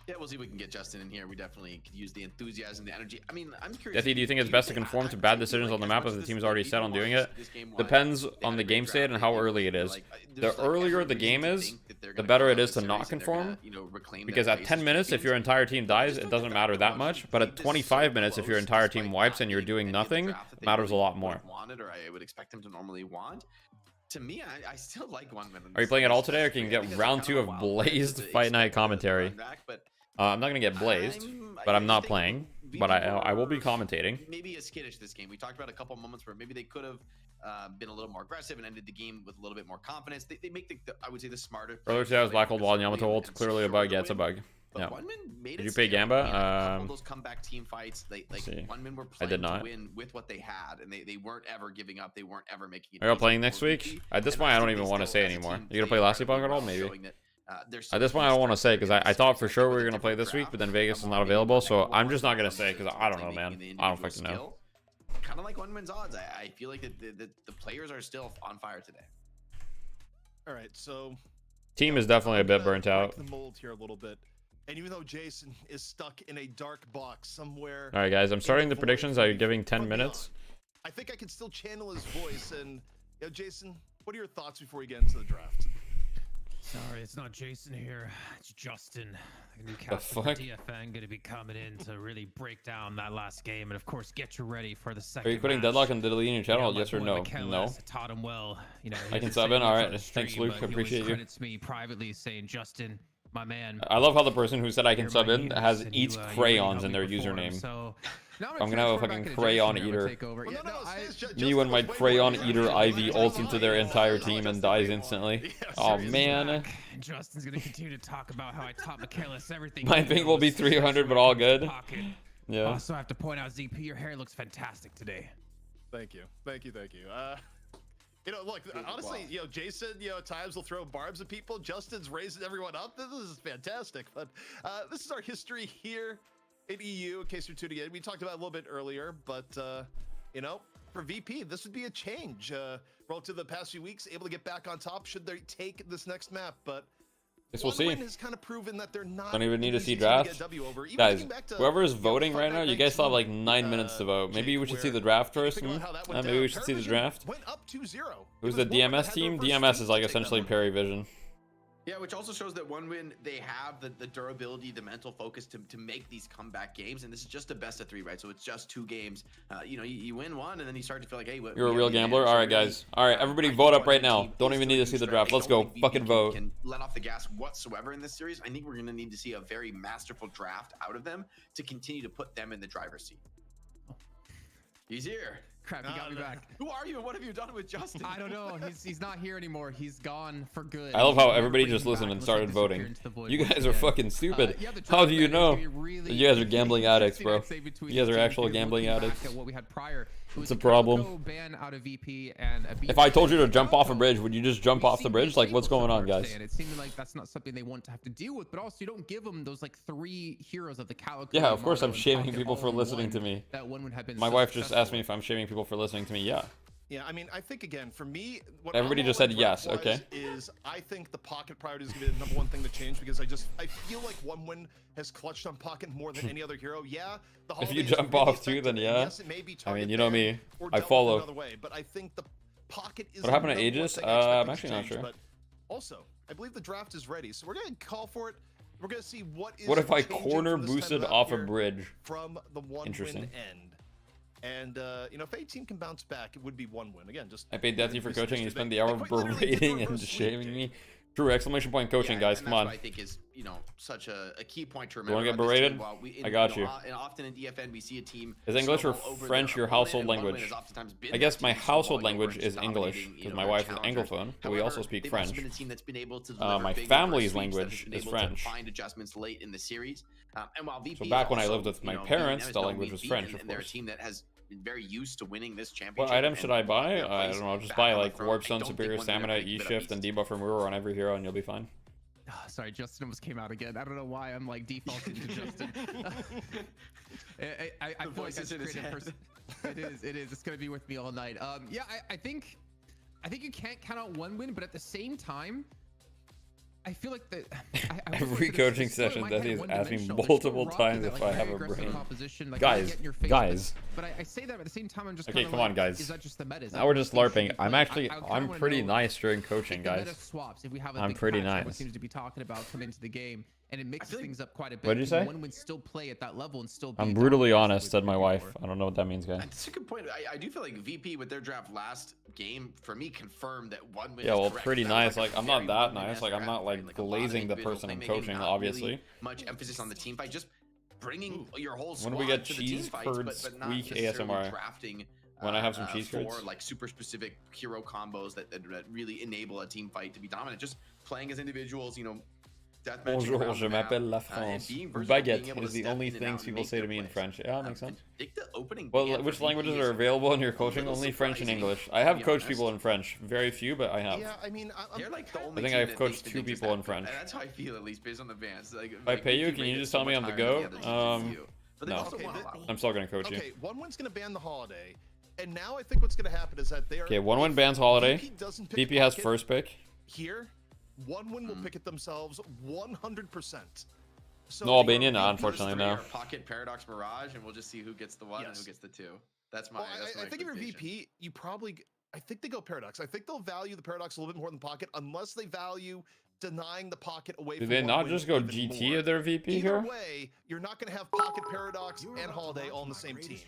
Yeah, we'll see if we can get Justin in here. We definitely could use the enthusiasm, the energy. I mean, I'm curious. Jesse, do you think it's best to conform to bad decisions on the map if the team's already set on doing it? Depends on the game state and how early it is. The earlier the game is, the better it is to not conform. Because at 10 minutes, if your entire team dies, it doesn't matter that much. But at 25 minutes, if your entire team wipes and you're doing nothing, it matters a lot more. Wanted, or I would expect them to normally want. To me, I still like 1 minute. Are you playing it all today, or can you get round 2 of Blazed Fight Night commentary? I'm not going to get Blazed, but I'm not playing. But I will be commentating. Maybe a skittish this game. We talked about a couple moments where maybe they could have been a little more aggressive and ended the game with a little bit more confidence. They make the I would say the smarter. Earlier today I was Black Hole Wall and Yamato ult. Clearly a bug. Yeah, it's a bug. Yeah. Did you pay Gamba? Those comeback team fights, like One-Man were I did playing not. to win with what they had, and they weren't ever giving up. They weren't ever making it. Are you playing next week? At this point, I don't even want to say anymore. You gonna play last epoch at all? Maybe. At this point, I don't want to say because I thought for sure we were gonna play this week, but then Vegas is not available, so I'm just not gonna say because I don't know, man. I don't fucking know. Kind of like One-Man's odds. I feel like the players are still on fire today. All right, so Team is definitely a bit burnt out. The mold here a little bit. And even though Jason is stuck in a dark box somewhere. All right, guys, I'm starting the predictions. I'm giving 10 minutes. I think I can still channel his voice. And you know, Jason, what are your thoughts before we get into the draft? Sorry, it's not Jason here. It's Justin. The new captain for DFN going to be coming in to really break down that last game, and of course, get you ready for the second. Are you putting match. Deadlock and deleting your channel? Yes or no? No. Taught him well. You know, I can sub in. All right, thanks, Luke. I appreciate you. Credits me privately saying, Justin, my man. I love how the person who said I can sub in has eats crayons in their username. So I'm gonna have a fucking crayon eater. Me when my crayon eater IV ults into their entire team and dies instantly. Oh man. Justin's gonna continue to talk about how I taught Michaelis everything. My ping will be 300, but all good. Yeah. Also, I have to point out, ZP, your hair looks fantastic today. Thank you. You know, look, honestly, you know, Jason, you know, at times will throw barbs at people. Justin's raising everyone up. This is fantastic. But this is our history here in EU, in case you're tuning in. We talked about it a little bit earlier, but, you know, for VP, this would be a change relative to the past few weeks. Able to get back on top should they take this next map, but guess we'll see. has kind of proven that they're not. Don't even need to see draft. Guys, whoever is voting right now, you guys still have like 9 minutes to vote. Maybe we should see the draft first. Maybe we should see the draft. Who's the DMS team? DMS is like essentially Perry Vision. Yeah, which also shows that One-Man, they have the durability, the mental focus to make these comeback games, and this is just a best of 3, right? So it's just 2 games. You know, you win one, and then you start to feel like, hey, you're a real gambler. All right, guys. All right, everybody, vote up right now. Don't even need to see the draft. Let's go. Fucking vote. Can let off the gas whatsoever in this series. I think we're going to need to see a very masterful draft out of them to continue to put them in the driver's seat. He's here. Crap, you got me back. Who are you and what have you done with Justin? I don't know. He's not here anymore. He's gone for good. I love how everybody just listened and started voting. You guys are fucking stupid. How do you know? You guys are gambling addicts, bro. You guys are actual gambling addicts. It's a problem. If I told you to jump off a bridge, would you just jump off the bridge? Like, what's going on, guys? It seemed like that's not something they want to have to deal with, but also you don't give them those like 3 heroes of the Calico. Yeah, of course I'm shaming people for listening to me. That one would have been. My wife just asked me if I'm shaming people for listening to me. Yeah. Yeah, I mean, I think again, for me, what everybody just said yes. Okay. Is I think the pocket priority is going to be the #1 thing to change because I feel like One-Man has clutched on pocket more than any other hero. Yeah, if you jump off too, then yeah. Yes, it may be I mean, you know me. I follow. Way, but I think the pocket is. What happened to Aegis? I'm actually not sure. But also, I believe the draft is ready, so we're going to call for it. We're going to see what is. What if I corner boosted off a bridge? From the One-Man end. And, you know, if a team can bounce back, it would be 1 win. Again, just... I paid Deathy for coaching and he spent the hour berating and shaming me. True, exclamation point coaching, guys. Come on. I think is, you know, such a key point to remember. You want to get berated? I got you. And often in DFN, we see a team... Is English or French your household language? I guess my household language is English, because my wife is Anglophone, but we also speak French. My family's language is French. Find adjustments late in the series. And while VP so back when I lived with my parents, the language was French, of course. They're a team that has very used to winning this championship. What item should I buy? you know, I plays don't know. Just back buy on the like throne. Warp I Stone, don't think Superior One Win Stamina, are gonna make it a E-Shift, and beast. Debuff Remover on every hero, and you'll be fine. Oh, sorry, Justin almost came out again. I don't know why I'm like defaulting to Justin. I feel like voice that's is in his creative head. person. It is. It's gonna be with me all night. Yeah, I think you can't count out One Win, but at the same time, I feel like that Every coaching session, Daddy's asked me multiple times if I have a brain. Guys, But I say that at the same time, I'm just okay, kinda come like, on, guys. Is that just the meta? Is Now that we're what just teams should LARPing. be I'm playing? actually, I kinda I'm wanna pretty know nice during if coaching, the meta guys. swaps, if we have a I'm big pretty patch, everyone nice. seems to be talking about come into the game, and it mixes like- things up quite a bit. What'd you say? One Win still play at that level and still. I'm be brutally dominant honest, with said my wife. before. I don't know what that means, guys. That's a good point. I do feel like VP with their draft last game for me confirmed that One Win. Yeah, is well, correct. pretty That nice. was, Like, I'm very not that One Win-esque nice. Like, I'm draft, not like right? A lot of glazing the individual person I'm playmaking, coaching, not obviously. really much emphasis on the team fight, just bringing your whole squad When do we get to the team cheese fights, curd but not squeak necessarily ASMR? drafting When I have some cheese for curds? like super specific hero combos that really enable a team fight to be dominant. Just playing as individuals, you know. Bonjour, je m'appelle La France. Baguette is the only things people say to me in French. Yeah, that makes sense. Well, which languages are available in your coaching? Only French and English. I have coached people in French. Very few, but I have. Yeah, I mean, They're like the I only think team I've that coached thinks 2 that people in that- French. That's how I feel, at least based on the bands. Like, If I pay you, can you just tell me on the go? No. Okay, I'm still gonna coach you. Okay, One Win's gonna ban the holiday, and now I think what's gonna happen is that they are. Okay, One Win bans holiday. VP doesn't pick VP has Pocket first pick. here. One Win will pick it themselves 100%. So No Albanian? No, unfortunately, no. Pocket, Paradox, Mirage, and we'll just see who gets the one and who gets the two. That's my. Well, that's my I think if you're expectation. VP, you probably. I think they go Paradox. I think they'll value the Paradox a little bit more than Pocket, unless they value denying the Pocket away. Do from they One not Win just go even GT more. if they're VP Either here? way, you're not going to have Pocket, Paradox, and Holiday all on the same team.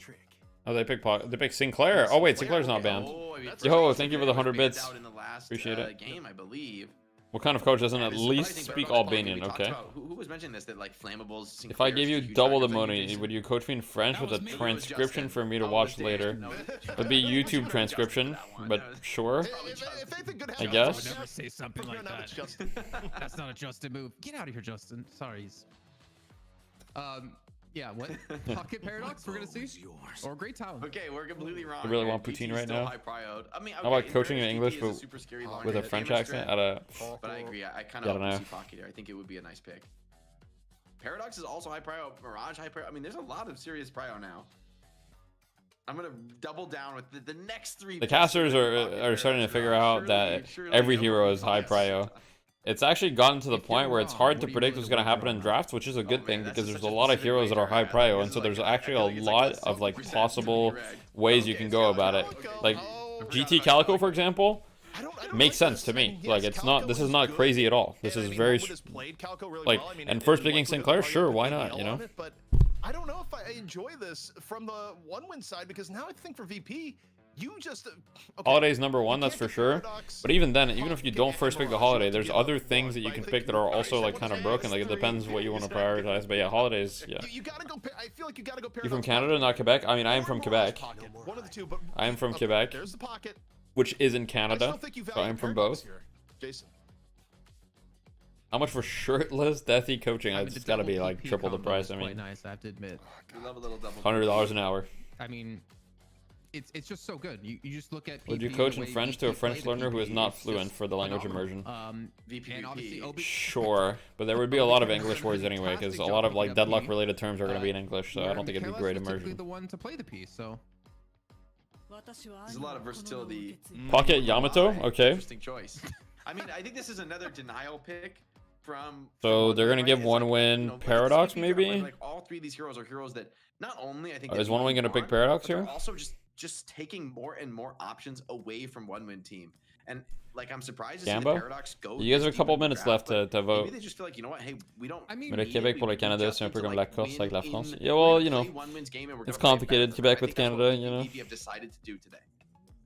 Oh, they pick Sinclair. Oh wait, Sinclair's not banned. Oh, I mean, Yo, first, thank you for the Sinclair 100 was bits. out in the last, Appreciate it. Game, I believe. What kind of coach doesn't at It's least surprising, speak Paradox Pocket, Albanian? we talked Okay. about- Who was mentioning this? That like flammables. If I Sinclair's gave you huge double the factors, like, money, just- would you coach me in French That with a was me. transcription for me to Oh, watch damn. later? No, It'd be YouTube transcription, but sure. If anything good I happens, guess. I would never say something from here like on out, it's that. Justin. That's not a Justin move. Get out of here, Justin. Sorry. Yeah, what? Pocket Paradox we're gonna see? Or Great Talon. Okay, we're completely wrong. I really here. want GT poutine is right still now. high prioed. I mean, How about okay, coaching in GT English is a but super scary long with a game French of accent strat, at a... But I agree. I kind Yeah, I of don't know. see Pocket here. I think it would be a nice pick. Paradox is also high prio. Mirage high prio. I mean, there's a lot of serious prio now. I'm gonna double down with the next 3. The casters are starting to figure out that every hero is high prio. It's actually gotten to the point where it's hard to predict what's going to happen in drafts, which is a good thing because there's a lot of heroes that are high prio, and so there's actually a lot of like possible ways you can go about it. Like GT Calico, for example, makes sense to me. Like it's not, this is not crazy at all. This is very like, and first picking Sinclair, sure, why not? You know. But I don't know if I enjoy this from the One Win side because now I think for VP. You just okay, Holiday's number 1, that's for sure. But even then, even if you don't first pick the Holiday, there's other things that you can pick that are also like kind of broken. Like it depends what you want to prioritize. But yeah, Holidays, yeah. You gotta go. I feel like you gotta go. You're from Canada, not Quebec? I mean, I am from Quebec. One of the two, but I am from Quebec, There's the Pocket. which is in I Canada. still think you So value I'm from Paradox both. here, Jason. How much for shirtless Deathy coaching? I mean, It's got to be double like PP triple the combo price. is I quite mean, nice, I have to admit. We love a little double. $100 an hour. I mean, it's just so good. You just look at. Would you PP, coach the in way French to VP a French play the learner who is PP, not it's fluent just for the language phenomenal. immersion? And obviously, Sure, but there would be a lot of English words anyway, because a lot of like deadlock related terms are going to be in English, so I don't think it'd be great Typically immersion. the one to play the piece, so. There's a lot of versatility. Pocket Yamato, okay. Interesting choice. I mean, I think this is another denial pick from. So from they're One gonna Win, give right? It's One like, Win you know, Paradox, let's be fair, maybe? Like all 3 of these heroes are heroes that not only I think. Is that One we Win gonna pick want, Paradox but they're here? Also, just taking more and more options away from One Win team, and like I'm surprised to see Gambo? the Paradox go. You guys have a this couple deep in the minutes draft, left to but vote. Maybe they just feel like, you know what, hey, we don't. I mean, Mais le need Québec it. pour le We Canada, just c'est un need peu to, comme la like, Corse avec la win France. in- Yeah, well, like, you know, play One Win's game and we're it's gonna play it complicated, better. Quebec I with think that's what Canada, you know. VP have decided to do today.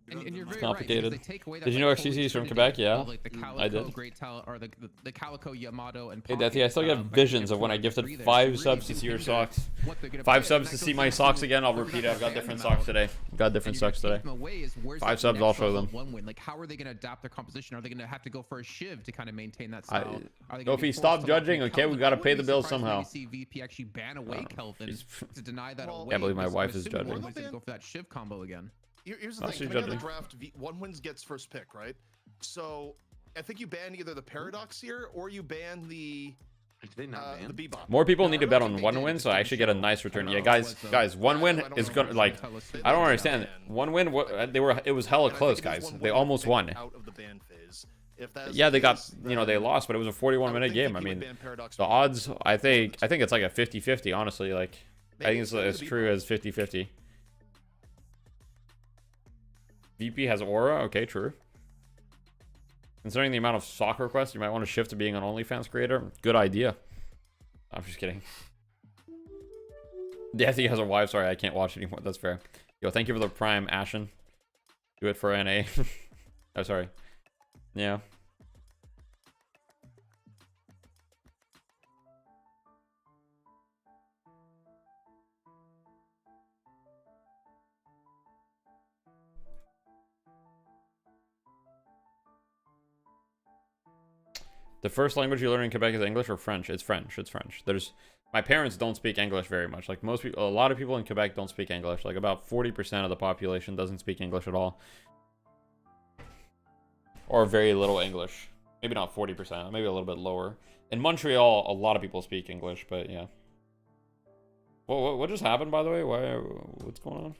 And you're very complicated. right, they take away that, Did you know like, XCC holy is from trinity Quebec? Yeah, of, like, the Calico, I did. Great Tal, or the Calico, Yamato, and Hey, Pocket, Deathy, I still get I visions think of when I it's gifted breathers. 5 Really subs to do see your hinder socks. what they're gonna 5 play, subs and to that see goes my back socks to again. I'll we're repeat not it. I've got gonna different ban them socks out. today. Got different And you're socks gonna today. take them away, is where's 5 that subs, next I'll show level them. of one win? Like, how are they gonna adapt their composition? Are they gonna have to go for a shiv to kind of maintain that I- style? Are they So gonna if be he forced stopped to lock judging, in okay, we Kelvin? gotta I pay the wouldn't be bills surprised to maybe somehow. see VP actually ban away Kelvin he's- to deny that Well, away. Can't believe my because wife I'm is assuming judging. One Win's gonna go for that shiv combo again. Here's the Oh, thing. she's Coming out of the judging. draft, One Wins gets first pick, right? So I think you ban either the Paradox here or you ban the Did they not ban? the Bebop. More people No, need I to don't bet think on they one did, win, it so just I didn't should get a show. nice return. I Yeah, don't know guys, what was, guys, one I win don't is know gonna if like. it's gonna tell us. I don't They understand. ban. One win, it was hella And I close, think it is guys. one They win almost pick won. out of the ban phase. If that is Yeah, the they got, case, you know, they then lost, but it was a I 41 would minute think game. I VP would mean, ban Paradox the for odds, one. I think it's like a 50-50, honestly. Like, I Maybe think it's it's as the true Bebop. as 50-50. VP has aura. Okay, true. Considering the amount of sock requests, you might want to shift to being an OnlyFans creator. Good idea. I'm just kidding. Yeah, I think he has a wife. Sorry, I can't watch anymore. That's fair. Yo, thank you for the prime, Ashen. Do it for NA. Oh, sorry. Yeah. The first language you learn in Quebec is English or French? It's French. It's French. There's my parents don't speak English very much. Like most people, a lot of people in Quebec don't speak English. Like about 40% of the population doesn't speak English at all. Or very little English. Maybe not 40%, maybe a little bit lower. In Montreal, a lot of people speak English, but yeah. What just happened, by the way? What's going on?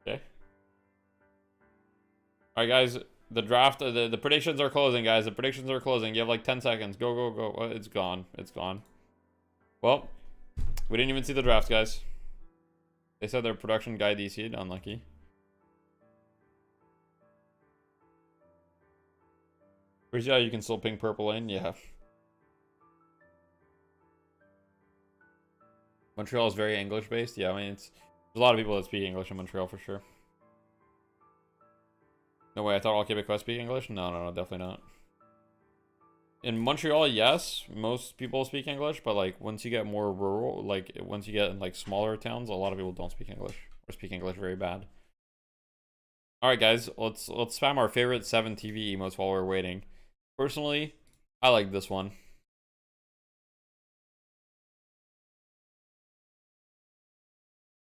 Okay. All right, guys. The draft, the predictions are closing, guys. The predictions are closing. You have like 10 seconds. Go, go, go. Oh, it's gone. It's gone. Well, we didn't even see the draft, guys. They said their production guy DC'd. Unlucky. Yeah, you can still ping purple in. Yeah. Montreal is very English based. Yeah, I mean, there's a lot of people that speak English in Montreal for sure. No way, I thought all Quebecois speak English? No, definitely not. In Montreal, yes, most people speak English, but like once you get more rural, like once you get in like smaller towns, a lot of people don't speak English or speak English very bad. All right, guys, let's spam our favorite 7 TV emotes while we're waiting. Personally, I like this one.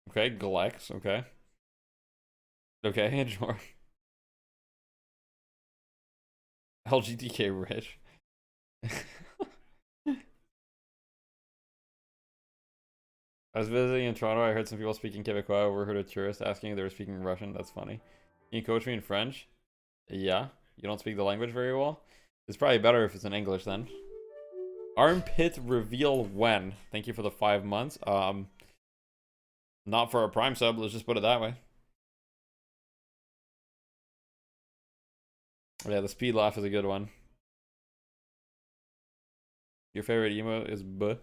Okay, Galex, okay. Okay, enjoy. LGTK rich. I was visiting in Toronto. I heard some people speaking Quebecois. I overheard a tourist asking if they were speaking Russian. That's funny. Can you coach me in French? Yeah. You don't speak the language very well? It's probably better if it's in English then. Armpit reveal when? Thank you for the 5 months. Not for a prime sub. Let's just put it that way. Yeah, the speed laugh is a good one. Your favorite emo is B.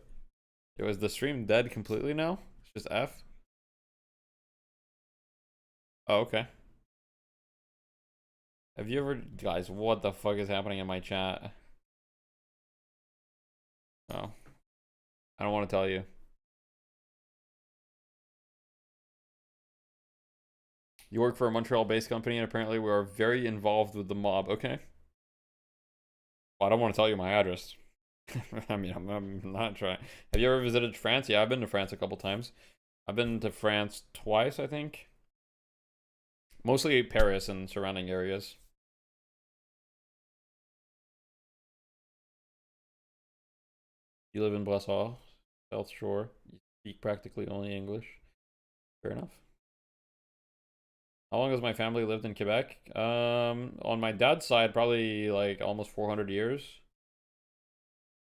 Was the stream dead completely now? It's just F? Oh, okay. Have you ever... Guys, what the fuck is happening in my chat? Oh. I don't want to tell you. You work for a Montreal-based company, and apparently we are very involved with the mob. Okay. Well, I don't want to tell you my address. I mean, I'm not trying. Have you ever visited France? Yeah, I've been to France a couple times. I've been to France twice, I think. Mostly Paris and surrounding areas. You live in Brassard, South Shore. You speak practically only English. Fair enough. How long has my family lived in Quebec? On my dad's side, probably like almost 400 years.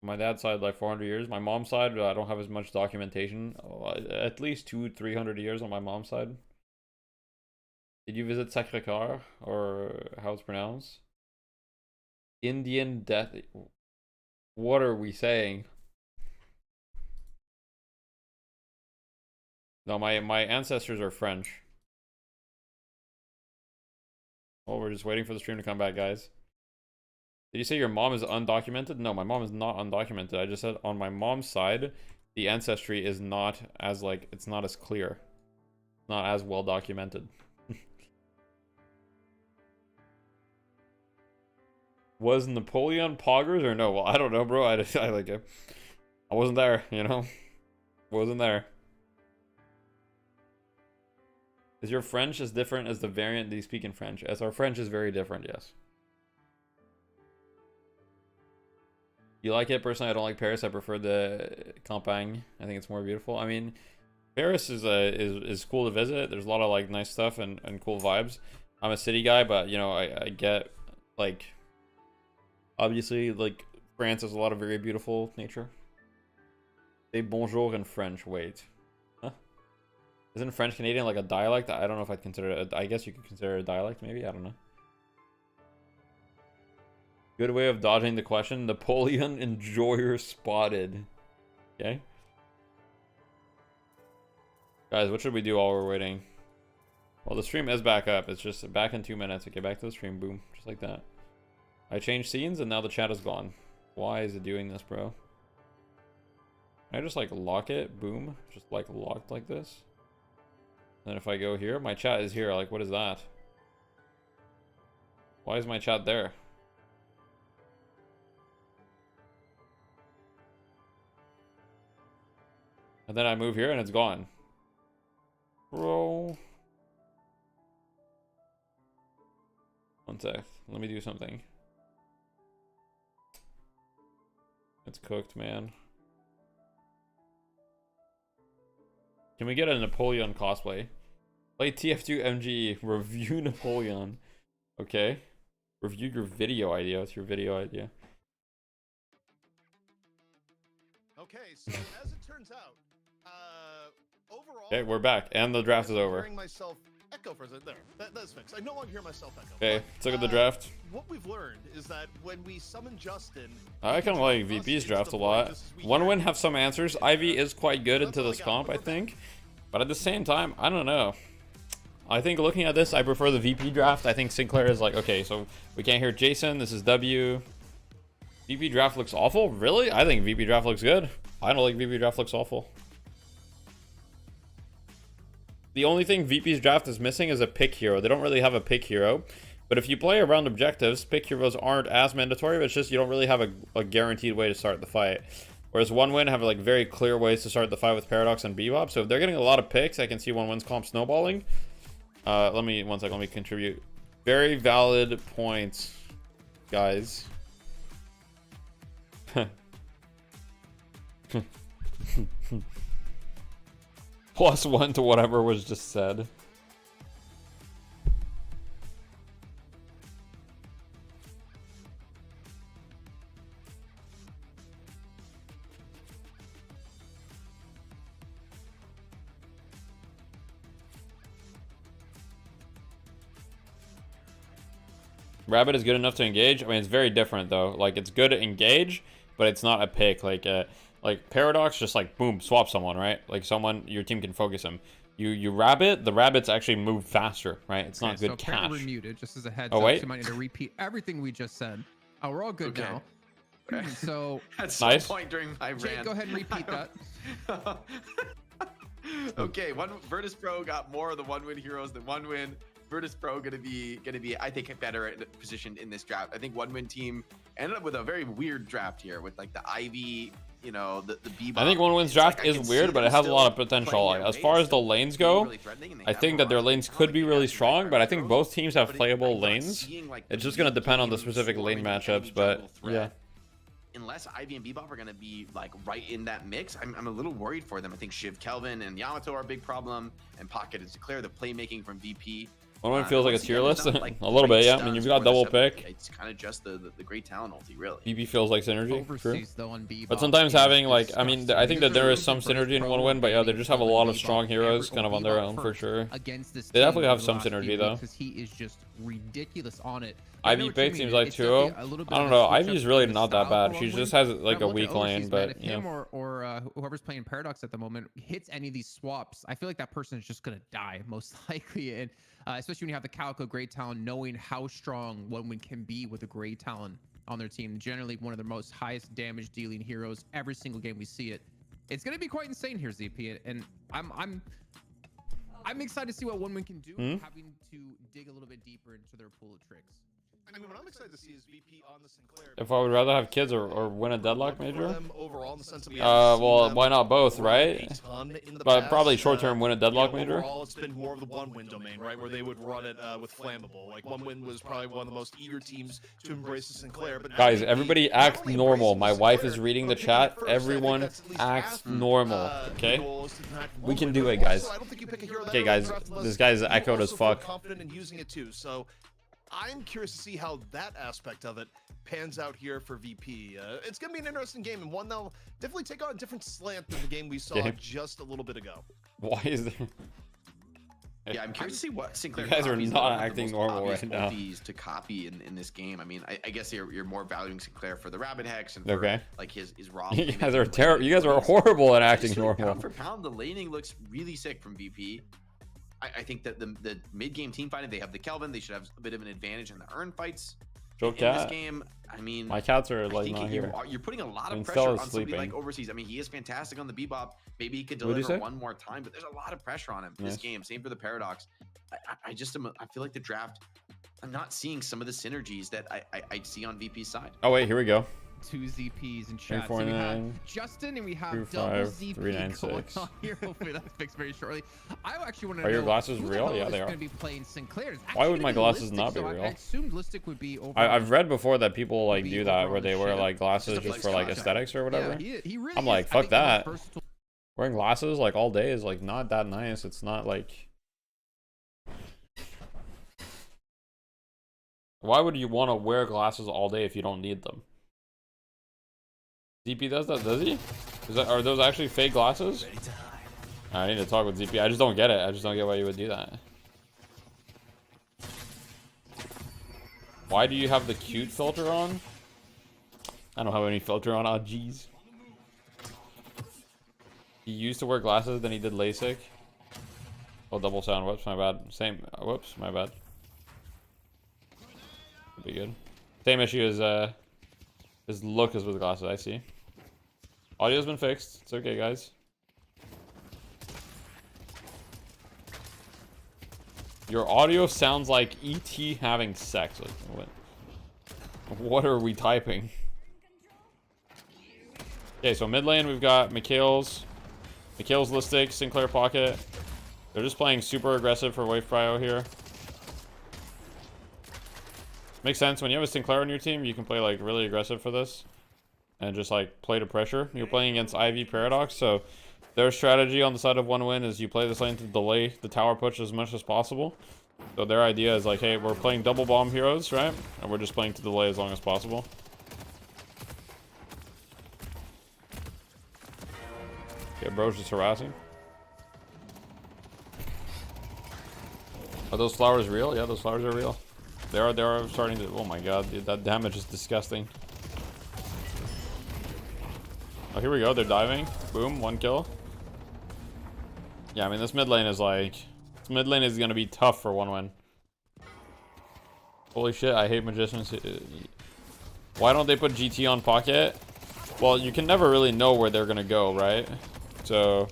My dad's side, like 400 years. My mom's side, I don't have as much documentation. At least 200-300 years on my mom's side. Did you visit Sacré-Cœur, or how it's pronounced? Indian death. What are we saying? No, my ancestors are French. Oh, we're just waiting for the stream to come back, guys. Did you say your mom is undocumented? No, my mom is not undocumented. I just said on my mom's side, the ancestry is not as, like, it's not as clear. Not as well documented. Was Napoleon poggers or no? Well, I don't know, bro. I like it. I wasn't there, you know? Wasn't there. Is your French as different as the variant they speak in French? As our French is very different, yes. You like it? Personally, I don't like Paris. I prefer the campagne. I think it's more beautiful. I mean, Paris is cool to visit. There's a lot of like nice stuff and cool vibes. I'm a city guy, but you know, I get like, obviously, like France has a lot of very beautiful nature. Say bonjour in French. Wait. Isn't French Canadian like a dialect? I don't know if I'd consider it. I guess you could consider it a dialect, maybe. I don't know. Good way of dodging the question. Napoleon enjoyer spotted. Okay. Guys, what should we do while we're waiting? Well, the stream is back up. It's just back in 2 minutes. Okay, back to the stream. Boom. Just like that. I changed scenes and now the chat is gone. Why is it doing this, bro? Can I just like lock it? Boom. Just like locked like this. And if I go here, my chat is here. Like, what is that? Why is my chat there? And then I move here and it's gone. Bro. One sec. Let me do something. It's cooked, man. Can we get a Napoleon cosplay? Play TF2 MGE. Review Napoleon. Okay. Review your video idea. What's your video idea? Okay, so as it turns out, overall... Okay, we're back. And the draft is over. Hearing myself echo for a second. There, that's fixed. I no longer hear myself echo. Okay, let's look at the draft. What we've learned is that when we summon Justin... I kind of like VP's draft a lot. One win have some answers. Ivy is quite good into this comp, I think. But at the same time, I don't know. I think looking at this, I prefer the VP draft. I think Sinclair is like, okay, so we can't hear Jason. This is W. VP draft looks awful? Really? I think VP draft looks good. I don't like VP draft looks awful. The only thing VP's draft is missing is a pick hero. They don't really have a pick hero. But if you play around objectives, pick heroes aren't as mandatory. But it's just you don't really have a guaranteed way to start the fight. Whereas One Win have like very clear ways to start the fight with Paradox and Bebop. So if they're getting a lot of picks, I can see One Win's comp snowballing. Let me contribute. Very valid points, guys. +1 to whatever was just said. Rabbit is good enough to engage. I mean, it's very different though. Like, it's good to engage, but it's not a pick. Like Paradox, just like boom, swap someone, right? Like someone, your team can focus him. You Rabbit, the Rabbits actually move faster, right? It's not good catch. We're muted, just as a heads up. Wait. So you might need to repeat everything we just said. Oh, we're all good now. So at some point during my rant, go ahead and repeat that. Okay, Virtus Pro got more of the One Win heroes than One Win. Virtus Pro gonna be I think better positioned in this draft. I think One Win team ended up with a very weird draft here with like the Ivy, you know, the Bebop. I think One Win's draft is weird, but it has a lot of potential. Like, as far as the lanes go, I think that their lanes could be really strong, but I think both teams have playable lanes. It's just gonna depend on the specific lane matchups, but yeah. Unless Ivy and Bebop are going to be like right in that mix, I'm a little worried for them. I think Shiv, Kelvin, and Yamato are a big problem, and Pocket is clear. The playmaking from VP. One Win feels like a tier list. Like a little bit, yeah. I mean, you've got double pick. It's kind of just the great talent ulti, really. VP feels like synergy, true. Though, on Bebop, but sometimes having like, I mean, I think that there is some synergy in One Win, but yeah, they just have a lot of strong heroes kind of on their own for sure. They definitely have some synergy though. Because he is just ridiculous on it. Ivy pick seems like 2-0. I don't know. Ivy's really not that bad. She just has like a weak lane, but if him or whoever's playing Paradox at the moment hits any of these swaps, I feel like that person is just gonna die most likely. And especially when you have the Calico Grey Talon, knowing how strong OneWin can be with a Grey Talon on their team. Generally one of the most highest damage dealing heroes every single game we see it. It's gonna be quite insane here, ZP, and I'm excited to see what OneWin can do, having to dig a little bit deeper into their pool of tricks. I mean, what I'm excited to see is VP on the Sinclair. If I would rather have kids or win a deadlock major, Overall, in the sense that we well, why not both, right? But probably short-term win a deadlock major. Overall, it's been more of the OneWin domain, right, where they would run it with Flammable. Like OneWin was probably one of the most eager teams to embrace the Sinclair. But guys, everybody act normal. My wife is reading the chat. Everyone acts normal, okay? We can do it, guys. Okay, guys, this guy's echoed as fuck. Confident in using it too, so I'm curious to see how that aspect of it pans out here for VP. It's going to be an interesting game, and one that'll definitely take on a different slant than the game we saw just a little bit ago. Why is there... Yeah, I'm curious to see what Sinclair. You guys are not acting normal right now. To copy in this game. I mean, I guess you're more valuing Sinclair for the Rabbit Hex and for like his raw. You guys are terrible. You guys are horrible at acting normal. Pound for pound, the laning looks really sick from VP. I think that the mid-game team fighting, they have the Kelvin. They should have a bit of an advantage in the urn fights. Joe in this game, I mean, my cats are like not here. You're putting a lot of pressure on somebody like Overseas. I mean, he is fantastic on the Bebop. Maybe he could deliver one more time, but there's a lot of pressure on him this game. Same for the Paradox. I feel like the draft, I'm not seeing some of the synergies that I see on VP's side. Oh wait, here we go. 2 ZPs in chat. So we have Justin and we have double ZP going on here. Hopefully that's fixed very shortly. I actually want to know. Are your glasses real? Yeah, they are. Going to be playing Sinclair's. Why would my glasses not be real? I assumed Listic would be over. I've read before that people like do that where they wear like glasses just for like aesthetics or whatever. Yeah, he really I'm like, fuck that. Wearing glasses like all day is like not that nice. It's not like. Why would you want to wear glasses all day if you don't need them? ZP does that, does he? Are those actually fake glasses? I need to talk with ZP. I just don't get it. I just don't get why you would do that. Why do you have the cute filter on? I don't have any filter on. Oh, jeez. He used to wear glasses, then he did LASIK. Oh, double sound. Whoops, my bad. Same. Whoops, my bad. Could be good. Same issue as his look is with glasses. I see. Audio's been fixed. It's okay, guys. Your audio sounds like ET having sex. Like, what are we typing? Okay, so mid lane we've got Mikhail's Listic, Sinclair Pocket. They're just playing super aggressive for wave prio here. Makes sense. When you have a Sinclair on your team, you can play like really aggressive for this. And just like play to pressure. You're playing against Ivy Paradox, so their strategy on the side of OneWin is you play this lane to delay the tower push as much as possible. So their idea is like, hey, we're playing double bomb heroes, right? And we're just playing to delay as long as possible. Okay, bro's just harassing. Are those flowers real? Yeah, those flowers are real. They are starting to. Oh my god, dude, that damage is disgusting. Oh, here we go. They're diving. Boom, 1 kill. Yeah, I mean, this mid lane is like... This mid lane is going to be tough for OneWin. Holy shit, I hate Magicians. Why don't they put GT on Pocket? Well, you can never really know where they're going to go, right? So,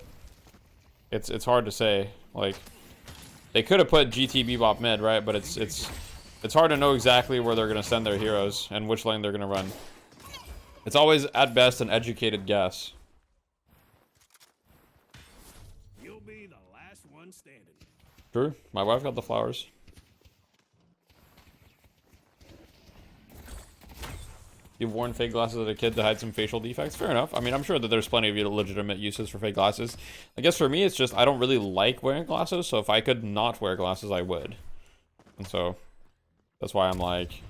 it's hard to say. Like, they could have put GT Bebop mid, right? But it's hard to know exactly where they're going to send their heroes and which lane they're going to run. It's always, at best, an educated guess. You'll be the last one standing. True. My wife got the flowers. You've worn fake glasses as a kid to hide some facial defects? Fair enough. I mean, I'm sure that there's plenty of legitimate uses for fake glasses. I guess for me, it's just I don't really like wearing glasses, so if I could not wear glasses, I would. And so, that's why I'm like...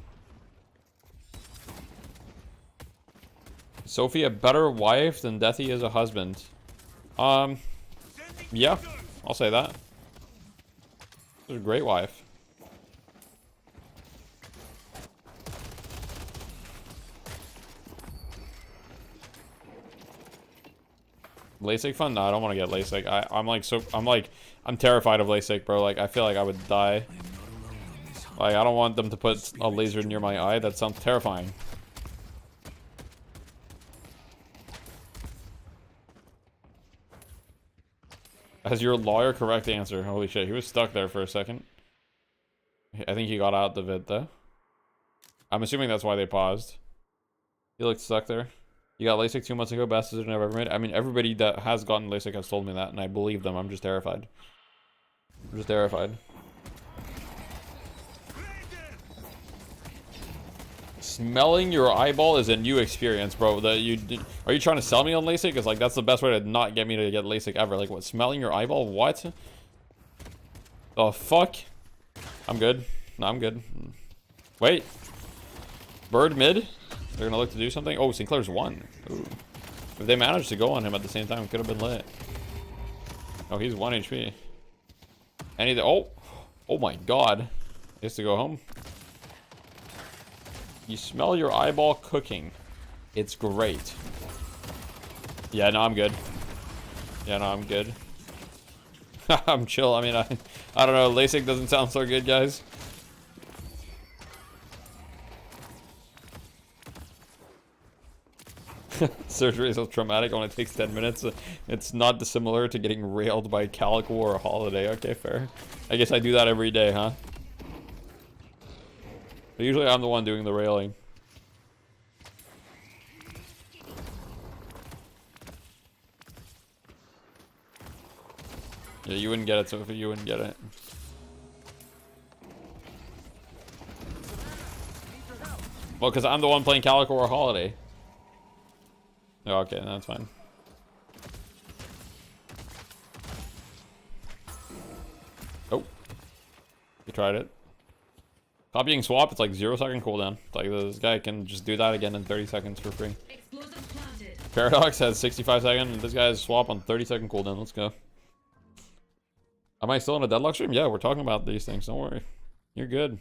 Sophie a better wife than Deathy is a husband. Yeah, I'll say that. She's a great wife. LASIK fun? No, I don't want to get LASIK. I'm terrified of LASIK, bro. Like, I feel like I would die. Like, I don't want them to put a laser near my eye. That sounds terrifying. Has your lawyer correct answer? Holy shit, he was stuck there for a second. I think he got out the vid, though. I'm assuming that's why they paused. He looked stuck there. You got LASIK 2 months ago, best decision I've ever made. I mean, everybody that has gotten LASIK has told me that, and I believe them. I'm just terrified. I'm just terrified. Smelling your eyeball is a new experience, bro. Are you trying to sell me on LASIK? Because, like, that's the best way to not get me to get LASIK ever. Like, what? Smelling your eyeball? What? The fuck? I'm good. No, I'm good. Wait. Bird mid? They're gonna look to do something? Oh, Sinclair's won. Ooh. If they managed to go on him at the same time, it could have been lit. Oh, he's 1 HP. Oh my god. He has to go home. You smell your eyeball cooking. It's great. Yeah, no, I'm good. Yeah, no, I'm good. I'm chill. I mean, I don't know. LASIK doesn't sound so good, guys. Surgery is so traumatic, only takes 10 minutes. It's not dissimilar to getting railed by Calico or a Holiday. Okay, fair. I guess I do that every day, huh? But usually I'm the one doing the railing. Yeah, you wouldn't get it, Sophie. You wouldn't get it. Well, because I'm the one playing Calico or Holiday. Oh, okay, that's fine. Oh. You tried it. Copying swap, it's like 0-second cooldown. It's like this guy can just do that again in 30 seconds for free. Paradox has 65 seconds, and this guy has swap on 30-second cooldown. Let's go. Am I still in a deadlock stream? Yeah, we're talking about these things. Don't worry. You're good.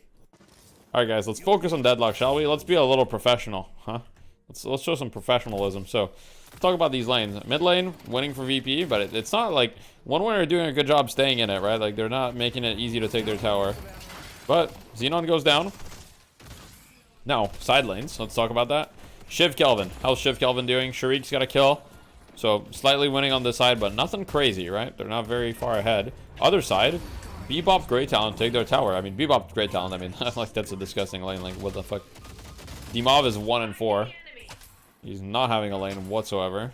Alright, guys, let's focus on deadlock, shall we? Let's be a little professional, huh? Let's show some professionalism. So, let's talk about these lanes. Mid lane, winning for VP, but it's not like one winner are doing a good job staying in it, right? Like, they're not making it easy to take their tower. But, Xenon goes down. Now, side lanes. Let's talk about that. Shiv Kelvin. How's Shiv Kelvin doing? Sharik's got a kill. So, slightly winning on this side, but nothing crazy, right? They're not very far ahead. Other side, Bebop, Great Talent, take their tower. I mean, Bebop, Great Talent, I mean, like, that's a disgusting lane. Like, what the fuck? Dimov is 1-4. He's not having a lane whatsoever.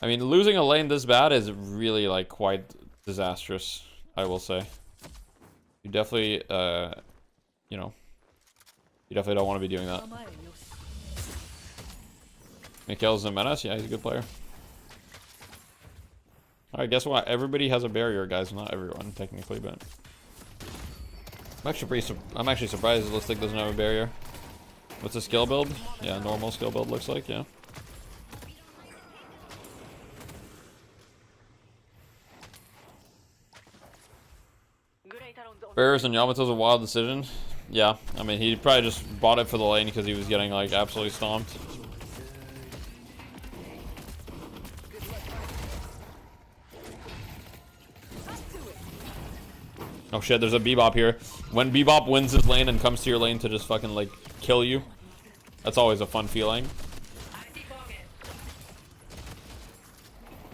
I mean, losing a lane this bad is really, like, quite disastrous, I will say. You definitely, you know, you definitely don't want to be doing that. Mikhail's a menace? Yeah, he's a good player. Alright, guess what? Everybody has a barrier, guys. Not everyone, technically, but... I'm actually surprised Listic doesn't have a barrier. What's a skill build? Yeah, normal skill build looks like, yeah. Bears and Yamato's a wild decision. Yeah, I mean, he probably just bought it for the lane because he was getting, like, absolutely stomped. Oh shit, there's a Bebop here. When Bebop wins his lane and comes to your lane to just fucking, like, kill you, that's always a fun feeling.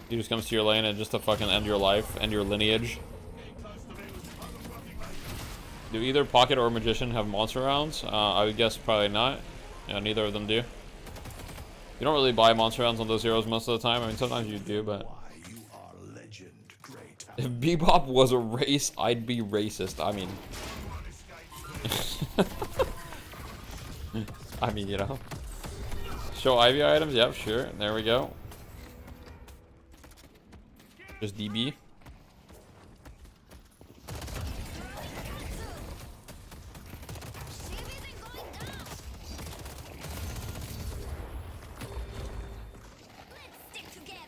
He just comes to your lane and just to fucking end your life, end your lineage. Do either Pocket or Magician have monster rounds? I would guess probably not. Yeah, neither of them do. You don't really buy monster rounds on those heroes most of the time. I mean, sometimes you do, but... If Bebop was a race, I'd be racist. I mean... I mean, you know. Show Ivy items? Yep, sure. There we go. Just DB.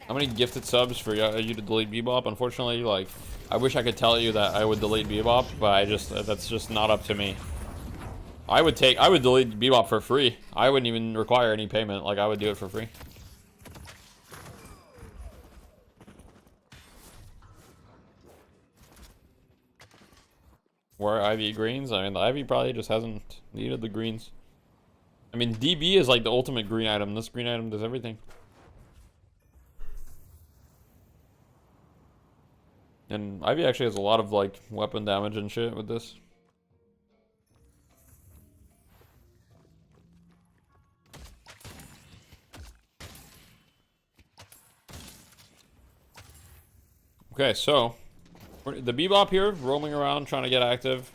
How many gifted subs for you to delete Bebop? Unfortunately, like, I wish I could tell you that I would delete Bebop, but that's just not up to me. I would delete Bebop for free. I wouldn't even require any payment. Like, I would do it for free. Where Ivy greens? I mean, the Ivy probably just hasn't needed the greens. I mean, DB is like the ultimate green item. This green item does everything. And Ivy actually has a lot of like weapon damage and shit with this. Okay, so the Bebop here, roaming around, trying to get active.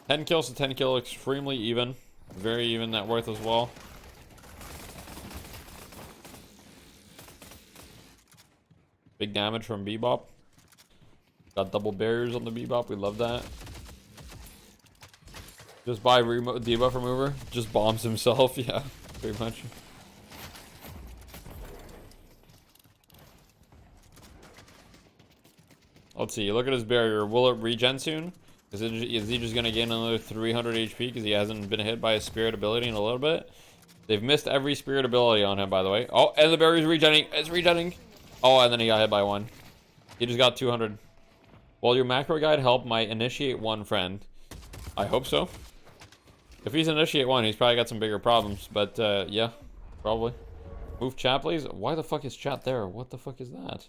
10 kills to 10 kill, extremely even. Very even net worth as well. Big damage from Bebop. Got double barriers on the Bebop, we love that. Just buy debuff remover, just bombs himself, yeah, pretty much. Let's see, look at his barrier. Will it regen soon? Is he just gonna gain another 300 HP because he hasn't been hit by a spirit ability in a little bit? They've missed every spirit ability on him, by the way. Oh, and the barrier's regenning. It's regenning. Oh, and then he got hit by one. He just got 200. Will your macro guide help my initiate one friend? I hope so. If he's initiate one, he's probably got some bigger problems. But yeah, probably. Move chat, please. Why the fuck is chat there? What the fuck is that?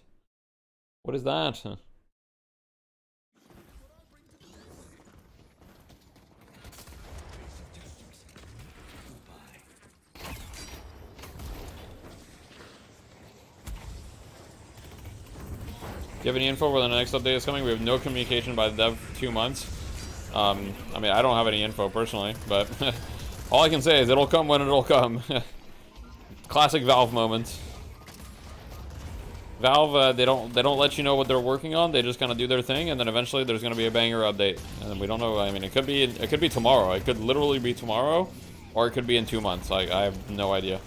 What is that? Do you have any info where the next update is coming? We have no communication by the dev for 2 months. I mean, I don't have any info personally, but all I can say is it'll come when it'll come. Classic Valve moment. Valve, they don't let you know what they're working on. They just kind of do their thing, and then eventually there's going to be a banger update. And we don't know. I mean, it could be tomorrow. It could literally be tomorrow, or it could be in 2 months. Like, I have no idea.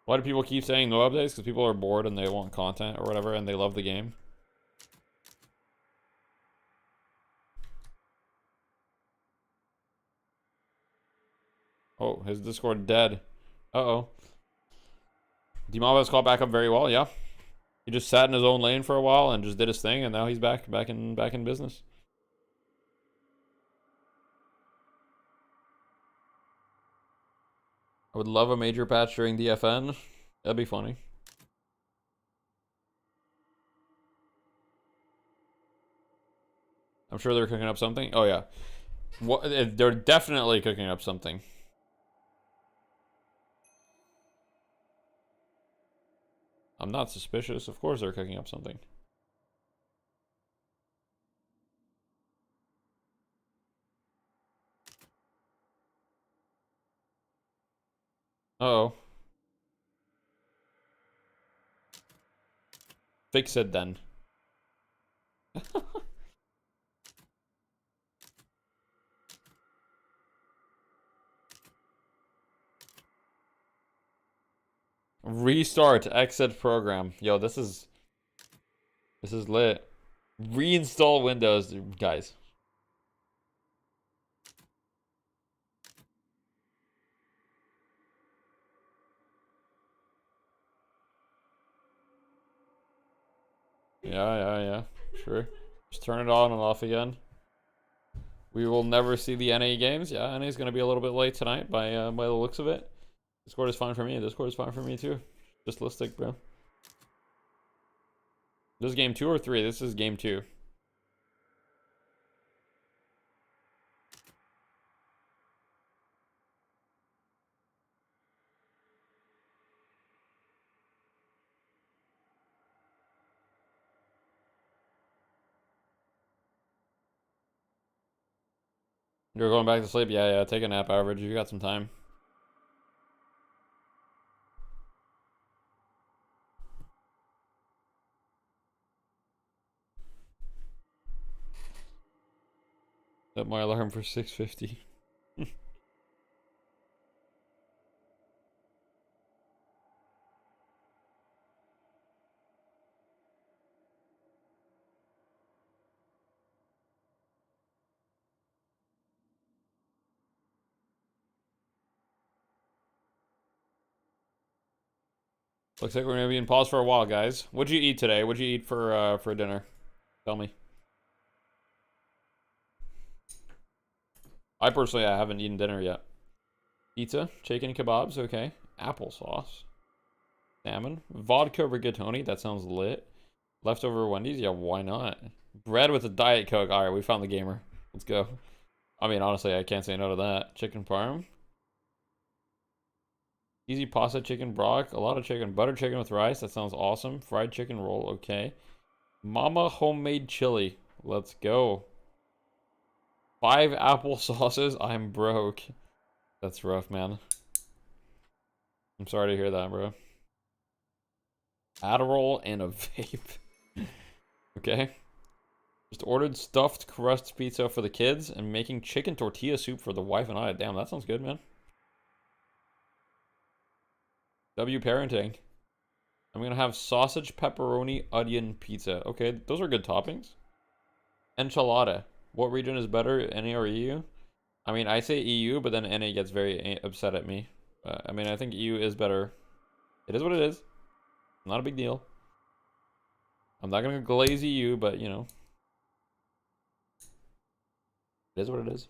Why do people keep saying no updates? Because people are bored and they want content or whatever, and they love the game. Oh, his Discord dead. Uh-oh. D-Mob has called back up very well, yeah. He just sat in his own lane for a while and just did his thing, and now he's back in business. I would love a major patch during DFN. That'd be funny. I'm sure they're cooking up something. Oh yeah. They're definitely cooking up something. I'm not suspicious. Of course they're cooking up something. Uh-oh. Fix it then. Restart exit program. Yo, this is lit. Reinstall Windows, guys. Yeah. Sure. Just turn it on and off again. We will never see the NA games. Yeah, NA is going to be a little bit late tonight by the looks of it. Discord is fine for me. Discord is fine for me too. Just listic, bro. This is game 2 or 3? This is game 2. You're going back to sleep? Yeah. Take a nap, average. You got some time. Set my alarm for 6:50. Looks like we're gonna be in pause for a while, guys. What'd you eat today? What'd you eat for dinner? Tell me. I personally, I haven't eaten dinner yet. Pizza, chicken kebabs, okay. Applesauce, salmon, vodka rigatoni. That sounds lit. Leftover Wendy's, yeah, why not? Bread with a Diet Coke. All right, we found the gamer. Let's go. I mean, honestly, I can't say no to that. Chicken parm. Easy pasta, chicken broth, a lot of chicken, butter chicken with rice. That sounds awesome. Fried chicken roll, okay. Mama homemade chili. Let's go. 5 apple sauces. I'm broke. That's rough, man. I'm sorry to hear that, bro. Adderall and a vape. Okay. Just ordered stuffed crust pizza for the kids and making chicken tortilla soup for the wife and I. Damn, that sounds good, man. W parenting. I'm gonna have sausage, pepperoni, onion pizza. Okay, those are good toppings. Enchilada. What region is better, NA or EU? I mean, I say EU, but then NA gets very upset at me. I mean, I think EU is better. It is what it is. Not a big deal. I'm not gonna glaze EU, but you know. It is what it is.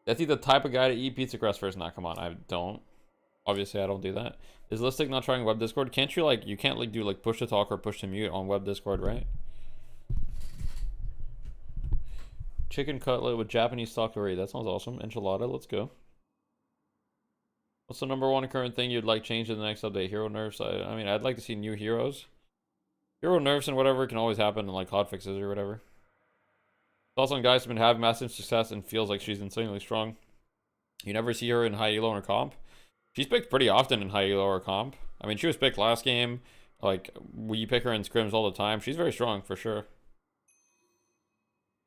That's the type of guy to eat pizza crust first. Nah, come on, I don't. Obviously, I don't do that. Is Listic not trying web Discord? Can't you, like, you can't, like, do, like, push to talk or push to mute on web Discord, right? Chicken cutlet with Japanese stock curry. That sounds awesome. Enchilada, let's go. What's the #1 current thing you'd like changed in the next update? Hero nerfs? I mean, I'd like to see new heroes. Hero nerfs and whatever can always happen in, like, hotfixes or whatever. Thoughts on guys who've been having massive success and feels like she's insanely strong. You never see her in high elo or comp. She's picked pretty often in high elo or comp. I mean, she was picked last game. Like, we pick her in scrims all the time. She's very strong, for sure.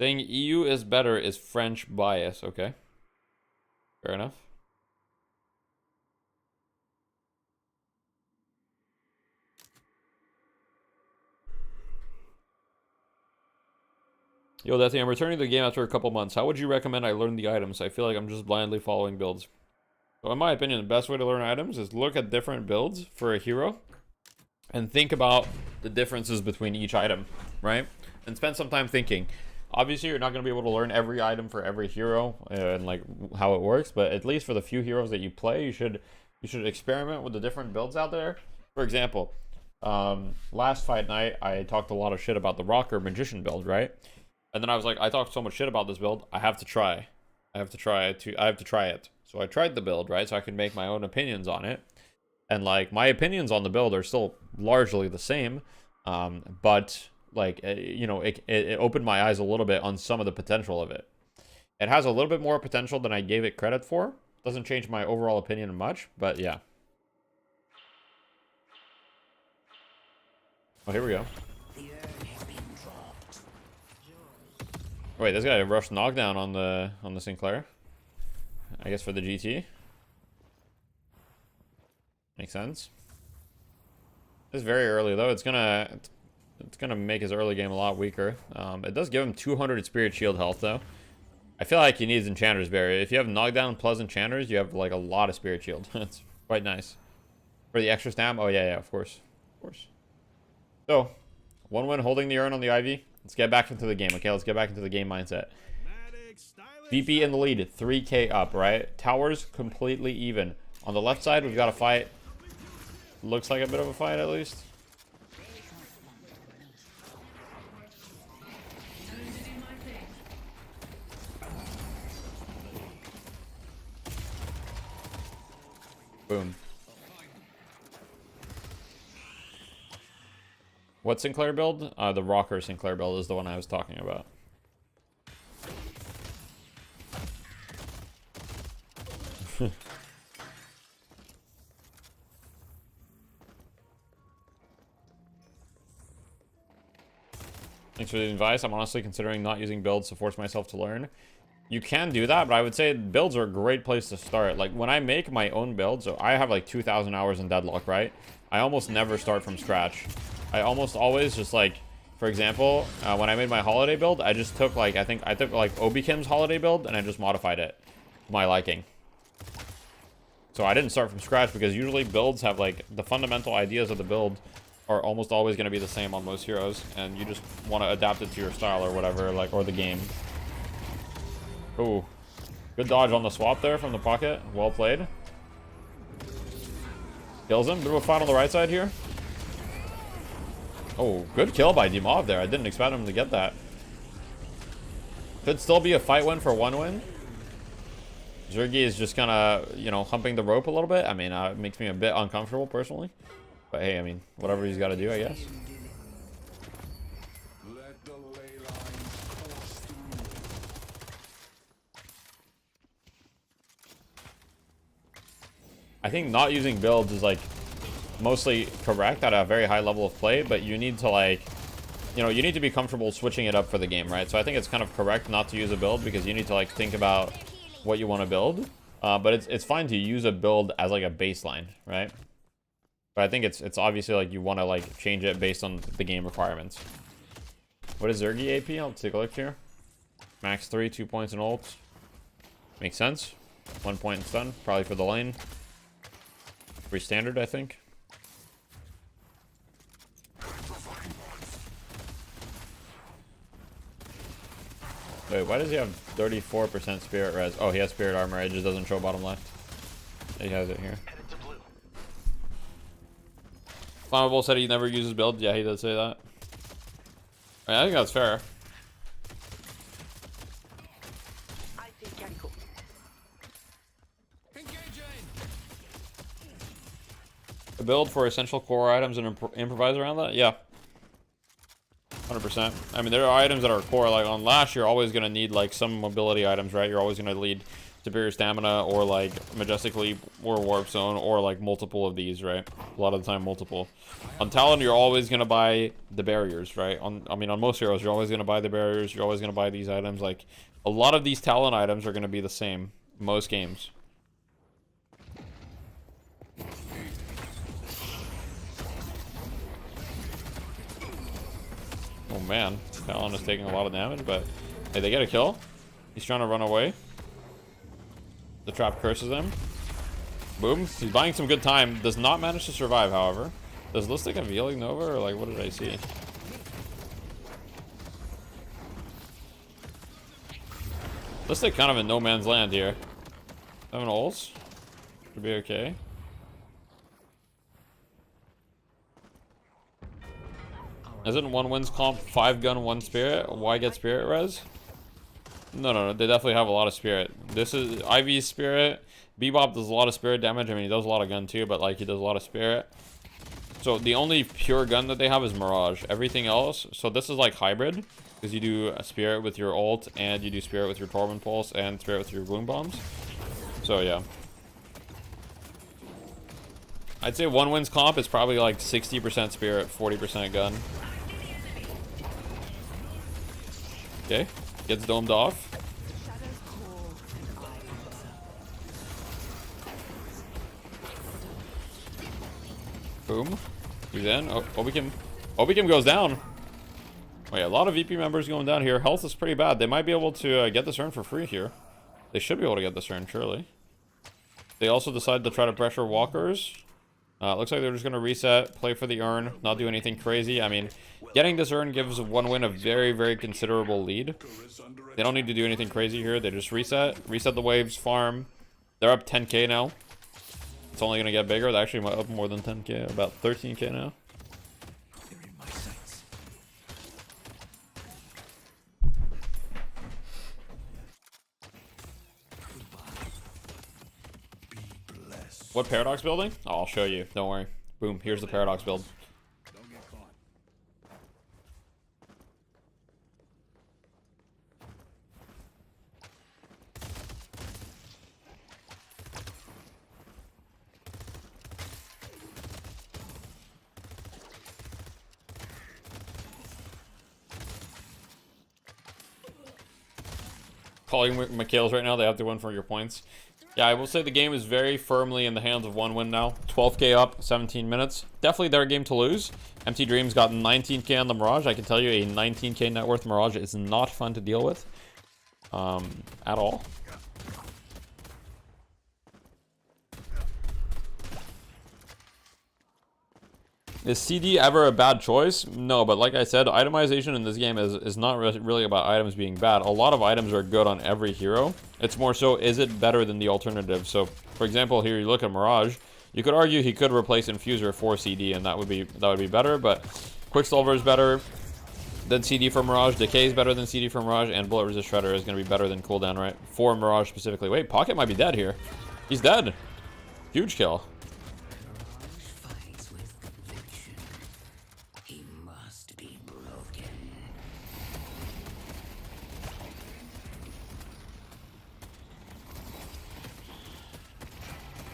Saying EU is better is French bias. Okay. Fair enough. Yo, Deathy, I'm returning to the game after a couple months. How would you recommend I learn the items? I feel like I'm just blindly following builds. So in my opinion, the best way to learn items is look at different builds for a hero and think about the differences between each item, right? And spend some time thinking. Obviously, you're not going to be able to learn every item for every hero and like how it works, but at least for the few heroes that you play, you should experiment with the different builds out there. For example, last fight night, I talked a lot of shit about the Rocker Magician build, right? And then I was like, I talked so much shit about this build, I have to try it. So I tried the build, right? So I could make my own opinions on it. And like my opinions on the build are still largely the same. But like, you know, it opened my eyes a little bit on some of the potential of it. It has a little bit more potential than I gave it credit for. Doesn't change my overall opinion much, but yeah. Oh, here we go. Wait, this guy rushed knockdown on the Sinclair. I guess for the GT. Makes sense. It's very early though. It's gonna make his early game a lot weaker. It does give him 200 Spirit Shield health though. I feel like he needs Enchanter's Berry. If you have knockdown plus Enchanters, you have like a lot of Spirit Shield. It's quite nice. For the extra stam, oh yeah, of course. So, 1 win holding the urn on the Ivy. Let's get back into the game, okay? Let's get back into the game mindset. VP in the lead, 3k up, right? Towers completely even. On the left side, we've got a fight. Looks like a bit of a fight, at least. Boom. What Sinclair build? The Rocker Sinclair build is the one I was talking about. Thanks for the advice. I'm honestly considering not using builds to force myself to learn. You can do that, but I would say builds are a great place to start. Like, when I make my own build, so I have like 2,000 hours in Deadlock, right? I almost never start from scratch. I almost always just like, for example, when I made my holiday build, I just took like, I took like Obikim's holiday build and I just modified it to my liking. So I didn't start from scratch because usually builds have like the fundamental ideas of the build are almost always going to be the same on most heroes, and you just want to adapt it to your style or whatever, like, or the game. Ooh, good dodge on the swap there from the pocket. Well played. Kills him. Bit of a fight on the right side here. Oh, good kill by Dimov there. I didn't expect him to get that. Could still be a fight win for 1 win. Zergy is just kind of, you know, humping the rope a little bit. I mean, it makes me a bit uncomfortable personally. But hey, I mean, whatever he's got to do, I guess. I think not using builds is like mostly correct at a very high level of play, but you need to like, you know, you need to be comfortable switching it up for the game, right? So I think it's kind of correct not to use a build because you need to like think about what you want to build. But it's fine to use a build as like a baseline, right? But I think it's obviously like you want to like change it based on the game requirements. What is Zergy AP? I'll take a look here. Max 3, 2 points in ult. Makes sense. 1 point in stun, probably for the lane. Pretty standard, I think. Wait, why does he have 34% spirit res? Oh, he has spirit armor. It just doesn't show bottom left. He has it here. Flammable said he never uses build. Yeah, he does say that. I think that's fair. A build for essential core items and improvise around that? Yeah. 100%. I mean, there are items that are core. Like on Lash, you're always going to need like some mobility items, right? You're always going to need superior stamina or like majestic leap or warp zone or like multiple of these, right? A lot of the time multiple. On Talon, you're always going to buy the barriers, right? I mean, on most heroes, you're always going to buy the barriers. You're always going to buy these items. Like a lot of these Talon items are going to be the same most games. Oh man, Talon is taking a lot of damage, but hey, they get a kill. He's trying to run away. The trap curses him. Boom. He's buying some good time. Does not manage to survive, however. Does Listic have healing Nova, or like what did I see? Listic kind of in no man's land here. 7 ults. Should be okay. Isn't 1 wins comp 5 gun 1 spirit? Why get spirit res? No, they definitely have a lot of spirit. This is Ivy's spirit. Bebop does a lot of spirit damage. I mean, he does a lot of gun too, but like he does a lot of spirit. So the only pure gun that they have is Mirage. Everything else, so this is like hybrid because you do a spirit with your ult and you do spirit with your Torment Pulse and spirit with your Wound Bombs. So yeah. I'd say 1 wins comp is probably like 60% spirit, 40% gun. Okay, gets domed off. Boom. He's in. Oh, Obikim goes down. Wait, a lot of VP members going down here. Health is pretty bad. They might be able to get this urn for free here. They should be able to get this urn, surely. They also decide to try to pressure walkers. Looks like they're just going to reset, play for the urn, not do anything crazy. I mean, getting this urn gives 1 win a very, very considerable lead. They don't need to do anything crazy here. They just reset the waves, farm. They're up 10k now. It's only going to get bigger. They're actually up more than 10k, about 13k now. What Paradox building? Oh, I'll show you. Don't worry. Boom. Here's the Paradox build. Calling McHale's right now. They have to win for your points. Yeah, I will say the game is very firmly in the hands of 1 win now. 12k up, 17 minutes. Definitely their game to lose. Empty Dreams got 19k on the Mirage. I can tell you a 19k net worth Mirage is not fun to deal with. At all. Is CD ever a bad choice? No, but like I said, itemization in this game is not really about items being bad. A lot of items are good on every hero. It's more so, is it better than the alternative? So, for example, here you look at Mirage. You could argue he could replace Infuser for CD, and that would be better. But Quicksilver is better than CD for Mirage. Decay is better than CD for Mirage, and Bullet Resist Shredder is going to be better than cooldown, right? For Mirage specifically. Wait, Pocket might be dead here. He's dead. Huge kill.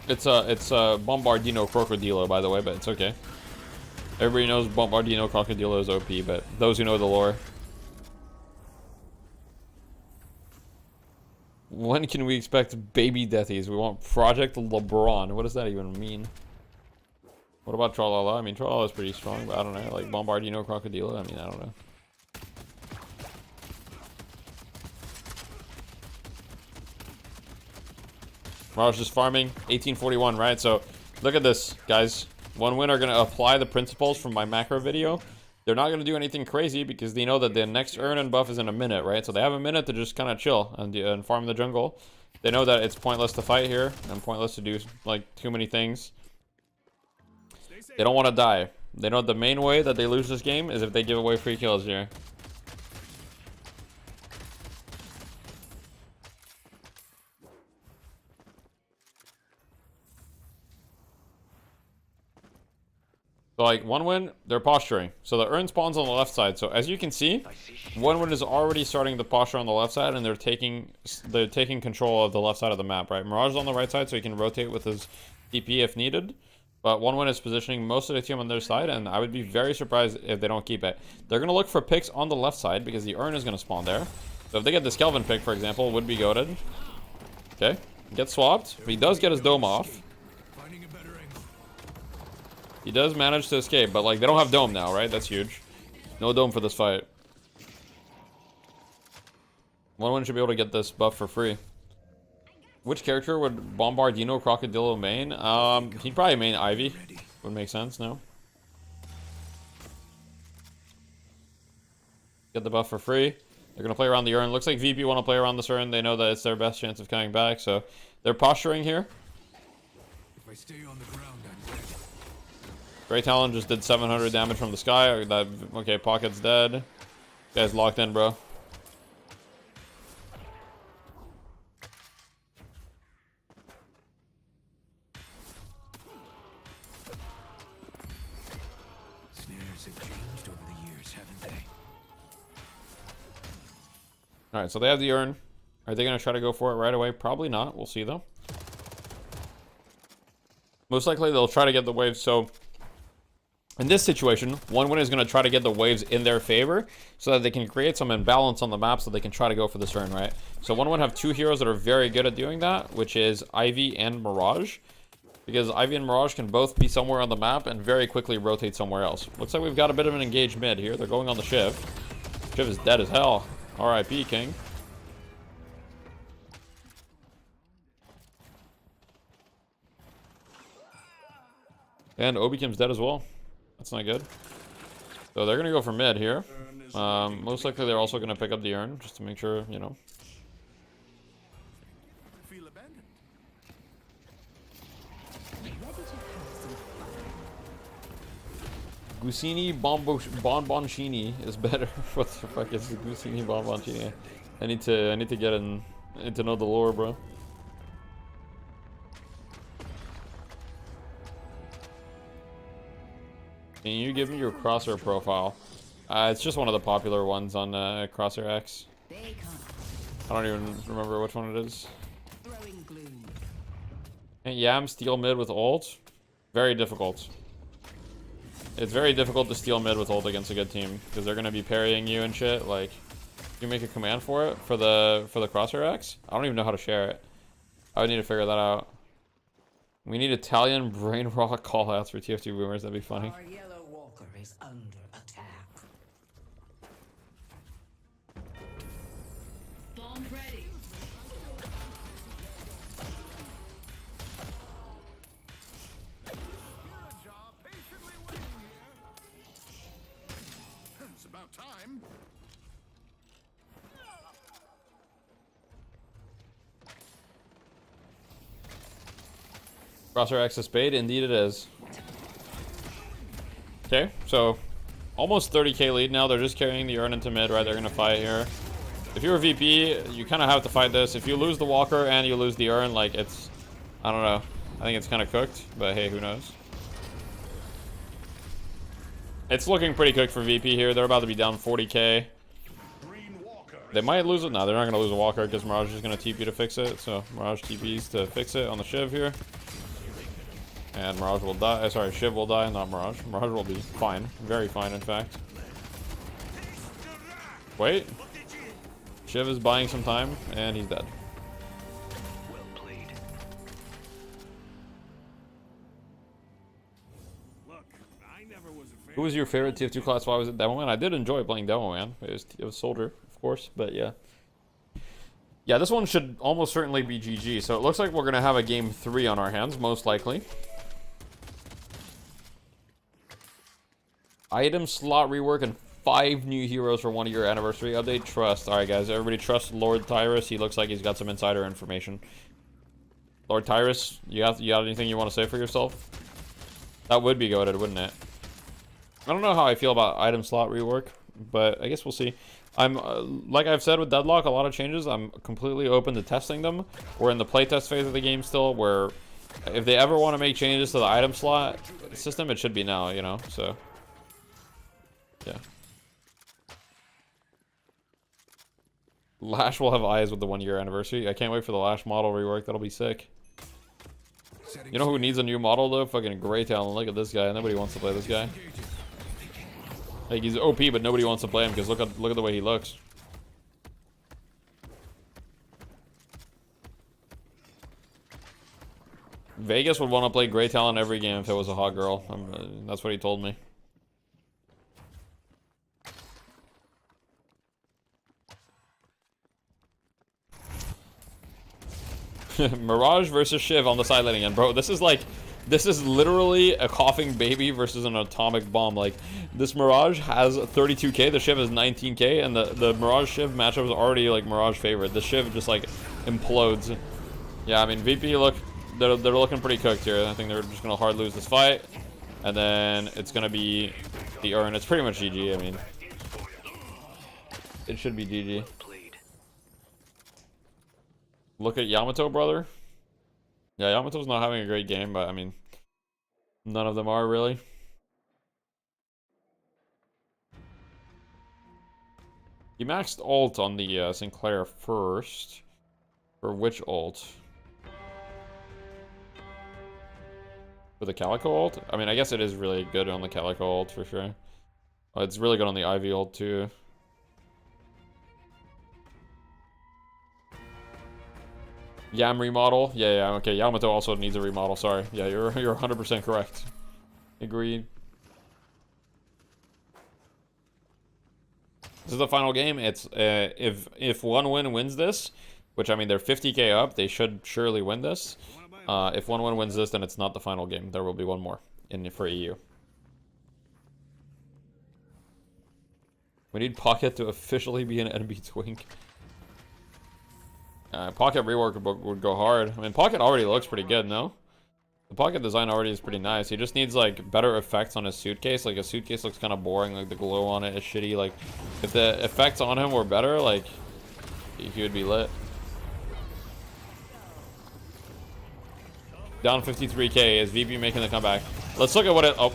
It's Bombardino Crocodilo, by the way, but it's okay. Everybody knows Bombardino Crocodilo is OP, but those who know the lore. When can we expect baby deathies? We want Project LeBron. What does that even mean? What about Tralala? I mean, Tralala is pretty strong, but I don't know. Like Bombardino Crocodilo? I mean, I don't know. Mirage just farming 1841, right? So look at this, guys. One win are going to apply the principles from my macro video. They're not going to do anything crazy because they know that the next urn and buff is in a minute, right? So they have a minute to just kind of chill and farm the jungle. They know that it's pointless to fight here and pointless to do like too many things. They don't want to die. They know the main way that they lose this game is if they give away free kills here. So like one win, they're posturing. So the urn spawns on the left side. So as you can see, one win is already starting the posture on the left side, and they're taking control of the left side of the map, right? Mirage is on the right side, so he can rotate with his TP if needed. But one win is positioning most of the team on their side, and I would be very surprised if they don't keep it. They're gonna look for picks on the left side because the urn is gonna spawn there. So if they get this Kelvin pick, for example, would be goated. Okay, gets swapped. But he does get his dome off. He does manage to escape, but like they don't have dome now, right? That's huge. No dome for this fight. One should be able to get this buff for free. Which character would Bombardino Crocodilo main? He'd probably main Ivy. Would make sense, no? Get the buff for free. They're gonna play around the urn. Looks like VP want to play around this urn. They know that it's their best chance of coming back, so they're posturing here. If I stay on the ground, I'm dead. Grey Talon just did 700 damage from the sky. Okay, Pocket's dead. Guy's locked in, bro. Snares have changed over the years, haven't they? Alright, so they have the urn. Are they going to try to go for it right away? Probably not. We'll see, though. Most likely, they'll try to get the waves, so in this situation, one win is going to try to get the waves in their favor so that they can create some imbalance on the map so they can try to go for this turn, right? So one win have two heroes that are very good at doing that, which is Ivy and Mirage. Because Ivy and Mirage can both be somewhere on the map and very quickly rotate somewhere else. Looks like we've got a bit of an engaged mid here. They're going on the Shiv. Shiv is dead as hell. RIP, King. And Obi Kim's dead as well. That's not good. So they're going to go for mid here. Most likely they're also going to pick up the urn just to make sure, you know. Gusini Bonboncini is better. What the fuck is Gusini Bonboncini? I need to get in. I need to know the lore, bro. Can you give me your Crosshair profile? It's just one of the popular ones on Crosshair X. I don't even remember which one it is. And Yam steal mid with ult. Very difficult. It's very difficult to steal mid with ult against a good team because they're gonna be parrying you and shit. Like, you make a command for it for the Crosshair X. I don't even know how to share it. I would need to figure that out. We need Italian brain rock callouts for TF2 boomers. That'd be funny. Our yellow walker is under attack. Bomb ready. Crosshair access bait, indeed it is. Okay, so almost 30k lead now. They're just carrying the urn into mid, right? They're gonna fight here. If you're a VP, you kind of have to fight this. If you lose the walker and you lose the urn, like it's, I don't know. I think it's kind of cooked, but hey, who knows? It's looking pretty cooked for VP here. They're about to be down 40k. They might lose it. No, they're not gonna lose a walker because Mirage is gonna TP to fix it. So Mirage TPs to fix it on the Shiv here. And Mirage will die. Sorry, Shiv will die, not Mirage. Mirage will be fine. Very fine, in fact. Wait. Shiv is buying some time, and he's dead. Who was your favorite TF2 class? Why was it Demo Man? I did enjoy playing Demo Man. It was Soldier, of course, but yeah. Yeah, this one should almost certainly be GG. So it looks like we're going to have a game 3 on our hands, most likely. Item slot rework and 5 new heroes for 1 year anniversary update. Trust. Alright guys, everybody trust Lord Tyrus. He looks like he's got some insider information. Lord Tyrus, you got anything you want to say for yourself? That would be goated, wouldn't it? I don't know how I feel about item slot rework, but I guess we'll see. I'm like I've said with Deadlock, a lot of changes. I'm completely open to testing them. We're in the playtest phase of the game still, where if they ever want to make changes to the item slot system, it should be now, you know, so yeah. Lash will have eyes with the 1 year anniversary. I can't wait for the Lash model rework. That'll be sick. You know who needs a new model though? Fucking Grey Talon. Look at this guy. Nobody wants to play this guy. Like he's OP, but nobody wants to play him because look at the way he looks. Vegas would want to play Grey Talon every game if it was a hot girl. That's what he told me. Mirage versus Shiv on the side laning, and bro, this is literally a coughing baby versus an atomic bomb. Like, this Mirage has 32k, the Shiv has 19k, and the Mirage Shiv matchup is already like Mirage favorite. The Shiv just like implodes. Yeah, I mean VP they're looking pretty cooked here. I think they're just gonna hard lose this fight, and then it's gonna be the urn. It's pretty much GG. I mean, it should be GG. Look at Yamato, brother. Yeah, Yamato's not having a great game, but I mean, none of them are really. He maxed ult on the Sinclair first. For which ult? For the Calico ult? I mean, I guess it is really good on the Calico ult for sure. Oh, it's really good on the Ivy ult too. Yam remodel? Yeah, okay. Yamato also needs a remodel, sorry. Yeah, you're 100% correct. Agreed. This is the final game. It's if one win wins this, which I mean they're 50k up, they should surely win this. If one win wins this, then it's not the final game. There will be one more for EU. We need Pocket to officially be an NB Twink. Pocket rework would go hard. I mean, Pocket already looks pretty good, no? The Pocket design already is pretty nice. He just needs, like, better effects on his suitcase. Like, his suitcase looks kind of boring. Like, the glow on it is shitty. Like, if the effects on him were better, like, he would be lit. Down 53k. Is VP making the comeback? Let's look at what it... Oh,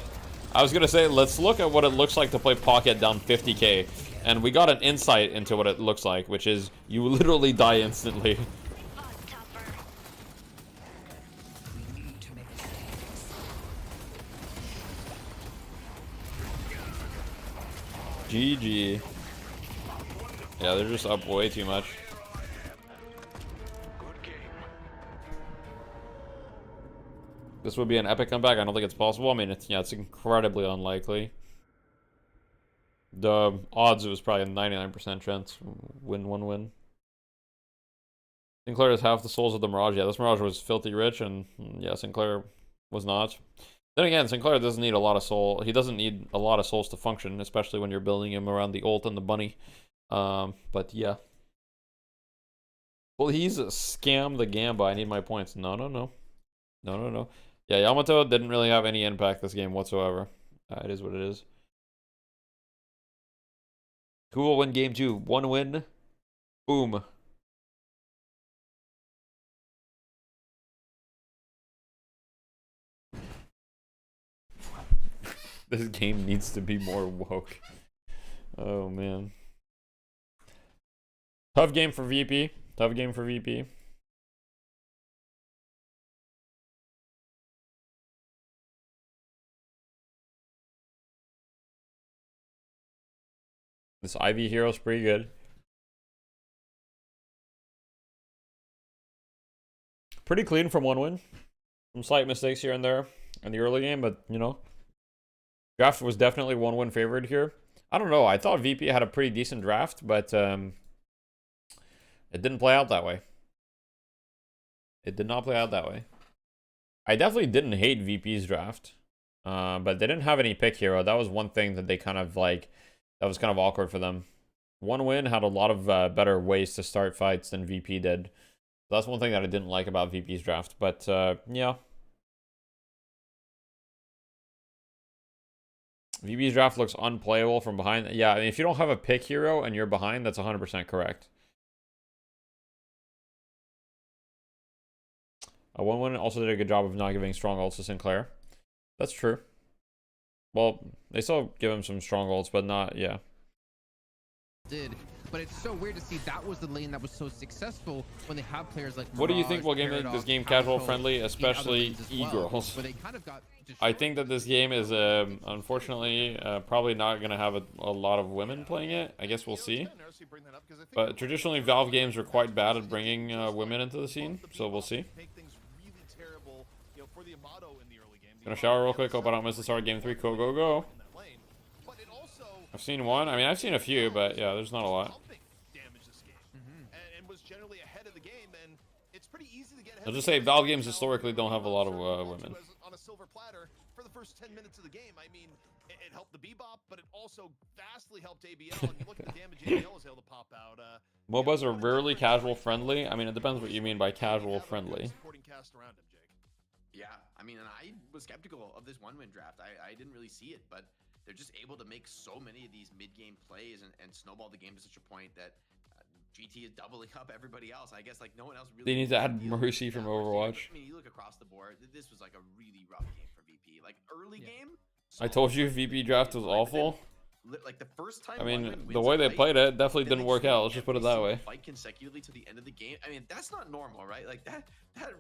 I was going to say, let's look at what it looks like to play Pocket down 50k. And we got an insight into what it looks like, which is you literally die instantly. GG. Yeah, they're just up way too much. This would be an epic comeback. I don't think it's possible. I mean, it's incredibly unlikely. The odds, it was probably a 99% chance win one win. Sinclair has half the souls of the Mirage. Yeah, this Mirage was filthy rich, and yeah, Sinclair was not. Then again, Sinclair doesn't need a lot of soul. He doesn't need a lot of souls to function, especially when you're building him around the ult and the bunny. But yeah. Well, he's a scam the Gamba. I need my points. No. Yeah, Yamato didn't really have any impact this game whatsoever. It is what it is. Who will win game 2? 1 win. Boom. This game needs to be more woke. Oh, man. Tough game for VP. Tough game for VP. This Ivy hero's pretty good. Pretty clean from 1 win. Some slight mistakes here and there in the early game, but, you know. Draft was definitely 1 win favored here. I don't know. I thought VP had a pretty decent draft, but it didn't play out that way. It did not play out that way. I definitely didn't hate VP's draft, but they didn't have any pick hero. That was one thing that they kind of like, that was kind of awkward for them. 1 win had a lot of better ways to start fights than VP did. So that's one thing that I didn't like about VP's draft, but yeah. VP's draft looks unplayable from behind. Yeah, I mean, if you don't have a pick hero and you're behind, that's 100% correct. A 1 win also did a good job of not giving strong ults to Sinclair. That's true. Well, they still give him some strong ults, but not, yeah. But it's so weird to see that was the lane that was so successful when they have players like Mirage, what do you think will make this game casual friendly, especially e-girls? I think that this game is unfortunately probably not going to have a lot of women playing it. I guess we'll see. But traditionally Valve games are quite bad at bringing women into the scene, so we'll see. Gonna shower real quick, hope I don't miss the start of game 3. Go. I've seen one. I mean, I've seen a few, but yeah, there's not a lot. I'll just say Valve games historically don't have a lot of women. On a silver platter for the first 10 minutes of the game. I mean, it helped the Bebop, but it also vastly helped ABL. And you look at the damage ABL was able to pop out. MOBAs are rarely casual friendly. I mean, it depends what you mean by casual friendly. Yeah, I mean, and I was skeptical of this 1 win draft. I didn't really see it, but they're just able to make so many of these mid-game plays and snowball the game to such a point that GT is doubling up everybody else. I guess like no one else really. They need to add Mercy from Overwatch. I mean, you look across the board. This was like a really rough game for VP. Like early game. I told you VP draft was awful. Like the first time. I mean, the way they played it definitely didn't work out. Let's just put it that way. Fight consecutively to the end of the game. I mean, that's not normal, right? Like that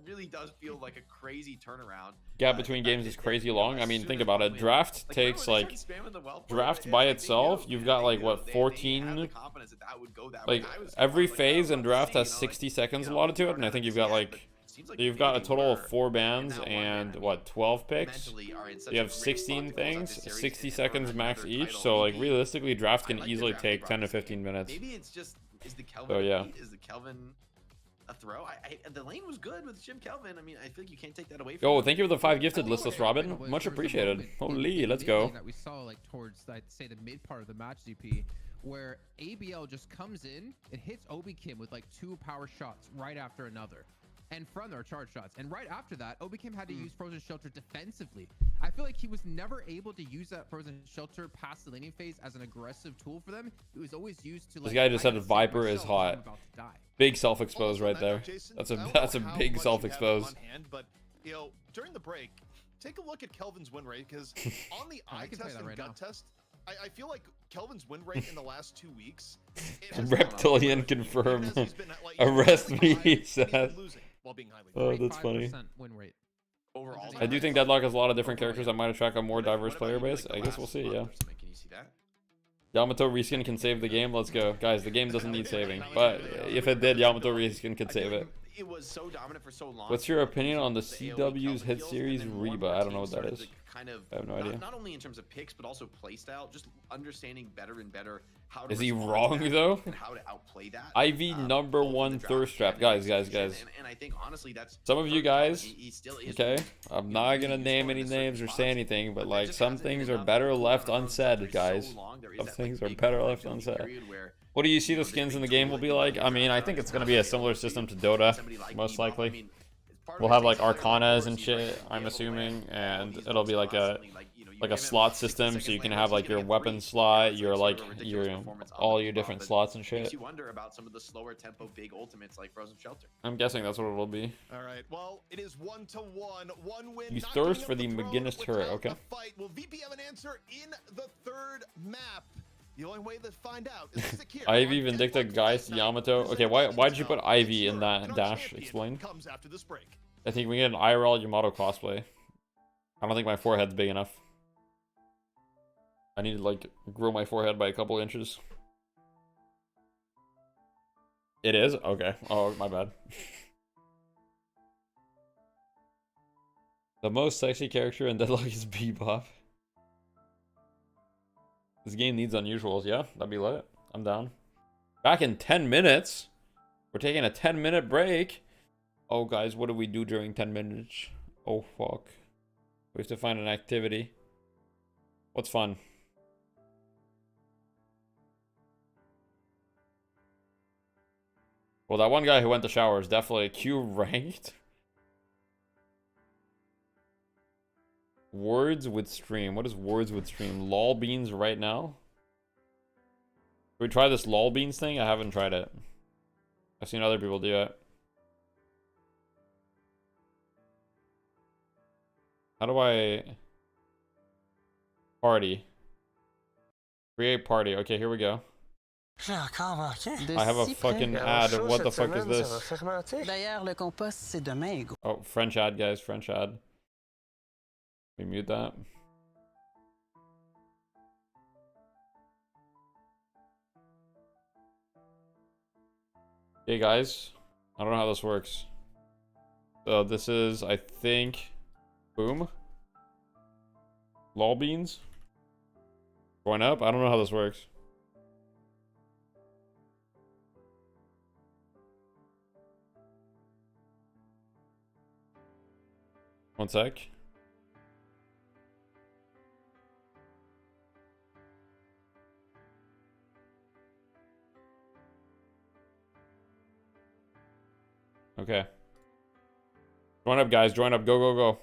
really does feel like a crazy turnaround. Gap between games is crazy long. I mean, think about it. Draft takes like draft by itself. You've got like what 14. Like every phase in draft has 60 seconds allotted to it, and I think you've got like. You've got a total of 4 bans and what 12 picks. You have 16 things, 60 seconds max each. So like realistically, draft can easily take 10 to 15 minutes. Maybe it's just is the Kelvin. So yeah. Is the Kelvin a throw? The lane was good with Jim Kelvin. I mean, I feel like you can't take that away from. Oh, thank you for the 5 gifted, listless Robin. Much appreciated. Holy, let's go. That we saw like towards I'd say the mid part of the match, ZP, where ABL just comes in and hits Obi Kim with like 2 power shots right after another. And from their charge shots. And right after that, Obi Kim had to use Frozen Shelter defensively. I feel like he was never able to use that Frozen Shelter past the laning phase as an aggressive tool for them. It was always used to like. This guy just said Viper is hot. Big self-expose right there. That's a big self-expose. But you know, during the break, take a look at Kelvin's win rate because on the eye test and gut test, I feel like Kelvin's win rate in the last 2 weeks. Reptilian confirmed. Arrest me, he said. Oh, that's funny. Win rate. Overall, I do think Deadlock has a lot of different characters that might attract a more diverse player base. I guess we'll see, yeah. Can you see that? Yamato reskin can save the game. Let's go. Guys, the game doesn't need saving. But if it did, Yamato reskin could save it. it was so dominant for so long. What's your opinion on the AoE CW's Kelvin hit kills, series and then more and Reba? more I don't know teams what that started is. to kind of, I have no idea. Not only in terms of picks, but also playstyle, just understanding better and better how to Is he respond to wrong that though? and how to outplay that. Ivy number both in one the draft thirst trap, and guys. execution. And I think honestly, that's Some of you for Kelvin, guys, he still is okay, I'm you know, not really gonna name useful any in certain names or say spots, anything, but there like just some hasn't been things are enough better cooldown left on those stuff unsaid, for guys. so long. There is Some that, things like, are big better left volatility unsaid. period where, What do you see you know, the skins this in the big game tool will that be you like? can I mean, use I out think of it's gonna be a context, similar AoE, system to you Dota, know, somebody like most Bebop, I likely. mean, part We'll of it have like takes a certain Arcanas and accuracy, right? shit, To be I'm able to assuming, land all and these it'll be like a constantly, like, you know, you like a give him slot 60 system, so seconds you can later, have he's like gonna your get weapon 3. slot, It's your sort of like a ridiculous your performance on all the your Bebop different that slots and makes shit. you wonder about some of the slower tempo big ultimates like Frozen Shelter. I'm guessing that's what it will be. All right. Well, it is 1-1. One win. You not thirst giving for up the throne McGinnis turret, without okay. a fight. Will VP have an answer in the third map? The only way to find out is to stick here. Ivy, on Vindicta, Deathlock Geist, Fight Night, Yamato. Okay, presented by why'd you Intel. put Make Ivy sure in that and our dash? champion Explain. comes after this break. I think we get an IRL Yamato cosplay. I don't think my forehead's big enough. I need to like grow my forehead by a couple inches. It is? Okay. Oh, my bad. The most sexy character in Deadlock is Bebop. This game needs unusuals. Yeah, that'd be lit. I'm down. Back in 10 minutes. We're taking a 10-minute break. Oh, guys, what do we do during 10 minutes? Oh, fuck. We have to find an activity. What's fun? Well, that one guy who went to shower is definitely Q ranked. Words with stream. What is words with stream? Lol beans right now? Should we try this lol beans thing? I haven't tried it. I've seen other people do it. How do I... Party. Create party. Okay, here we go. I have a fucking ad. What the fuck is this? D'ailleurs, le compost, c'est demain. Oh, French ad, guys. French ad. We mute that. Okay, guys. I don't know how this works. So this is, I think, boom. Lol beans. Going up. I don't know how this works. One sec. Okay. Join up, guys. Join up. Go, go, go.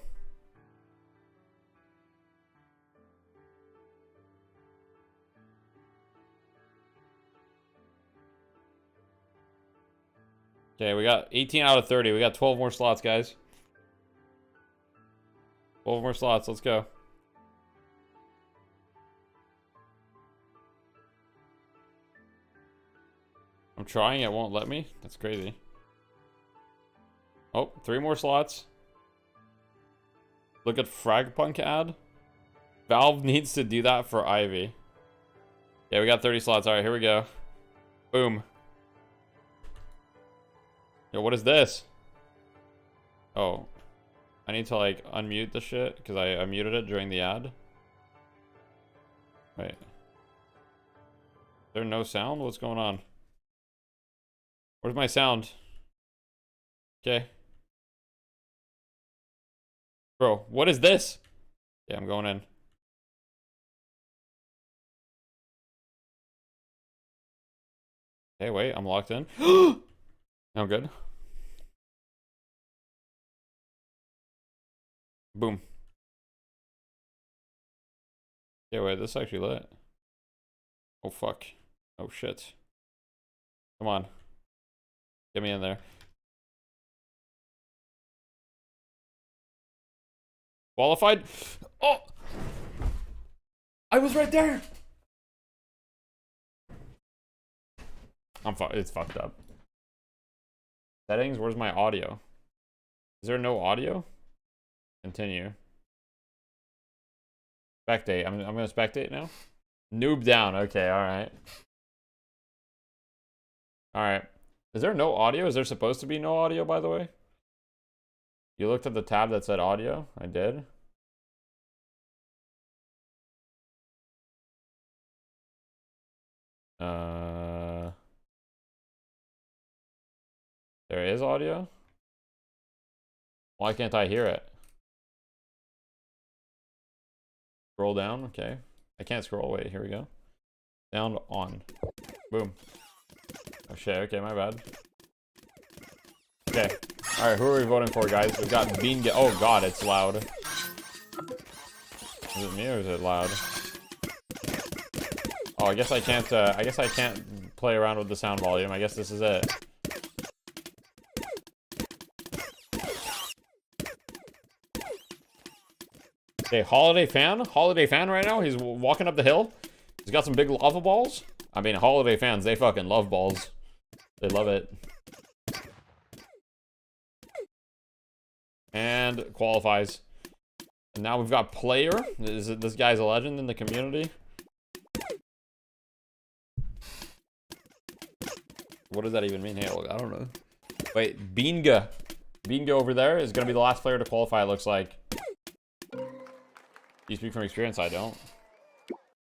Okay, we got 18 out of 30. We got 12 more slots, guys. 12 more slots. Let's go. I'm trying. It won't let me. That's crazy. Oh, 3 more slots. Look at Fragpunk ad. Valve needs to do that for Ivy. Yeah, we got 30 slots. All right, here we go. Boom. Yo, what is this? Oh. I need to, like, unmute the shit, because I unmuted it during the ad. Wait. Is there no sound? What's going on? Where's my sound? Okay. Bro, what is this? Yeah, I'm going in. Hey, wait, I'm locked in. I'm good. Boom. Yeah, wait, this is actually lit. Oh, fuck. Oh, shit. Come on. Get me in there. Qualified? Oh! I was right there! It's fucked up. Settings? Where's my audio? Is there no audio? Continue. Spectate. I'm gonna spectate now. Noob down. Okay, alright. Alright. Is there no audio? Is there supposed to be no audio, by the way? You looked at the tab that said audio? I did. There is audio? Why can't I hear it? Scroll down, okay. I can't scroll, wait, here we go. Sound on. Boom. Oh shit, okay, my bad. Okay. Alright, who are we voting for, guys? We've got Bean. Oh god, it's loud. Is it me or is it loud? Oh, I guess I can't play around with the sound volume. I guess this is it. Okay, Holiday Fan right now. He's walking up the hill. He's got some big lava balls. I mean, Holiday fans, they fucking love balls. They love it. And qualifies. And now we've got Player. This guy's a legend in the community. What does that even mean? Hey, look, I don't know. Wait, Binga. Binga over there is going to be the last player to qualify, it looks like. You speak from experience, I don't.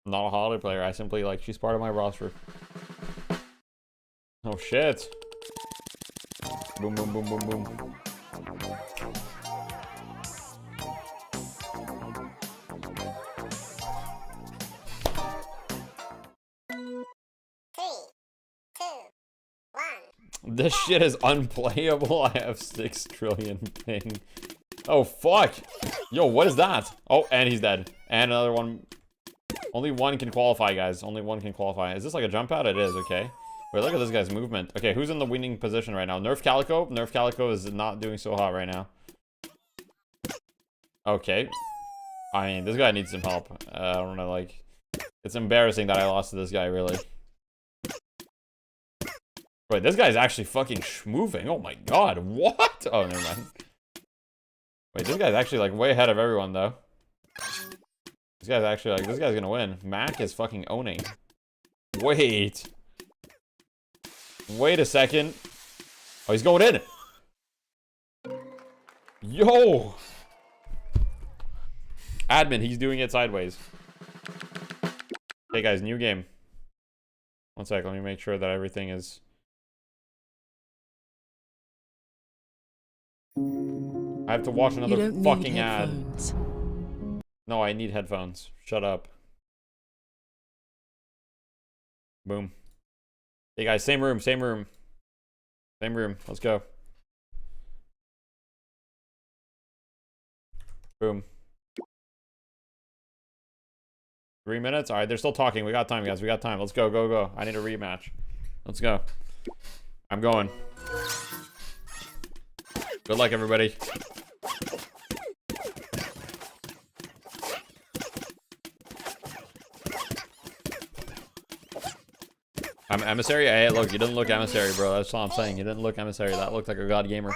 I'm not a Holiday player, I simply, like, she's part of my roster. Oh, shit. Boom, boom, boom, boom, boom. This shit is unplayable. I have 6 trillion ping. Oh, fuck. Yo, what is that? Oh, and he's dead. And another one. Only one can qualify, guys. Only one can qualify. Is this like a jump out? It is, okay. Wait, look at this guy's movement. Okay, who's in the winning position right now? Nerf Calico? Nerf Calico is not doing so hot right now. Okay. I mean, this guy needs some help. I don't know, like... It's embarrassing that I lost to this guy, really. Wait, this guy's actually fucking moving. Oh my god, what? Oh, never mind. Wait, this guy's actually like way ahead of everyone though. This guy's actually like, this guy's gonna win. Mac is fucking owning. Wait. Wait a second. Oh, he's going in. Yo. Admin, he's doing it sideways. Okay guys, new game. One sec, let me make sure that everything is... I have to watch another fucking ad. No, I need headphones. Shut up. Boom. Hey guys, same room, same room. Same room. Let's go. Boom. 3 minutes? Alright, they're still talking. We got time, guys. We got time. Let's go, go, go. I need a rematch. Let's go. I'm going. Good luck, everybody. I'm emissary? Hey, look, you didn't look emissary, bro. That's all I'm saying. You didn't look emissary. That looked like a god gamer.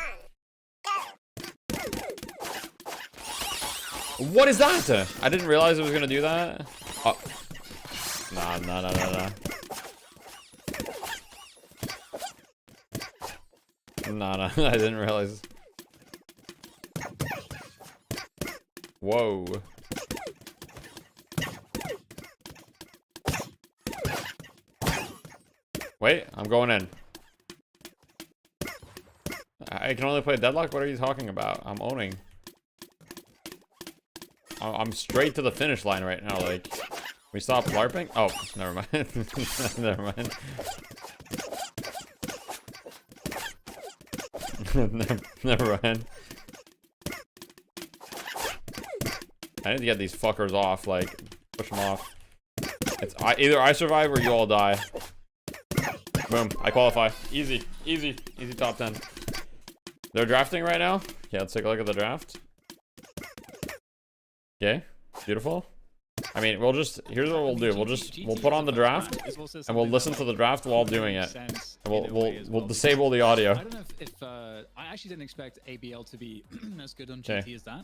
What is that? I didn't realize it was gonna do that. Oh. Nah, nah, nah, nah, nah. Nah, nah, I didn't realize. Whoa. Wait, I'm going in. I can only play Deadlock? What are you talking about? I'm owning. I'm straight to the finish line right now, like... We stop LARPing? Oh, never mind. Never mind. Never mind. I need to get these fuckers off, like, push them off. It's either I survive or you all die. Boom, I qualify. Easy, easy, easy top 10. They're drafting right now? Yeah, let's take a look at the draft. Okay, beautiful. I mean, we'll just, here's what we'll do. We'll put on the draft, and we'll listen to the draft while doing it. And we'll disable the audio. I don't know if I actually didn't expect ABL to be as good on GT as that.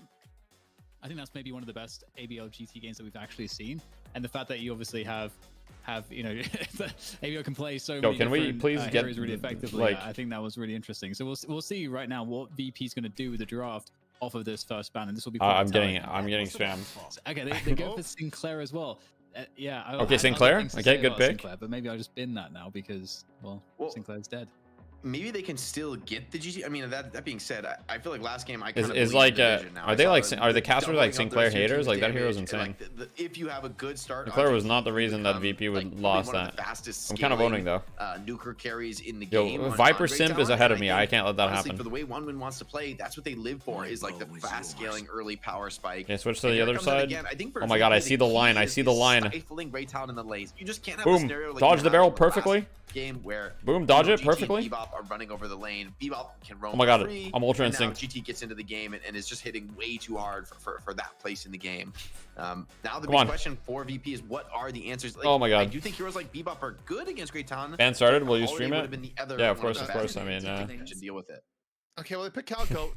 I think that's maybe one of the best ABL GT games that we've actually seen, and the fact that you obviously have you know the ABL can play so many can we different, please get heroes really effectively. like I think that was really interesting. So we'll see right now what VP is going to do with the draft off of this first ban, and this will be. I'm getting spammed. Okay, they go for Sinclair as well. Yeah. Okay, Sinclair. Okay, good pick. Sinclair, but maybe I'll just bin that now because well Sinclair's dead. Maybe they can still get the GT. I mean, that being said, I feel like last game I kind of is like are the casters like Sinclair haters? Like that hero's insane. Like if you have a good start, Sinclair was not the reason that VP would lost that. I'm kind of owning though. Nuker carries in the game. Yo, Viper Simp is ahead of me. I can't let that happen. For the way OneWin wants to play, that's what they live for. Is like the fast scaling early power spike. Can I switch to the other side? Oh my god, I see the line. I see the line. Stifling great talent in the lanes. You just can't have boom. Dodge the barrel perfectly. Game where boom, dodge it perfectly. Bebop are running over the lane. Bebop can roam. Oh my god, free, I'm ultra and now instinct. GT gets into the game and is just hitting way too hard for that place in the game. Now the big question for VP is what are the answers? Like, oh my god, I do think heroes like Bebop are good against great talent. Ban started. Will you stream it? Yeah, of course. I mean, should deal with it. Okay, well they pick Calico.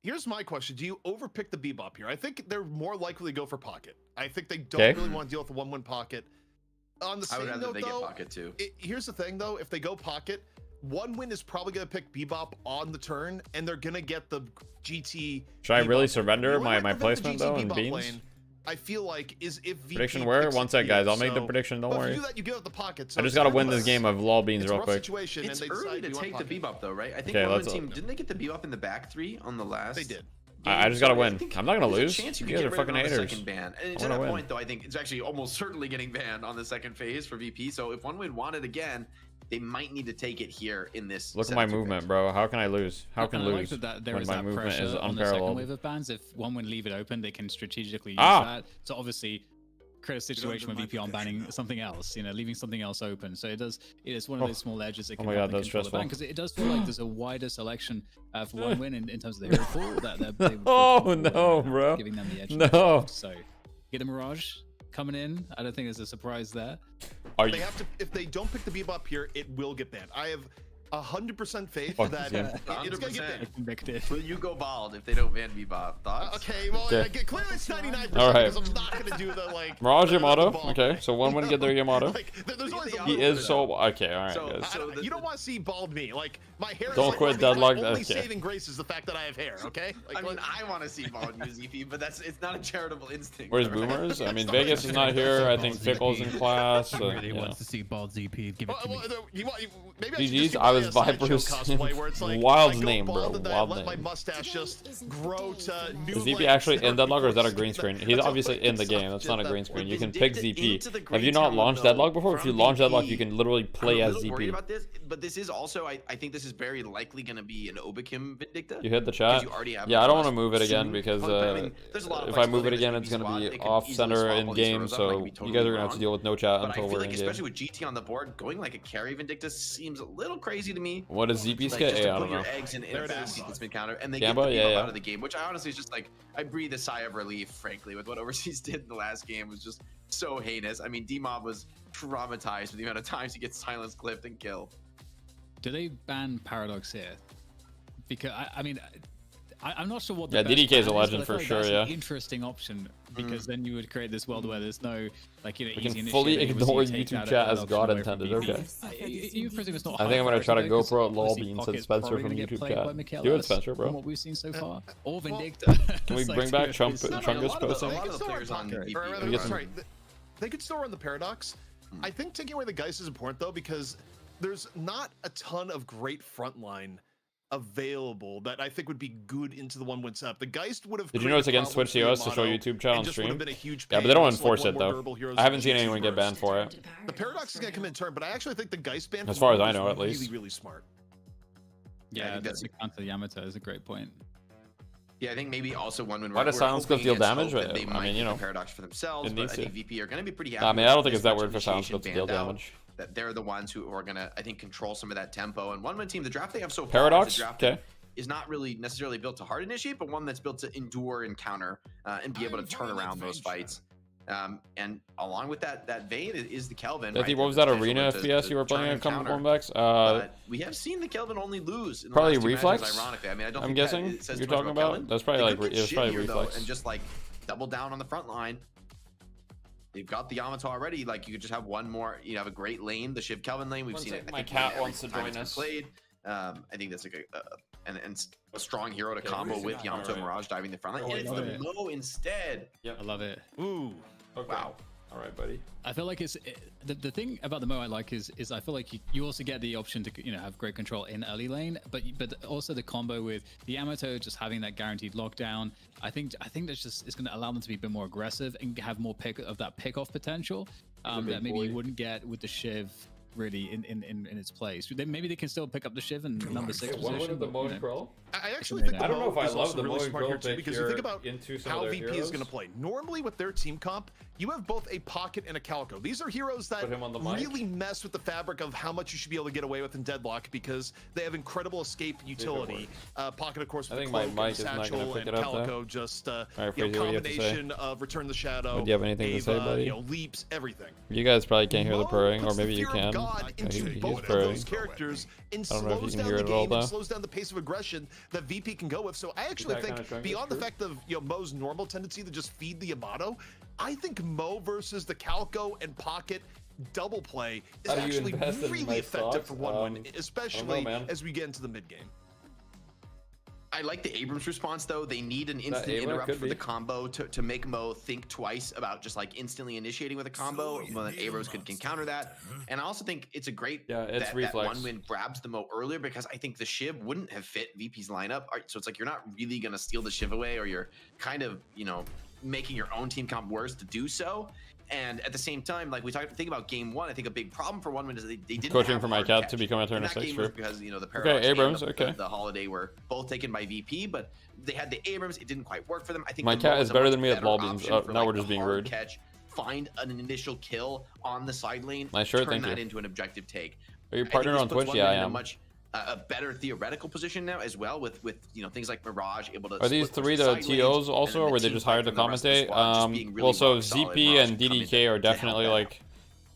Here's my question: do you overpick the Bebop here? I think they're more likely to go for Pocket. I think they don't really want to deal with the 1-1 Pocket. On the same note, though, Pocket too. Here's the thing, though: if they go Pocket, OneWin is probably going to pick Bebop on the turn, and they're going to get the GT. Should I really surrender my placement though in beans? Lane, I feel like is if VP prediction where? One sec, guys. I'll make the prediction. Don't worry. If you do that, you give up the pocket. So I just gotta win this game of lol beans real quick. It's early to take the Bebop though, right? I think OneWin team didn't they get the Bebop in the back 3 on the last? They did. I just gotta win. I'm not gonna lose. You guys are fucking haters. Ban. And to that point, though, I think it's actually almost certainly getting banned on the second phase for VP. So if OneWin won it again, they might need to take it here in this. Look at my movement, bro. How can I lose? How can lose when my movement is on the second unparalleled? wave of bans. If OneWin leave it open, they can strategically use that. So obviously, create a situation where VP on banning something else, you know, leaving something else open. So it is one of those small edges that can help them control the ban, because it does feel like there's a wider selection for OneWin in terms of the hero pool that oh no, bro, giving them the edge. No. So get a Mirage coming in. I don't think there's a surprise there. They have to. If they don't pick the Bebop here, it will get banned. I have 100% faith that it's gonna get convicted. Will you go bald if they don't ban Bebop? Thoughts? Okay, well, clearly it's 99%. All right. Because I'm not gonna do the like. Mirage Yamato. Okay, so OneWin get their Yamato. Like, there's always he is so okay. All right, guys. You don't want to see bald me. Like my hair. Don't is quit like, deadlock. My only saving grace is the fact that I have hair. Okay. Like, I mean, I want to see bald UZP, but it's not a charitable instinct. Where's Boomers? I mean, Vegas is not here. I think Fickle's in class. Really wants to see bald ZP. Give it to me. GG's. I was Viper's wild name, bro. Wild name. My mustache just grow to new. Is ZP actually in Deadlock or is that a green screen? He's obviously in the game. That's not a green screen. You can pick ZP. Have you not launched Deadlock before? If you launch Deadlock, you can literally play as ZP. About this, but this is also, I think this is very likely going to be an Obakim Vindicta. You hit the chat? Yeah, I don't want to move it again because if I move it again, it's going to be off center in game. So you guys are going to have to deal with no chat until we're in game. Especially with GT on the board, going like a carry Vindicta seems a little crazy to me. What is ZP's get? I don't know. Eggs in that's been countered, and they get the Bebop out of the game, which I honestly is just like, I breathe a sigh of relief, frankly, with what Overseas did in the last game. Was just so heinous. I mean, D-Mob was traumatized with the amount of times he gets silenced, clipped, and killed. Do they ban Paradox here? Because I mean, I'm not sure what. The DDK is a legend for sure. Yeah. An interesting option, because then you would create this world where there's no, like, you know, we can fully ignore YouTube chat as God intended. Okay. I think I'm gonna try to GoPro at lol beans and Spencer from YouTube chat. Do it, Spencer, bro. From what we've seen so far, or Vindicta. Can we bring back Chungus posting? They could still run the Paradox. I think taking away the Geist is important though, because there's not a ton of great frontline available that I think would be good into the OneWin setup. The Geist would have. Did you know it's against Twitch COS to show YouTube chat on stream? Yeah, but they don't enforce it though. I haven't seen anyone get banned for it. The Paradox is gonna come in turn, but I actually think the Geist ban, as far as I know, at least, really smart. Yeah, that's the counter Yamato is a great point. Yeah, I think maybe also OneWin. Why does Silence Clip deal damage? I mean, you know, Paradox for themselves, but I think VP are going to be pretty happy. I mean, I don't think it's that weird for Silence Clip to deal damage. That they're the ones who are going to, I think, control some of that tempo. And OneWin team, the draft they have so far, Paradox, okay, is not really necessarily built to hard initiate, but one that's built to endure and counter and be able to turn around those fights. And along with that vein is the Kelvin. Right? What was that arena FPS you were playing a couple comebacks? We have seen the Kelvin only lose. In probably the last Reflex. Matches, ironically, I mean, I don't. I'm guessing you're talking about. That's probably like it was probably Reflex. And just like double down on the front line. They've got the Yamato already. Like, you could just have one more. You have a great lane, the Shiv Kelvin lane. We've seen it. My cat wants to join us. Played. I think that's like a strong hero to combo with Yamato Mirage diving the front line. And it's the Mo instead. Yep. I love it. Ooh. Okay. Wow. All right, buddy. I feel like the thing about the Mo I like is I feel like you also get the option to have great control in early lane, but also the combo with the Yamato just having that guaranteed lockdown. I think that's just it's going to allow them to be a bit more aggressive and have more pick off potential that maybe you wouldn't get with the Shiv really in its place. Maybe they can still pick up the Shiv in number 6 position. The Mo and Crow? I actually think I don't know if I love the really Mo and smart Crow here too, pick because you think about into some how of their VP heroes. is going to play. Normally with their team comp, you have both a Pocket and a Calico. These are heroes that Put him on the mic. really mess with the fabric of how much you should be able to get away with in Deadlock, because they have incredible escape utility. Pocket, of course, with I think the my cloak mic and is not gonna satchel, pick and it up, Calico though. just All right, Freezy, what do you have to say? combination of Return the Shadow, Do you have anything to say, buddy? leaps, everything. You guys probably can't hear the Mo purring, or puts the maybe you fear of can. God into He's both of purring. those characters and I don't know if you slows can down hear the it at all, game though. and slows down the pace of aggression that VP can go with. So I actually that think, kinda trying to beyond the true? fact of Mo's normal tendency to just feed the Yamato, I think Mo versus the Calico and Pocket double play is How do you actually invest in really my effective stocks? for one win, I don't especially know, man. as we get into the mid game. I like the Abrams response though. They need an instant Ava? interrupt Could for be. the combo to make Mo think twice about just like instantly initiating with a combo. Well, then Abrams can counter that. And I also think it's a great it's that reflex. one win grabs the Mo earlier, because I think the Shiv wouldn't have fit VP's lineup. So it's like you're not really gonna steal the Shiv away, or you're kind of making your own team comp worse to do so. And at the same time, like we think about game one, I think a big problem for one win is they didn't Coaching have for my hard cat catch. to become a turn And of that 6 game for. was because the Paradox Abrams, and okay. the Holiday were both taken by VP, but they had the Abrams. It didn't quite work for them. I think My the cat Mo is a better much than me at better ball beams. option Oh, for, now like, we're the just being hard rude. Catch, find an initial kill on the side lane, Nice shirt, turn thank that you. into an objective take. Are you I think partnered this on puts Twitch? One Yeah, I in a am. much a better theoretical position now as well, with things like Mirage able to. Are these split three push the side TOs lanes, also, and or then were they team just fight hired to from the rest of the commentate? squad just being really Well, so rock solid. ZP Mirage and can come in DDK are to help definitely that like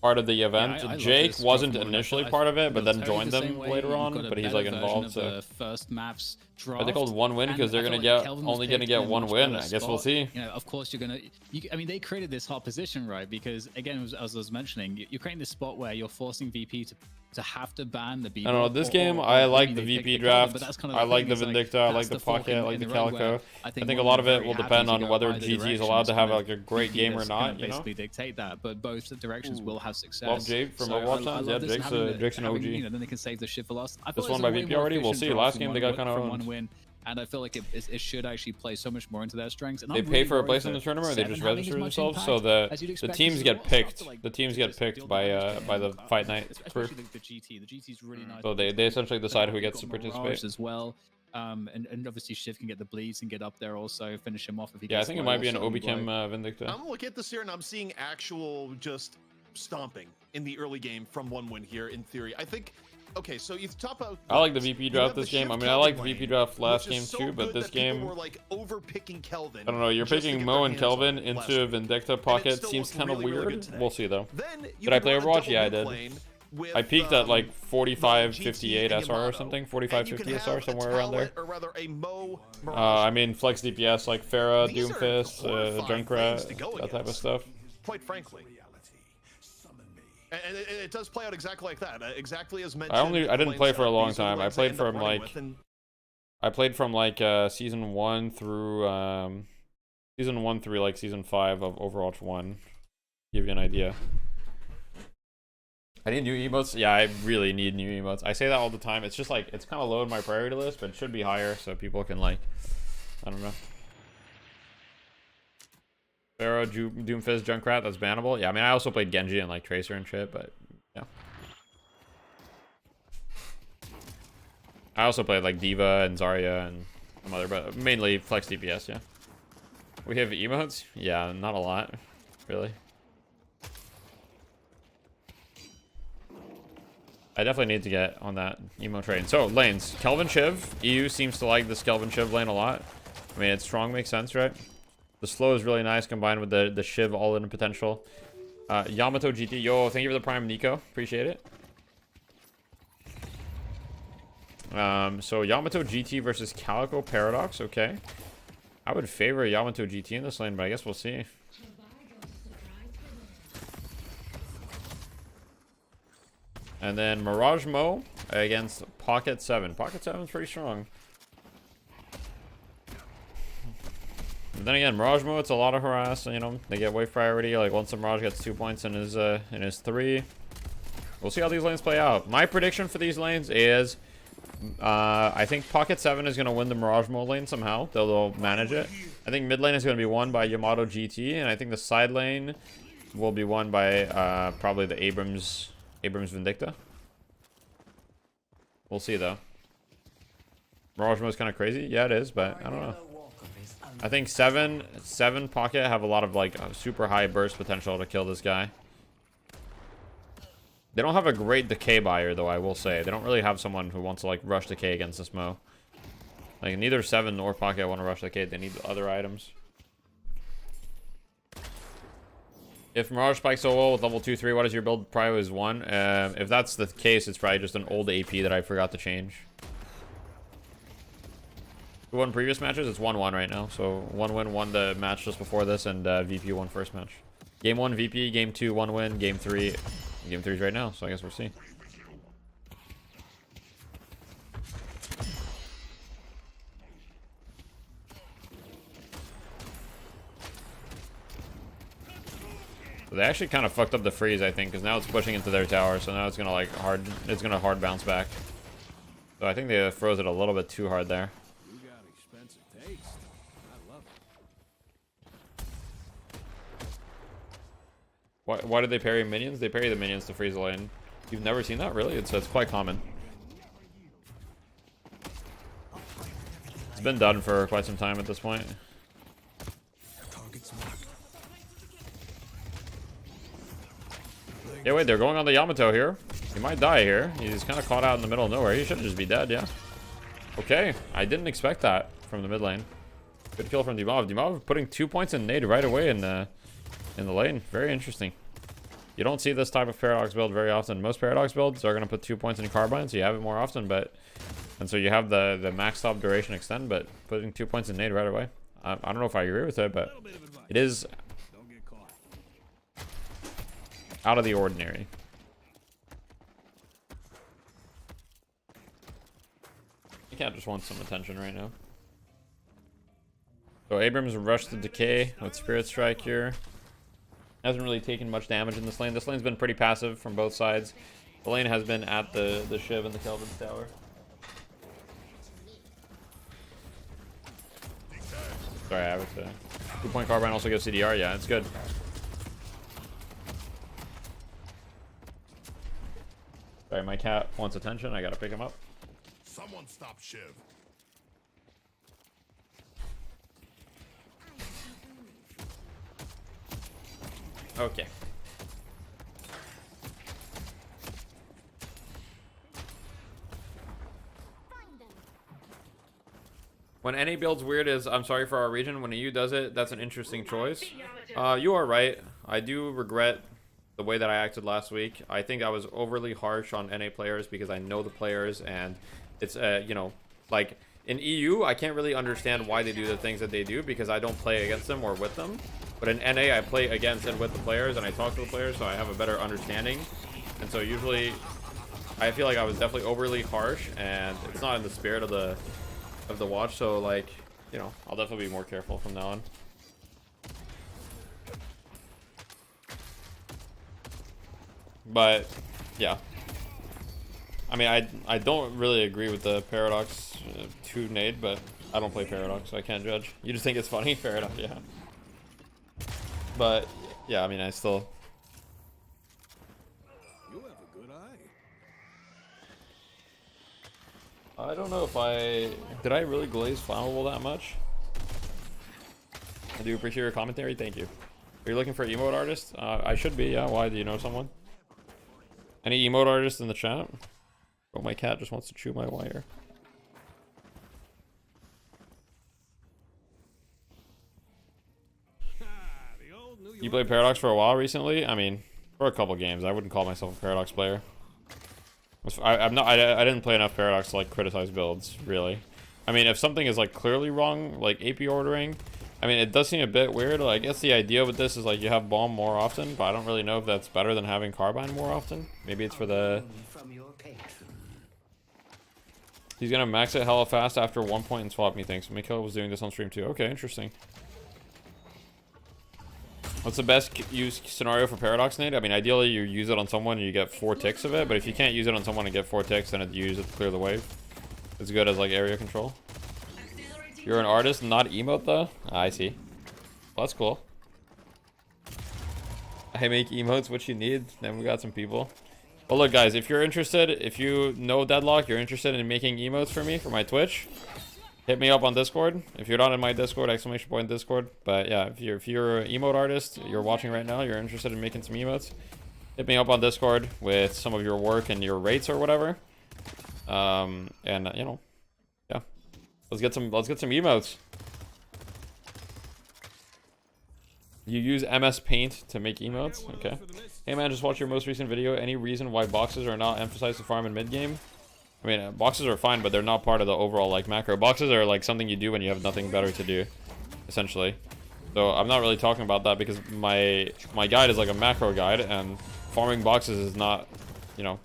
part of the event. I love Jake this wasn't drop mode. initially I part of it, but then feel joined the same them way. later You've on. got a But he's better like version involved. of So the first maps are they called one win because they're gonna get only gonna get one win? I guess we'll see. Of course you're gonna. I mean, they created this hot position, right? Because again, as I was mentioning, you're creating this spot where you're forcing VP to have to ban the B. I don't know. This game, I like the VP draft. I like the Vindicta. I like the Pocket. I like the Calico. I think a lot of it will depend on whether GG is allowed to have like a great game or not. You know. Basically dictate that, but both directions will have success. Love Jake from Overwatch times. Yeah, Jake's an OG. Then they can save the shit for last. This one by VP already. We'll see. Last game they got kind of one win. And I feel like it should actually play so much more into their strengths. And they pay for a place in the tournament, or they just register themselves, so the teams get picked. The teams get picked by the fight night crew. Especially the GT. The GT's really nice. So they essentially decide who gets to participate as well. And obviously Shiv can get the bleeds and get up there also, finish him off if he yeah, I gets think it low might be an also. Obichem Vindicta. I'm looking at this here and I'm seeing actual just stomping in the early game from one win here in theory. I think, okay, so you top out. I like the VP draft this game. I mean, I liked VP draft last game too, but this game, were like over picking Kelvin. I don't know. You're picking Mo and Kelvin into Vindicta Pocket seems kind of weird. good today. We'll see though. Then Did I play Overwatch? Yeah, I did. I peaked at like 45-58 SR or something, 45-50 SR, somewhere around there. Or rather a Mo I mean, flex DPS like Pharah, These are Doomfist, horrifying things to Junkrat, go that type of against. stuff. Quite frankly. And it does play out exactly like that, exactly as mentioned. I didn't play for a long These are the time. I ones they played end up from running like with, and season 1 through like season 5 of Overwatch 1. Give you an idea. I need new emotes. Yeah, I really need new emotes. I say that all the time. It's just like it's kind of low in my priority list, but it should be higher so people can like, I don't know. Pharaoh, Doomfist, Junkrat, that's bannable. Yeah, I mean I also played Genji and like Tracer and shit, but yeah. I also played like Diva and Zarya and some other, but mainly flex DPS. Yeah. We have emotes. Yeah, not a lot, really. I definitely need to get on that emo train. So, lanes. Kelvin Shiv. EU seems to like this Kelvin Shiv lane a lot. I mean, it's strong, makes sense, right? The slow is really nice combined with the Shiv all-in potential. Yamato GT. Yo, thank you for the Prime, Nico. Appreciate it. So, Yamato GT versus Calico Paradox. Okay. I would favor Yamato GT in this lane, but I guess we'll see. And then Mirage Mo against Pocket 7. Pocket 7's pretty strong. But then again, Mirage Mo, it's a lot of harass. You know, they get wave priority. Like once the Mirage gets 2 points in his 3, we'll see how these lanes play out. My prediction for these lanes is, I think Pocket 7 is going to win the Mirage Mo lane somehow. They'll manage it. I think mid lane is going to be won by Yamato GT, and I think the side lane will be won by probably the Abrams Vindicta. We'll see though. Mirage Mo is kind of crazy. Yeah, it is, but I don't know. I think 7 Pocket have a lot of like super high burst potential to kill this guy. They don't have a great decay buyer though, I will say. They don't really have someone who wants to like rush decay against this Mo. Like neither 7 nor Pocket want to rush decay. They need other items. If Mirage spikes so well with level 2-3, what is your build? Probably is 1. If that's the case, it's probably just an old AP that I forgot to change. Who won previous matches? It's 1-1 right now. So 1 win, won the match just before this, and VP won first match. Game 1 VP, game 2 1 win, game 3 is right now. So I guess we'll see. So they actually kind of fucked up the freeze, I think, because now it's pushing into their tower. So now it's gonna like hard bounce back. So I think they froze it a little bit too hard there. Why did they parry minions? They parry the minions to freeze the lane. You've never seen that? Really? It's quite common. It's been done for quite some time at this point. Yeah, wait, they're going on the Yamato here. He might die here. He's kind of caught out in the middle of nowhere. He should just be dead, yeah. Okay, I didn't expect that from the mid lane. Good kill from Dimov. Dimov putting 2 points in nade right away in the lane. Very interesting. You don't see this type of Paradox build very often. Most Paradox builds are going to put 2 points in Carbine, so you have it more often, and so you have the max stop duration extend, but putting 2 points in nade right away. I don't know if I agree with it, but it is out of the ordinary. You can't just want some attention right now. So Abrams rushed the decay with Spirit Strike here. Hasn't really taken much damage in this lane. This lane's been pretty passive from both sides. The lane has been at the Shiv and the Kelvin's tower. Sorry, I would say. 2-point Carbine also gives CDR. Yeah, it's good. Sorry, my cat wants attention. I gotta pick him up. Someone stop Shiv. Okay. When NA builds weird is, I'm sorry for our region. When EU does it, that's an interesting choice. You are right. I do regret the way that I acted last week. I think I was overly harsh on NA players because I know the players, and it's, you know, like in EU, I can't really understand why they do the things that they do because I don't play against them or with them. But in NA, I play against and with the players, and I talk to the players, so I have a better understanding. And so usually, I feel like I was definitely overly harsh, and it's not in the spirit of the watch. So like, you know, I'll definitely be more careful from now on. But yeah, I mean, I don't really agree with the Paradox 2 nade, but I don't play Paradox, so I can't judge. You just think it's funny? Fair enough, yeah. But yeah, I mean, I still. You have a good eye. I don't know if did I really glaze flammable that much? I do appreciate your commentary. Thank you. Are you looking for emote artist? I should be. Yeah. Why? Do you know someone? Any emote artist in the chat? Oh, my cat just wants to chew my wire. You played Paradox for a while recently? I mean, for a couple games. I wouldn't call myself a Paradox player. I'm not. I didn't play enough Paradox to like criticize builds, really. I mean, if something is like clearly wrong, like AP ordering, I mean, it does seem a bit weird. Like, I guess the idea with this is like you have bomb more often, but I don't really know if that's better than having carbine more often. Maybe it's for the... He's gonna max it hella fast after 1 point and swap me things. Mikhail was doing this on stream too. Okay, interesting. What's the best use scenario for Paradox Nade? I mean, ideally you use it on someone and you get 4 ticks of it, but if you can't use it on someone and get 4 ticks, then you use it to clear the wave. It's good as like area control. You're an artist, not emote though? I see. Well, that's cool. I make emotes what you need. Then we got some people. Well, look, guys, if you're interested, if you know Deadlock, you're interested in making emotes for me for my Twitch, hit me up on Discord. If you're not in my Discord, exclamation point Discord. But yeah, if you're an emote artist, you're watching right now, you're interested in making some emotes, hit me up on Discord with some of your work and your rates or whatever. And you know, yeah, let's get some emotes. You use MS Paint to make emotes? Okay. Hey man, just watch your most recent video. Any reason why boxes are not emphasized to farm in mid game? I mean, boxes are fine, but they're not part of the overall like macro. Boxes are like something you do when you have nothing better to do, essentially. So I'm not really talking about that because my guide is like a macro guide, and farming boxes is not, you know,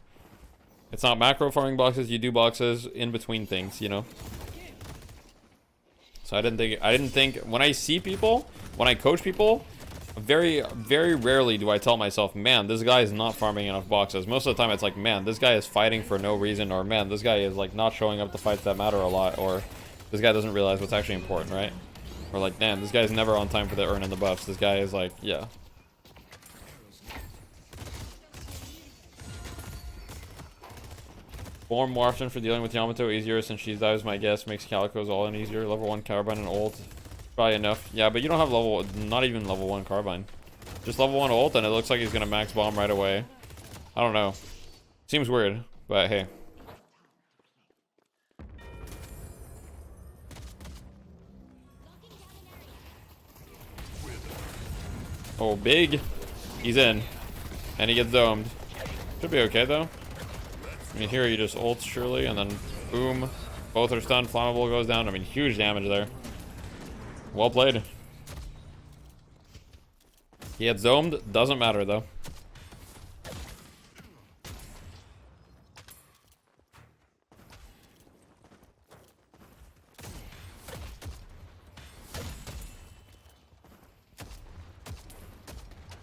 it's not macro farming boxes. You do boxes in between things, you know. So I didn't think when I see people, when I coach people, very rarely do I tell myself, man, this guy is not farming enough boxes. Most of the time it's like, man, this guy is fighting for no reason, or man, this guy is like not showing up to fights that matter a lot, or this guy doesn't realize what's actually important, right? Or like, damn, this guy's never on time for the urn and the buffs. This guy is like, yeah. Form more often for dealing with Yamato, easier since she dives, my guess, makes Calico's all in easier. Level 1 carbine and ult. Probably enough. Yeah, but you don't have not even level 1 carbine. Just level 1 ult, and it looks like he's gonna max bomb right away. I don't know. Seems weird, but hey. Oh, big. He's in. And he gets domed. Should be okay, though. I mean, here he just ults, surely, and then boom. Both are stunned. Flammable goes down. I mean, huge damage there. Well played. He gets domed. Doesn't matter, though.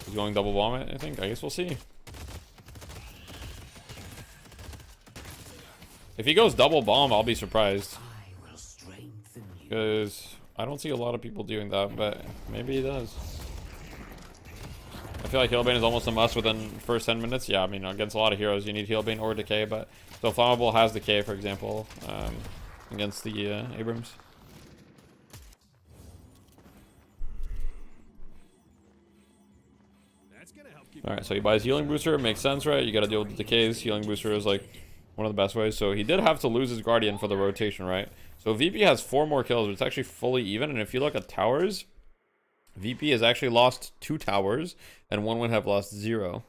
He's going double bomb it, I think. I guess we'll see. If he goes double bomb, I'll be surprised. Because I don't see a lot of people doing that, but maybe he does. I feel like Healbane is almost a must within the first 10 minutes. Yeah, I mean, against a lot of heroes, you need Healbane or Decay, but... So Flammable has Decay, for example, against the Abrams. Alright, so he buys Healing Booster. Makes sense, right? You gotta deal with the Decays. Healing Booster is, like, one of the best ways. So he did have to lose his Guardian for the rotation, right? So VP has 4 more kills, but it's actually fully even. And if you look at towers, VP has actually lost 2 towers, and 1 would have lost 0.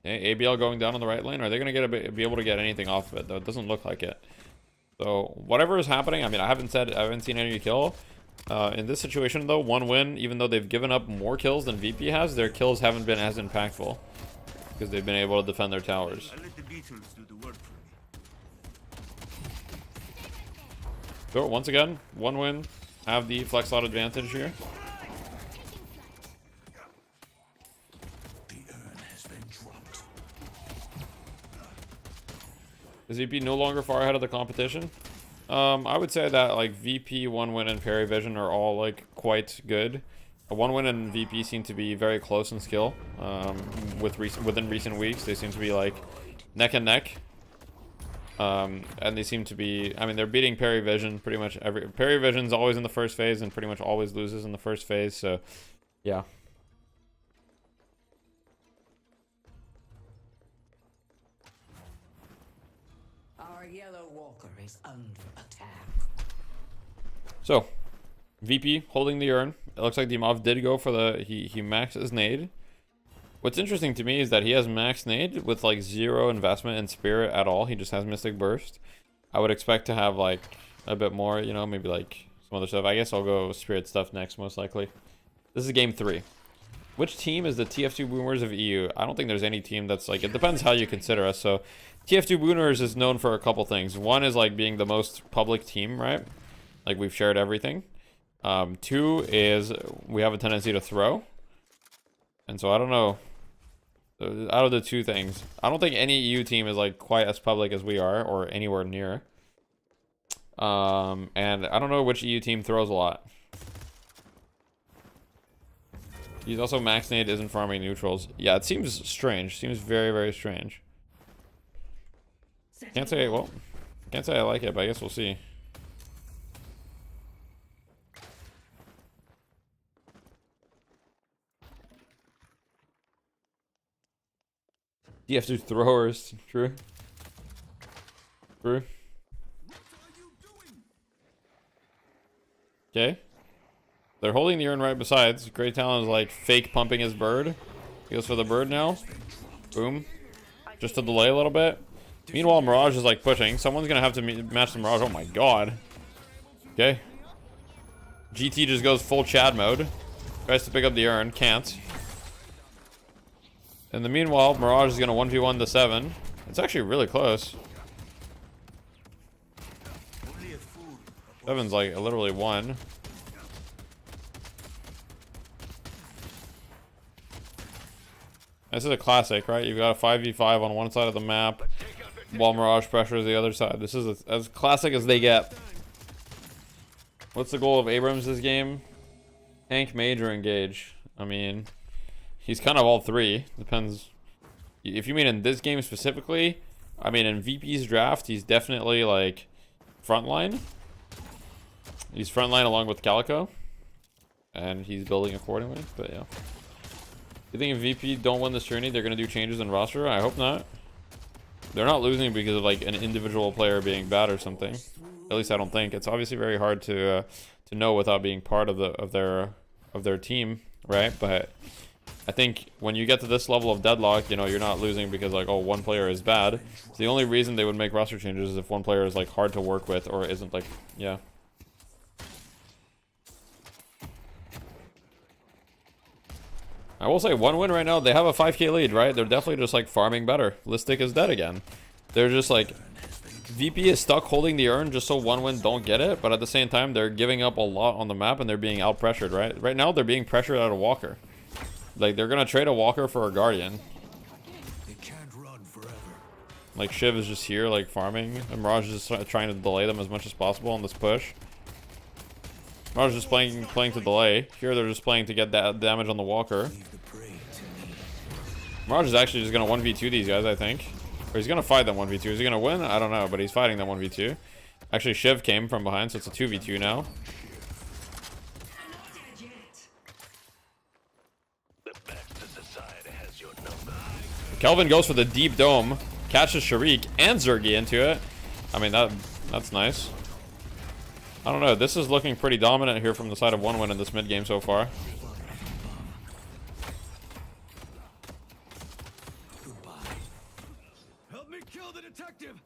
Okay, ABL going down on the right lane. Are they going to be able to get anything off of it, though? It doesn't look like it. So whatever is happening, I mean, I haven't seen any kill. In this situation, though, 1 win, even though they've given up more kills than VP has, their kills haven't been as impactful because they've been able to defend their towers. So once again, 1 win, have the flex slot advantage here. Is VP no longer far ahead of the competition? I would say that like VP, 1 win, and Parry Vision are all like quite good. 1 win and VP seem to be very close in skill. Within recent weeks, they seem to be like neck and neck. And they seem to be, I mean, they're beating Parry Vision pretty much Parry Vision's always in the first phase and pretty much always loses in the first phase. So, yeah. yellow walker is under attack. So, VP holding the urn. It looks like Dimov did go for the... He maxed his nade. What's interesting to me is that he has max nade with like 0 investment in spirit at all. He just has mystic burst. I would expect to have like a bit more, you know, maybe like some other stuff. I guess I'll go spirit stuff next, most likely. This is game 3. Which team is the TF2 Boomers of EU? I don't think there's any team that's like, it depends how you consider us. So TF2 Boomers is known for a couple things. One is like being the most public team, right? Like we've shared everything. 2 is we have a tendency to throw. And so I don't know. Out of the 2 things, I don't think any EU team is like quite as public as we are, or anywhere near. And I don't know which EU team throws a lot. He's also max nade isn't farming neutrals. Yeah, it seems strange. Seems very, very strange. Can't say, well, can't say I like it, but I guess we'll see. TF2 throwers, true. True. Okay. They're holding the urn right besides. Great Talon is like fake pumping his bird. He goes for the bird now. Boom. Just to delay a little bit. Meanwhile, Mirage is like pushing. Someone's gonna have to match the Mirage. Oh my god. Okay. GT just goes full Chad mode. Tries to pick up the urn. Can't. In the meanwhile, Mirage is gonna 1v1 the 7. It's actually really close. 7's like literally 1. This is a classic, right? You've got a 5v5 on one side of the map, while Mirage pressures the other side. This is as classic as they get. What's the goal of Abrams this game? Tank, mage, or engage? I mean, he's kind of all 3. Depends. If you mean in this game specifically, I mean in VP's draft, he's definitely like frontline. He's frontline along with Calico, and he's building accordingly. But yeah. You think if VP don't win this journey, they're gonna do changes in roster? I hope not. They're not losing because of like an individual player being bad or something. At least I don't think. It's obviously very hard to know without being part of their team, right? But I think when you get to this level of deadlock, you know, you're not losing because like, oh, one player is bad. So the only reason they would make roster changes is if one player is like hard to work with or isn't like, yeah. I will say, 1 win right now, they have a 5k lead, right? They're definitely just like farming better. Listic is dead again. They're just like, VP is stuck holding the urn just so 1 win don't get it, but at the same time, they're giving up a lot on the map and they're being out pressured, right? Right now, they're being pressured out of Walker. Like, they're gonna trade a Walker for a Guardian. They can't run forever. Like, Shiv is just here, like, farming, and Mirage is just trying to delay them as much as possible on this push. Mirage is just playing to delay. Here, they're just playing to get that damage on the Walker. Mirage is actually just going to 1v2 these guys, I think. Or he's going to fight them 1v2. Is he going to win? I don't know, but he's fighting them 1v2. Actually, Shiv came from behind, so it's a 2v2 now. Kelvin goes for the deep dome. Catches Sharik and Zergy into it. I mean, that's nice. I don't know. This is looking pretty dominant here from the side of 1 win in this mid game so far. Help me kill the detective.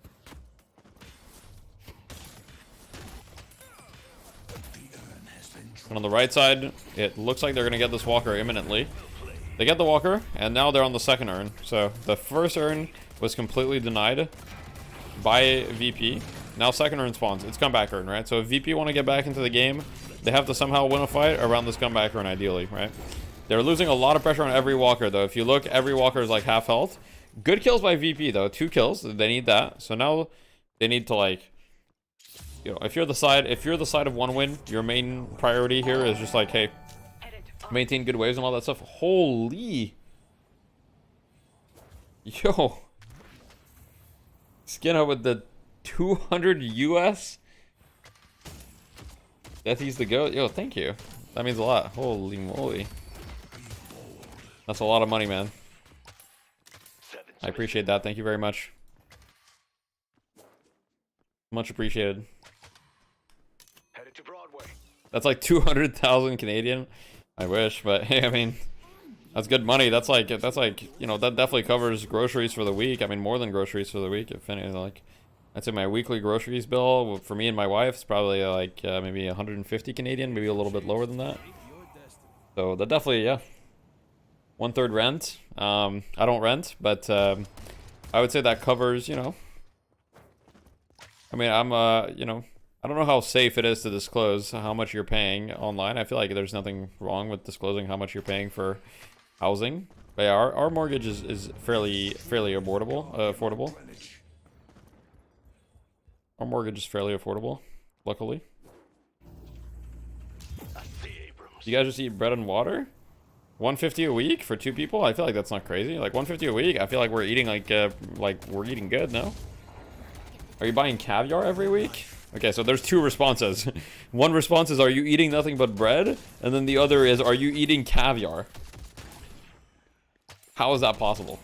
And on the right side, it looks like they're going to get this Walker imminently. They get the Walker, and now they're on the second urn. So the first urn was completely denied by VP. Now second urn spawns. It's comeback urn, right? So if VP want to get back into the game, they have to somehow win a fight around this comeback urn, ideally, right? They're losing a lot of pressure on every Walker, though. If you look, every Walker is like half health. Good kills by VP, though. 2 kills. They need that. So now they need to, like, you know, if you're the side of 1 win, your main priority here is just like, hey, maintain good waves and all that stuff. Holy. Yo. Skin up with the 200 US. Deathy's the goat. Yo, thank you. That means a lot. Holy moly. That's a lot of money, man. I appreciate that. Thank you very much. Much appreciated. Headed to Broadway. That's like 200,000 Canadian. I wish, but hey, I mean, that's good money. That's like, you know, that definitely covers groceries for the week. I mean, more than groceries for the week, if any. Like, I'd say my weekly groceries bill for me and my wife is probably like maybe 150 Canadian, maybe a little bit lower than that. So that definitely, yeah. 1/3 rent. I don't rent, but I would say that covers, you know. I mean, I'm you know, I don't know how safe it is to disclose how much you're paying online. I feel like there's nothing wrong with disclosing how much you're paying for housing. But yeah, our mortgage is fairly affordable. Our mortgage is fairly affordable, luckily. You guys just eat bread and water? 150 a week for 2 people? I feel like that's not crazy. Like 150 a week, I feel like we're eating like we're eating good, no? Are you buying caviar every week? Okay, so there's 2 responses. One response is, are you eating nothing but bread? And then the other is, are you eating caviar? How is that possible?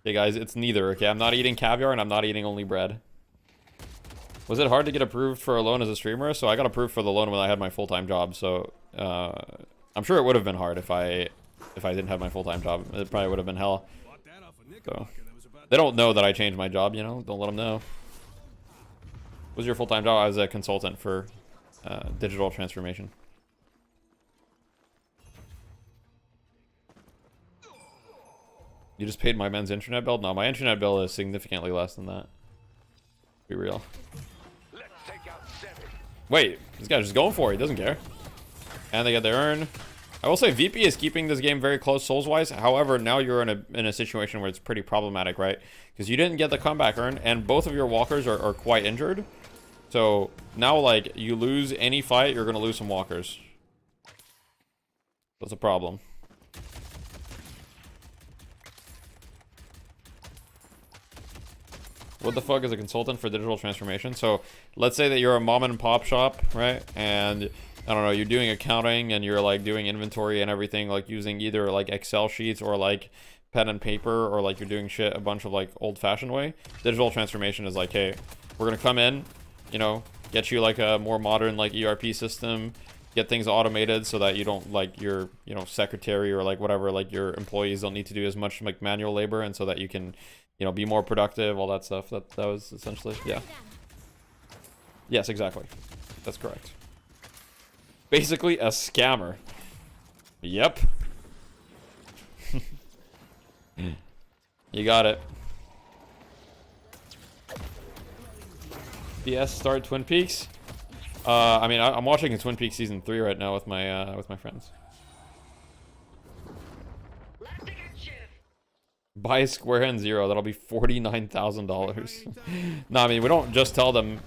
Okay, guys, it's neither, okay? I'm not eating caviar and I'm not eating only bread. Was it hard to get approved for a loan as a streamer? So I got approved for the loan when I had my full-time job, so I'm sure it would have been hard if I didn't have my full-time job. It probably would have been hell. So they don't know that I changed my job, you know? Don't let them know. What was your full-time job? I was a consultant for digital transformation. You just paid my men's internet bill? No, my internet bill is significantly less than that. Be real. Wait, this guy's just going for it. He doesn't care. And they get their urn. I will say VP is keeping this game very close souls-wise. However, now you're in a situation where it's pretty problematic, right? Because you didn't get the comeback urn, and both of your walkers are quite injured. So now, like, you lose any fight, you're gonna lose some walkers. That's a problem. What the fuck is a consultant for digital transformation? So let's say that you're a mom and pop shop, right? And I don't know, you're doing accounting and you're like doing inventory and everything, like using either like Excel sheets or like pen and paper, or like you're doing shit a bunch of like old-fashioned way. Digital transformation is like, hey, we're gonna come in, you know, get you like a more modern like ERP system, get things automated so that you don't like your, you know, secretary or like whatever, like your employees don't need to do as much like manual labor, and so that you can, you know, be more productive, all that stuff. That was essentially, yeah. Yes, exactly. That's correct. Basically a scammer. Yep. You got it. BS start Twin Peaks. I mean, I'm watching Twin Peaks season 3 right now with my friends. Buy Square and Zero. That'll be $49,000. No, I mean, we don't just tell them.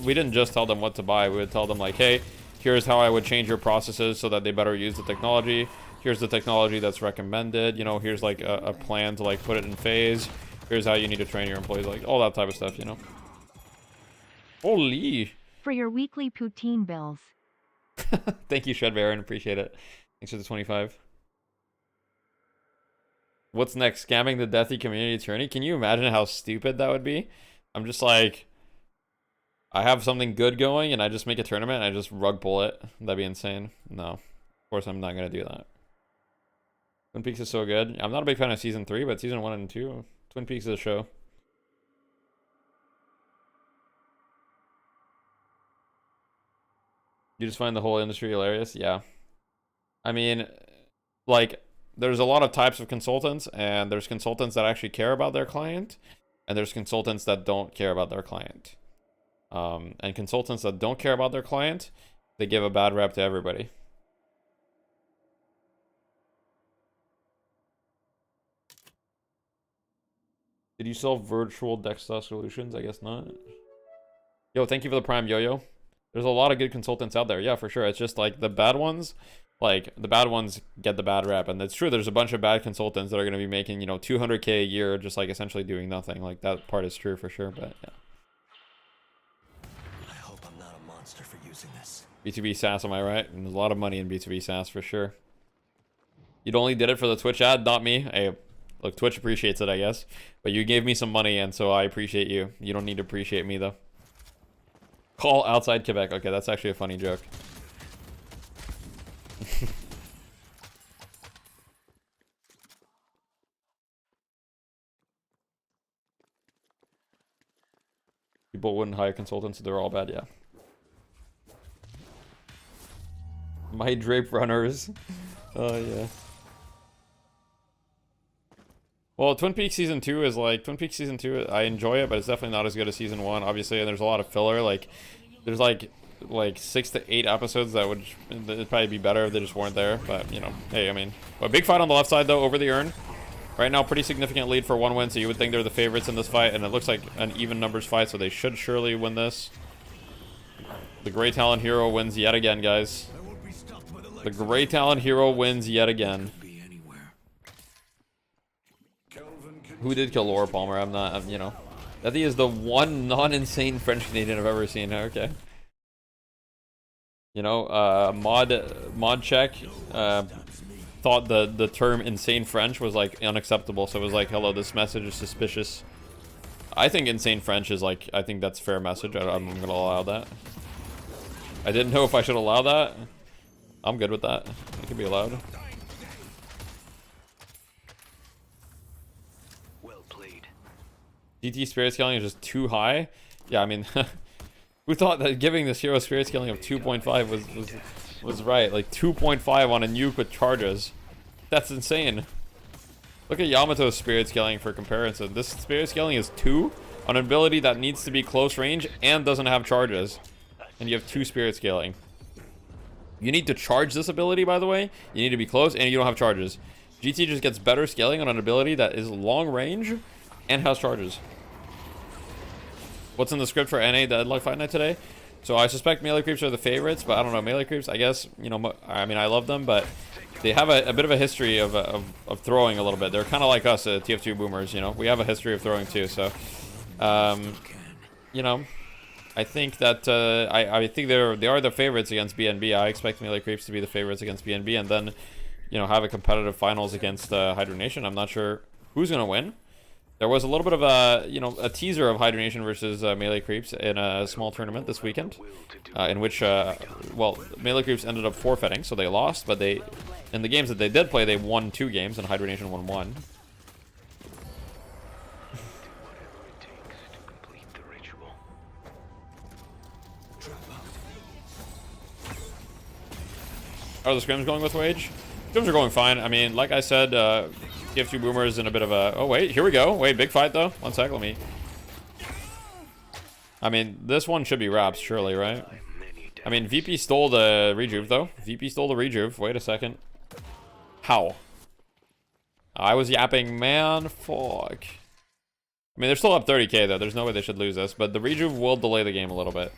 We didn't just tell them what to buy. We would tell them like, hey, here's how I would change your processes so that they better use the technology. Here's the technology that's recommended. You know, here's like a plan to like put it in phase. Here's how you need to train your employees. Like all that type of stuff, you know. Holy. For your weekly poutine bills. Thank you, Shred Baron. Appreciate it. Thanks for the 25. What's next? Scamming the Deathy community attorney? Can you imagine how stupid that would be? I'm just like, I have something good going and I just make a tournament and I just rug pull it. That'd be insane. No, of course I'm not gonna do that. Twin Peaks is so good. I'm not a big fan of season 3, but season 1 and 2, Twin Peaks is a show. You just find the whole industry hilarious? Yeah. I mean, like, there's a lot of types of consultants, and there's consultants that actually care about their client, and there's consultants that don't care about their client. And consultants that don't care about their client, they give a bad rep to everybody. Did you sell virtual desktop solutions? I guess not. Yo, thank you for the Prime, Yo-Yo. There's a lot of good consultants out there. Yeah, for sure. It's just like the bad ones. Like, the bad ones get the bad rep. And it's true, there's a bunch of bad consultants that are going to be making, you know, 200K a year just, like, essentially doing nothing. Like, that part is true for sure, but, yeah. I hope I'm not a monster for using this. B2B SaaS, am I right? And there's a lot of money in B2B SaaS for sure. You only did it for the Twitch ad? Not me. Hey, Look, Twitch appreciates it, I guess. But you gave me some money, and so I appreciate you. You don't need to appreciate me, though. Call outside Quebec. Okay, that's actually a funny joke. People wouldn't hire consultants, they're all bad, yeah. My drape runners. Oh, yeah. Well, Twin Peaks Season 2 is like... Twin Peaks Season 2, I enjoy it, but it's definitely not as good as Season 1, obviously, and there's a lot of filler. Like, there's like 6 to 8 episodes that would... It'd probably be better if they just weren't there, but, you know, hey, I mean... But big fight on the left side, though, over the urn. Right now, pretty significant lead for 1 win, so you would think they're the favorites in this fight, and it looks like an even numbers fight, so they should surely win this. The Grey Talon hero wins yet again, guys. The Grey Talon hero wins yet again. Who did kill Laura Palmer? I'm not, you know. That is the one non-insane French Canadian I've ever seen. Okay. You know, mod check thought the term insane French was like unacceptable, so it was like, hello, this message is suspicious. I think insane French is like, I think that's a fair message. I'm gonna allow that. I didn't know if I should allow that. I'm good with that. It can be allowed. Well played. DT spirit scaling is just too high. Yeah, I mean, who thought that giving this hero spirit scaling of 2.5 was right? Like 2.5 on a nuke with charges. That's insane. Look at Yamato's spirit scaling for comparison. This spirit scaling is 2 on an ability that needs to be close range and doesn't have charges. And you have 2 spirit scaling. You need to charge this ability, by the way. You need to be close, and you don't have charges. GT just gets better scaling on an ability that is long range and has charges. What's in the script for NA Deadlock Fight Night today? So I suspect melee creeps are the favorites, but I don't know. Melee creeps, I guess, you know, I mean, I love them, but they have a bit of a history of throwing a little bit. They're kind of like us, TF2 boomers, you know. We have a history of throwing too, so, you know. I think that I think they are the favorites against BNB. I expect melee creeps to be the favorites against BNB, and then, you know, have a competitive finals against Hydro Nation. I'm not sure who's gonna win. There was a little bit of a, you know, a teaser of Hydro Nation versus melee creeps in a small tournament this weekend, in which well, melee creeps ended up forfeiting, so they lost. But they, in the games that they did play, they won 2 games, and Hydro Nation won 1. How are the scrims going with Wage? Scrims are going fine. I mean, like I said, TF2 Boomers in a bit of a... Oh, wait. Here we go. Wait, big fight, though. 1 sec. Let me... I mean, this one should be wraps, surely, right? I mean, VP stole the rejuve, though. VP stole the rejuve. Wait a second. How? I was yapping, man. Fuck. I mean, they're still up 30k, though. There's no way they should lose this. But the rejuve will delay the game a little bit.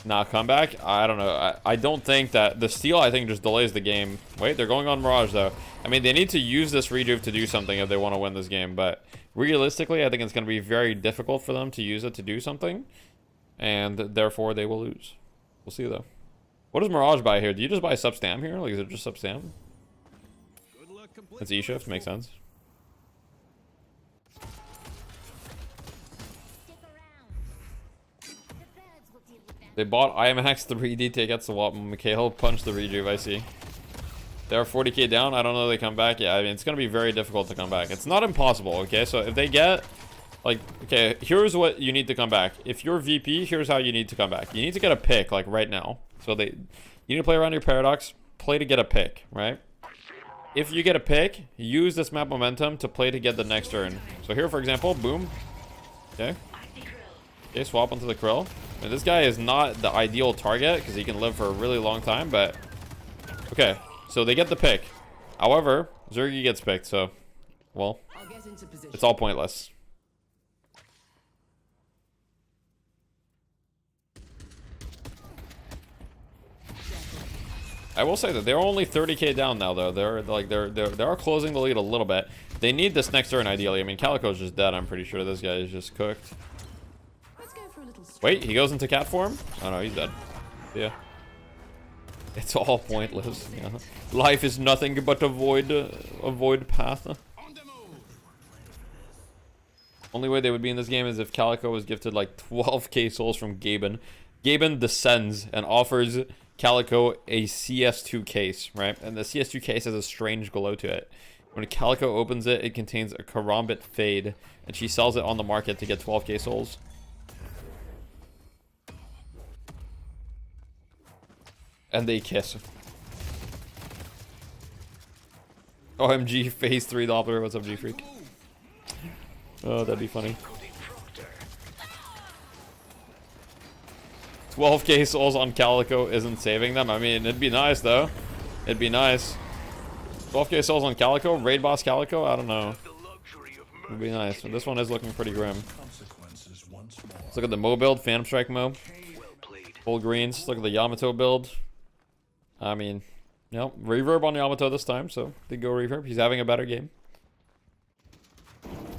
Nah, comeback? I don't know. I don't think that... The steal, I think, just delays the game. Wait, they're going on Mirage, though. I mean, they need to use this rejuve to do something if they want to win this game. But realistically, I think it's going to be very difficult for them to use it to do something. And therefore, they will lose. We'll see, though. What does Mirage buy here? Do you just buy sub-stam here? Like, is it just sub-stam? It's E-shift. Makes sense. They bought IMAX 3D tickets to what Mikhail punched the rejuve, I see. They're 40k down. I don't know if they come back. Yeah, I mean, it's going to be very difficult to come back. It's not impossible, okay? So if they get, like, okay, here's what you need to come back. If you're VP, here's how you need to come back. You need to get a pick, like, right now. So you need to play around your Paradox, play to get a pick, right? If you get a pick, use this map momentum to play to get the next turn. So here, for example, boom. Okay. Okay, swap onto the Krill. I mean, this guy is not the ideal target because he can live for a really long time, but... Okay, so they get the pick. However, Zergy gets picked, so... Well, it's all pointless. I will say that they're only 30k down now, though. They are closing the lead a little bit. They need this next turn, ideally. I mean, Calico's just dead. I'm pretty sure this guy is just cooked. Let's go for a little Wait, he goes into cat form? Oh no, he's dead. Yeah. It's all pointless. Yeah. Life is nothing but a void path. Only way they would be in this game is if Calico was gifted like 12k souls from Gaben. Gaben descends and offers Calico a CS2 case, right? And the CS2 case has a strange glow to it. When Calico opens it, it contains a Karambit Fade, and she sells it on the market to get 12k souls. And they kiss. OMG, phase 3 Doppler. What's up, G-Freak? Oh, that'd be funny. 12k souls on Calico isn't saving them. I mean, it'd be nice, though. It'd be nice. 12k souls on Calico? Raid boss Calico? I don't know. It'd be nice. But this one is looking pretty grim. Let's look at the Mo build. Phantom Strike Mo. Full greens. Look at the Yamato build. I mean, no, reverb on Yamato this time, so they go reverb. He's having a better game.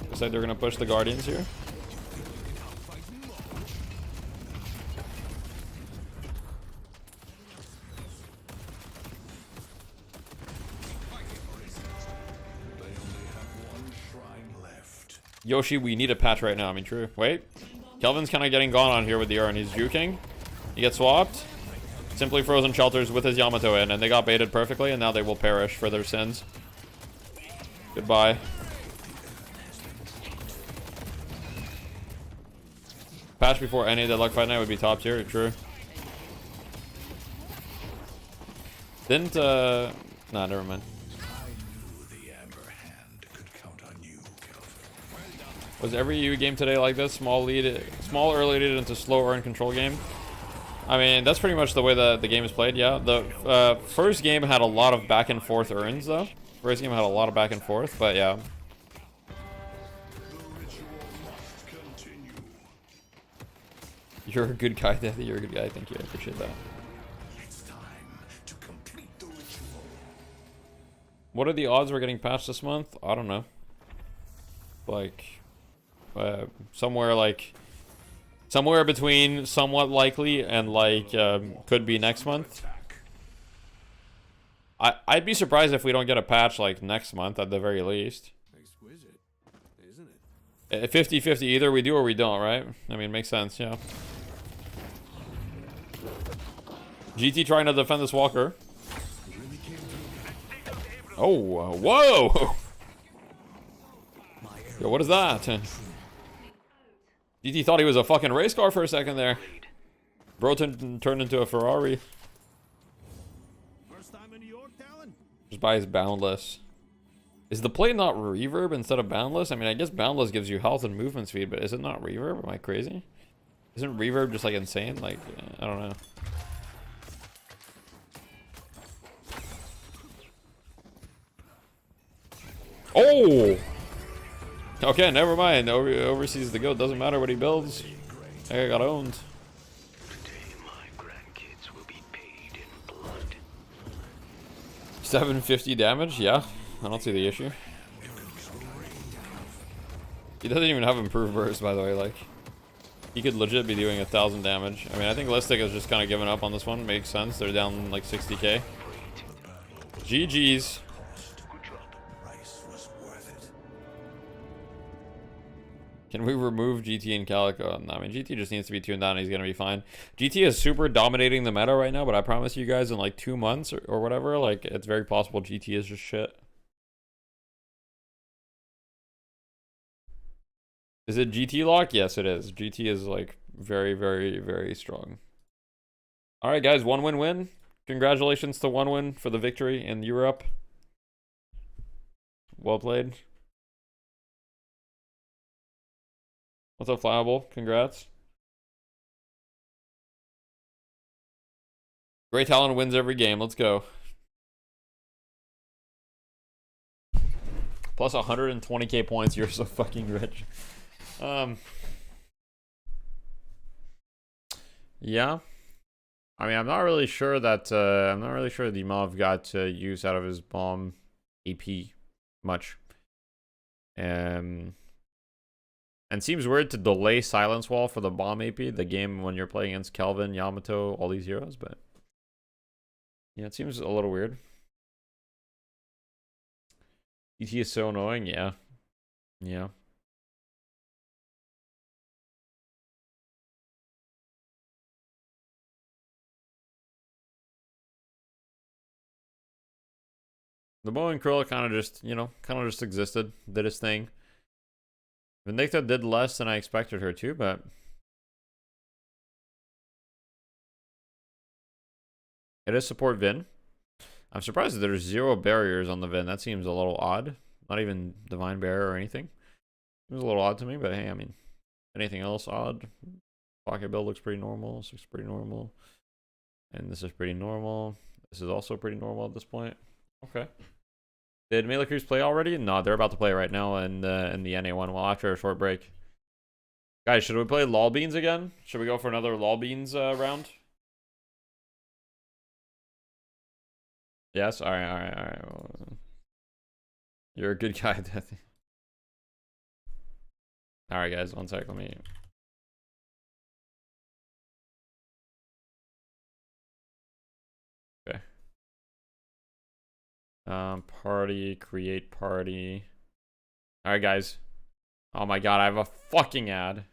Looks like they're gonna push the Guardians here. Yoshi, we need a patch right now. I mean, true. Wait, Kelvin's kind of getting gone on here with the urn. He's juking. He gets swapped. Simply frozen shelters with his Yamato in, and they got baited perfectly, and now they will perish for their sins. Goodbye. Patch before any of the luck fight night would be top tier, true. Didn't, nah, never mind. Was every EU game today like this? Small early lead into slow urn control game? I mean, that's pretty much the way the game is played, yeah. The first game had a lot of back and forth urns, though. First game had a lot of back and forth, but yeah. You're a good guy, Daddy. You're a good guy. Thank you. I appreciate that. What are the odds we're getting patched this month? I don't know. Like, somewhere between somewhat likely and like could be next month. I'd be surprised if we don't get a patch like next month at the very least. Exquisite, isn't it? 50-50, either we do or we don't, right? I mean, makes sense, yeah. GT trying to defend this walker. Oh, whoa! Yo, what is that? GT thought he was a fucking race car for a second there. Bro turned into a Ferrari. Just buy his Boundless. Is the play not reverb instead of Boundless? I mean, I guess Boundless gives you health and movement speed, but is it not reverb? Am I crazy? Isn't reverb just like insane? Like, I don't know. Oh! Okay, never mind. Overseas the goat. Doesn't matter what he builds. I got owned. Today my grandkids will be paid in blood. 750 damage? Yeah. I don't see the issue. He doesn't even have improved burst, by the way. Like, he could legit be doing 1,000 damage. I mean, I think Listic has just kind of given up on this one. Makes sense. They're down like 60k. GG's. Can we remove GT and Calico? No, I mean, GT just needs to be tuned down. He's going to be fine. GT is super dominating the meta right now, but I promise you guys in like 2 months or whatever, like, it's very possible GT is just shit. Is it GT lock? Yes, it is. GT is like very, very, very strong. All right, guys, 1 win-win. Congratulations to 1 win for the victory in Europe. Well played. What's up, Flyable? Congrats. Great Talon wins every game. Let's go. Plus 120k points. You're so fucking rich. Yeah. I mean, I'm not really sure that the Mav got use out of his bomb AP much. And seems weird to delay Silence Wall for the bomb AP, the game when you're playing against Kelvin, Yamato, all these heroes, but yeah, it seems a little weird. ET is so annoying, yeah. Yeah. The Bow and Krill kind of just, you know, kind of just existed, did his thing. Vindicta did less than I expected her to, but it is support Vin. I'm surprised that there's 0 barriers on the Vin. That seems a little odd. Not even Divine Barrier or anything. It was a little odd to me, but hey, I mean, anything else odd? Pocket build looks pretty normal. This looks pretty normal. And this is pretty normal. This is also pretty normal at this point. Okay. Did Melee Creeps play already? No, they're about to play right now in the NA1. Well, after a short break. Guys, should we play Lol Beans again? Should we go for another Lol Beans round? Yes? Alright. Well, you're a good guy, Deathy. Alright, guys, one sec. Let me... Okay. Party, create party. Alright, guys. Oh my god, I have a fucking ad.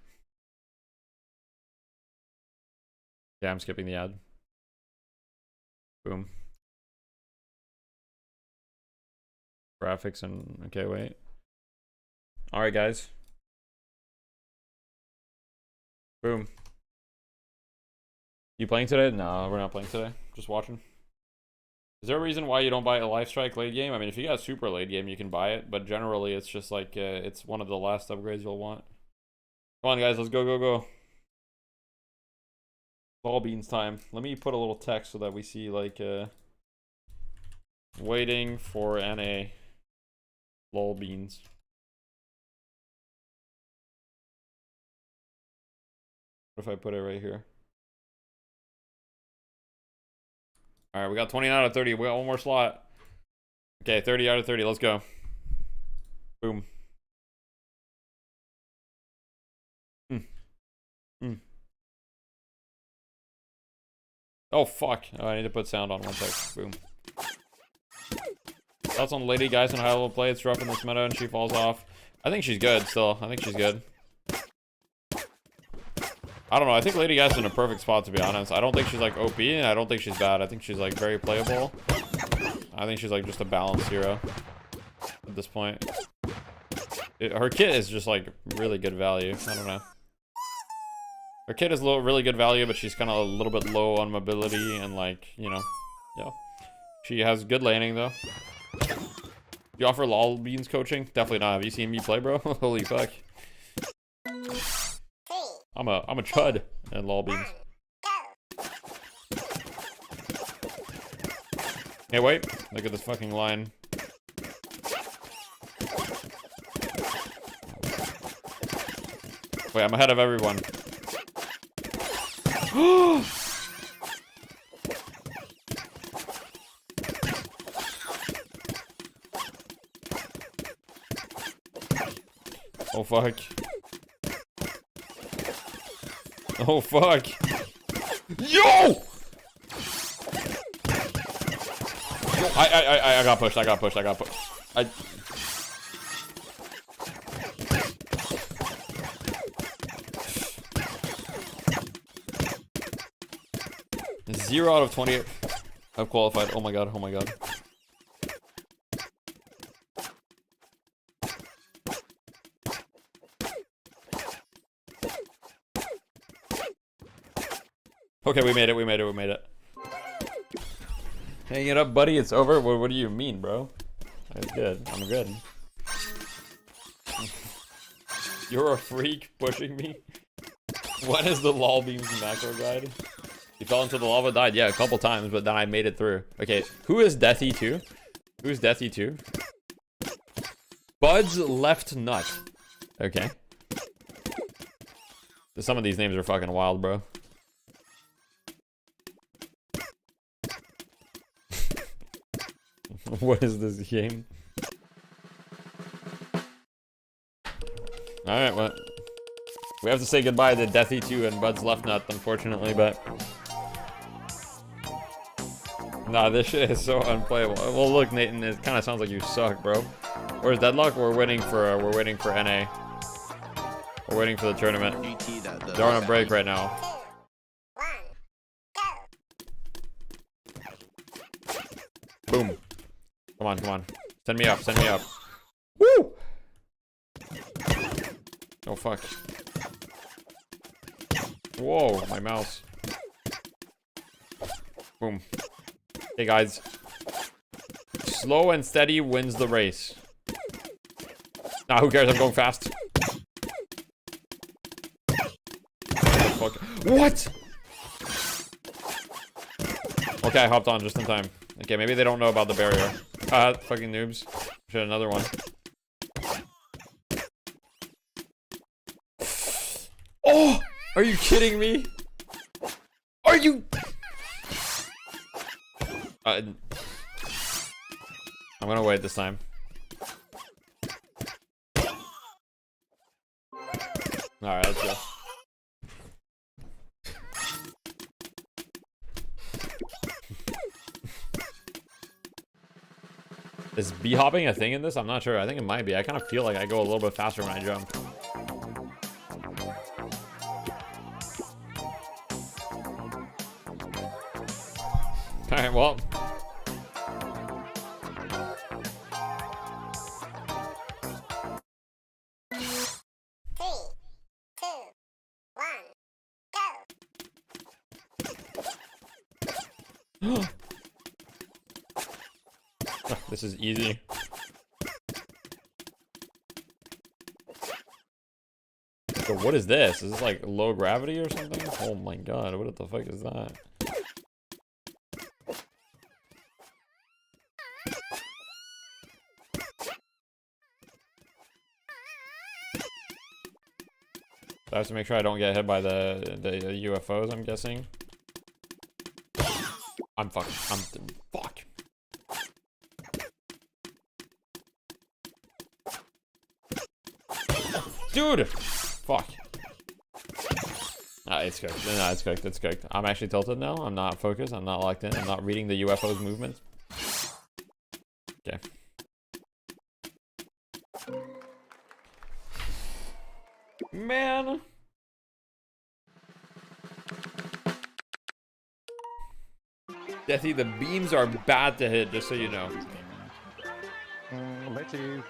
Yeah, I'm skipping the ad. Boom. Graphics and... Okay, wait. Alright, guys. Boom. You playing today? No, we're not playing today. Just watching. Is there a reason why you don't buy a Life Strike late game? I mean, if you got super late game, you can buy it. But generally, it's just like, it's one of the last upgrades you'll want. Come on, guys. Let's go, go, go. Ball beans time. Let me put a little text so that we see, like, waiting for NA. Lol beans. What if I put it right here? Alright, we got 29 out of 30. We got one more slot. Okay, 30 out of 30. Let's go. Boom. Oh, fuck. Oh, I need to put sound on one sec. Boom. Thoughts on Lady Guys in high level play? It's rough in this meta and she falls off. I think she's good still. I think she's good. I don't know. I think Lady Guys is in a perfect spot, to be honest. I don't think she's like OP, and I don't think she's bad. I think she's like very playable. I think she's like just a balanced hero at this point. Her kit is just like really good value. I don't know. Her kit is really good value, but she's kind of a little bit low on mobility and like, you know, yeah. She has good laning though. You offer lol beans coaching? Definitely not. Have you seen me play, bro? Holy fuck. I'm a chud and lol beans. Hey, wait. Look at this fucking line. Wait, I'm ahead of everyone. Oh fuck. Oh fuck. Yo! I got pushed. I got pushed. I 0 out of 20 I've qualified. Oh my god, oh my god. Okay, we made it. Hang it up, buddy. It's over. What do you mean, bro? It's good. I'm good. You're a freak pushing me? What is the lol beams macro guide? You fell into the lava, died. Yeah, a couple times, but then I made it through. Okay, who is Deathy 2? Who's Deathy 2? Bud's left nut. Okay. Some of these names are fucking wild, bro. What is this game? Alright, what? We have to say goodbye to Deathy 2 and Bud's Left Nut, unfortunately, but... Nah, this shit is so unplayable. Well, look, Nathan, it kind of sounds like you suck, bro. Where's Deadlock? We're waiting for NA. We're waiting for the tournament. They're on a break right now. Boom. Come on, come on. Send me up, send me up. Woo! Oh, fuck. Whoa, my mouse. Boom. Hey, guys. Slow and steady wins the race. Nah, who cares? I'm going fast. Fuck. What? Okay, I hopped on just in time. Okay, maybe they don't know about the barrier. Fucking noobs. Shit, another one. Oh! Are you kidding me? Are you... I'm gonna wait this time. Alright, let's go. Is B-hopping a thing in this? I'm not sure. I think it might be. I kind of feel like I go a little bit faster when I jump. Alright, well. This is easy. So what is this? Is this like low gravity or something? Oh my god, what the fuck is that? I have to make sure I don't get hit by the UFOs, I'm guessing. I'm fuck. Dude! Fuck. It's cooked. No, it's cooked. It's cooked. I'm actually tilted now. I'm not focused. I'm not locked in. I'm not reading the UFO's movements. Okay. Man. Deathy, the beams are bad to hit, just so you know. Lately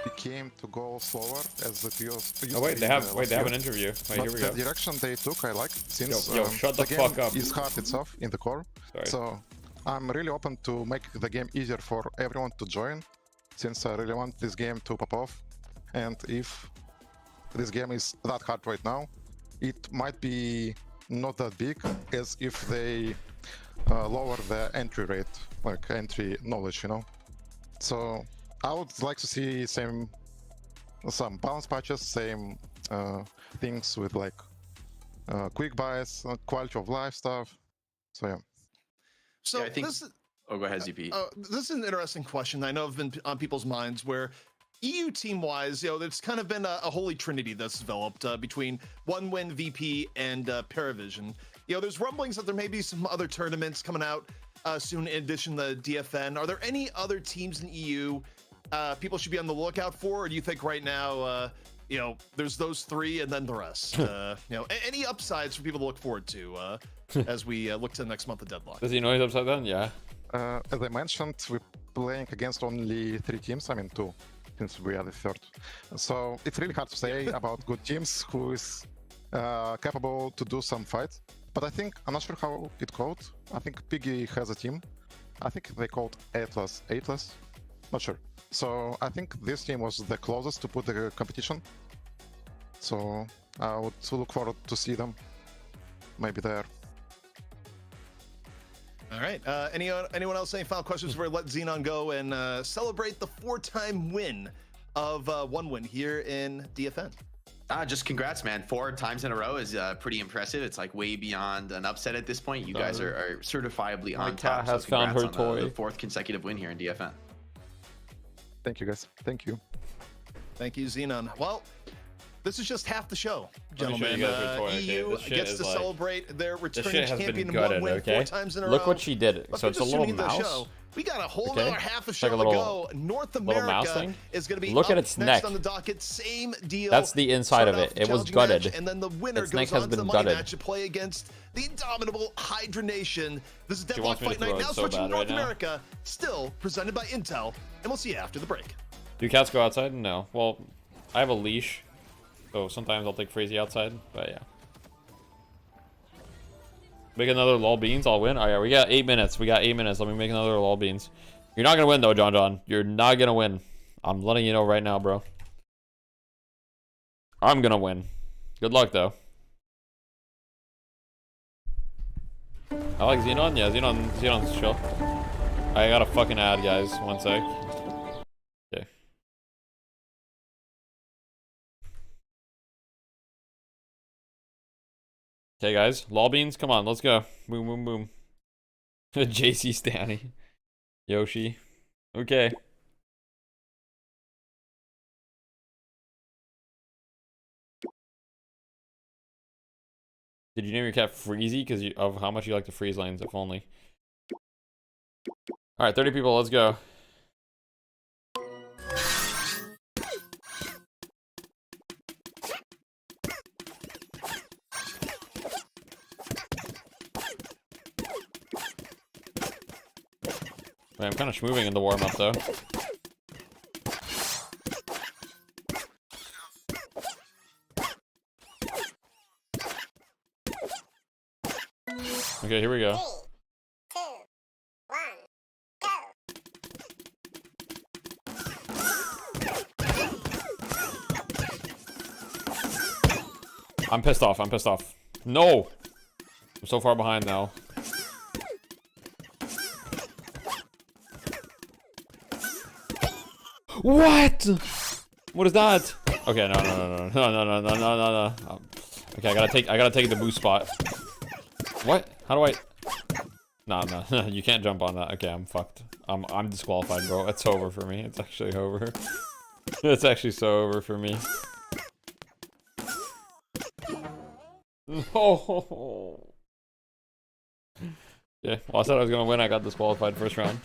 became to go slower as it used. Oh wait, they have an interview. Wait, here we go. The direction they took, I like, since yo, shut the fuck up. Is hard itself in the core. Sorry. So I'm really open to make the game easier for everyone to join, since I really want this game to pop off. And if this game is that hard right now, it might be not that big as if they lower the entry rate, like entry knowledge, you know. So I would like to see some balance patches, same things with like quick buys, quality of life stuff. So yeah. So yeah, I think... Oh, go ahead, ZP. This is an interesting question. I know have been on people's minds where EU team-wise, you know, there's kind of been a holy trinity that's developed between OneWin, VP, and Paravision. You know, there's rumblings that there may be some other tournaments coming out soon in addition to DFN. Are there any other teams in EU people should be on the lookout for, or do you think right now, you know, there's those three and then the rest? You know, any upsides for people to look forward to as we look to the next month of Deadlock? Does he know he's upside down? Yeah. As I mentioned, we're playing against only 3 teams. I mean 2, since we are the third. So it's really hard to say about good teams who is capable to do some fight. But I think, I'm not sure how it called. I think Piggy has a team. I think they called Atlas. Not sure. So I think this team was the closest to put the competition. So I would look forward to see them maybe there. All right. Anyone else any final questions before we let Xenon go and celebrate the 4-time win of OneWin here in DFN? Just congrats, man. 4 times in a row is pretty impressive. It's like way beyond an upset at this point. You guys are certifiably on top. Has found her toy. The 4th consecutive win here in DFN. Thank you, guys. Thank you. Thank you, Xenon. Well, this is just half the show, Let me show gentlemen. you guys her toy, okay? EU This shit gets is to like- celebrate their This returning shit has champion been and one gutted, win okay? 4 times in a row. Look what she did. But So we're it's a just little tuning into the mouse. show. We got a whole Okay. other half a It's show like a to little- go. North little mouse America thing. is going to be Look up at its next neck. on the docket. Same deal. That's the inside of Start it. off the It was challenging gutted. match, and then the winner Its goes neck has on to the been money gutted. match to play against the indomitable Hydra Nation. This is She Deadlock wants me to Fight throw Night, it now so switching bad North right now. America, still presented by Intel, and we'll see you after the break. Do cats go outside? No. Well, I have a leash, so sometimes I'll take Freezy outside, but yeah. Make another lol beans, I'll win. Oh yeah, we got 8 minutes. We got 8 minutes. Let me make another lol beans. You're not gonna win though, John. You're not gonna win. I'm letting you know right now, bro. I'm gonna win. Good luck though. I like Xenon. Yeah, Xenon's chill. I got a fucking ad, guys. One sec. Okay. Okay, guys. Lol beans, come on, let's go. Boom, boom, boom. JC Stanny. Yoshi. Okay. Did you name your cat Freezy because of how much you like to freeze lanes? If only. All right, 30 people. Let's go. Wait, I'm kind of schmoving in the warm up though. Okay, here we go. 3, 2, 1, go. I'm pissed off. I'm pissed off. No! I'm so far behind now. What? What is that? Okay, no. Okay, I gotta take the boost spot. What? How do I? No, you can't jump on that. Okay, I'm fucked. I'm disqualified, bro. It's over for me. It's actually over. It's actually so over for me. No. Yeah, well, I said I was gonna win. I got disqualified first round.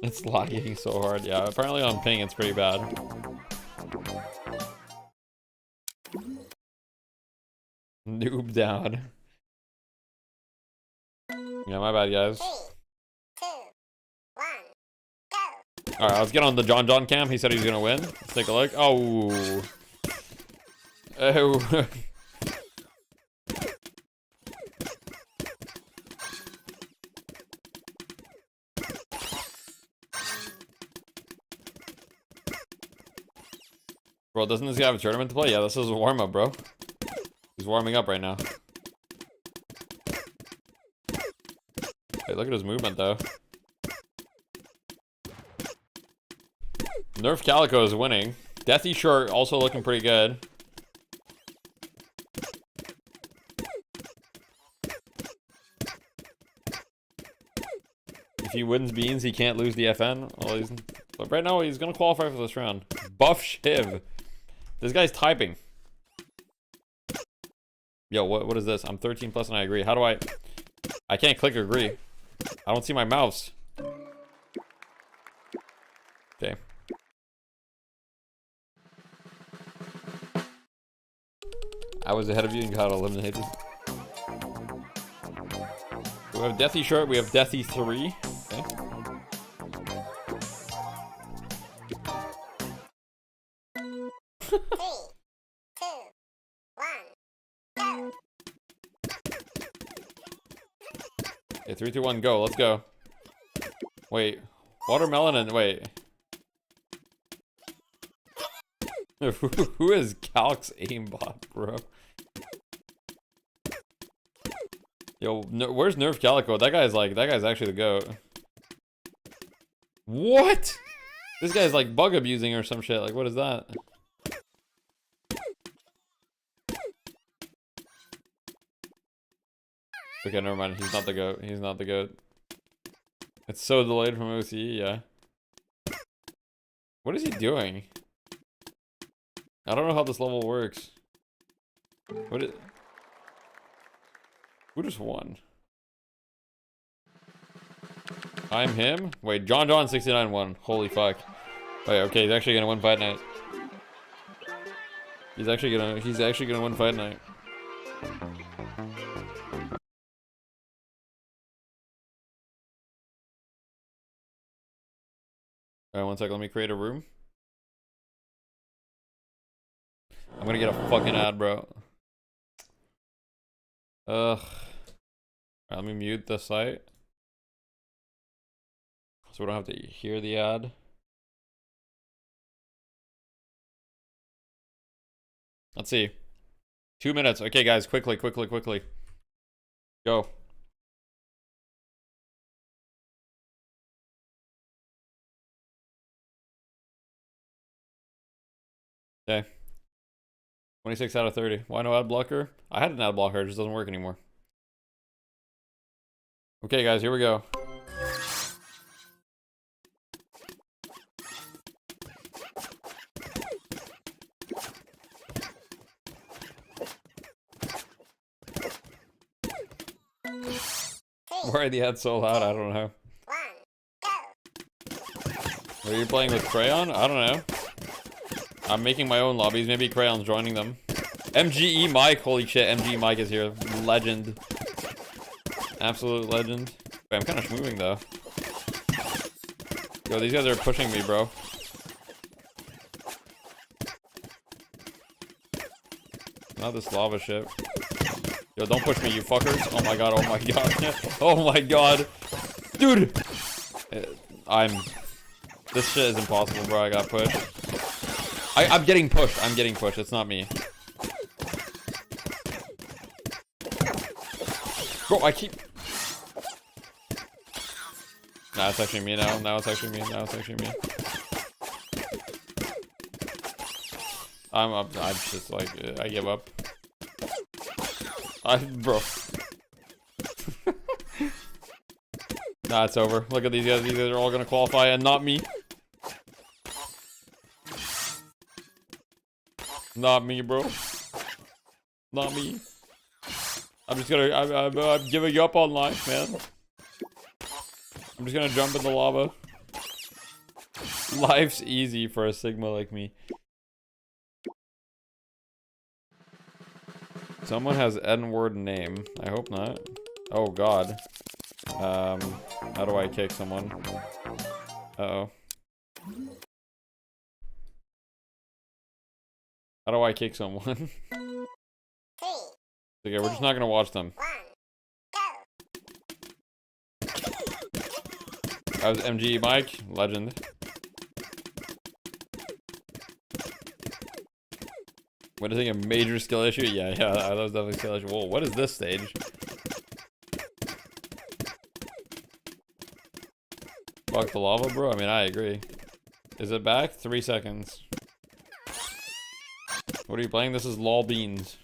It's lagging so hard. Yeah, apparently on ping it's pretty bad. Noob down. Yeah, my bad, guys. 3, 2, 1, go. Alright, let's get on the John cam. He said he was gonna win. Let's take a look. Oh. Oh. Bro, doesn't this guy have a tournament to play? Yeah, this is a warm-up, bro. He's warming up right now. Hey, look at his movement, though. Nerf Calico is winning. Deathy Short also looking pretty good. If he wins beans, he can't lose the FN. Well, but right now, he's gonna qualify for this round. Buff Shiv. This guy's typing. Yo, what is this? I'm 13 plus and I agree. How do I can't click agree. I don't see my mouse. Okay. I was ahead of you and got eliminated. We have Deathy Short, we have Deathy 3. Okay. Three, two, one, go. Okay, 3, 2, 1, go. Let's go. Wait. Watermelon and wait. Who is Calc's aimbot, bro? Yo, where's Nerf Calico? That guy's actually the GOAT. What? This guy's like bug abusing or some shit. Like, what is that? Okay, never mind. He's not the GOAT. He's not the GOAT. It's so delayed from OCE, yeah. What is he doing? I don't know how this level works. Who just won? I'm him? Wait, John 69 won. Holy fuck. Wait, okay, he's actually gonna win fight night. He's actually gonna win fight night. Alright, one sec, let me create a room. I'm gonna get a fucking ad, bro. Ugh. Alright, let me mute the site. So we don't have to hear the ad. Let's see. 2 minutes. Okay, guys, quickly. Go. Okay. 26 out of 30. Why no ad blocker? I had an ad blocker, it just doesn't work anymore. Okay, guys, here we go. Why are the ads so loud? I don't know. Are you playing with Crayon? I don't know. I'm making my own lobbies. Maybe Crayon's joining them. MGE Mike. Holy shit, MGE Mike is here. Legend. Absolute legend. Wait, I'm kind of moving though. Yo, these guys are pushing me, bro. Not this lava shit. Yo, don't push me, you fuckers. Oh my god, oh my god. Oh my god. Dude! This shit is impossible, bro. I got pushed. I'm getting pushed. It's not me. Bro, I keep... Nah, it's actually me now. Now it's actually me. I'm just like, I give up. Bro. Nah, it's over. Look at these guys. These guys are all gonna qualify and not me. Not me, bro. Not me. I'm just gonna... I'm giving up on life, man. I'm just gonna jump in the lava. Life's easy for a Sigma like me. Someone has N-word name. I hope not. Oh god. How do I kick someone? Uh-oh. How do I kick someone? Okay, we're just not gonna watch them. That was MG Mike, legend. What is it, a major skill issue? Yeah, that was definitely a skill issue. Whoa, what is this stage? Fuck the lava, bro? I mean, I agree. Is it back? 3 seconds. What are you playing? This is LOL Beans.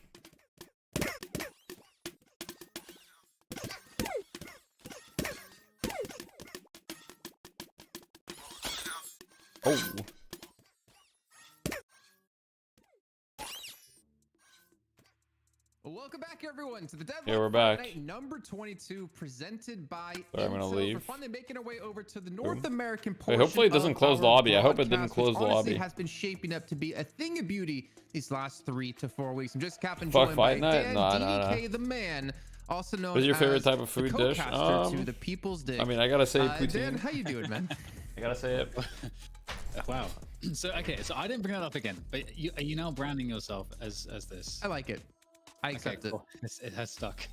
Oh. Welcome back, everyone, to the Deadlock. Yeah, we're back. Night number 22, presented by I'm gonna leave. We're finally making our way over to the North American portion. Wait, hopefully it doesn't close the lobby. I hope it didn't close the lobby. It has been shaping up to be a thing of beauty these last 3 to 4 weeks. I'm just capping Fuck joined fight by night? Dan Nah. DDK, the man, also known What's your favorite as type of food the dish? co-caster to the People's Dick. I mean, I gotta say poutine. Dan, how you doing, man? I gotta say it. Wow. So okay, so I didn't bring that up again, but are you now branding yourself as this? I like it. I accept it. Cool. It has stuck.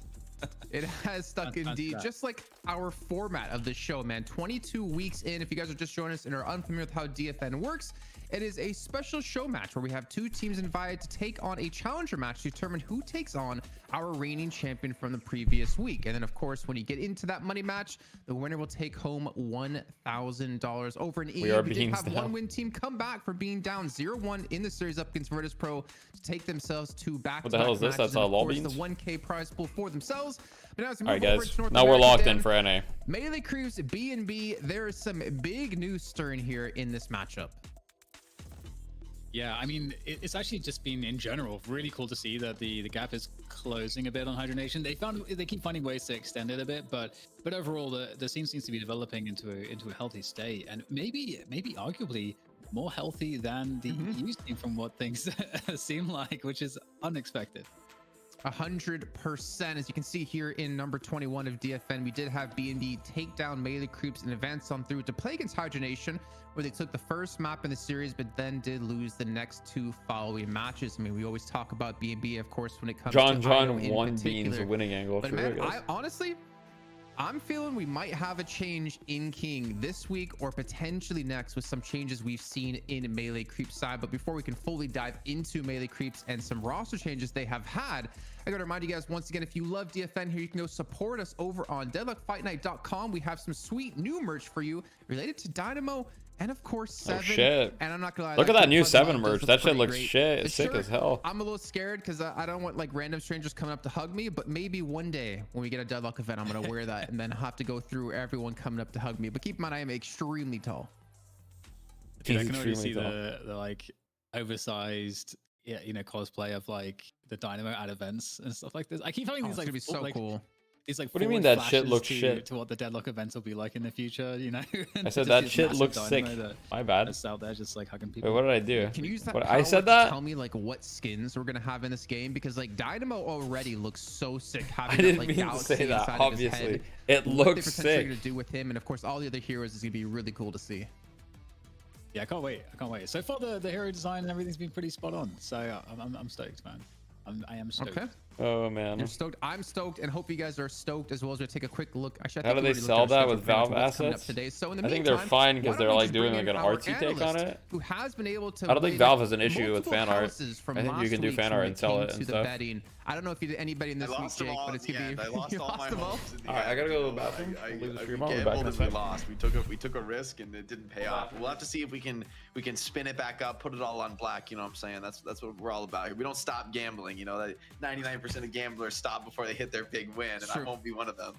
It has stuck indeed, just like our format of the show, man. 22 weeks in. If you guys are just joining us and are unfamiliar with how DFN works, it is a special show match where we have 2 teams invited to take on a challenger match to determine who takes on our reigning champion from the previous week. And then, of course, when you get into that money match, the winner will take home $1,000 over an E. We did have one win team come back for being down 0-1 in the series up against Virtus Pro to take themselves to back-to-back What the hell is this? That's all LOL Beans? the 1K prize pool for themselves. But now, as we All move right, over guys. to North Now we're America, locked Dan, in for NA. Melee Crews B&B, there is some big news stirring here in this matchup. Yeah, I mean, it's actually just been in general really cool to see that the gap is closing a bit on Hydronation. They keep finding ways to extend it a bit, but overall the scene seems to be developing into a healthy state, and maybe arguably more healthy than the EU scene from what things seem like, which is unexpected. 100%. As you can see here in number 21 of DFN, we did have BNB take down melee creeps and advance on through to play against Hydronation, where they took the first map in the series, but then did lose the next 2 following matches. I mean, we always talk about BNB, of course, when it comes to John one Bean's winning angle. But man, I'm feeling we might have a change in King this week or potentially next with some changes we've seen in melee creep side. But before we can fully dive into melee creeps and some roster changes they have had, I gotta remind you guys once again, if you love DFN here, you can go support us over on deadlockfightnight.com. We have some sweet new merch for you related to Dynamo and of course 7. Oh, shit. And I'm not gonna lie, look at that new 7 merch. That shit looks shit. It's sick as hell. I'm a little scared because I don't want like random strangers coming up to hug me, but maybe one day when we get a Deadlock event, I'm gonna wear that and then have to go through everyone coming up to hug me. But keep in mind, I am extremely tall. Dude, I can already see the like oversized, yeah, you know, cosplay of like the Dynamo at events and stuff like this. I keep having these like, it's gonna be so cool. It's like, what do you mean that shit looks shit? To what the Deadlock events will be like in the future, you know? I said that shit looks sick. My bad. It's out there just like hugging people. Wait, what did I do? Can you use that what, I said that? Tell me like what skins we're gonna have in this game, because like Dynamo already looks so sick. I didn't mean to say that. Obviously, it looks sick. To do with him and of course all the other heroes is gonna be really cool to see. Yeah, I can't wait. So far, the hero design and everything's been pretty spot on. So I'm stoked, man. I am stoked. Okay. Oh man. You're stoked. I'm stoked, and hope you guys are stoked as well. As we take a quick look. Actually, how do they sell that with Valve assets? Today. So in the I think meantime, they're fine because they're like doing like an artsy take on it. Who has been able to? I don't think Valve has an issue with fan art. I think you can do fan art and sell it and stuff. I don't know if you did anybody in this week, Jake, but it's gonna be. I lost all my homes. Alright, I gotta go to the bathroom. We took a risk and it didn't pay off. We'll have to see if we can spin it back up, put it all on black. You know what I'm saying? That's what we're all about here. We don't stop gambling. You know that 99% of gamblers stop before they hit their big win, and I won't be one of them.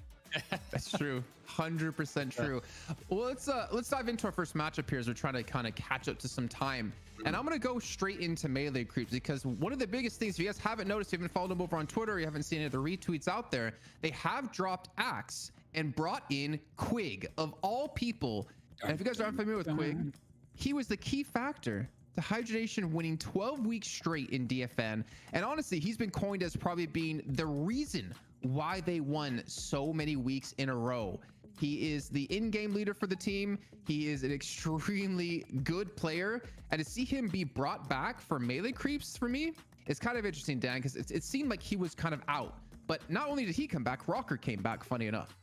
That's true. 100% true. Well, let's dive into our first matchup here as we're trying to kind of catch up to some time. And I'm going to go straight into melee creeps, because one of the biggest things, if you guys haven't noticed, if you haven't followed them over on Twitter, or you haven't seen any of the retweets out there, they have dropped Axe and brought in Quig, of all people. And if you guys aren't familiar with Quig, he was the key factor to Hydronation winning 12 weeks straight in DFN. And honestly, he's been coined as probably being the reason why they won so many weeks in a row. He is the in-game leader for the team. He is an extremely good player. And to see him be brought back for melee creeps, for me, is kind of interesting, Dan, because it seemed like he was kind of out. But not only did he come back, Rocker came back, funny enough.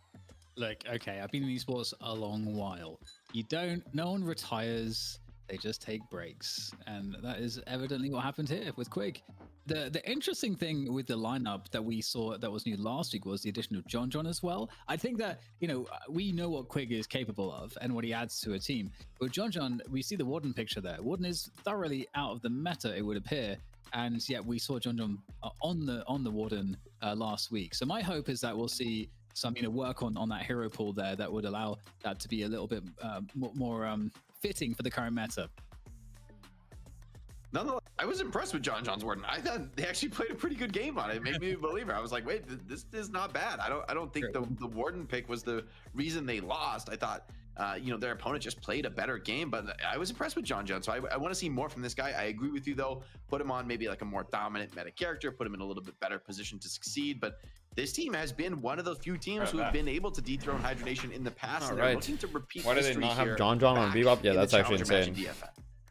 Look, okay, I've been in esports a long while. No one retires, they just take breaks. And that is evidently what happened here with Quig. The interesting thing with the lineup that we saw that was new last week was the addition of John as well. I think that, you know, we know what Quig is capable of and what he adds to a team. With John, we see the Warden picture there. Warden is thoroughly out of the meta, it would appear. And yet we saw John on the Warden last week. So my hope is that we'll see some, you know, work on that hero pool there that would allow that to be a little bit more fitting for the current meta. Nonetheless, I was impressed with John's Warden. I thought they actually played a pretty good game on it. It made me a believer. I was like, wait, this is not bad. I don't think the Warden pick was the reason they lost. I thought, you know, their opponent just played a better game, but I was impressed with John. So I want to see more from this guy. I agree with you though. Put him on maybe like a more dominant meta character, put him in a little bit better position to succeed. But this team has been one of those few teams who have been able to dethrone Hydronation in the past. And they're looking to repeat. Why do they not have John on Bebop? Yeah, that's actually insane.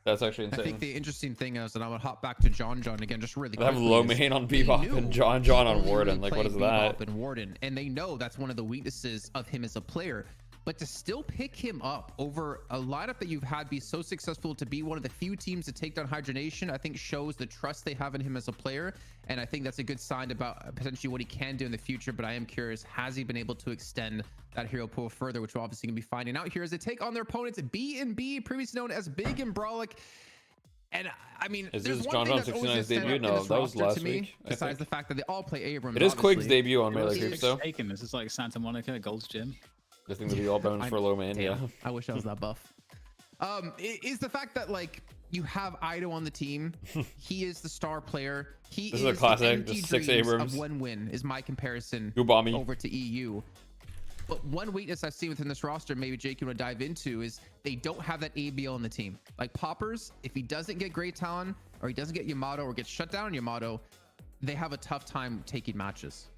That's actually insane. I think the interesting thing is, and I would hop back to John again, just really quickly. They have low main on Bebop and John on Warden. Like, what is that? And Warden, and they know that's one of the weaknesses of him as a player. But to still pick him up over a lineup that you've had be so successful to be one of the few teams to take down Hydronation, I think shows the trust they have in him as a player. And I think that's a good sign about potentially what he can do in the future. But I am curious, has he been able to extend that hero pool further, which we're obviously going to be finding out here as they take on their opponents, B&B, previously known as Big and Brolic. And I mean, is this John 69's debut? No, that was last week. Besides the fact that they all play Abrams. It is Quig's debut on melee creeps, though. This is like Santa Monica Gold's Gym. This thing to be all bones for low main. Yeah, I wish I was that buff. Is the fact that like you have Ido on the team. He is the star player. He This is a classic. the empty Just 6 dreams Abrams. of one win is my comparison Ubami. over to EU. But one weakness I've seen within this roster, maybe Jake, you want to dive into, is they don't have that ABL in the team. Like Poppers, if he doesn't get Great Talon or he doesn't get Yamato or gets shut down on Yamato, they have a tough time taking matches.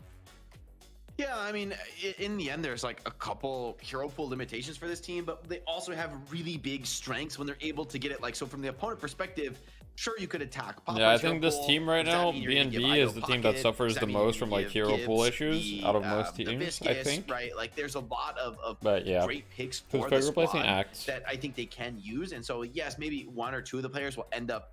Yeah, I mean, in the end, there's like a couple hero pool limitations for this team, but they also have really big strengths when they're able to get it. Like, so from the opponent perspective, sure, you could attack Poppers, yeah, I think hero this pool. team right Does that now, mean you're gonna give BNB Ido is the team that pocket? suffers Does the that mean most you're from gonna like give hero Gibbs pool issues the, out of most the teams, Viscous, I think. Right, like there's a lot of But yeah, great picks who's for the replacing squad Act? that I think they can use. And so, yes, maybe 1 or 2 of the players will end up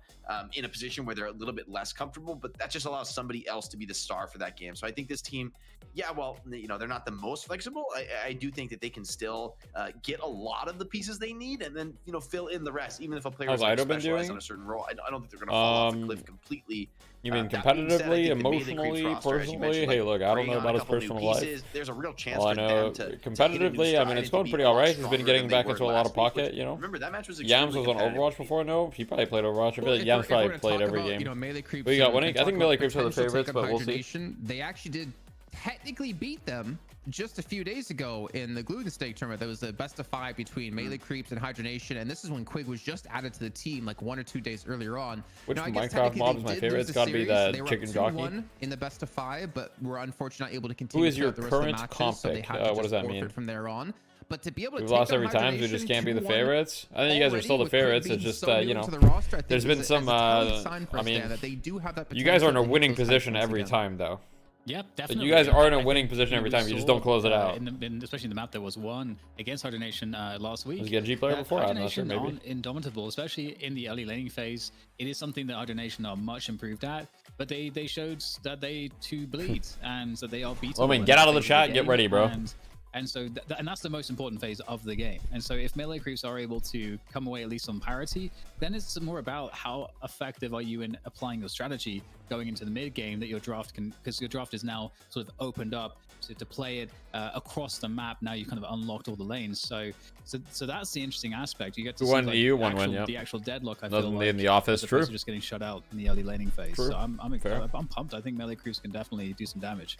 in a position where they're a little bit less comfortable, but that just allows somebody else to be the star for that game. So I think this team, yeah, well, you know, they're not the most flexible. I do think that they can still get a lot of the pieces they need and then, you know, fill in the rest, even if a player is like specialized on a certain role. I don't think they're going to fall off the cliff completely. You mean That being said, I competitively, think the Melee Creeps emotionally, roster, as you personally? mentioned, Hey, like, look, I don't bring know on about a his couple new personal pieces. life. There's a real chance Well, I for know them to competitively, I mean, it's going pretty alright. He's been getting back into a lot of pocket, you know. Remember, that match was Yams was on Overwatch before, no? He probably played Overwatch. I feel like Yams probably played every game. You know, Melee Creeps. We got winning. I think Melee Creeps are the favorites, but we'll see. They actually did technically beat them just a few days ago in the Gluten Steak tournament. That was the best of 5 between Melee Creeps and Hydronation, and this is when Quig was just added to the team like 1 or 2 days earlier on. Which now, Minecraft mob is my favorite? It's got to be that chicken jockey. In the best of 5, but we're unfortunately not able to continue. Who is your the rest of the current matches, comp so they pick? have to What does just that mean? forfeit from there on. But to be able to We've take lost down every time, so we Hydronation just can't be the 2-1 favorites. I think you guys are still the already, with favorites. Quig It's being just so new you know, to the roster, I think there's is been a- some. is a telling sign for I us, mean, Dan, that they do have that you guys are in a potential to winning hit those position heights every again. time, though. Yeah, But definitely. you guys are in a I winning think position every we time. You just saw, don't close it out. Especially in the map, there was one against Hydronation last week. Was he a G player before? I'm not sure, Hydronation maybe. aren't indomitable, especially in the early laning phase. It is something that Hydronation are much improved at, but they showed that they too bleed and that they are beatable. Well, I mean, in get that out of the phase chat, game. get ready, bro. And so and that's the most important phase of the game. And so if Melee Creeps are able to come away at least on parity, then it's more about how effective are you in applying your strategy going into the mid game that your draft can, because your draft is now sort of opened up to play it across the map. Now you've kind of unlocked all the lanes. So that's the interesting aspect. You get to see One like, EU, one win, yeah. the actual deadlock. I Nothing feel like in the office, as opposed true. to just getting shut out in the early laning phase. True. So I'm Fair. pumped. I think Melee Creeps can definitely do some damage.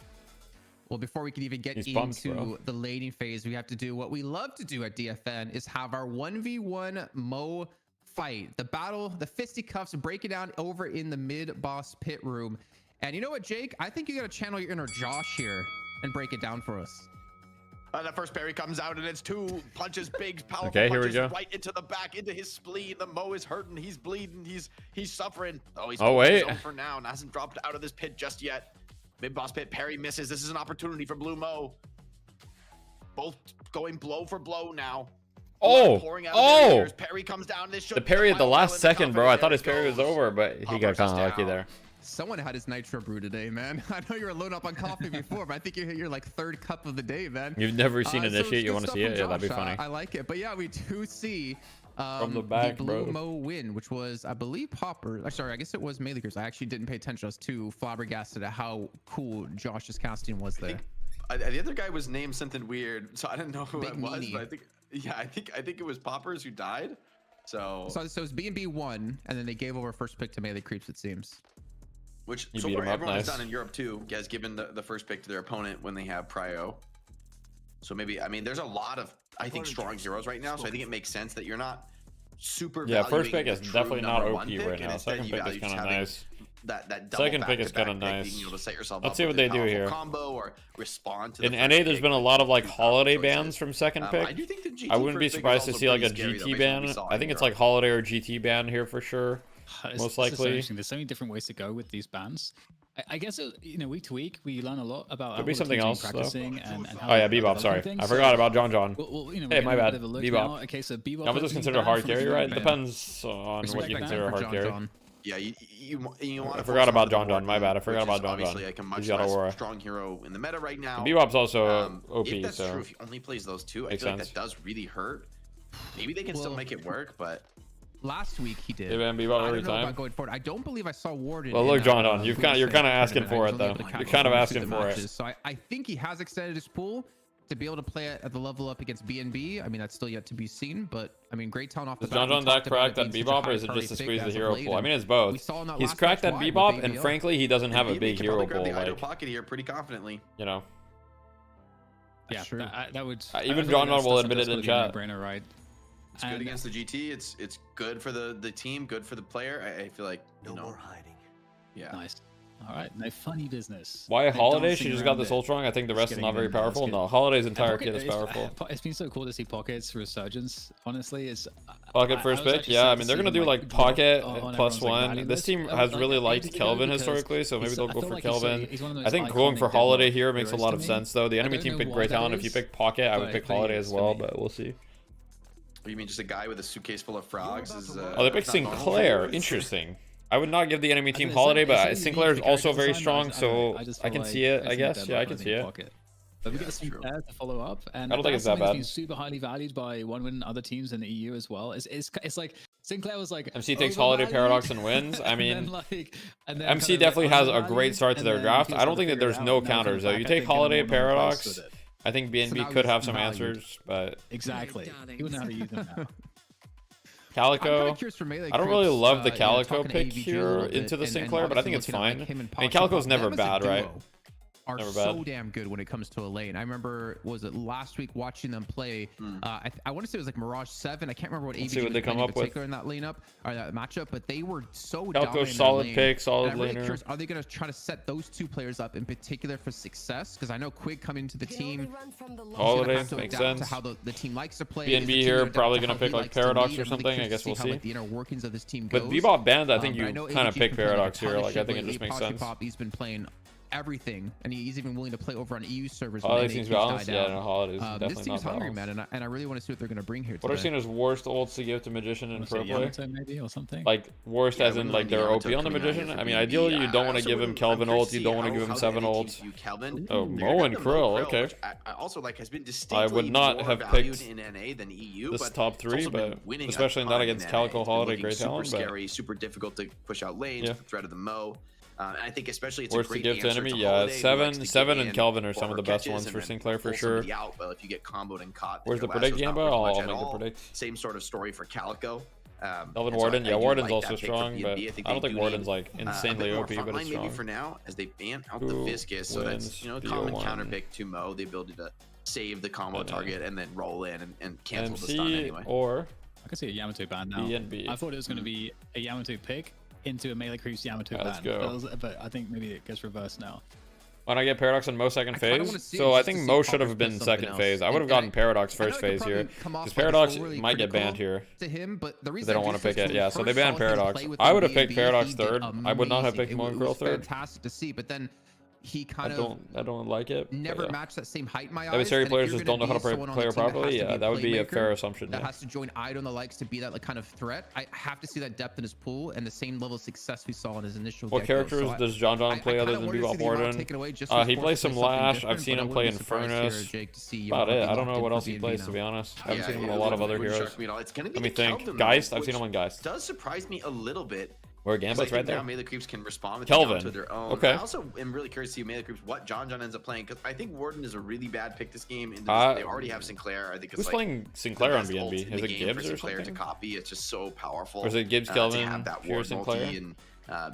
Well, before we can even get He's pumped, into bro. the laning phase, we have to do what we love to do at DFN, is have our 1v1 Mo fight. The battle, the fisticuffs break it down over in the mid-boss pit room. And you know what, Jake? I think you got to channel your inner Josh here and break it down for us. The first parry comes out and it's 2 punches, big, powerful Okay, here we punches go. right into the back, into his spleen. The Mo is hurting, he's bleeding, he's suffering. Oh, he's Oh, holding his wait. own for now and hasn't dropped out of this pit just yet. Mid boss pit, parry misses. This is an opportunity for Blue Mo. Both going blow for blow now. Oh, Pouring out of their ears. Parry comes down. This should the be parry at the final last element second, of bro. it. I thought There his it parry was goes. over, but he got Poppers kind of is lucky down. there. Someone had his nitro brew today, man. I know you were loading up on coffee before, but I think you hit your like 3rd cup of the day, man. You've never seen So Initiate. it's You good want to stuff see from it? Yeah, that'd be Josh. funny. I like it. But yeah, we do see From the back, Blue bro. Mo win, which was, I believe, Popper. Sorry, I guess it was Melee Creeps. I actually didn't pay attention. I was too flabbergasted at how cool Josh's casting was there. The other guy was named something weird, so I didn't know who Big it was. Meanie. But I think it was Poppers who died. So it's B&B won, and then they gave over first pick to Melee Creeps, it seems. which You so beat far him up, everyone has nice. done in Europe too, has given the first pick to their opponent when they have prio. So maybe, I mean, there's a lot of, I think, strong heroes right now. So I think it makes sense that you're not super. Yeah, first pick valuing is the true definitely not number OP one pick, right and now. instead Second you pick is value just kind of having nice. That double Second pick is back-to-back kind of pick, nice. being able to set yourself Let's up see with what a they do powerful here. combo or respond to In the NA, first there's pick been a with lot of like two powerful holiday choices. bans from second pick. I do think the GT I wouldn't be first pick is surprised to also see like a pretty scary, though, GT based on what we ban. saw I in think it's Europe. like holiday or GT ban here for sure. It's Most so likely. interesting. There's so many different ways to go with these bans. I guess week to week we learn a lot about Could be how the something teams are else, though. practicing and how Oh yeah, they're Bebop. developing Sorry, things. I forgot about John. Well, Hey, we're my getting a bad. bit of a look Bebop. now. Okay, so Bebop That was has just been considered a banned hard from carry, Fusion right? ban. Depends on what Respect you that consider a for hard John carry. John. Yeah, you want I to forgot about John. My bad. I forgot about John. Obviously, like a much He's got Aurora. less strong hero in the meta right now. Bebop's also OP, if that's so true, if he only plays those two, I makes feel like sense. that does really hurt. Maybe they can still make it work, but Last week he did. They ban Bebop I every don't know time. about going forward. I don't believe I saw Warden. Well, in look, that, John, you're kind of asking for it though. You're kind of asking for it. So I think he has extended his pool to be able to play at the level up against BNB, I mean, that's still yet to be seen. But I mean, great talent off the Is John John that cracked that Bebop, or is it just to squeeze the hero pool? I mean, it's both. He's cracked that Bebop, and frankly, he doesn't have a big hero pool. Like, pocket here pretty confidently. You know. Yeah, that would. Even John John will admit it in chat. Right? It's good against the GT. It's good for the team. Good for the player. I feel like no more hiding. Yeah. Nice. All right, no funny business. Why Holiday? She just got this ult wrong. I think the rest is not very powerful. No, Holiday's entire kit is powerful. It's been so cool to see Pocket's resurgence. Honestly, it's Pocket first pick. Yeah, I mean they're gonna do like Pocket +1. This team has really liked Kelvin historically, so maybe they'll go for Kelvin. I think going for Holiday here makes a lot of sense though. The enemy team picked Great Talent. If you pick Pocket, I would pick Holiday as well, but we'll see. You mean just a guy with a suitcase full of frogs? Oh, they picked Sinclair. Interesting. I would not give the enemy team Holiday, but Sinclair is also very strong, so I can see it, I guess. Yeah, I can see it. But we get some players to follow up, and I don't think it's that bad. Been super highly valued by OneWin and other teams in the EU as well. It's like Sinclair was like MC takes Holiday Paradox and wins. I mean, MC definitely has a great start to their draft. I don't think that there's no counters though. You take Holiday Paradox, I think BNB could have some answers, but exactly. You wouldn't know how to use them now. Calico, I don't really love the Calico pick here into the Sinclair, but I think it's fine. I mean, Calico's never bad, right? Are so damn good when it comes to a lane. I remember, was it last week watching them play? I want to say it was like Mirage 7. I can't remember what AVG was playing in particular in that lineup or that matchup, but they were so Calico solid pick, solid really laner. Curious, are they going to try to set those two players up in particular for success? Because I know Quig coming into the team, Holiday makes sense. To how the team likes to play. BNB here probably going to pick like Paradox or something. I guess we'll see. The inner workings of this team With Bebop banned, I think you kind of pick Paradox here. Like I think it just makes sense. He's been playing everything, and he's even willing to play over on EU servers. Holiday seems balanced. Yeah, no, Holiday's definitely this team's not hungry, man, and I really want to see what they're going to bring here. What are seen as worst ults to give to Magician and Pro Play? Maybe or something. Like worst as in like they're OP on the Magician. I mean, ideally you don't want to give him Kelvin ult. You don't want to give him 7 ults. Oh, Mo and Krill. Okay. Also, like has been distinctly I would not have picked in NA than EU, this top 3, but especially not against Calico, Holiday, Great Talent. Super scary, super difficult to push out lanes. The threat of the Mo. And I think especially it's worst a great to give to enemy. Yeah, 7 and Kelvin are some of the best ones for Sinclair for sure. Out, well, if you get comboed and caught, where's the predict Gamba? I'll make the predict. Same sort of story for Calico. Kelvin Warden, yeah, Warden's also strong, but I don't think Warden's like insanely OP, but it's strong. Maybe for now, as they ban out the Viscous, so that's common counter pick to Mo, the ability to save the combo target and then roll in and cancel the stun anyway. Or I can see a Yamato ban now. I thought it was going to be a Yamato pick into a melee creeps Yamato ban. Let's go. But I think maybe it gets reversed now. When I get Paradox on Mo second phase, so I think Mo should have been second phase. I would have gotten Paradox first phase here, because Paradox might get banned here. To him, but the reason they don't want to pick it. Yeah, so they banned Paradox. I would have picked Paradox third. I would not have picked Mo and Krill third. Fantastic to see, but then he kind of I don't like it. Never matched that same height in my eyes. Adversary players just don't know how to play player properly. Yeah, that would be a fair assumption. That has to join Ido and the likes to be that like kind of threat. I have to see that depth in his pool and the same level of success we saw in his initial. What characters does John John play other than Bebop Warden? He plays some Lash. I've seen him play in Furnace. About it. I don't know what else he plays, to be honest. I haven't seen him in a lot of other heroes. Let me think. Geist. I've seen him on Geist. Does surprise me a little bit. Where Gamba's right there. Melee creeps can respond with Kelvin to their own. Okay. I also am really curious to see melee creeps what John ends up playing, because I think Warden is a really bad pick this game. They already have Sinclair. I think it's who's playing Sinclair on BNB? Is it Gibbs or something? To copy, it's just so powerful. Or is it Gibbs, Kelvin, to have that Ward Sinclair? And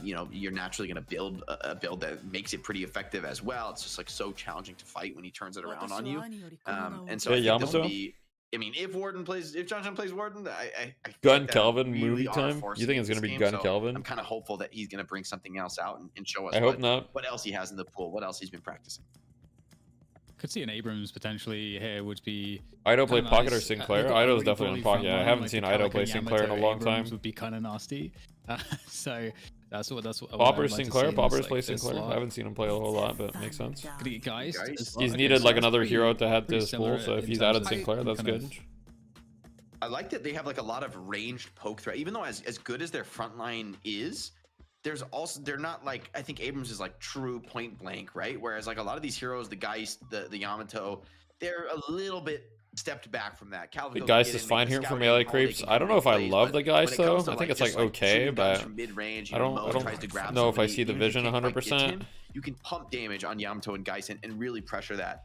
you're naturally going to build a build that makes it pretty effective as well. It's just like so challenging to fight when he turns it around on you. And so I think this will be. I mean, if John John plays Warden, I Gun Kelvin movie time. You think it's gonna be Gun Kelvin? I'm kind of hopeful that he's gonna bring something else out and show us. I hope not. What else he has in the pool? What else he's been practicing? Could see an Abrams potentially here would be. Ido play Pocket or Sinclair? Ido's definitely in Pocket. I haven't seen Ido play Sinclair in a long time. Would be kind of nasty. So that's what. Popper's Sinclair. Popper's play Sinclair. I haven't seen him play a whole lot, but it makes sense. He's needed like another hero to add to his pool, so if he's added Sinclair, that's good. I like that they have like a lot of ranged poke threat, even though as good as their front line is. They're not like, I think Abrams is like true point blank, right? Whereas like a lot of these heroes, the Geist, the Yamato, they're a little bit stepped back from that. The Geist is fine here for melee creeps. I don't know if I love the Geist though. I think it's like okay, but I don't know if I see the vision 100%. You can pump damage on Yamato and Geist and really pressure that.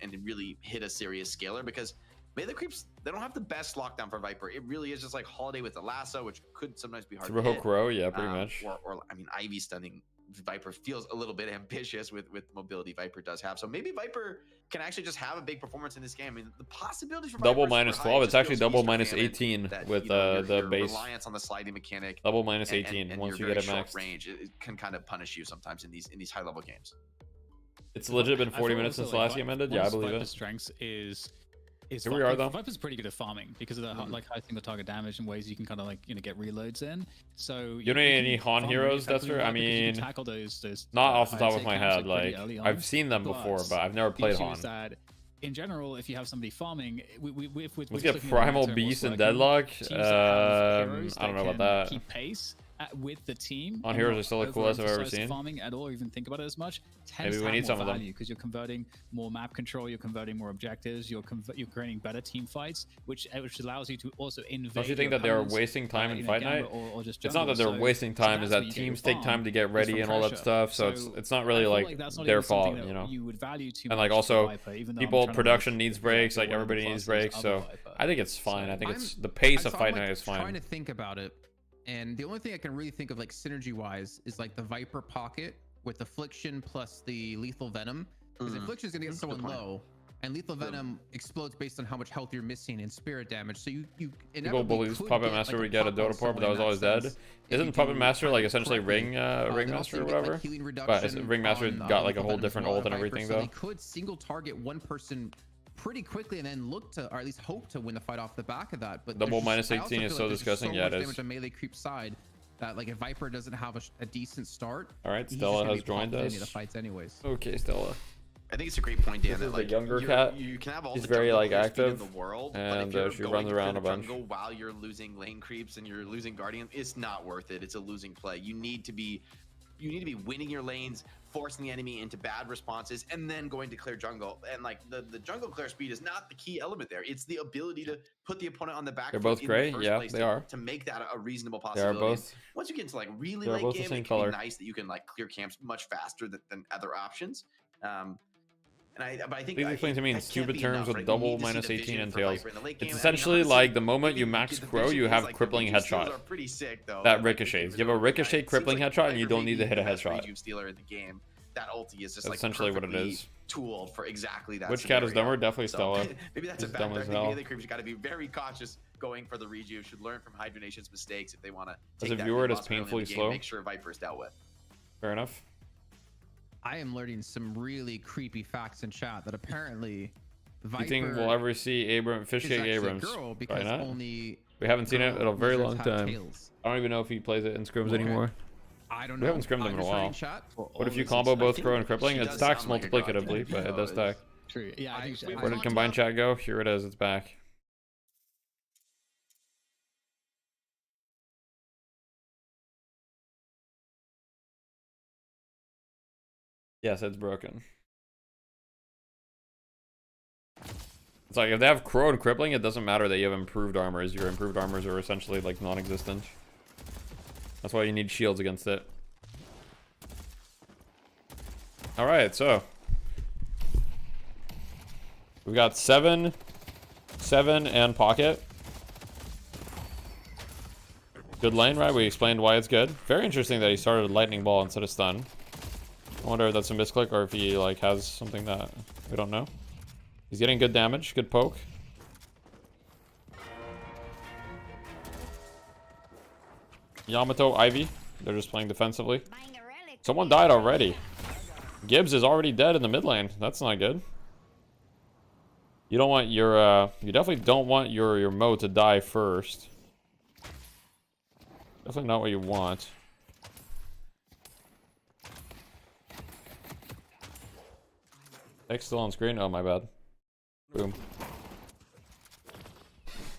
and really hit a serious scaler, because May the Creeps, they don't have the best lockdown for Viper. It really is just like Holiday with the lasso, which could sometimes be hard Super to hit. Hook Row, yeah, pretty much. Or I mean, Ivy stunning Viper feels a little bit ambitious with mobility Viper does have. So maybe Viper can actually just have a big performance in this game. I mean, the possibilities for double Viper are minus super 12. high. It's actually Just double feels minus Easter 18 that, with you know, the your base. reliance on the sliding mechanic. Double minus 18 and once you your get it very short maxed. range, it can kind of punish you sometimes in these high level games. It's legit been 40 minutes since the last game ended. Yeah, I believe Viper's it. strengths is Here we are, though. Viper's pretty good at farming because of the like high single target damage and ways you can kind of like, you know, get reloads in. So You know any Han heroes, Dester? I mean, tackle those not off the top of my high-tick head. pretty Like, early on. I've seen them before, but I've never The played issue Han. is that in general, if you have somebody farming, Let's get Primal Beast and Deadlock. I don't know about that. Keep pace with the team. On heroes are still the coolest I've ever seen. Farming at all, or even think about it as much. Maybe we need some of them because you're converting more map control, you're converting more objectives, you're creating better team fights, which allows you to also invade. Don't you think that they're wasting time in Fight Night? It's not that they're wasting time; is that teams take time to get ready and all that stuff. So it's not really like their fault, you know. And like also, people production needs breaks. Like everybody needs breaks. So I think it's fine. I think it's the pace of Fight Night is fine. I'm trying to think about it. And the only thing I can really think of like synergy wise is like the Viper pocket with Affliction plus the lethal venom. Because Affliction is gonna get someone low, and lethal venom explodes based on how much health you're missing in spirit damage. So you people believe Puppet Master would get a Dota port, but that was always dead. Isn't Puppet Master like essentially Ring Master or whatever? But Ring Master got like a whole different ult and everything though. They could single target one person pretty quickly and then look to, or at least hope to, win the fight off the back of that. But double minus 18 is so disgusting. Yeah, it is. Damage on melee creep side that like if Viper doesn't have a decent start. All right, Stella has joined us. The fights anyways. Okay, Stella. I think it's a great point, Dan. This that is like the younger cat. You can have all He's the very like jungle active in the world, and but if she you're runs going around for a the bunch. jungle while you're losing lane creeps and you're losing guardian, it's not worth it. It's a losing play. You need to be winning your lanes, forcing the enemy into bad responses, and then going to clear jungle. And like the jungle clear speed is not the key element there. It's the ability to put the opponent on the back. They're both great. Yeah, they are. To make that a reasonable They possibility. are both. Once you get into like really late game, it can be nice that you can like clear camps much faster than other options. But I think Please explain to me in stupid terms with double minus 18 entails. It's I essentially mean, like the moment you max Crow, you have like, crippling headshot. Pretty sick, though. That ricochets. You have a ricochet crippling headshot, and you don't need to hit a headshot. Stealer in the game. That ulti is just That's like essentially what it is. Tooled for exactly that. Which cat is dumber? Definitely Stella. Maybe that's a He's dumb factor. I as think hell. melee creeps got to be very cautious going for the Reju. Should learn from Hydra Nation's mistakes if they want to. As a viewer, it is painfully slow. Make sure Viper is dealt with. Fair enough. I am learning some really creepy facts in chat that apparently Viper. You think we'll ever see Fishcake Abrams? Probably not. Only we haven't seen it in a very long time. Tails. I don't even know if he plays it in scrims anymore. I don't know. We haven't scrimmed him in a while. What if you combo both Crow and Crippling? It stacks multiplicatively, but it does stack. True. Yeah, I think Where did combined chat go? Here it is. It's back. Yes, it's broken. It's like if they have Crow and Crippling, it doesn't matter that you have improved armors. Your improved armors are essentially like non-existent. That's why you need shields against it. Alright, so we've got 7, and Pocket. Good lane, right? We explained why it's good. Very interesting that he started Lightning Ball instead of Stun. I wonder if that's a misclick or if he like has something that we don't know. He's getting good damage, good poke. Yamato, Ivy. They're just playing defensively. Someone died already. Gibbs is already dead in the mid lane. That's not good. You don't want your you definitely don't want your Mo to die first. Definitely not what you want. X still on screen? Oh my bad. Boom.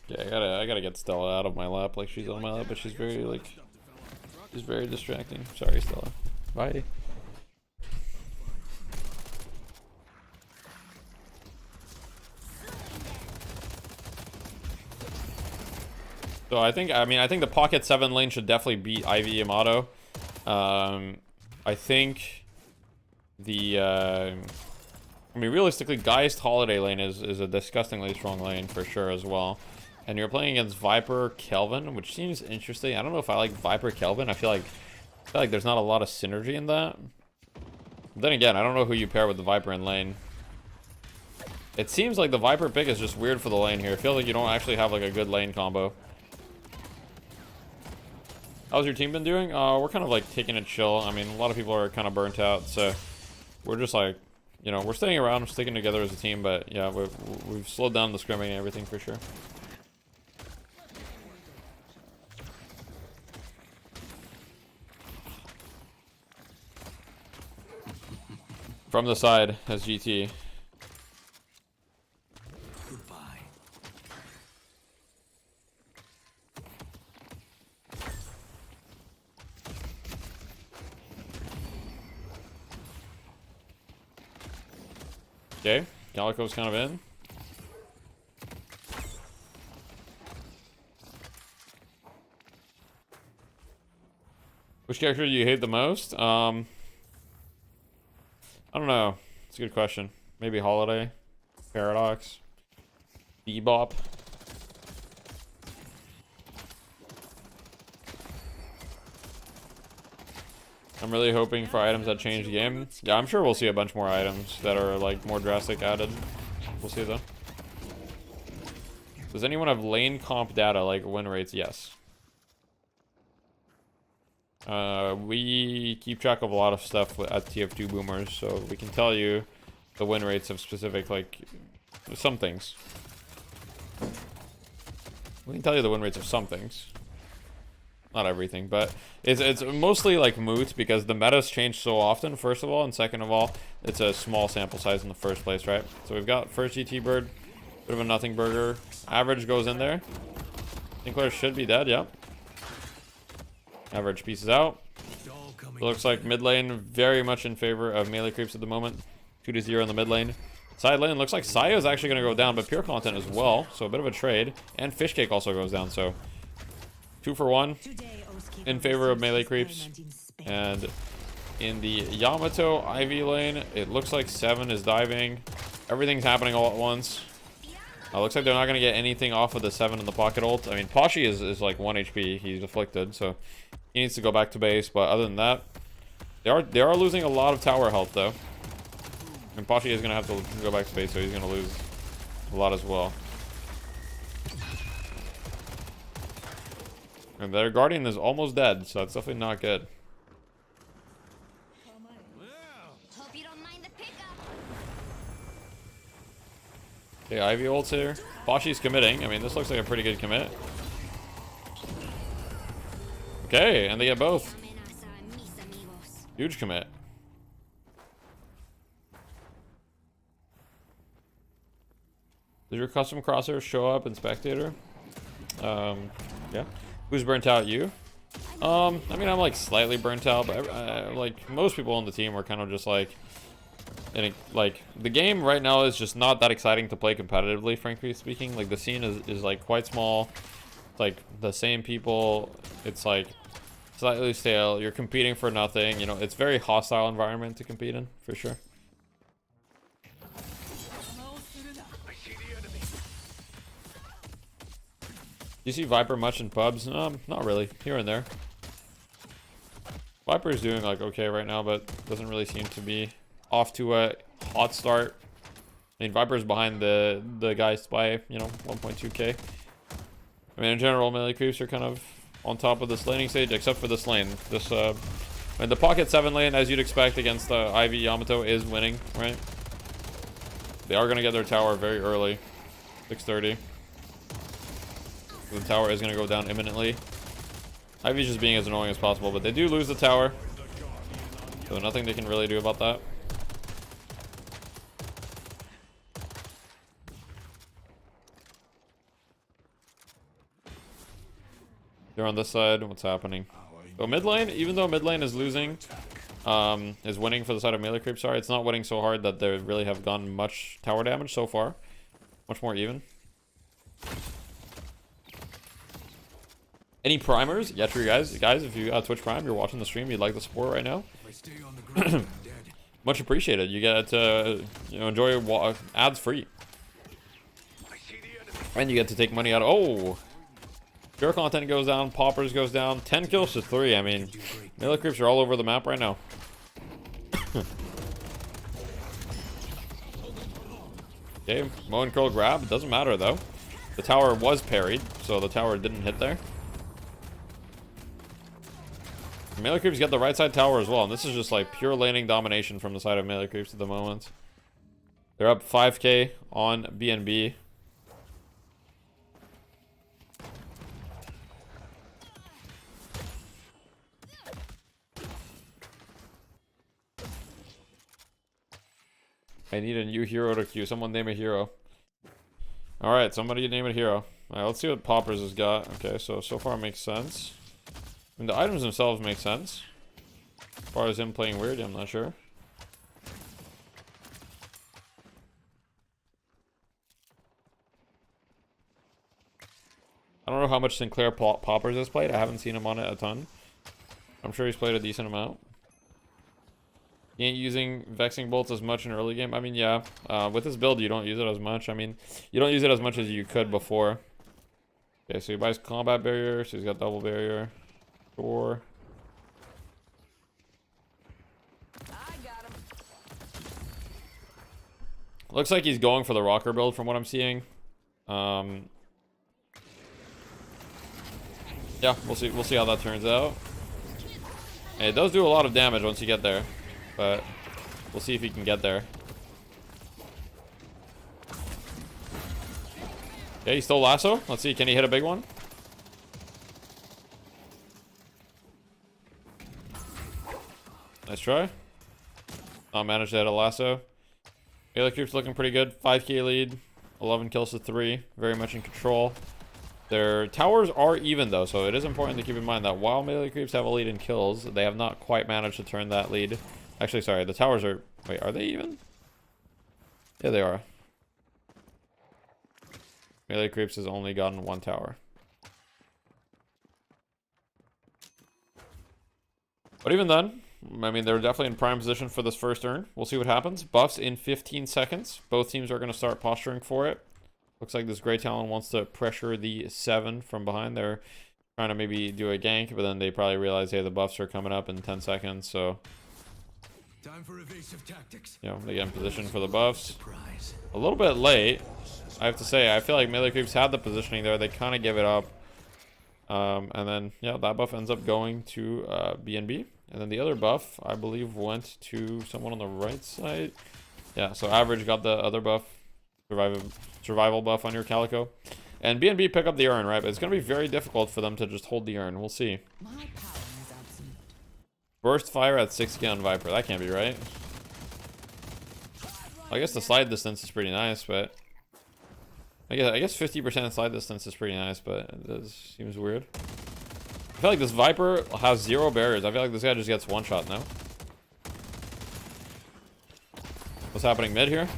Yeah, I gotta get Stella out of my lap. Like she's on my lap, but she's very distracting. Sorry, Stella. Bye. So I think the Pocket 7 lane should definitely beat Ivy Yamato. I think the realistically, Geist Holiday lane is a disgustingly strong lane for sure as well. And you're playing against Viper Kelvin, which seems interesting. I don't know if I like Viper Kelvin. I feel like I feel like there's not a lot of synergy in that. But then again, I don't know who you pair with the Viper in lane. It seems like the Viper pick is just weird for the lane here. I feel like you don't actually have like a good lane combo. How's your team been doing? We're kind of like taking it chill. I mean, a lot of people are kind of burnt out, so we're just like, you know, we're staying around, sticking together as a team. But yeah, we've slowed down the scrimming and everything for sure. From the side as GT. Okay, Calico's kind of in. Which character do you hate the most? I don't know. It's a good question. Maybe Holiday, Paradox, Bebop. I'm really hoping for items that change the game. Yeah, I'm sure we'll see a bunch more items that are like more drastic added. We'll see though. Does anyone have lane comp data like win rates? Yes. We keep track of a lot of stuff at TF2 Boomers, so we can tell you the win rates of specific, like, some things. We can tell you the win rates of some things. Not everything, but it's mostly, like, moot, because the meta's changed so often, first of all, and second of all, it's a small sample size in the first place, right? So we've got first GT Bird, bit of a nothing burger. Average goes in there. Sinclair should be dead, yep. Average pieces out. It looks like mid lane very much in favor of melee creeps at the moment. 2-0 in the mid lane. Side lane looks like Saya is actually going to go down, but pure content as well. So a bit of a trade. And Fishcake also goes down. So 2 for 1 in favor of melee creeps. And in the Yamato Ivy lane, it looks like 7 is diving. Everything's happening all at once. Looks like they're not going to get anything off of the 7 in the pocket ult. I mean, Pashi is like 1 HP. He's afflicted, so he needs to go back to base. But other than that, they are losing a lot of tower health, though. And Pashi is going to have to go back to base, so he's going to lose a lot as well. And their Guardian is almost dead, so that's definitely not good. Okay, Ivy ults here. Pashi's committing. I mean, this looks like a pretty good commit. Okay, and they get both. Huge commit. Did your custom crosshair show up in Spectator? Yeah. Who's burnt out? You? I mean, I'm like slightly burnt out, but like most people on the team are kind of just like, like the game right now is just not that exciting to play competitively, frankly speaking. Like the scene is like quite small. It's like the same people. It's like slightly stale. You're competing for nothing. You know, it's very hostile environment to compete in for sure. Do you see Viper much in pubs? Not really. Here and there. Viper's doing like okay right now, but doesn't really seem to be off to a hot start. I mean, Viper's behind the guys by, you know, 1.2k. I mean, in general, melee creeps are kind of on top of this laning stage, except for this lane. This, I mean, the pocket 7 lane, as you'd expect against the Ivy Yamato, is winning, right? They are going to get their tower very early. 6:30. The tower is going to go down imminently. Ivy's just being as annoying as possible, but they do lose the tower. So nothing they can really do about that. They're on this side. What's happening? So mid lane, even though mid lane is losing, is winning for the side of melee creep. Sorry, it's not winning so hard that they really have gotten much tower damage so far. Much more even. Any primers? Yeah, true, guys. Guys, if you got Twitch Prime, you're watching the stream, you'd like the support right now. Much appreciated. You get to, you know, enjoy ads free, and you get to take money out of. Oh, Pure content goes down. Poppers goes down. 10 kills to 3. I mean, melee creeps are all over the map right now. Okay, Mo and Curl grab. Doesn't matter though. The tower was parried, so the tower didn't hit there. Melee creeps get the right side tower as well, and this is just like pure laning domination from the side of melee creeps at the moment. They're up 5k on BNB. I need a new hero to queue. Someone name a hero. Alright, somebody name a hero. Alright, let's see what Poppers has got. Okay, so far it makes sense. I mean, the items themselves make sense. As far as him playing weird, I'm not sure. I don't know how much Sinclair Poppers has played. I haven't seen him on it a ton. I'm sure he's played a decent amount. He ain't using Vexing Bolts as much in early game. I mean, yeah. With this build, you don't use it as much. I mean, you don't use it as much as you could before. Okay, so he buys Combat Barrier. So he's got Double Barrier. Sure. Looks like he's going for the rocker build from what I'm seeing. Yeah, we'll see how that turns out. And it does do a lot of damage once you get there, but we'll see if he can get there. Okay, he stole lasso. Let's see, can he hit a big one? Nice try. Not managed to hit a lasso. Melee creep's looking pretty good. 5k lead, 11 kills to 3. Very much in control. Their towers are even though, so it is important to keep in mind that while melee creeps have a lead in kills, they have not quite managed to turn that lead. Actually, sorry, the towers are... Wait, are they even? Yeah, they are. Melee creeps has only gotten 1 tower. But even then, I mean, they're definitely in prime position for this first turn. We'll see what happens. Buffs in 15 seconds. Both teams are going to start posturing for it. Looks like this Grey Talon wants to pressure the 7 from behind. They're trying to maybe do a gank, but then they probably realize, hey, the buffs are coming up in 10 seconds, so... Time for evasive tactics. You know, they get in position for the buffs. A little bit late, I have to say. I feel like melee creeps had the positioning there. They kind of give it up. And then, yeah, that buff ends up going to BNB. And then the other buff, I believe, went to someone on the right side. Yeah, so Average got the other buff. Survival buff on your Calico. And BNB pick up the urn, right? But it's going to be very difficult for them to just hold the urn. We'll see. Burst fire at 6k on Viper. That can't be right. I guess the slide distance is pretty nice, but... I guess 50% slide distance is pretty nice, but it does seems weird. I feel like this Viper has 0 barriers. I feel like this guy just gets one shot now. What's happening mid here?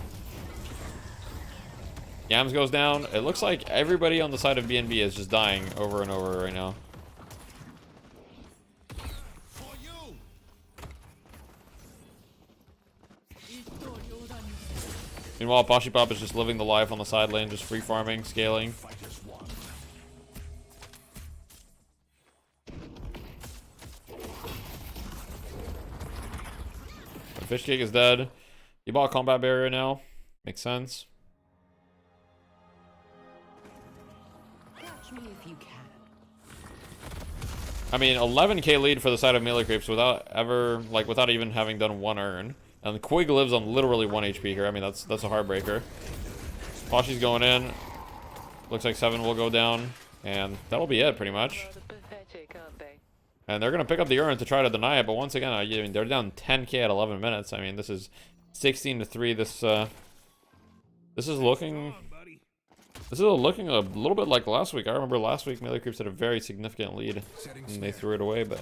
Yams goes down. It looks like everybody on the side of BNB is just dying over and over right now. Meanwhile, Pashi Pop is just living the life on the side lane, just free farming, scaling. Fish Cake is dead. He bought Combat Barrier now. Makes sense. I mean, 11k lead for the side of melee creeps without even having done 1 urn. And Quig lives on literally 1 HP here. I mean, that's a heartbreaker. Pashi's going in. Looks like 7 will go down. And that'll be it, pretty much. And they're going to pick up the urn to try to deny it. But once again, I mean, they're down 10k at 11 minutes. I mean, this is 16 to 3. This is looking... This is looking a little bit like last week. I remember last week melee creeps had a very significant lead. And they threw it away, but...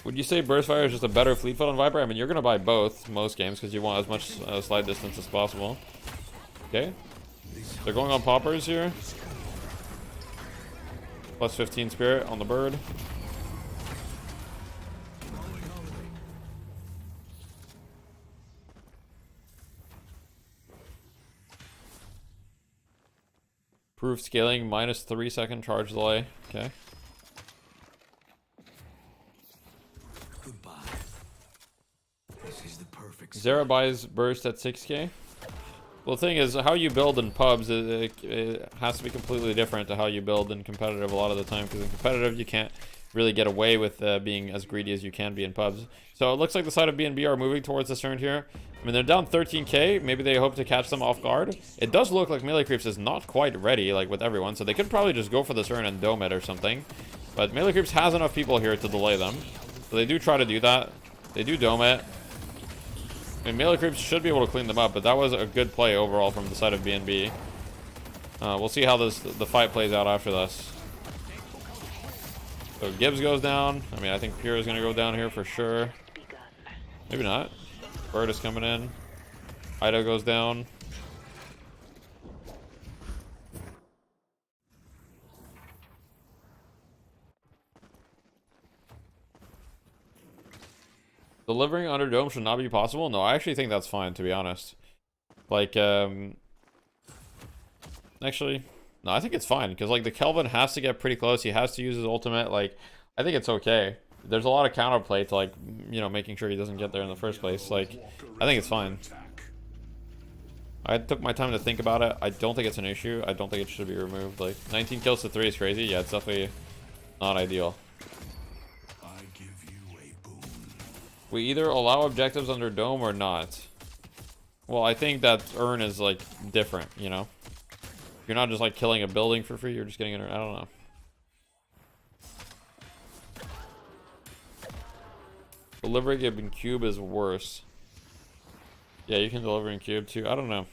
Would you say Burst Fire is just a better fleet foot on Viper? I mean, you're going to buy both most games because you want as much slide distance as possible. Okay. They're going on Poppers here. Plus 15 Spirit on the bird. Proof scaling, -3 second charge delay. Okay. Goodbye. This is the perfect. Zera buys burst at 6k. Well, the thing is, how you build in pubs, it has to be completely different to how you build in competitive a lot of the time, because in competitive you can't really get away with being as greedy as you can be in pubs. So it looks like the side of BNB are moving towards this turn here. I mean, they're down 13k. Maybe they hope to catch them off guard. It does look like Melee Creeps is not quite ready, like with everyone, so they could probably just go for this turn and dome it or something. But Melee Creeps has enough people here to delay them. So they do try to do that. They do dome it. I mean, Melee Creeps should be able to clean them up, but that was a good play overall from the side of BNB. We'll see how the fight plays out after this. So Gibbs goes down. I mean, I think Pure is going to go down here for sure. Maybe not. Bird is coming in. Ido goes down. Delivering under dome should not be possible. No, I actually think that's fine, to be honest. Like, actually, no, I think it's fine, because like the Kelvin has to get pretty close. He has to use his ultimate. Like, I think it's okay. There's a lot of counterplay to, like, you know, making sure he doesn't get there in the first place. Like, I think it's fine. I took my time to think about it. I don't think it's an issue. I don't think it should be removed. Like, 19 kills to 3 is crazy. Yeah, it's definitely not ideal. We either allow objectives under dome or not. Well, I think that urn is, like, different, you know? You're not just, like, killing a building for free. You're just getting an urn. I don't know. Delivering it in cube is worse. Yeah, you can deliver in cube too. I don't know.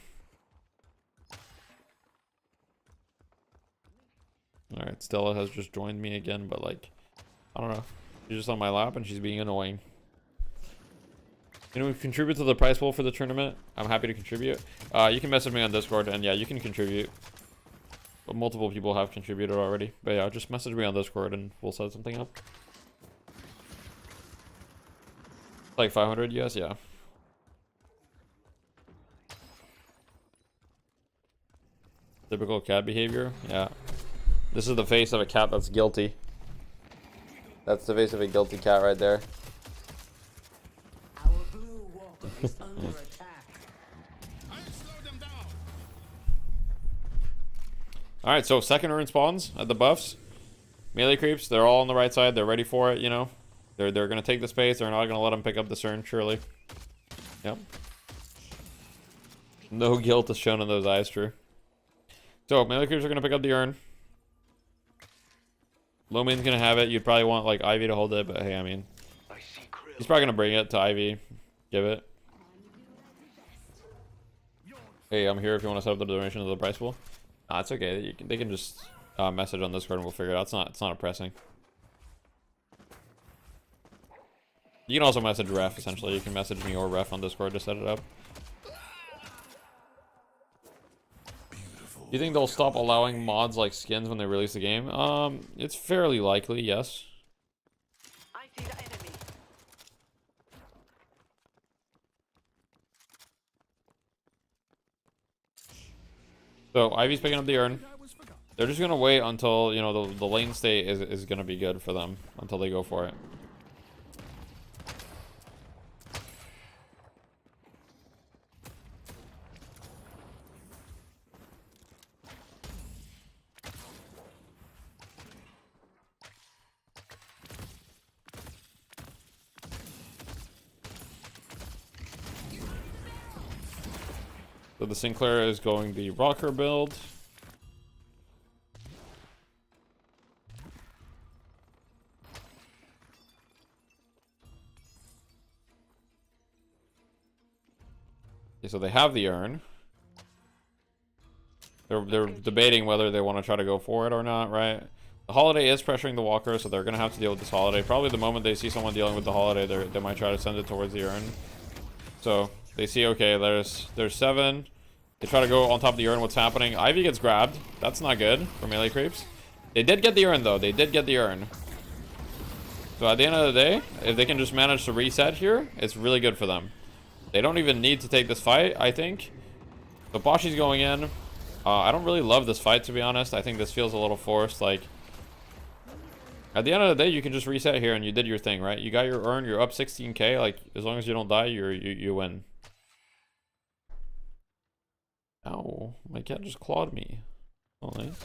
Alright, Stella has just joined me again, but like, I don't know. She's just on my lap and she's being annoying. Can we contribute to the prize pool for the tournament? I'm happy to contribute. You can message me on Discord, and yeah, you can contribute. But multiple people have contributed already. But yeah, just message me on Discord and we'll set something up. Like 500 US, yeah. Typical cat behavior, yeah. This is the face of a cat that's guilty. That's the face of a guilty cat right there. Our blue walker is under attack. Alright, so second urn spawns at the buffs. Melee creeps, they're all on the right side. They're ready for it, you know. They're going to take the space. They're not going to let him pick up the urn, surely. Yep. No guilt is shown in those eyes, true. So, melee creeps are going to pick up the urn. Lomin's going to have it. You'd probably want, like, Ivy to hold it, but hey, I mean. He's probably going to bring it to Ivy. Give it. Hey, I'm here if you want to set up the donation to the prize pool. Nah, it's okay. They can just message on Discord and we'll figure it out. It's not a pressing. You can also message Ref, essentially. You can message me or Ref on Discord to set it up. Do you think they'll stop allowing mods like skins when they release the game? It's fairly likely, yes. I see the enemy. So, Ivy's picking up the urn. They're just going to wait until, you know, the lane state is going to be good for them. Until they go for it. So the Sinclair is going the rocker build. Okay, so they have the urn. They're debating whether they want to try to go for it or not, right? The Holiday is pressuring the Walker, so they're going to have to deal with this Holiday. Probably the moment they see someone dealing with the Holiday, they might try to send it towards the urn. So they see, okay, there's 7. They try to go on top of the urn. What's happening? Ivy gets grabbed. That's not good for melee creeps. They did get the urn, though. They did get the urn. So at the end of the day, if they can just manage to reset here, it's really good for them. They don't even need to take this fight, I think. So Boshi's going in. I don't really love this fight, to be honest. I think this feels a little forced. Like, at the end of the day, you can just reset here and you did your thing, right? You got your urn, you're up 16k. Like, as long as you don't die, you win. Ow, my cat just clawed me. Oh, nice.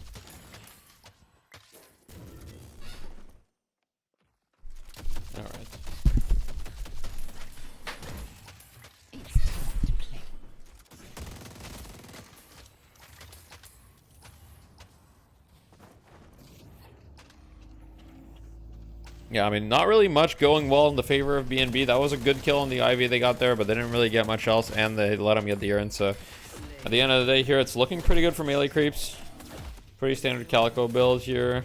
All right. Yeah, I mean, not really much going well in the favor of BNB. That was a good kill on the Ivy they got there, but they didn't really get much else, and they let him get the urn. So at the end of the day here, it's looking pretty good for melee creeps. Pretty standard Calico build here.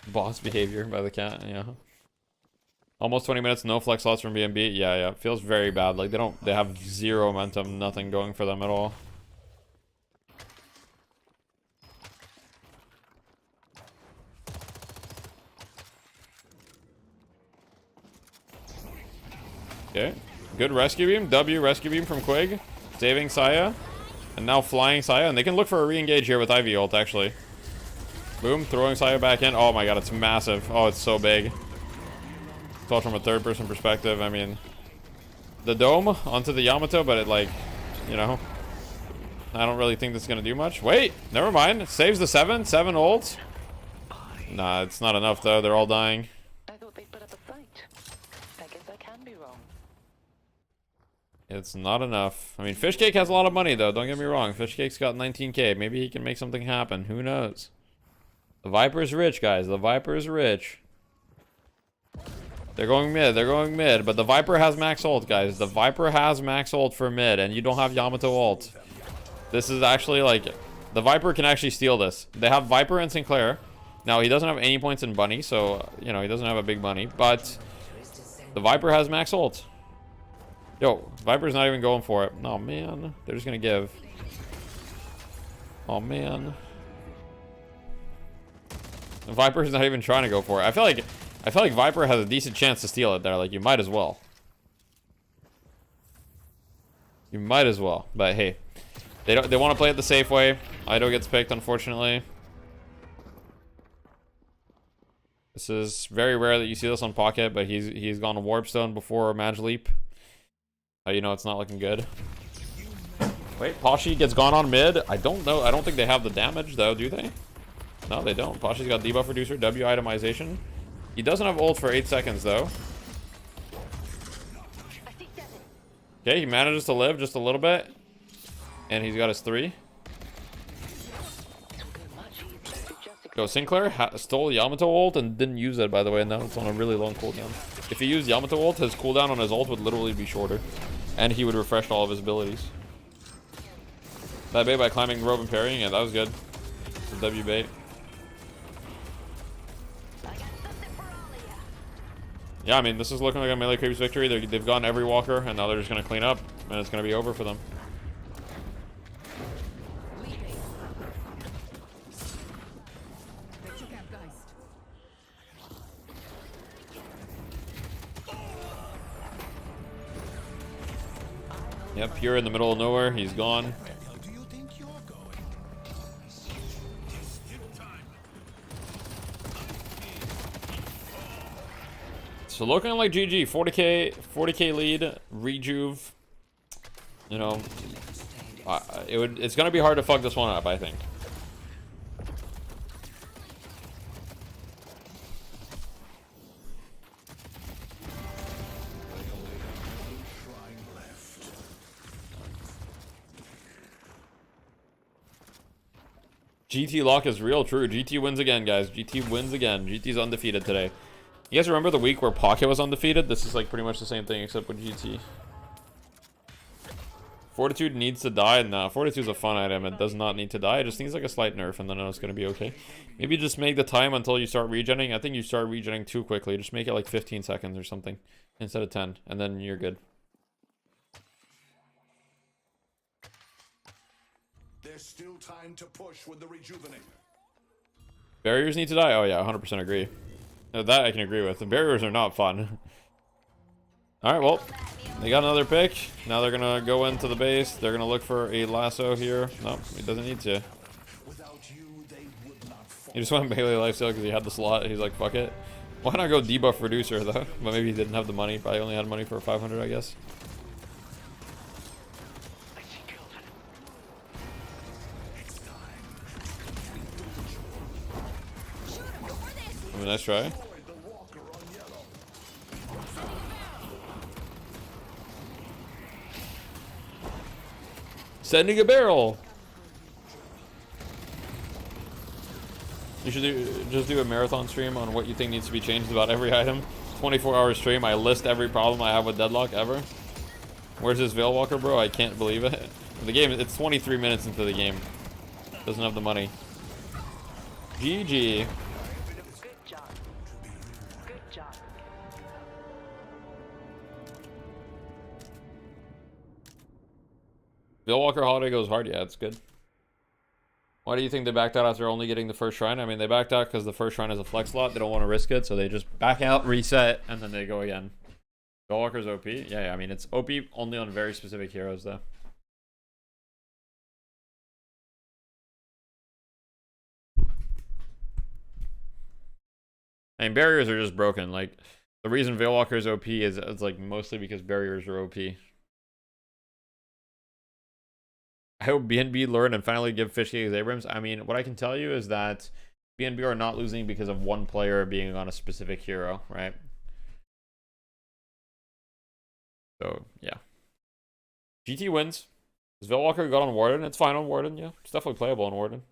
Boss behavior by the cat, yeah. Almost 20 minutes, no flex slots from BNB. Yeah, it feels very bad. Like they have zero momentum, nothing going for them at all. Okay, good rescue beam. W rescue beam from Quig, saving Saya, and now flying Saya, and they can look for a re-engage here with Ivy ult actually. Boom, throwing Saya back in. Oh my god, it's massive. Oh, it's so big. It's all from a third-person perspective. I mean, the dome onto the Yamato, but it, like, you know, I don't really think this is gonna do much. Wait, never mind. It saves the 7 ult. Nah, it's not enough though. They're all dying. I thought they put up a fight. I guess I can be wrong. It's not enough. I mean, Fishcake has a lot of money though. Don't get me wrong. Fishcake's got 19k. Maybe he can make something happen. Who knows? The Viper's rich, guys. The Viper's rich. They're going mid. They're going mid. But the Viper has max ult, guys. The Viper has max ult for mid, and you don't have Yamato ult. This is actually like... The Viper can actually steal this. They have Viper and Sinclair. Now, he doesn't have any points in Bunny, so, you know, he doesn't have a big Bunny. But the Viper has max ult. Yo, Viper's not even going for it. Oh, man. They're just going to give. Oh, man. The Viper's not even trying to go for it. I feel like Viper has a decent chance to steal it there. Like, you might as well. You might as well. But hey, they want to play it the safe way. Ido gets picked, unfortunately. This is very rare that you see this on Pocket, but he's gone to Warpstone before Mage Leap. You know it's not looking good. Wait, Pashi gets gone on mid. I don't know. I don't think they have the damage though, do they? No, they don't. Pashi's got debuff reducer, W itemization. He doesn't have ult for 8 seconds, though. Okay, he manages to live just a little bit. And he's got his 3. Go, Sinclair stole Yamato ult and didn't use it, by the way. And now it's on a really long cooldown. If he used Yamato ult, his cooldown on his ult would literally be shorter. And he would refresh all of his abilities. That bait by climbing the rope and parrying, yeah, that was good. The W bait. Yeah, I mean, this is looking like a melee creeps victory. They've gotten every walker, and now they're just going to clean up, and it's going to be over for them. Yep, Pure in the middle of nowhere. He's gone. So looking like GG, 40k lead, rejuve. You know, it's gonna be hard to fuck this one up, I think. GT lock is real true. GT wins again, guys. GT wins again. GT's undefeated today. You guys remember the week where Pocket was undefeated? This is like pretty much the same thing except with GT. Fortitude needs to die? Nah, Fortitude's a fun item. It does not need to die. It just needs like a slight nerf and then it's going to be okay. Maybe just make the time until you start regenning. I think you start regenning too quickly. Just make it like 15 seconds or something instead of 10 and then you're good. There's still time to push with the rejuvenator. Barriers need to die? Oh yeah, 100% agree. That I can agree with. The barriers are not fun. Alright, well, they got another pick. Now they're gonna go into the base. They're gonna look for a lasso here. Nope, he doesn't need to. He just went Bailey lifesteal because he had the slot. He's like, fuck it. Why not go debuff reducer though? But maybe he didn't have the money. Probably only had money for 500, I guess. I mean, nice try. Sending a barrel. You should just do a marathon stream on what you think needs to be changed about every item. 24-hour stream. I list every problem I have with deadlock ever. Where's this Veil Walker, bro? I can't believe it. The game. It's 23 minutes into the game. Doesn't have the money. GG. Veil Walker Holiday goes hard. Yeah, it's good. Why do you think they backed out after only getting the first shrine? I mean, they backed out because the first shrine is a flex slot. They don't want to risk it, so they just back out, reset, and then they go again. Veil Walker's OP? Yeah, I mean, it's OP only on very specific heroes, though. I mean, barriers are just broken. Like, the reason Veil Walker is OP is it's like mostly because barriers are OP. I hope BNB learn and finally give Fish Cakes Abrams. I mean, what I can tell you is that BNB are not losing because of one player being on a specific hero, right? So, yeah. GT wins. Is Veil Walker got on Warden? It's fine on Warden, yeah. It's definitely playable on Warden.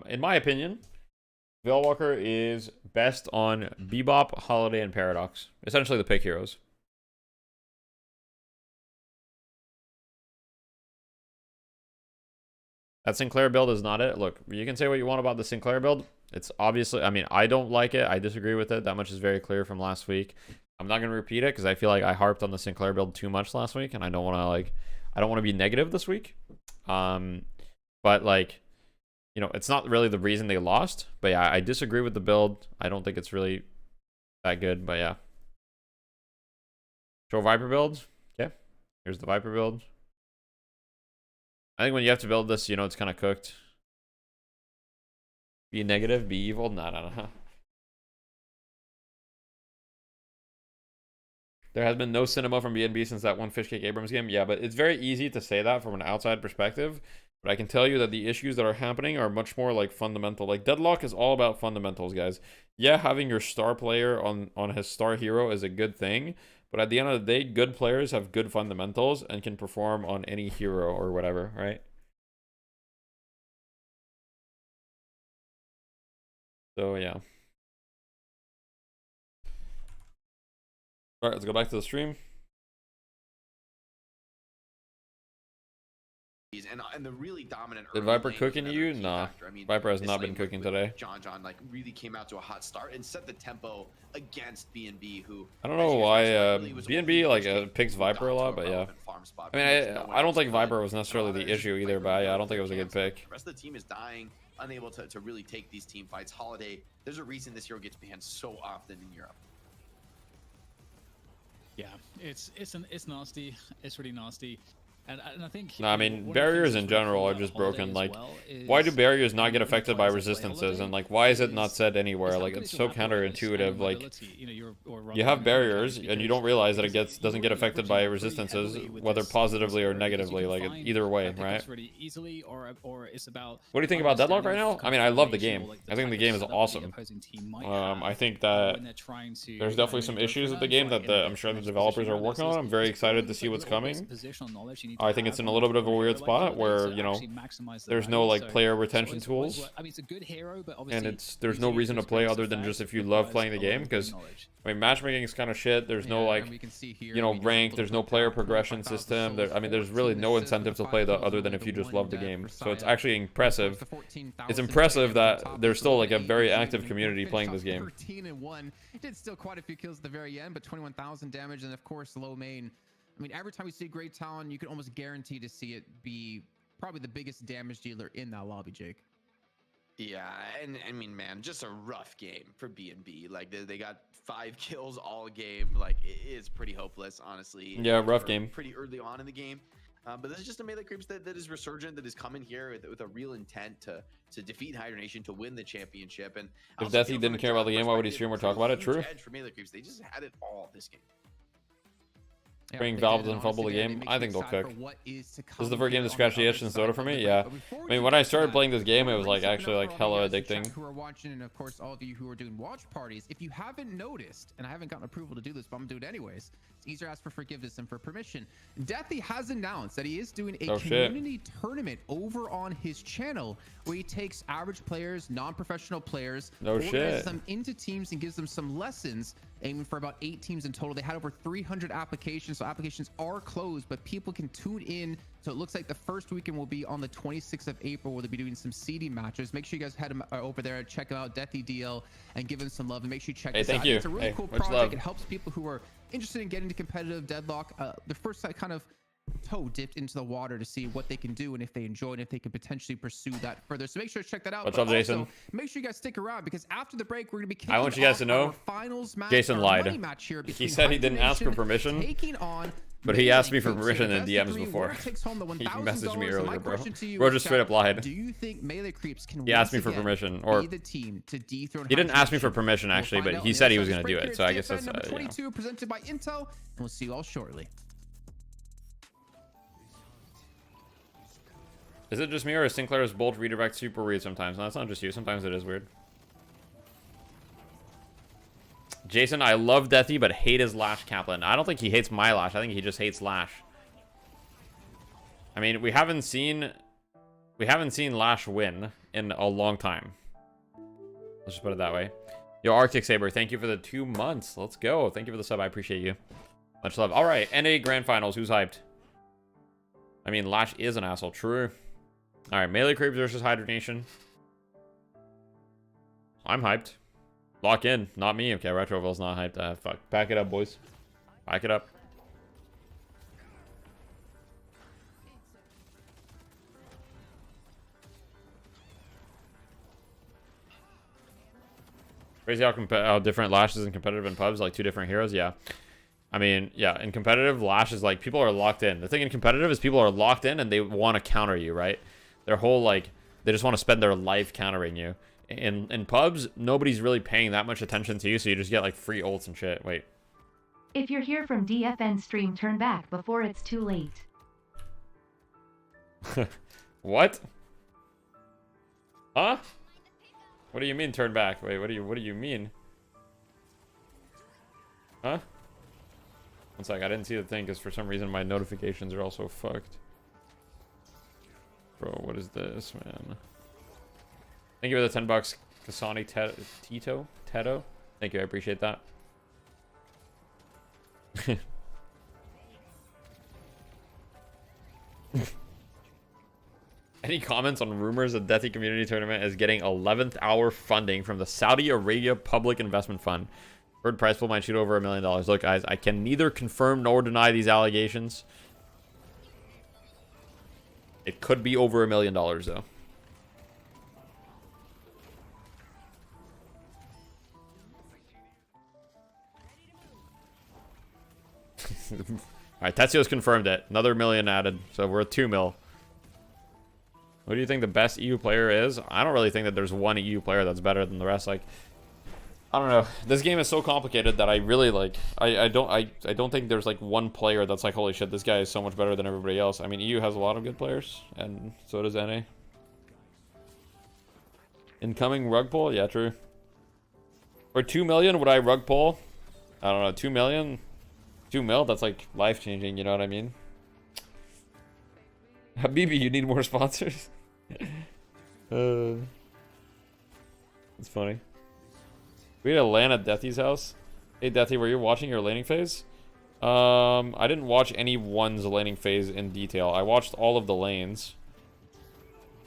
In my opinion, Veil Walker is best on Bebop, Holiday, and Paradox. Essentially the pick heroes. That Sinclair build is not it. Look, you can say what you want about the Sinclair build. It's obviously, I mean, I don't like it. I disagree with it. That much is very clear from last week. I'm not going to repeat it because I feel like I harped on the Sinclair build too much last week, and I don't want to, like, I don't want to be negative this week. But, like, you know, it's not really the reason they lost. But yeah, I disagree with the build. I don't think it's really that good, but yeah. Show Viper build. Okay. Here's the Viper build. I think when you have to build this, you know, it's kind of cooked. Be negative, be evil. No. There has been no cinema from BNB since that one Fishcake Abrams game. Yeah, but it's very easy to say that from an outside perspective. But I can tell you that the issues that are happening are much more like fundamental. Like, Deadlock is all about fundamentals, guys. Yeah, having your star player on his star hero is a good thing. But at the end of the day, good players have good fundamentals and can perform on any hero or whatever, right? So, yeah. Alright, let's go back to the stream. And the really dominant. Did Viper cooking you? Nah. I mean, Viper has not been cooking today. John like really came out to a hot start and set the tempo against BNB, who I don't know why BNB like picks Viper a lot, but yeah. I mean, I don't think Viper was necessarily the issue either, but yeah, I don't think it was a good pick. The rest of the team is dying, unable to really take these team fights. Holiday, there's a reason this hero gets banned so often in Europe. Yeah, it's nasty. It's really nasty. And I think... No, I mean, barriers in general are just broken. Like, why do barriers not get affected by resistances? And, like, why is it not said anywhere? Like, it's so counterintuitive. Like, you have barriers, and you don't realize that it doesn't get affected by resistances, whether positively or negatively. Like, either way, right? What do you think about Deadlock right now? I mean, I love the game. I think the game is awesome. I think that there's definitely some issues with the game that I'm sure the developers are working on. I'm very excited to see what's coming. I think it's in a little bit of a weird spot where, you know, there's no like player retention tools, and there's no reason to play other than just if you love playing the game, because I mean matchmaking is kind of shit. There's no like, you know, rank. There's no player progression system. I mean, there's really no incentive to play other than if you just love the game. So it's actually impressive. It's impressive that there's still like a very active community playing this game. 13-1. It did still quite a few kills at the very end, but 21,000 damage, and of course low main. I mean, every time we see Great Talon, you can almost guarantee to see it be probably the biggest damage dealer in that lobby, Jake. Yeah, and I mean, man, just a rough game for B&B. Like they got 5 kills all game. Like it is pretty hopeless, honestly. Yeah, rough game. Pretty early on in the game. But this is just a Melee Creeps that is resurgent, that is coming here with a real intent to defeat Hydration, to win the championship. And if Deathy didn't care about the game, why would he stream or talk about it? True. Edge for Melee Creeps. They just had it all this game. Bring Valve doesn't fumble the game. I think they'll cook. This is the first game to scratch the itch in Soda for me. Yeah. I mean, when I started playing this game, it was like actually like hella addicting. Who are watching, and of course all of you who are doing watch parties, if you haven't noticed, and I haven't gotten approval to do this, but I'm gonna do it anyways. It's easier to ask for forgiveness and for permission. Deathy has announced that he is doing a community tournament over on his channel where he takes average players, non-professional players, organizes them into teams and gives them some lessons, aiming for about 8 teams in total. They had over 300 applications, so applications are closed, but people can tune in. So it looks like the first weekend will be on the 26th of April, where they'll be doing some seeding matches. Make sure you guys head over there, check him out, Deathy DL, and give him some love. And make sure you check this out. It's a really cool project. It helps people who are interested in getting to competitive Deadlock. The first kind of toe dipped into the water to see what they can do and if they enjoy it, and if they can potentially pursue that further. So make sure to check that out. What's up, Jason? Make sure you guys stick around, because after the break, we're going to be kicking I want you guys to know, finals match, Jason lied. He said he didn't ask for permission, but he asked me for permission in DMs before. He messaged me earlier, bro. Bro just straight up lied. Do you think Melee Creeps can He asked me for permission, or he didn't ask me for permission actually, but he said he was going to do it. So I guess that's number 22 presented by Intel, and we'll see you all shortly. Is it just me, or is Sinclair's bolt redirect super weird sometimes? No, it's not just you. Sometimes it is weird. Jason, I love Deathy, but hate his Lash Kaplan. I don't think he hates my Lash. I think he just hates Lash. I mean, we haven't seen Lash win in a long time. Let's just put it that way. Yo, Arctic Saber, thank you for the 2 months. Let's go. Thank you for the sub. I appreciate you. Much love. All right, NA Grand Finals. Who's hyped? I mean, Lash is an asshole. True. All right, Melee Creeps versus Hydration. I'm hyped. Lock in. Not me. Okay, Retroville's not hyped. Fuck. Back it up, boys. Back it up. Crazy how different Lash is in competitive and pubs, like 2 different heroes. Yeah. I mean, yeah, in competitive, Lash is like, people are locked in. The thing in competitive is people are locked in and they want to counter you, right? Their whole, like, they just want to spend their life countering you. In pubs, nobody's really paying that much attention to you, so you just get, like, free ults and shit. Wait. If you're here from DFN stream, turn back before it's too late. What? Huh? What do you mean turn back? Wait, what do you mean? Huh? One sec, I didn't see the thing because for some reason my notifications are also fucked. Bro, what is this, man? Thank you for the 10 bucks, Kasani Teto. Thank you, I appreciate that. Any comments on rumors that Deathy Community Tournament is getting 11th hour funding from the Saudi Arabia Public Investment Fund? Heard prize pool might shoot over $1 million. Look, guys, I can neither confirm nor deny these allegations. It could be over $1 million, though. Alright, Tetsuo's confirmed it. Another $1 million added, so we're at 2 mil. What do you think the best EU player is? I don't really think that there's one EU player that's better than the rest. Like, I don't know. This game is so complicated that I really like. I don't think there's like one player that's like, holy shit, this guy is so much better than everybody else. I mean, EU has a lot of good players, and so does NA. Incoming rug pull, yeah, true. For 2 million, would I rug pull? I don't know. 2 million, 2 mil. That's like life changing. You know what I mean? Habibi, you need more sponsors. It's funny. We had a LAN at Deathy's house. Hey Deathy, were you watching your laning phase? I didn't watch any one's laning phase in detail. I watched all of the lanes.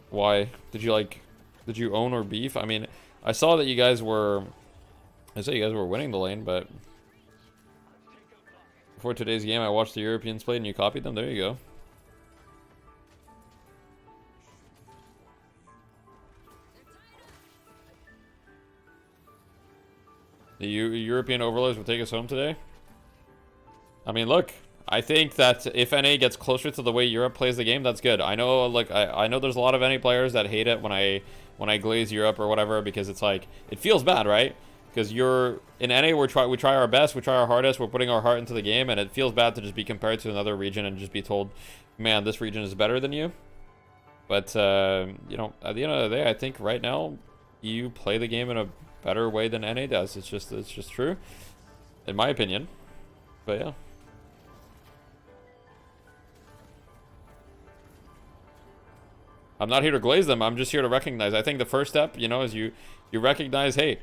Why? Did you own or beef? I mean, I saw that you guys were winning the lane, but before today's game I watched the Europeans play and you copied them. There you go. The European overlords will take us home today. I mean, look, I think that if NA gets closer to the way Europe plays the game, that's good. I know, like, I know there's a lot of NA players that hate it when I glaze Europe or whatever, because it's like, it feels bad, right? Because in NA, we try our best, we try our hardest, we're putting our heart into the game, and it feels bad to just be compared to another region and just be told, man, this region is better than you. But, you know, at the end of the day, I think right now, EU play the game in a better way than NA does. It's just true, in my opinion. But yeah. I'm not here to glaze them, I'm just here to recognize. I think the first step, you know, is you recognize, hey,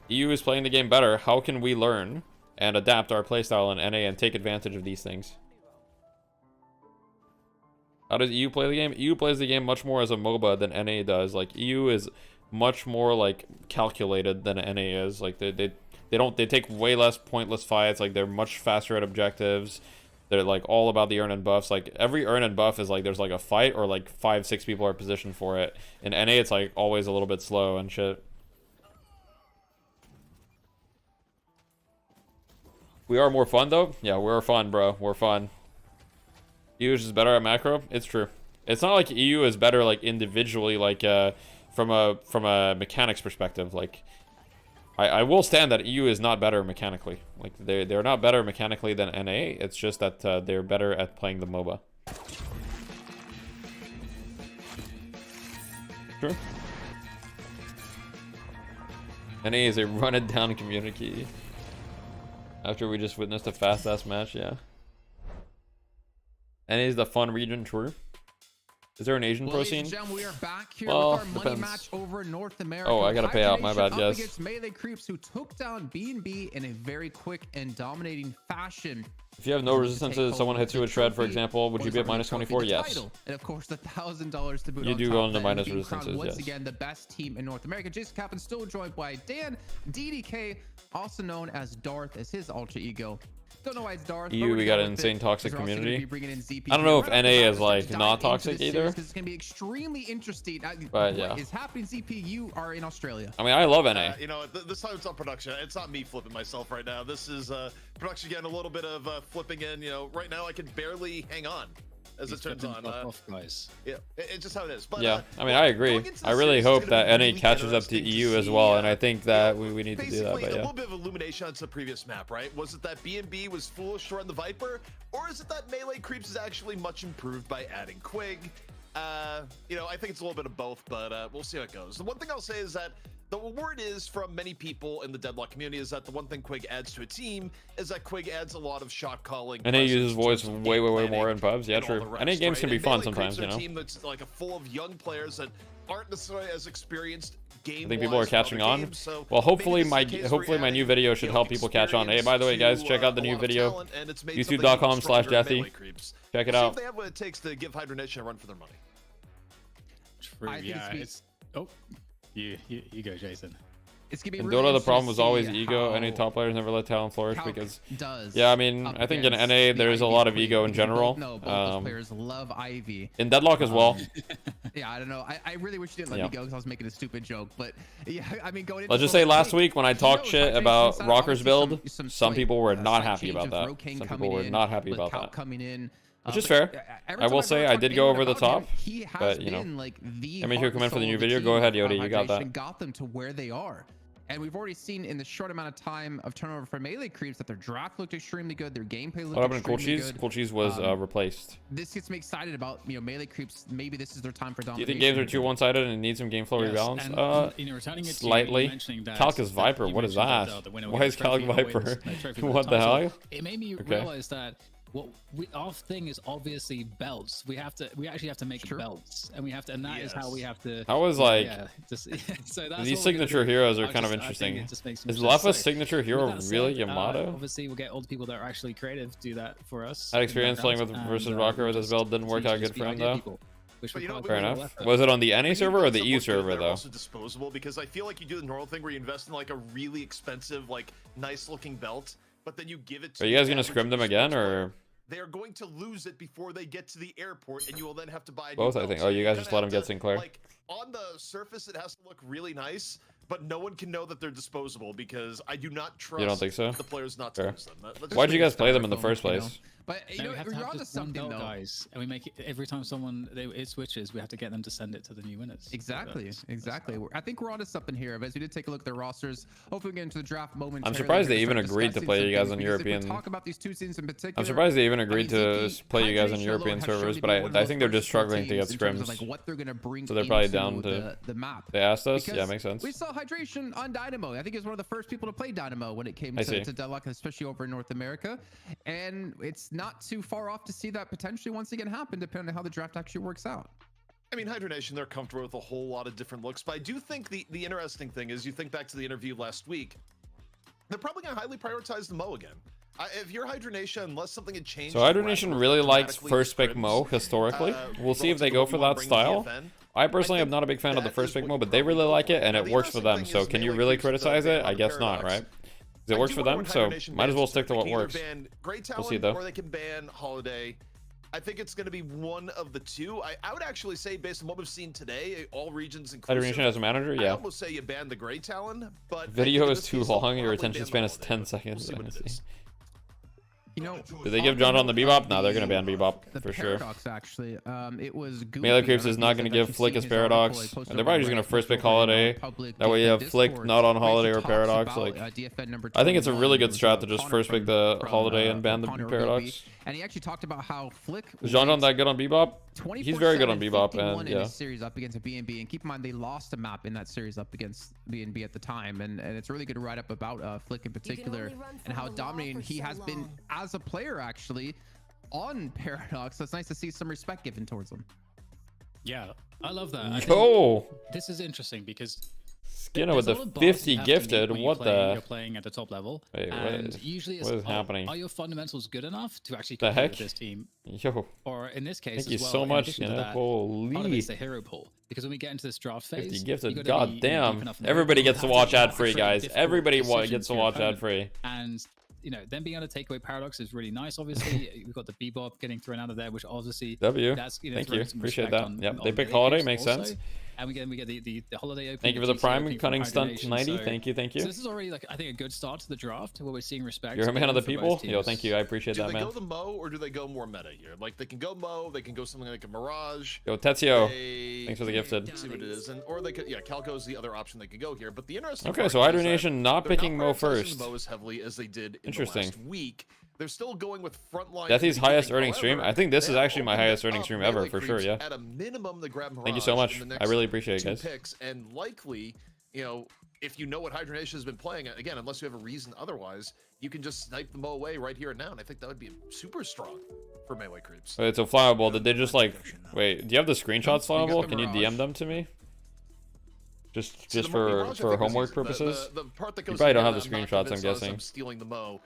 EU is playing the game better. How can we learn and adapt our playstyle in NA and take advantage of these things? How does EU play the game? EU plays the game much more as a MOBA than NA does. Like, EU is much more, like, calculated than NA is. Like, they take way less pointless fights. Like, they're much faster at objectives. They're, like, all about the urn and buffs. Like, every urn and buff is, like, there's, like, a fight or, like, 5-6 people are positioned for it. In NA, it's, like, always a little bit slow and shit. We are more fun, though? Yeah, we're fun, bro. We're fun. EU is just better at macro? It's true. It's not like EU is better, like, individually, like, from a mechanics perspective. Like, I will stand that EU is not better mechanically. Like, they're not better mechanically than NA. It's just that they're better at playing the MOBA. Sure. NA is a run-it-down community. After we just witnessed a fast-ass match, yeah. NA is the fun region, true. Is there an Asian pro scene? We are back here with our money match over North America. Oh, I gotta pay out. My bad, guys. Against Melee Creeps, who took down B&B in a very quick and dominating fashion. If you have no resistances, someone hits you with shred, for example, would you be at minus 24? Yes. And of course, the $1,000 to boot. You do go into minus resistances, once yes. again, the best team in North America. Jason Kaplan still joined by Dan DDK, also known as Darth, as his alter ego. Don't know why it's Darth. EU, we got an insane toxic community. I don't know if NA is like not toxic either. It's gonna be extremely interesting. But yeah, what is happening? ZP, you are in Australia. I mean, I love NA. You know, this time it's on production. It's not me flipping myself right now. This is production getting a little bit of flipping in. You know, right now I can barely hang on. As it turns on, guys. Yeah, it's just how it is. But, yeah, I mean, I agree. I really hope that NA catches up to EU as well, and I think that we need to do that. But yeah, a little bit of illumination on the previous map, right? Was it that B&B was foolish to run the Viper, or is it that Melee Creeps is actually much improved by adding Quig? You know, I think it's a little bit of both, but we'll see how it goes. The one thing I'll say is that the word is from many people in the Deadlock community is that the one thing Quig adds to a team is that Quig adds a lot of shot calling. NA uses voice way more in pubs. Yeah, true. NA games can be fun sometimes, you know. A team that's like full of young players that aren't necessarily as experienced. I think people are catching on. Well, hopefully my new video should help people catch on. Hey, by the way, guys, check out the new video. YouTube.com/Deathy. Check it out. See if they have what it takes to give Hydra Nation a run for their money. True. Yeah, it's you go, Jason. It's gonna be in really Dota, the problem was always ego. NA top players never let talent flourish because. Yeah, I mean, I think in NA there's a lot of ego in general. No, both players love Ivy. In Deadlock as well. Yeah, I don't know. I really wish you didn't let me go because I was making a stupid joke. But yeah, I mean, going. Let's just say last week when I talked shit about Rocker's build, some people were not happy about that. Some people were not happy about that. Coming in. Which is fair. I will say I did go over the top, but you know, I mean, if you come in for the new video, go ahead, Yodi, you got that. Got them to where they are, and we've already seen in the short amount of time of turnover for Melee Creeps that their draft looked extremely good, their gameplay looked extremely good. Cool Cheese was replaced. This gets me excited about, you know, Melee Creeps. Maybe this is their time for domination. Do you think games are too one-sided and need some game flow rebalance? You know, slightly. Calc is Viper. What is that? Why is Calc Viper? What the hell? It made me realize that. Well, our thing is obviously belts. We actually have to make belts, and that is how we have to. I was like, so these signature heroes are kind of interesting. Is Lefa's signature hero really Yamato? Obviously, we'll get all the people that are actually creative do that for us. That experience playing with versus Rocker with his belt didn't work out good for him though. Fair enough. Was it on the NA server or the EU server though? Also disposable, because I feel like you do the normal thing where you invest in like a really expensive, like nice looking belt, but then you give it to. Are you guys gonna scrim them again or? They are going to lose it before they get to the airport, and you will then have to buy both. I think. Oh, you guys just let them get Sinclair. Like on the surface, it has to look really nice, but no one can know that they're disposable because I do not trust You don't think so? the players not to Fair. use them. Why'd you guys play them in the first place? You know? But you know, we have to you're have onto just one something belt, though. guys, and we make it every time it switches, we have to get them to send it to the new winners. Exactly, exactly. I think we're onto something here. As we did take a look at their rosters, hopefully we get into the draft momentarily. I'm surprised they We're even gonna start agreed to play you discussing guys some on things, because if we European. talk about these two scenes in particular. I'm surprised they even agreed to ZP, play you guys on Hydration European alone has shown servers, to but be one of I the think they're just first struggling to get teams in terms of, scrims. like, what they're gonna bring So they're probably into down to the map. They asked us. Because Yeah, makes sense. We saw Hydration on Dynamo. I think he was one of the first people to play Dynamo when it came I see. to Deadlock, especially over in North America. And it's not too far off to see that potentially once again happen, depending on how the draft actually works out. I mean, Hydration, they're comfortable with a whole lot of different looks, but I do think the interesting thing is, you think back to the interview last week, they're probably going to highly prioritize the Mo again. If you're Hydration, unless something had changed. So Hydration really likes first pick Mo historically. We'll see if they go for that style. I personally am not a big fan of the first pick Mo, but they really like it and it works for them. So can you really criticize it? I guess not, right? Because it works for them, so might as well stick to what works. We'll see though. Or they can ban Holiday. I think it's going to be one of the two. I would actually say, based on what we've seen today, all regions inclusive, Hydration as a manager, I yeah. almost say you ban the Grey Talon, but Video is too long. Your attention span is 10 seconds. We'll see what it is. You know, Did they give John on the Bebop? No, they're gonna ban Bebop for sure. Paradox, actually, it was Melee Creeps is not gonna give Flick as Paradox, and they're probably just gonna first pick Holiday. That way you have Flick not on Holiday or Paradox. Like, I think it's a really good strat to just first pick the Holiday and ban the Paradox. And he actually talked about how Flick Is John that good on Bebop? He's very good on Bebop, and in yeah. his series up against a BNB, and keep in mind they lost a map in that series up against BNB at the time, and it's a really good write up about Flick in particular and how dominating he has been as a player actually on Paradox. So it's nice to see some respect given towards him. Yeah, I love that. Yo, this is interesting because Skinner with the 50 gifted. What the? You're playing at the top level. Wait, and usually it's, what is happening? Are your fundamentals good enough to actually The compete heck? with this team? Yo. Or in this case, Thank you as well, so in much. addition to You know, that, part of holy. it's the hero pool, because when we get into this draft phase, 50 you gifted. gotta God be deep damn. enough in the Everybody hero gets pool to watch to ad free, create guys. difficult Everybody decisions gets to for your watch ad opponent. free. And you know, then being able to take away Paradox is really nice. Obviously, we've got the Bebop getting thrown out of there, which obviously W. that's, you know, Thank throwing you. some Appreciate respect that. on- Yep. on They pick Melee Holiday. Creeps Makes also. sense. And we get the holiday opening. Thank you for the GC Prime opening Cunning from Stunt Hydration, 90. so- Thank you. Thank So you. this is already like, I think, a good start to the draft where we're seeing respect. You're a man of the for both people. teams. Yo, thank you. I appreciate Do that, they man. go the Mo or do they go more meta here? Like, they can go Mo, they can go something like a Mirage. Yo, Tetsuo. They- Thanks for the gifted. See what it is, or they could, yeah, Calco's the other option they could go here. But the interesting Okay, part so is Hydra that Nation not they're picking Mo prioritizing first. Mo as heavily as they did in the Interesting. last week. They're still going with frontline. Deathy's highest gifting. earning stream. However, I think this they is have actually my opened highest earning up stream ever, Melee for sure, Creeps yeah. At a minimum, the grab Mirage Thank you so much. in the next I really appreciate it, two guys. picks, and likely, you know, if you know what Hydra Nation has been playing, again, unless you have a reason otherwise, you can just snipe the Mo away right here and now, and I think that would be super strong for Melee Creeps. Wait, so Flammable, did they just like... Wait, do you have the screenshots, Flammable? Can you DM them to me? Just So the Mirage, I for think, is homework easy. purposes? The part that You goes probably don't in, have the I'm not screenshots, I'm convinced guessing. I'm stealing the Mo,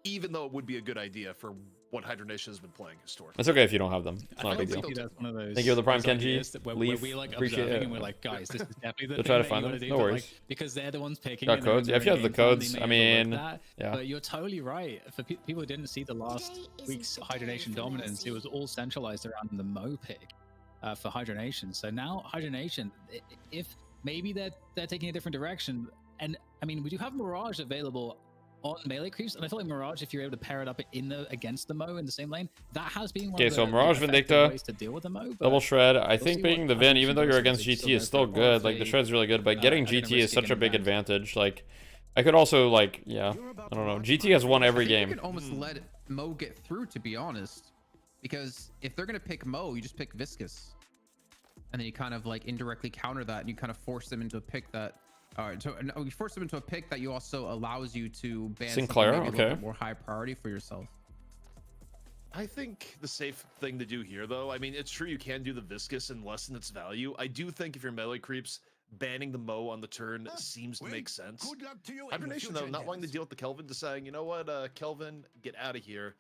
even though it would be a good idea for what Hydra Nation has been playing historically. It's okay if you don't have them. It's not a big deal. That's one of those, Thank you for the Prime those Kenji. ideas that where Leaf. we like Appreciate observing it. and we're like, guys, this is definitely the You'll thing try to that find you them. wanna do, No but, worries. like, because they're the ones picking. Got and they're codes? Yeah, if you have the in game plan, codes, they I may overlook mean, that. yeah. But you're totally right. For people who didn't see the last week's Hydra Nation dominance, it was all centralized around the Mo pick for Hydra Nation. So now Hydra Nation, if maybe they're taking a different direction, and I mean, we do have Mirage available on Melee Creeps, and I feel like Mirage, if you're able to pair it up against the Mo in the same lane, that has been one Okay, of the so Mirage effective Vindicta, ways to deal with the Mo. but double shred. I we'll think see picking what the Vin, Hydra even though Nation you're does, against if they GT, is still go for it, or good. if Like the they, shred's really good, but getting are gonna GT risk is such a getting big banned. advantage. Like I could also like, yeah, I don't know. GT has won every You game. could almost let Mo get through, to be honest, because if they're gonna pick Mo, you just pick Viscous, and then you kind of like indirectly counter that, and you kind of force them into a pick that. You force them into a pick that you also allows you to ban Sinclair, something maybe a little okay. bit more high priority for yourself. I think the safe thing to do here, though, I mean, it's true you can do the Viscous and lessen its value. I do think if you're Melee Creeps, banning the Mo on the turn seems to make sense. Hydra Nation, though, not wanting to deal with the Kelvin, deciding, you know what, Kelvin, get out of here.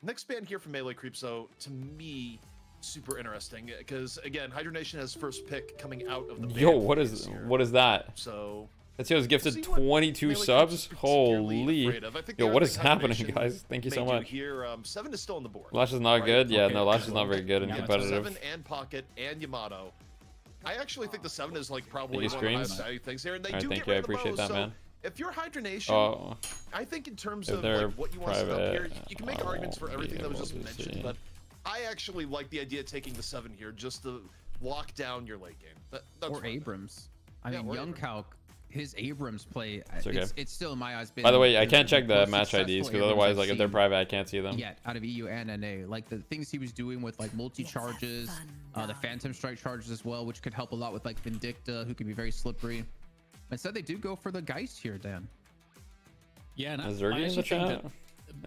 Next ban here for Melee Creeps, though, to me, super interesting, because, again, Hydra Nation has first pick coming out of the ban. Yo, what is that? So... Tetsuo's gifted 22 subs. Holy. Yo, what is happening, guys? Thank you so much. Here, 7 is still on the board. Lash is not right? good. Yeah, Okay. no, Lash is not very good in competitive. 7 and Pocket and Yamato. I actually think the 7 is like probably one of the screens? highest value things here, and they Alright, do thank get you, I rid of the appreciate bows, that, so man. if you're Hydra Nation, Oh, I think in terms if of they're like what you want to set up here, private, you can make arguments for everything that was just able to mentioned, see. but I actually like the idea of taking the 7 here just to lock down your late game. That's Or fine. Abrams. I Yeah, mean, or Young Abrams. Calc, his Abrams play, okay. it's still in my eyes been. By the way, I can't the check the most match successful IDs because Abrams otherwise, I've like if they're seen private, I can't see them. yet out of EU and NA. Like the things he was doing with like multi-charges, the Phantom Strike charges as well, which could help a lot with like Vindicta, who can be very slippery. Instead, they do go for the Geist here, Dan. Yeah, and Is Zergy in the chat?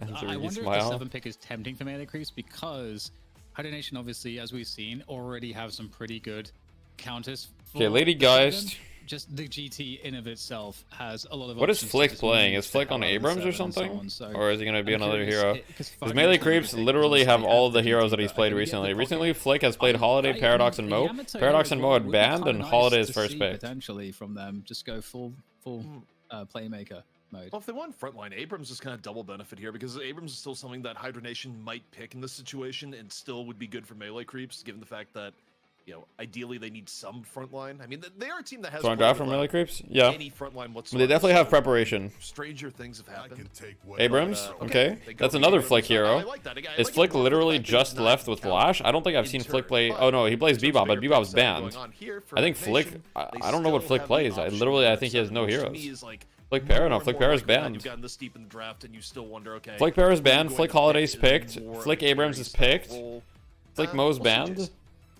I wonder if the 7 pick is tempting for melee creeps because Hydra Nation, obviously, as we've seen, already have some pretty good counters. Okay, Lady Geist. Just the GT in of itself has a lot of. What is options Flick to just playing? use Is Flick the on hell out of the Abrams or 7 and so something? on, so Or is he going to be I'm another curious, hero? 'cause Because Fire melee Nation creeps would literally take have honestly all as of the the heroes GT, that he's but played I can get recently. the Recently, pocket. Flick has played Holiday, Paradox, and Moat. Yamato Paradox and hero Moat would be banned, kinda and nice Holiday is to first see pick. Potentially from them, just go full playmaker mode. Well, if they want frontline, Abrams is kind of double benefit here because Abrams is still something that Hydra Nation might pick in this situation and still would be good for melee creeps, given the fact that, you know, ideally they need some frontline. I mean, they are a team that has. So on draft from melee creeps? Yeah. Any frontline But whatsoever. they definitely have so preparation. Stranger things have happened. Abrams? But, Okay. they go That's for another Abrams. Flick hero. I like that. I Is like Flick it more for the literally fact that it's just not left with count Flash? I don't think I've in seen turn, Flick play. but Oh no, he plays in terms of Bebop, but bigger Bebop's picks that are banned. going on here for I think Hydra Flick. Nation, I they don't know what still Flick have the plays. I option literally, I of think he has no 7, which to heroes. me is, like, Flick more Para, no, and Flick more Para's likely that banned. You've gotten this deep in the draft and you still wonder, okay. Flick Para's who banned. I'm Flick going to Holiday's pick is picked. more Flick of a Abrams is carry picked. style role. Flick Mo's We'll see, banned. Jason.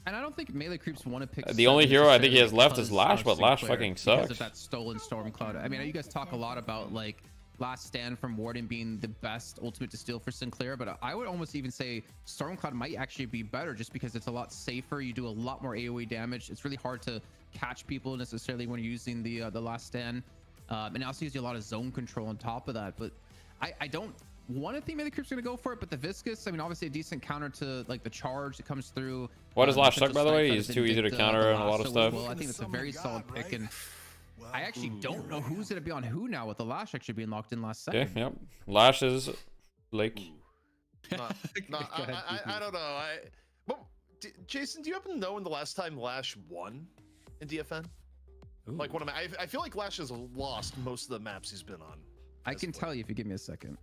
And I don't think melee creeps want to pick. The only hero I think he has necessarily left is because Lash, of but Lash Sinclair, fucking because sucks. of that stolen Stormcloud. I mean, you guys talk a lot about like Last Stand from Warden being the best ultimate to steal for Sinclair, but I would almost even say Stormcloud might actually be better just because it's a lot safer. You do a lot more AoE damage. It's really hard to catch people necessarily when you're using the Last Stand, and it also gives you a lot of zone control on top of that. But I don't want to think melee creep's gonna go for it, but the Viscous, I mean, obviously a decent counter to like the charge that comes through. Why does Lash suck, potential by the way? snipe He's out too of easy to Vindicta, counter the and a lot of lasso as stuff. well. I think it's a very solid pick, and I actually don't know who's gonna be on who now with the Lash actually being locked in last second. Okay, yep. Lash is like. I don't know. Jason, do you happen to know when the last time Lash won in DFN? Ooh. Like I feel like Lash has lost most of the maps he's been on. I can tell you if you give me a second.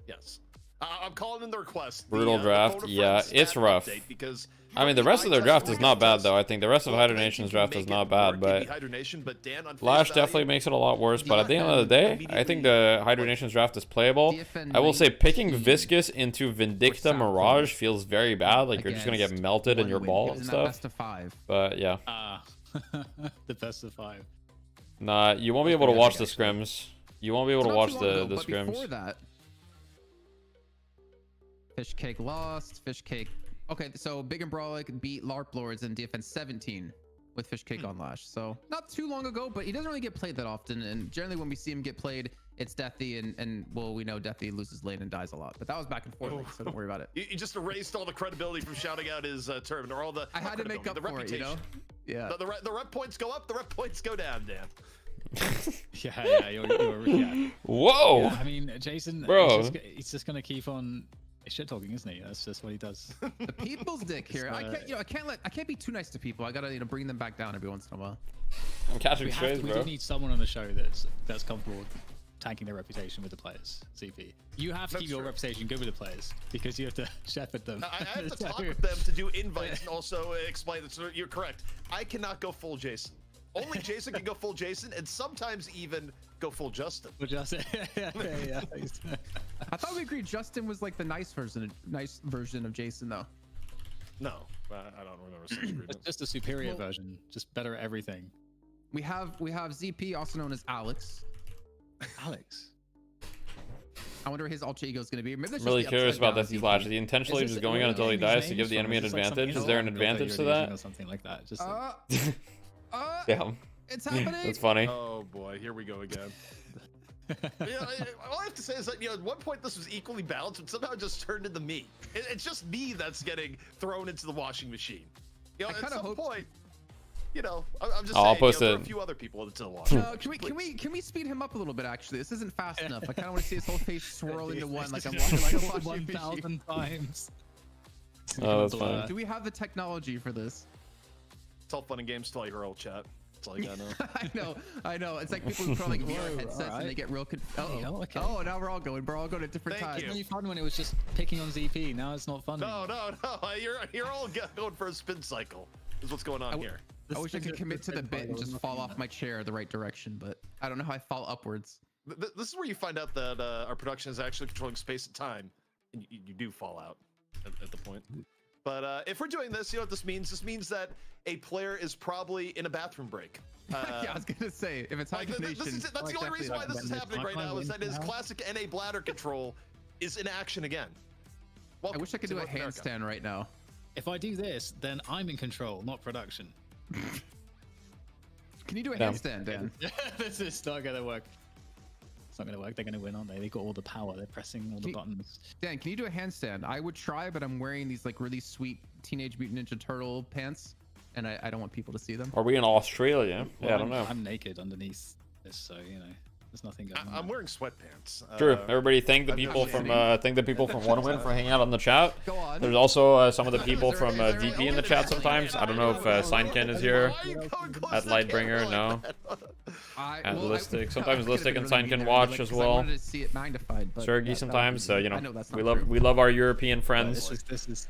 Yes. I'm calling in the request. Brutal the draft. Photo Yeah, Friends it's stat rough. update, because I mean, the rest of their draft is not bad, though. I I think the rest of Hydra Nation's draft is not bad, but Lash definitely makes it a lot worse. But at the end of the day, I think the Hydra Nation's draft is playable. I will say picking Viscous into Vindicta Mirage feels very bad. Like, you're just going to get melted in your ball and stuff. Best of 5. But, yeah. The best of 5. Nah, you won't be able to watch the scrims. You won't be able to watch the Before scrims. that, Fish Cake lost. Fish Cake. Okay, so Big and Brawlic beat LARP Lords in DFN 17 with Fish Cake on Lash. So not too long ago, but he doesn't really get played that often. And generally when we see him get played, it's Deathy, and well, we know Deathy loses lane and dies a lot. But that was back and forth, so don't worry about it. You just erased all the credibility from shouting out his term, or all the. I had to make up for it, you know? Yeah. The rep points go up, the rep points go down, Dan. Yeah. Whoa! Yeah, I mean, Jason, bro, he's just gonna keep on shit talking, isn't he? That's just what he does. The people's dick here. I can't be too nice to people. I gotta bring them back down every once in a while. I'm catching strays, We bro. do need someone on the show that's comfortable tanking their reputation with the players. CP, you have to keep your reputation good with the players because you have to shepherd them. I have to talk with them to do invites and also explain that. So you're correct. I cannot go full Jason. Only Jason can go full Jason, and sometimes even go full Justin. Full Justin. yeah. I thought we agreed Justin was like the nice version of Jason, though. No, I don't remember such agreements. It's just a superior version, just better at everything. We have ZP, also known as Alex. Alex. I wonder what his alter ego is going to be. Maybe I'm really curious about that. These Lash. Is he intentionally just going on until he dies to give the enemy an advantage? Is there an advantage to that? Or something like that. Just Damn. It's happening. That's funny. Oh boy, here we go again. All I have to say is that, at one point this was equally balanced, but somehow it just turned into me. It's just me that's getting thrown into the washing machine. At some point, I'm just I'll saying, post there are it. a few other people into the washing machine. Can we speed him up a little bit? Actually, this isn't fast enough. I kind of want to see his whole face swirl into one, like I'm watching like a washing 1,000 times. Oh, that's funny. Do we have the technology for this? It's all fun and games till I hear old chat. That's all you gotta know. I know. It's like people who put on like VR headsets and they get real. Oh, now we're all going at different times. It was really fun when it was just picking on ZP. Now it's not fun. No. You're all going for a spin cycle. Is what's going on here. I wish I could commit to the bit and just fall off my chair the right direction, but I don't know how I fall upwards. This is where you find out that our production is actually controlling space and time, and you do fall out at the point. But if we're doing this, you know what this means? This means that a player is probably in a bathroom break. Yeah, I was gonna say, if it's hydration, that's the only reason why this is happening right now, is that his classic NA bladder control is in action again. I wish I could do a handstand right now. If I do this, then I'm in control, not production. Can you do a handstand, Dan? This is not gonna work. It's not gonna work. They're gonna win, aren't they? They got all the power. They're pressing all the buttons. Dan, can you do a handstand? I would try, but I'm wearing these like really sweet Teenage Mutant Ninja Turtle pants, and I don't want people to see them. Are we in Australia? Well, yeah, I don't know. I'm naked underneath this, so you know, there's nothing going on. I'm wearing sweatpants. True. Everybody thank the people from One Win for hanging out on the chat. Go on. There's also some of the people from VP in the chat sometimes. I don't know if Signkin is here. At Lightbringer, no. At Listic. Sometimes Listic and Signkin watch as well. Sergi sometimes. So you know, we love our European friends. This is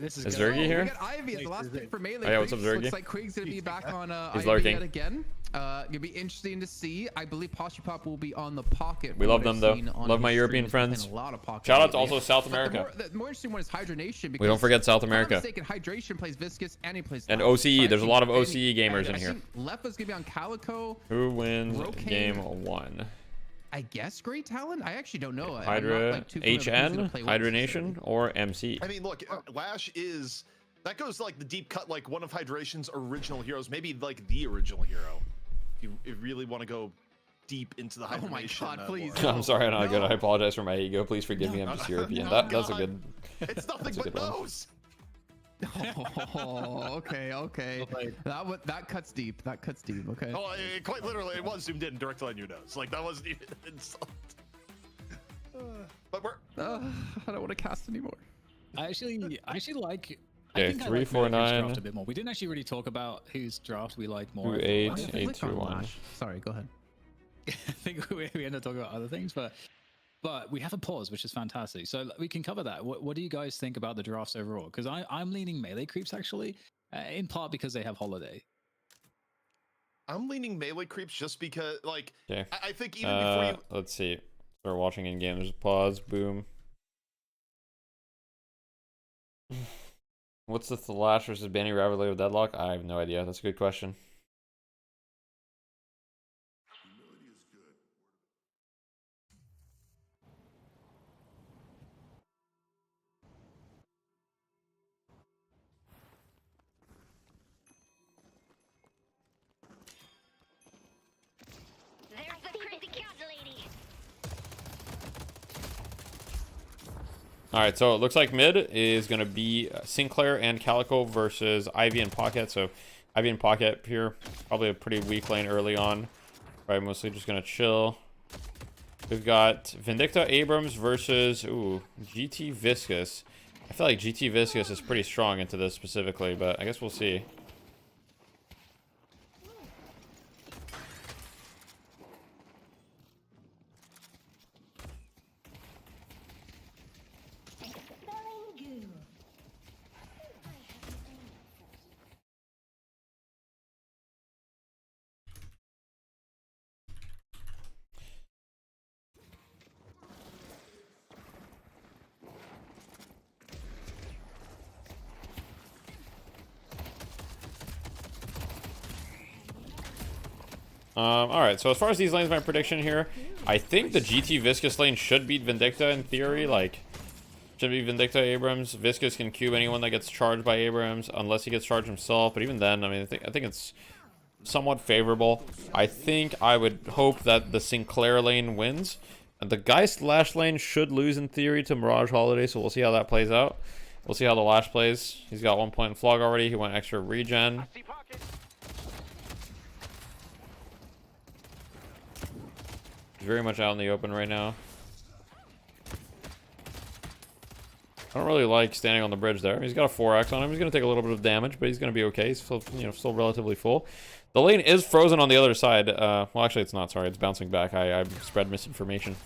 Is Zergy here? We got Ivy at the last pick for Melee. Oh, yeah, what's up, Zergy? Looks like Quig's gonna be back on He's Ivy lurking. yet again. Gonna be interesting to see. I believe Poshupop will be on the pocket. We love them though. Love my European friends. Shout out to also South America. The more interesting one is Hydronation. We don't forget South America. If I'm not mistaken, Hydration plays Viscous and he plays. And OCE. There's a lot of OCE gamers in here. Lefa's gonna be on Calico. Who wins game 1? I guess Great Talent. I actually don't know. Hydra, HN, Hydronation, or MC. I mean, look, Lash is that goes like the deep cut, like one of Hydration's original heroes, maybe like the original hero. If you really want to go deep into the Hydration. Oh my god, please. I'm sorry, I'm not good. I apologize for my ego. Please forgive me. I'm just European. That's a good. It's nothing but nose. Oh, okay. That cuts deep. That cuts deep. Okay. Oh, quite literally, it was zoomed in directly on your nose. Like that wasn't even an insult. But we're. I don't want to cast anymore. I actually like. Okay, I think 3, I like 4, 9. draft a bit more. We didn't actually really talk about whose draft we like more. 2, 8, 8, 2, 1. Sorry, go ahead. I think we end up talking about other things, but we have a pause, which is fantastic. So we can cover that. What do you guys think about the drafts overall? Because I'm leaning Melee Creeps actually, in part because they have Holiday. I'm leaning Melee Creeps just because, like, okay. I think even before you. Let's see. Start watching in game. There's a pause. Boom. What's the Thalash versus Banny Rabbit with Deadlock? I have no idea. That's a good question. Alright, so it looks like mid is going to be Sinclair and Calico versus Ivy and Pocket. So Ivy and Pocket here, probably a pretty weak lane early on. Probably mostly just going to chill. We've got Vindicta Abrams versus, GT Viscous. I feel like GT Viscous is pretty strong into this specifically, but I guess we'll see. Alright, so as far as these lanes, my prediction here, I think the GT Viscous lane should beat Vindicta in theory. Like, should be Vindicta Abrams. Viscous can cube anyone that gets charged by Abrams, unless he gets charged himself. But even then, I mean, I think it's somewhat favorable. I think I would hope that the Sinclair lane wins. And the Geist Lash lane should lose in theory to Mirage Holiday, so we'll see how that plays out. We'll see how the Lash plays. He's got 1 point in Flog already. He went extra regen. He's very much out in the open right now. I don't really like standing on the bridge there. He's got a 4x on him. He's going to take a little bit of damage, but he's going to be okay. He's still, you know, still relatively full. The lane is frozen on the other side. Well, actually, it's not. Sorry, it's bouncing back. I spread misinformation.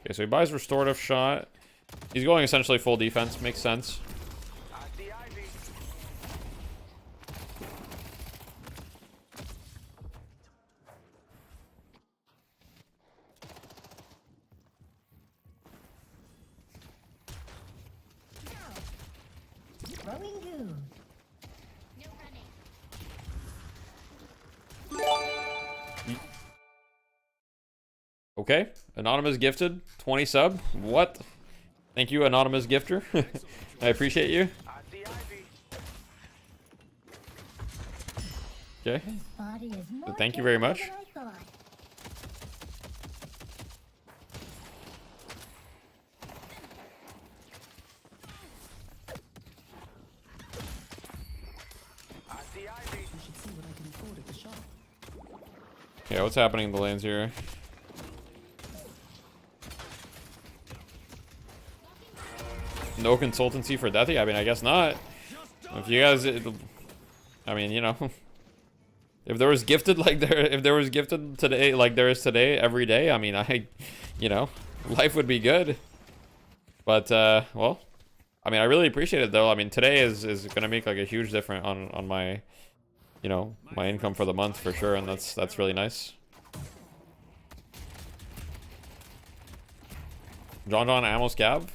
Okay, so he buys restorative shot. He's going essentially full defense. Makes sense. Okay, anonymous gifted 20 sub. What? Thank you, anonymous gifter. I appreciate you. Okay. So thank you very much. Yeah, what's happening in the lanes here? No consultancy for Deathy? I mean, I guess not. If you guys, I mean, you know, if there was gifted if there was gifted today like there is today every day, I mean, you know, life would be good. But well, I mean, I really appreciate it though. I mean, today is gonna make like a huge difference on my, you know, my income for the month for sure, and that's really nice. John Ammo Scab.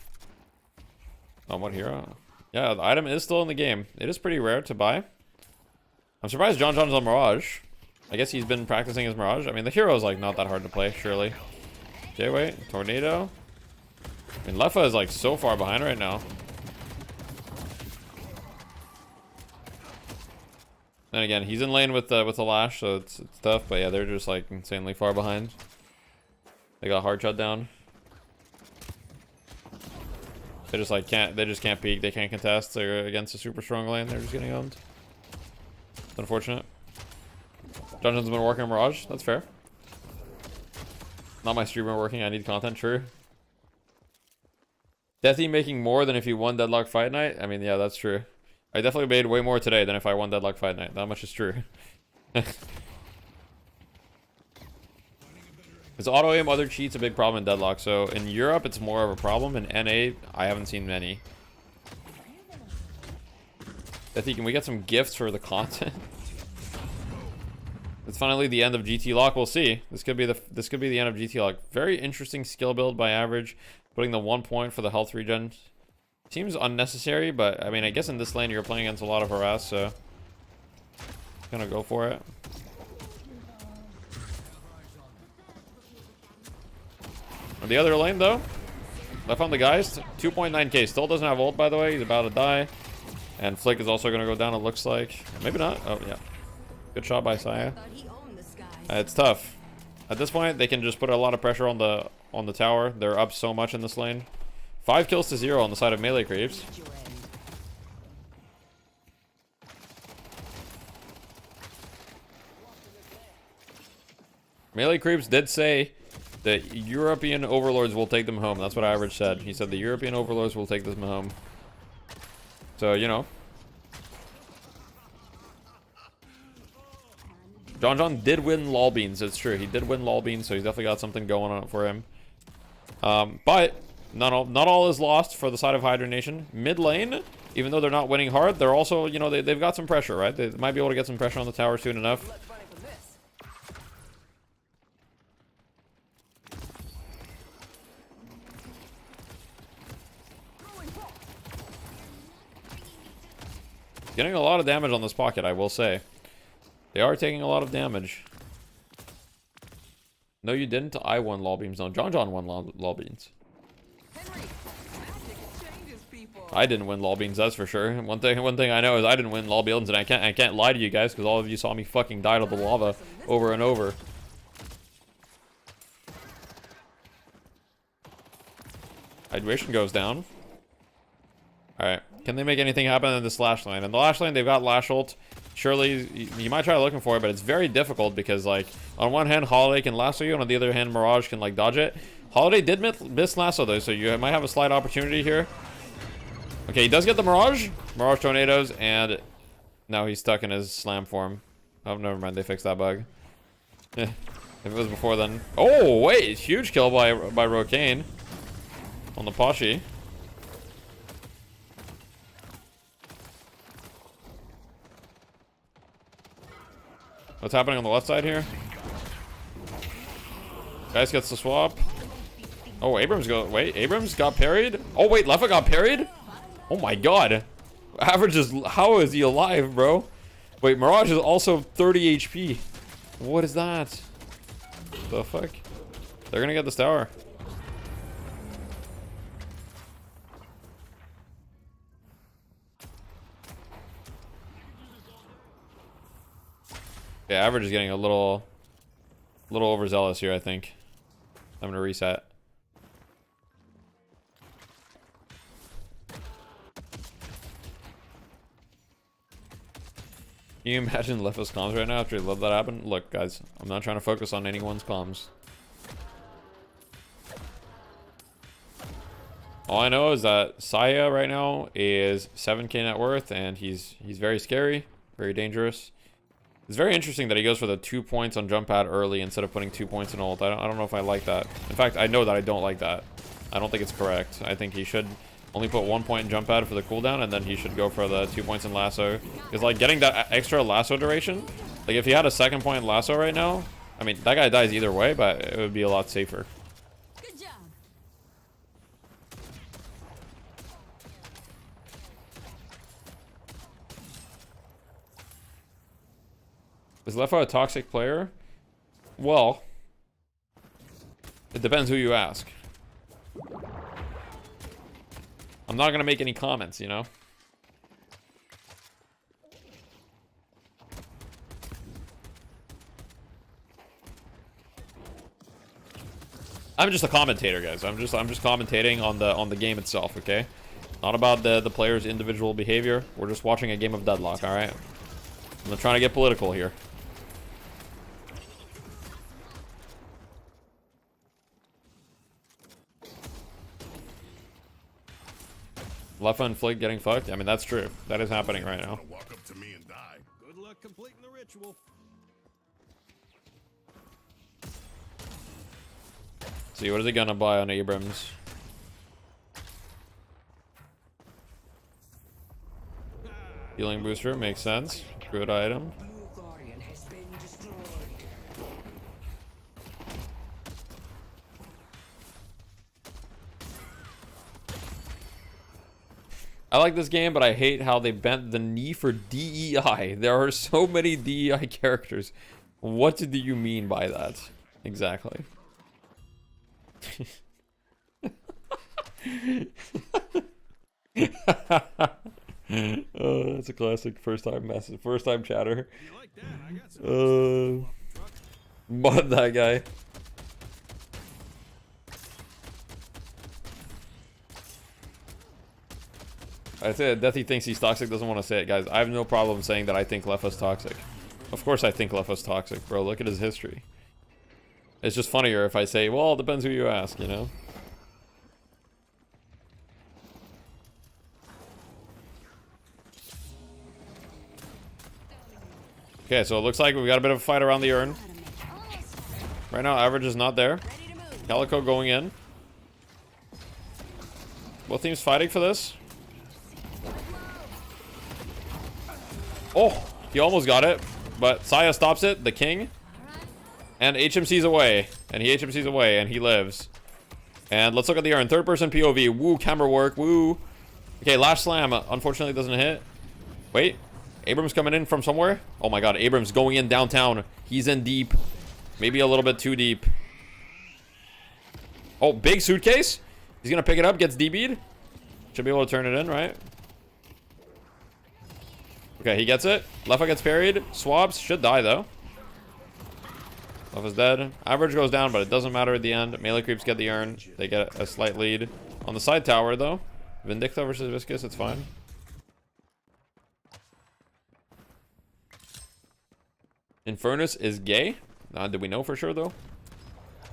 On what hero? Yeah, the item is still in the game. It is pretty rare to buy. I'm surprised John's on Mirage. I guess he's been practicing his Mirage. I mean, the hero is like not that hard to play, surely. Okay, wait. Tornado. I mean, Leffa is like so far behind right now. Then again, he's in lane with the Lash, so it's tough. But yeah, they're just like insanely far behind. They got hard shut down. They just like can't peek. They can't contest. They're against a super strong lane. They're just getting owned. It's unfortunate. Dungeon's been working on Mirage. That's fair. Not my streamer working. I need content. True. Deathy making more than if you won Deadlock Fight Night. I mean, yeah, that's true. I definitely made way more today than if I won Deadlock Fight Night. That much is true. Is auto aim other cheats a big problem in Deadlock? So in Europe it's more of a problem. In NA I haven't seen many. Deathy, can we get some gifts for the content? It's finally the end of GT Lock. We'll see. This could be the end of GT Lock. Very interesting skill build by Average. Putting the 1 point for the health regen seems unnecessary, but I mean, I guess in this lane you're playing against a lot of harass, so gonna go for it. On the other lane though, left on the guys, 2.9k. Still doesn't have ult, by the way. He's about to die, and Flick is also gonna go down. It looks like maybe not. Oh yeah, good shot by Saya. It's tough. At this point, they can just put a lot of pressure on the tower. They're up so much in this lane. 5 kills to 0 on the side of melee creeps. Melee creeps did say that European overlords will take them home. That's what Average said. He said the European overlords will take them home. So, you know. John did win Lol Beans. It's true. He did win Lol Beans, so he's definitely got something going on for him. But not all is lost for the side of Hydra Nation. Mid lane, even though they're not winning hard, they're also, you know, they've got some pressure, right? They might be able to get some pressure on the tower soon enough. Getting a lot of damage on this pocket, I will say. They are taking a lot of damage. No, you didn't. I won Lol Beams. No, John won Lol Beans. I didn't win Lol Beans, that's for sure. One thing I know is I didn't win Lol Beans, and I can't lie to you guys because all of you saw me fucking die to the lava over and over. Hydration goes down. Alright. Can they make anything happen in this Lash lane? In the Lash lane, they've got Lash ult. surely you might try looking for it, but it's very difficult because, like, on one hand, Holiday can lasso you, and on the other hand, Mirage can, like, dodge it. Holiday did miss lasso, though, so you might have a slight opportunity here. Okay, he does get the Mirage. Mirage tornadoes, and now he's stuck in his slam form. Oh, never mind. They fixed that bug. If it was before then. Oh, wait. Huge kill by Rokane on the Poshi. What's happening on the left side here? Guys gets the swap. Oh, Abrams Abrams got parried? Oh, wait, Leffa got parried? Oh my god. Average is... How is he alive, bro? Wait, Mirage is also 30 HP. What is that? The fuck? They're gonna get this tower. Yeah, Average is getting a little overzealous here, I think. I'm gonna reset. Can you imagine Leffa's comms right now after he let that happen? Look, guys, I'm not trying to focus on anyone's comms. All I know is that Saya right now is 7k net worth, and he's very scary, very dangerous. It's very interesting that he goes for the 2 points on jump pad early instead of putting 2 points in ult. I don't know if I like that. In fact, I know that I don't like that. I don't think it's correct. I think he should only put 1 point in jump pad for the cooldown, and then he should go for the 2 points in lasso. Because, like, getting that extra lasso duration, like, if he had a 2nd point in lasso right now, I mean, that guy dies either way, but it would be a lot safer. Good job. Is Leffa a toxic player? Well, it depends who you ask. I'm not gonna make any comments, you know? I'm just a commentator, guys. I'm just commentating on the game itself, okay? Not about the player's individual behavior. We're just watching a game of deadlock, all right? I'm not trying to get political here. Leffa and Flick getting fucked? I mean, that's true. That is happening right now. Walk up to me and die. Good luck completing the ritual. See, what is he gonna buy on Abrams? Healing booster makes sense. Good item. I like this game, but I hate how they bent the knee for DEI. There are so many DEI characters. What do you mean by that? Exactly. Oh, that's a classic first time message, first time chatter. Mod that guy. I said that he thinks he's toxic, doesn't want to say it, guys. I have no problem saying that I think Leffa's toxic. Of course I think Leffa's toxic, bro. Look at his history. It's just funnier if I say, well, it depends who you ask, you know? Okay, so it looks like we got a bit of a fight around the urn. Right now, Average is not there. Calico going in. Both teams fighting for this. Oh, he almost got it, but Saya stops it, the king. And HMC's away, and he HMC's away, and he lives. And let's look at the urn. Third person POV. Woo, camera work. Woo. Okay, Lash Slam. Unfortunately, doesn't hit. Wait. Abrams coming in from somewhere. Oh my god, Abrams going in downtown. He's in deep. Maybe a little bit too deep. Oh, big suitcase. He's going to pick it up, gets DB'd. Should be able to turn it in, right? Okay, he gets it. Leffa gets parried. Swaps. Should die, though. Leffa's dead. Average goes down, but it doesn't matter at the end. Melee creeps get the urn. They get a slight lead. On the side tower, though. Vindicta versus Viscous, it's fine. Infernus is gay? Did we know for sure though?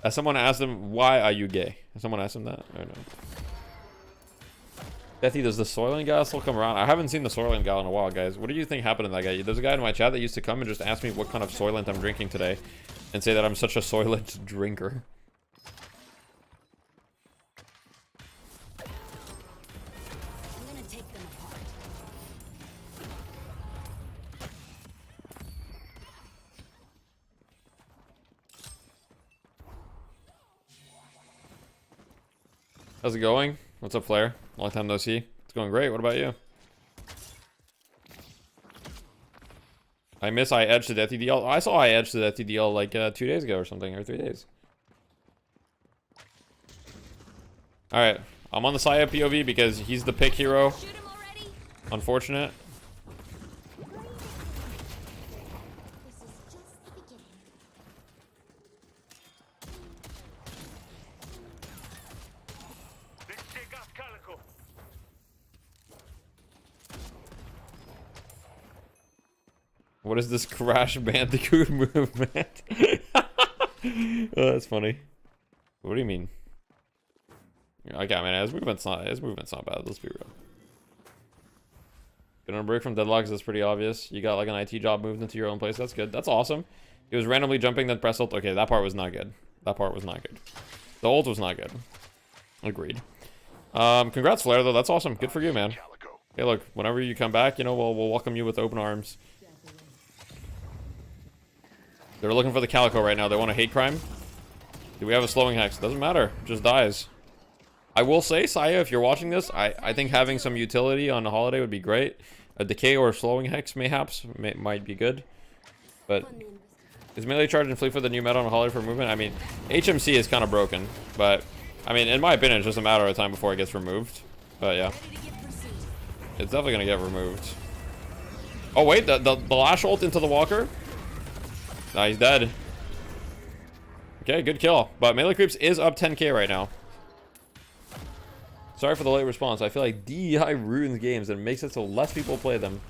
As someone asked him, why are you gay? Has someone asked him that? I don't know. Deathy, does the Soylent guy still come around? I haven't seen the Soylent guy in a while, guys. What do you think happened to that guy? There's a guy in my chat that used to come and just ask me what kind of Soylent I'm drinking today. And say that I'm such a Soylent drinker. How's it going? What's up, Flair? Long time no see. It's going great. What about you? I miss I edged the Deathy DL. I saw I edged the Deathy DL like 2 days ago or something, or 3 days. Alright. I'm on the Saya POV because he's the pick hero. Unfortunate. What is this Crash Bandicoot movement? Oh, that's funny. What do you mean? Okay, I mean, his movement's not bad. Let's be real. Get on a break from deadlocks. That's pretty obvious. You got like an IT job moved into your own place. That's good. That's awesome. He was randomly jumping, then press ult. Okay, that part was not good. That part was not good. The ult was not good. Agreed. Congrats, Flair, though. That's awesome. Good for you, man. Hey, look, whenever you come back, you know, we'll welcome you with open arms. They're looking for the Calico right now. They want a hate crime. Do we have a slowing hex? Doesn't matter. It just dies. I will say, Saya, if you're watching this, I think having some utility on the holiday would be great. A decay or a slowing hex, mayhaps, might be good. But is melee charge and fleet for the new meta on a holiday for movement? I mean, HMC is kind of broken. But, I mean, in my opinion, it's just a matter of time before it gets removed. But, yeah. It's definitely going to get removed. Oh, wait. The lash ult into the walker? Nah, he's dead. Okay, good kill. But Melee Creeps is up 10k right now. Sorry for the late response. I feel like DEI ruins games and makes it so less people play them.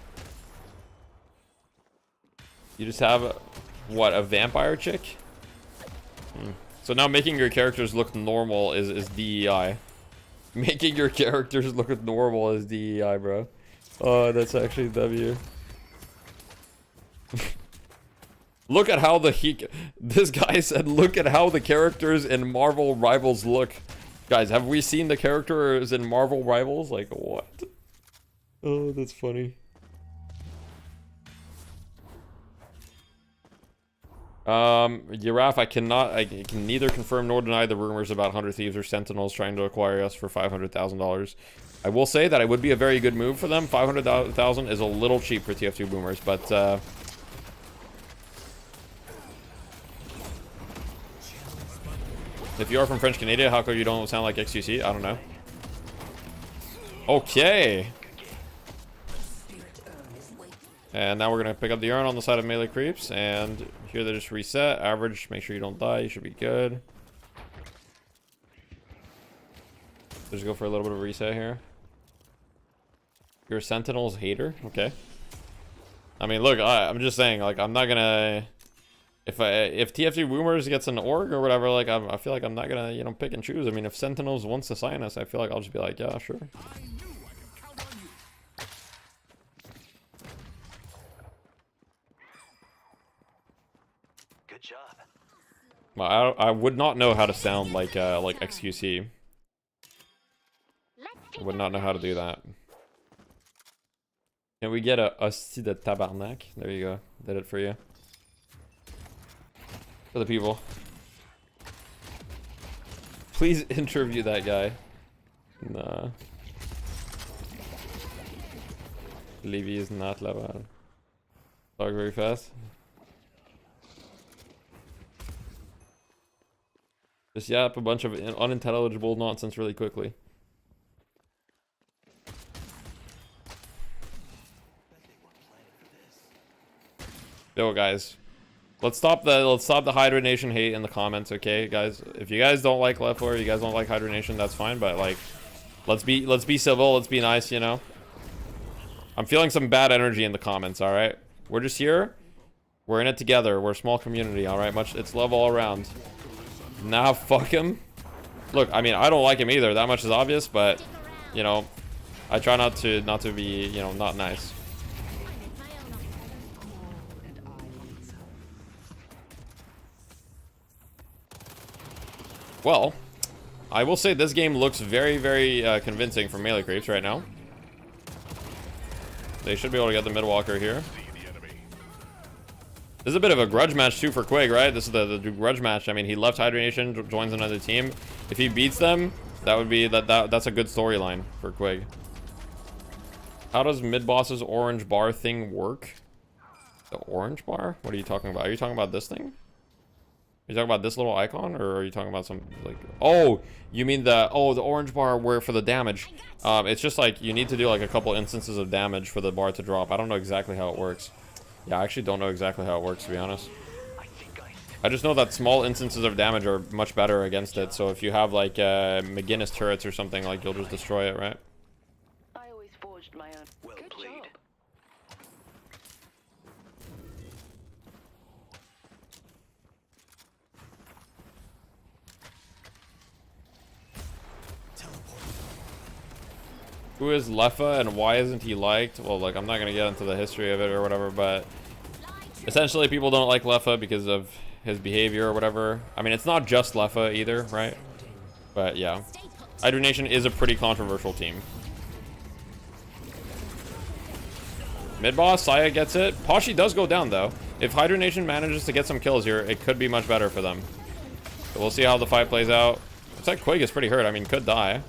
You just have, what, a vampire chick? So now making your characters look normal is DEI. Making your characters look normal is DEI, bro. Oh, that's actually W. Look at how this guy said, look at how the characters in Marvel Rivals look. Guys, have we seen the characters in Marvel Rivals? Like, what? Oh, that's funny. Giraffe, I can neither confirm nor deny the rumors about 100 Thieves or Sentinels trying to acquire us for $500,000. I will say that it would be a very good move for them. 500,000 is a little cheap for TF2 Boomers, but, if you are from French Canada, how come you don't sound like XQC? I don't know. Okay. And now we're going to pick up the urn on the side of Melee Creeps. And here they just reset. Average, make sure you don't die. You should be good. Just go for a little bit of a reset here. You're a Sentinels hater? Okay. I mean, look, I'm just saying, like, I'm not going to... If TFG Boomers gets an org or whatever, like I feel like I'm not gonna, you know, pick and choose. I mean, if Sentinels wants to sign us, I feel like I'll just be like, yeah, sure. Good job. Well, I would not know how to sound like XQC. I would not know how to do that. Can we get a hostie de tabarnak? There you go. Did it for you. For the people. Please interview that guy. Nah. Levy is not Laval. Talk very fast. Just yap a bunch of unintelligible nonsense really quickly. Yo, guys. Let's stop the Hydra Nation hate in the comments, okay, guys? If you guys don't like Left 4, you guys don't like Hydra Nation, that's fine, but like let's be civil, let's be nice, you know? I'm feeling some bad energy in the comments, all right? We're just here We're in it together. We're a small community, all right? It's love all around. Nah, fuck him. Look, I mean, I don't like him either. That much is obvious, but, you know, I try not to be, you know, not nice. Well, I will say this game looks very, very convincing for melee creeps right now. They should be able to get the mid walker here. This is a bit of a grudge match too for Quig, right? This is the grudge match. I mean, he left Hydration, joins another team. If he beats them, that would be that's a good storyline for Quig. How does mid boss's orange bar thing work? The orange bar? What are you talking about? Are you talking about this thing? Are you talking about this little icon, or are you talking about some like? Oh, you mean the orange bar where for the damage? It's just like you need to do like a couple instances of damage for the bar to drop. I don't know exactly how it works. Yeah, I actually don't know exactly how it works, to be honest. I just know that small instances of damage are much better against it. So if you have like McGinnis turrets or something, like you'll just destroy it, right? I always forged my own. Well Good played. job. Who is Leffa and why isn't he liked? Well, like, I'm not gonna get into the history of it or whatever, but essentially people don't like Leffa because of his behavior or whatever. I mean, it's not just Leffa either, right? But yeah, Hydra Nation is a pretty controversial team. Mid boss, Saya gets it. Pashi does go down though. If Hydra Nation manages to get some kills here, it could be much better for them. So we'll see how the fight plays out. Looks like Quig is pretty hurt. I mean, could die.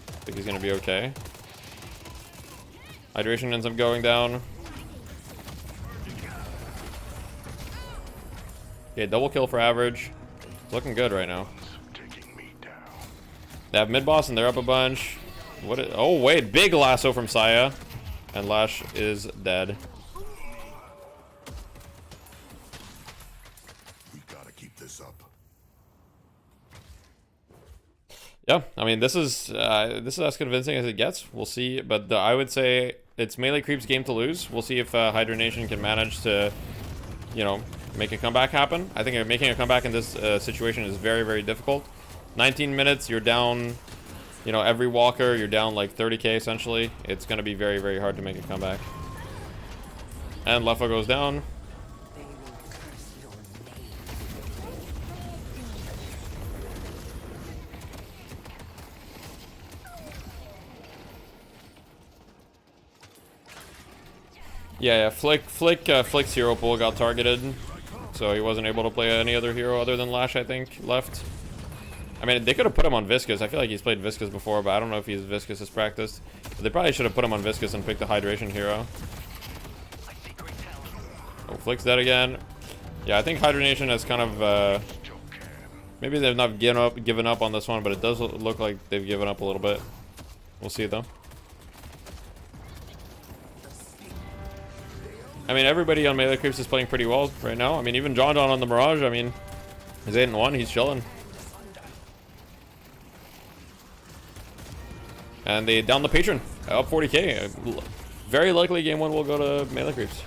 I think he's gonna be okay. Hydration ends up going down. Okay, double kill for average. Looking good right now. They have mid boss and they're up a bunch. Oh wait, big lasso from Saya. And Lash is dead. We gotta keep this up. Yeah, I mean, this is as convincing as it gets. We'll see, but I would say it's Melee Creep's game to lose. We'll see if Hydra Nation can manage to, you know, make a comeback happen. I think making a comeback in this situation is very, very difficult. 19 minutes, you're down, you know, every walker, you're down like 30k essentially. It's going to be very, very hard to make a comeback. And Leffa goes down. Yeah, Flick's hero pool got targeted, so he wasn't able to play any other hero other than Lash, I think, left. I mean, they could have put him on Viscous. I feel like he's played Viscous before, but I don't know if he's Viscous as practiced. But they probably should have put him on Viscous and picked the Hydration hero. Oh, Flick's dead again. Yeah, I think Hydra Nation has kind of, maybe they've not given up on this one, but it does look like they've given up a little bit. We'll see, though. I mean, everybody on Melee Creeps is playing pretty well right now. I mean, even John on the Mirage, I mean, he's 8-1, he's chilling. And they down the patron, up 40k. Very likely game one will go to Melee Creeps.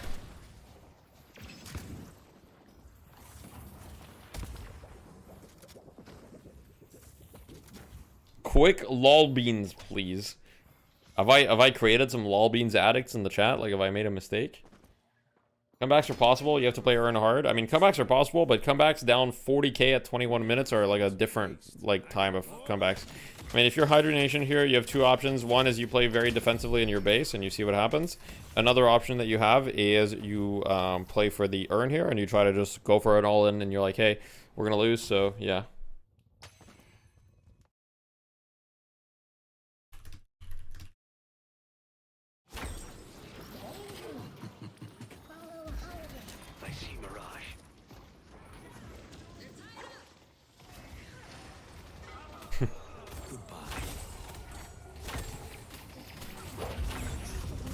Quick lol beans, please. Have I created some lol beans addicts in the chat? Like, have I made a mistake? Comebacks are possible. You have to play Urn hard. I mean, comebacks are possible, but comebacks down 40k at 21 minutes are like a different like time of comebacks. I mean, if you're Hydra Nation here, you have two options. One is you play very defensively in your base and you see what happens. Another option that you have is you play for the Urn here and you try to just go for it all in and you're like, hey, we're gonna lose, so yeah.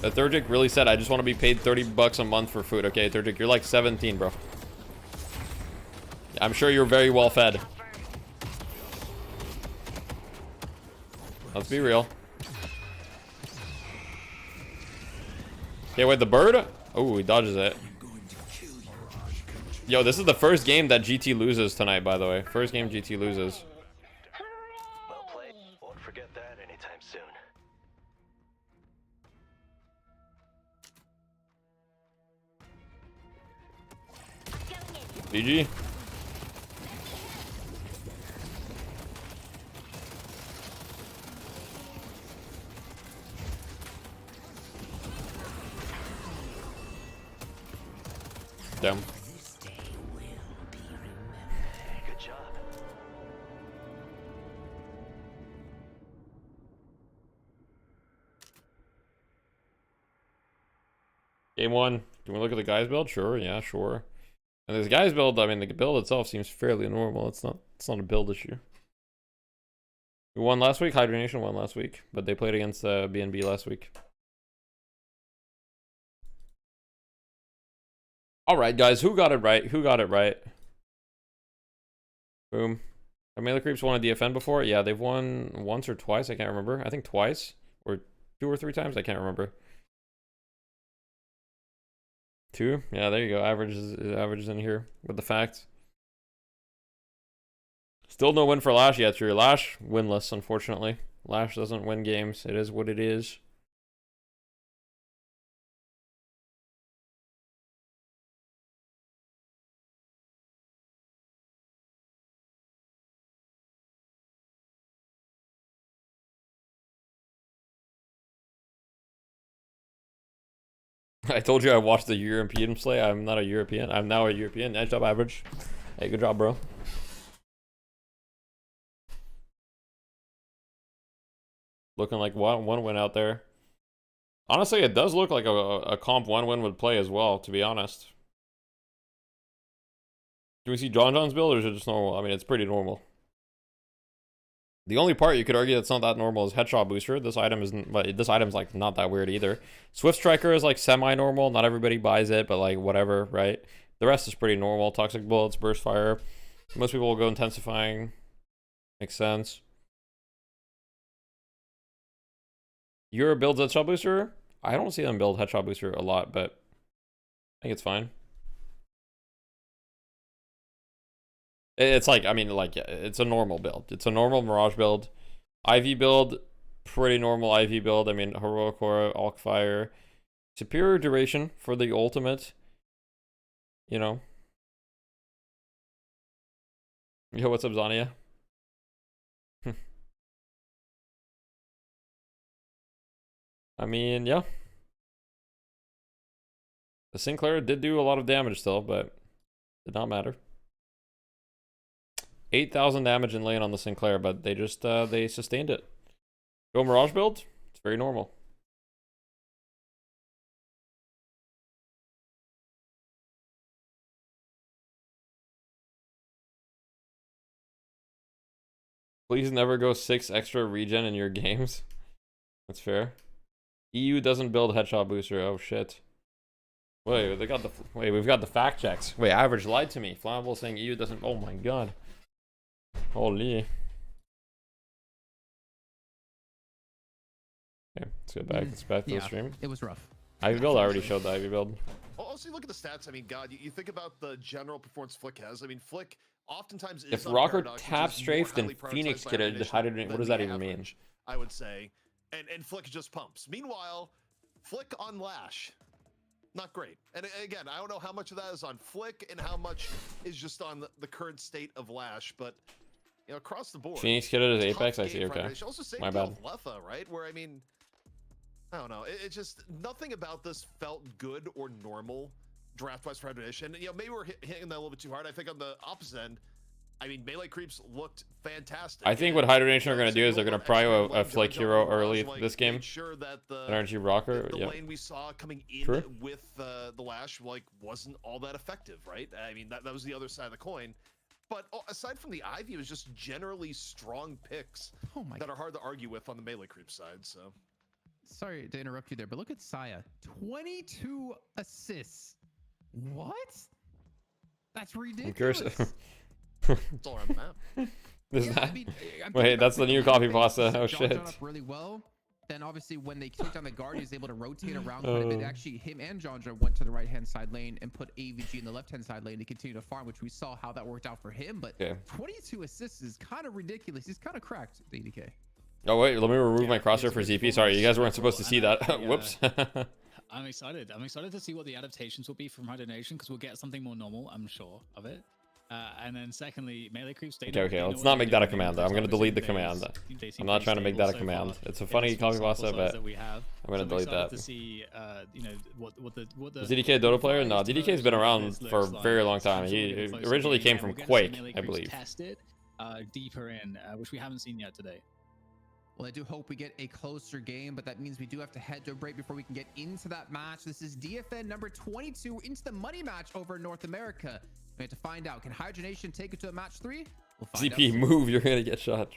Thurgic really said, I just want to be paid 30 bucks a month for food. Okay, Thurgic, you're like 17, bro. I'm sure you're very well fed. Let's be real. Okay, wait, the bird? Oh, he dodges it. Yo, this is the first game that GT loses tonight, by the way. First game GT loses. Well played. Won't forget that anytime soon. GG. Damn. Good job. Game 1. Do we look at the guys build? Sure, yeah, sure. And this guy's build, I mean, the build itself seems fairly normal. It's not a build issue. We won last week. Hydra Nation won last week, but they played against BNB last week. All right, guys, who got it right? Who got it right? Boom. Have Melee Creeps won a DFN before? Yeah, they've won once or twice. I can't remember. I think twice or 2 or 3 times. I can't remember. 2? Yeah, there you go. Averages in here with the facts. Still no win for Lash yet, Drew. Lash winless, unfortunately. Lash doesn't win games. It is what it is. I told you I watched the European play. I'm not a European. I'm now a European. Nice job, Average. Hey, good job, bro. Looking like one win out there. Honestly, it does look like a comp 1 win would play as well, to be honest. Do we see John's build, or is it just normal? I mean, it's pretty normal. The only part you could argue that's not that normal is Headshot Booster. This item isn't, but this item's like not that weird either. Swift Striker is like semi-normal. Not everybody buys it, but like whatever, right? The rest is pretty normal. Toxic Bullets, Burst Fire. Most people will go Intensifying. Makes sense. Your builds Headshot Booster? I don't see them build Headshot Booster a lot, but I think it's fine. It's like, I mean, like, yeah, it's a normal build. It's a normal Mirage build. Ivy build, pretty normal Ivy build. I mean, Heroic Aura, Alk Fire. Superior duration for the ultimate. You know. Yo, what's up, Zania? I mean, yeah. The Sinclair did do a lot of damage still, but did not matter. 8,000 damage in lane on the Sinclair, but they just they sustained it. Go Mirage build, it's very normal. Please never go 6 extra regen in your games. That's fair. EU doesn't build Headshot Booster. Oh shit. Wait, we've got the fact checks. Wait, Average lied to me. Flammable saying EU doesn't. Oh my god. Holy. Okay, let's get back. Let's back to the stream. It was rough. Ivy build. I already showed the Ivy build. Also, look at the stats. I mean, God, you think about the general performance Flick has. I mean, Flick oftentimes is. If Rocker tap strafe, then Phoenix get a hydrogen. What does that even mean? I would say, and Flick just pumps. Meanwhile, Flick on Lash, not great. And again, I don't know how much of that is on Flick and how much is just on the current state of Lash, but you know, across the board. Phoenix kid at his Apex. I see. Okay. My bad. Letha, right? Where I mean, I don't know. It just nothing about this felt good or normal draft-wise for Hydration. You know, maybe we're hitting that a little bit too hard. I think on the opposite end, I mean, Melee Creeps looked fantastic. I think what Hydration are going to do is they're going to prio a Flake Hero early this game. Sure that the Energy Rocker. The yeah. lane we saw coming in with the Lash like wasn't all that effective, right? I mean, that was the other side of the coin. But aside from the Ivy, it was just generally strong picks that are hard to argue with on the Melee Creep side. So, sorry to interrupt you there, but look at Saya. 22 assists. What? That's ridiculous. It's all around the map. Wait, that's the new copy pasta. Oh shit. Up really well. then obviously when they took down the guard, he was able to rotate around quite a bit. Actually, him and Jandra went to the right-hand side lane and put AVG in the left-hand side lane to continue to farm, which we saw how that worked out for him. But 22 assists is kind of ridiculous. He's kind of cracked, the EDK. Oh wait, let me remove my crosshair for ZP. Sorry, you guys weren't supposed to see that. Whoops. I'm excited. I'm excited to see what the adaptations will be from High Donation, because we'll get something more normal, I'm sure of it. And then secondly, melee creeps. Okay, let's not make that a command though. I'm gonna delete the command. I'm not trying to make that a command. It's a funny copy pasta, but I'm gonna delete that. To see, you know, what the DDK a Dota player? No, DDK's been around for a very long time. He originally came from Quake, I believe. Tested deeper in, which we haven't seen yet today. Well, I do hope we get a closer game, but that means we do have to head to a break before we can get into that match. This is DFN number 22 into the money match over in North America. We have to find out. Can Hydronation take it to a match 3? We'll find ZP, out. move. You're going to get shot.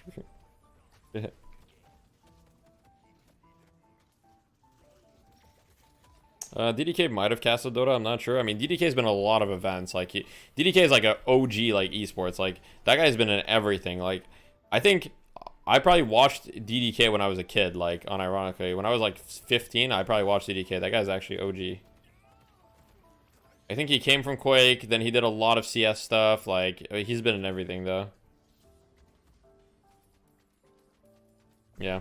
DDK might have casted Dota. I'm not sure. I mean, DDK's been in a lot of events. Like, DDK is like an OG, like, esports. Like, that guy's been in everything. Like, I think I probably watched DDK when I was a kid. Like, unironically. When I was, like, 15, I probably watched DDK. That guy's actually OG. I think he came from Quake, then he did a lot of CS stuff. Like, he's been in everything, though. Yeah.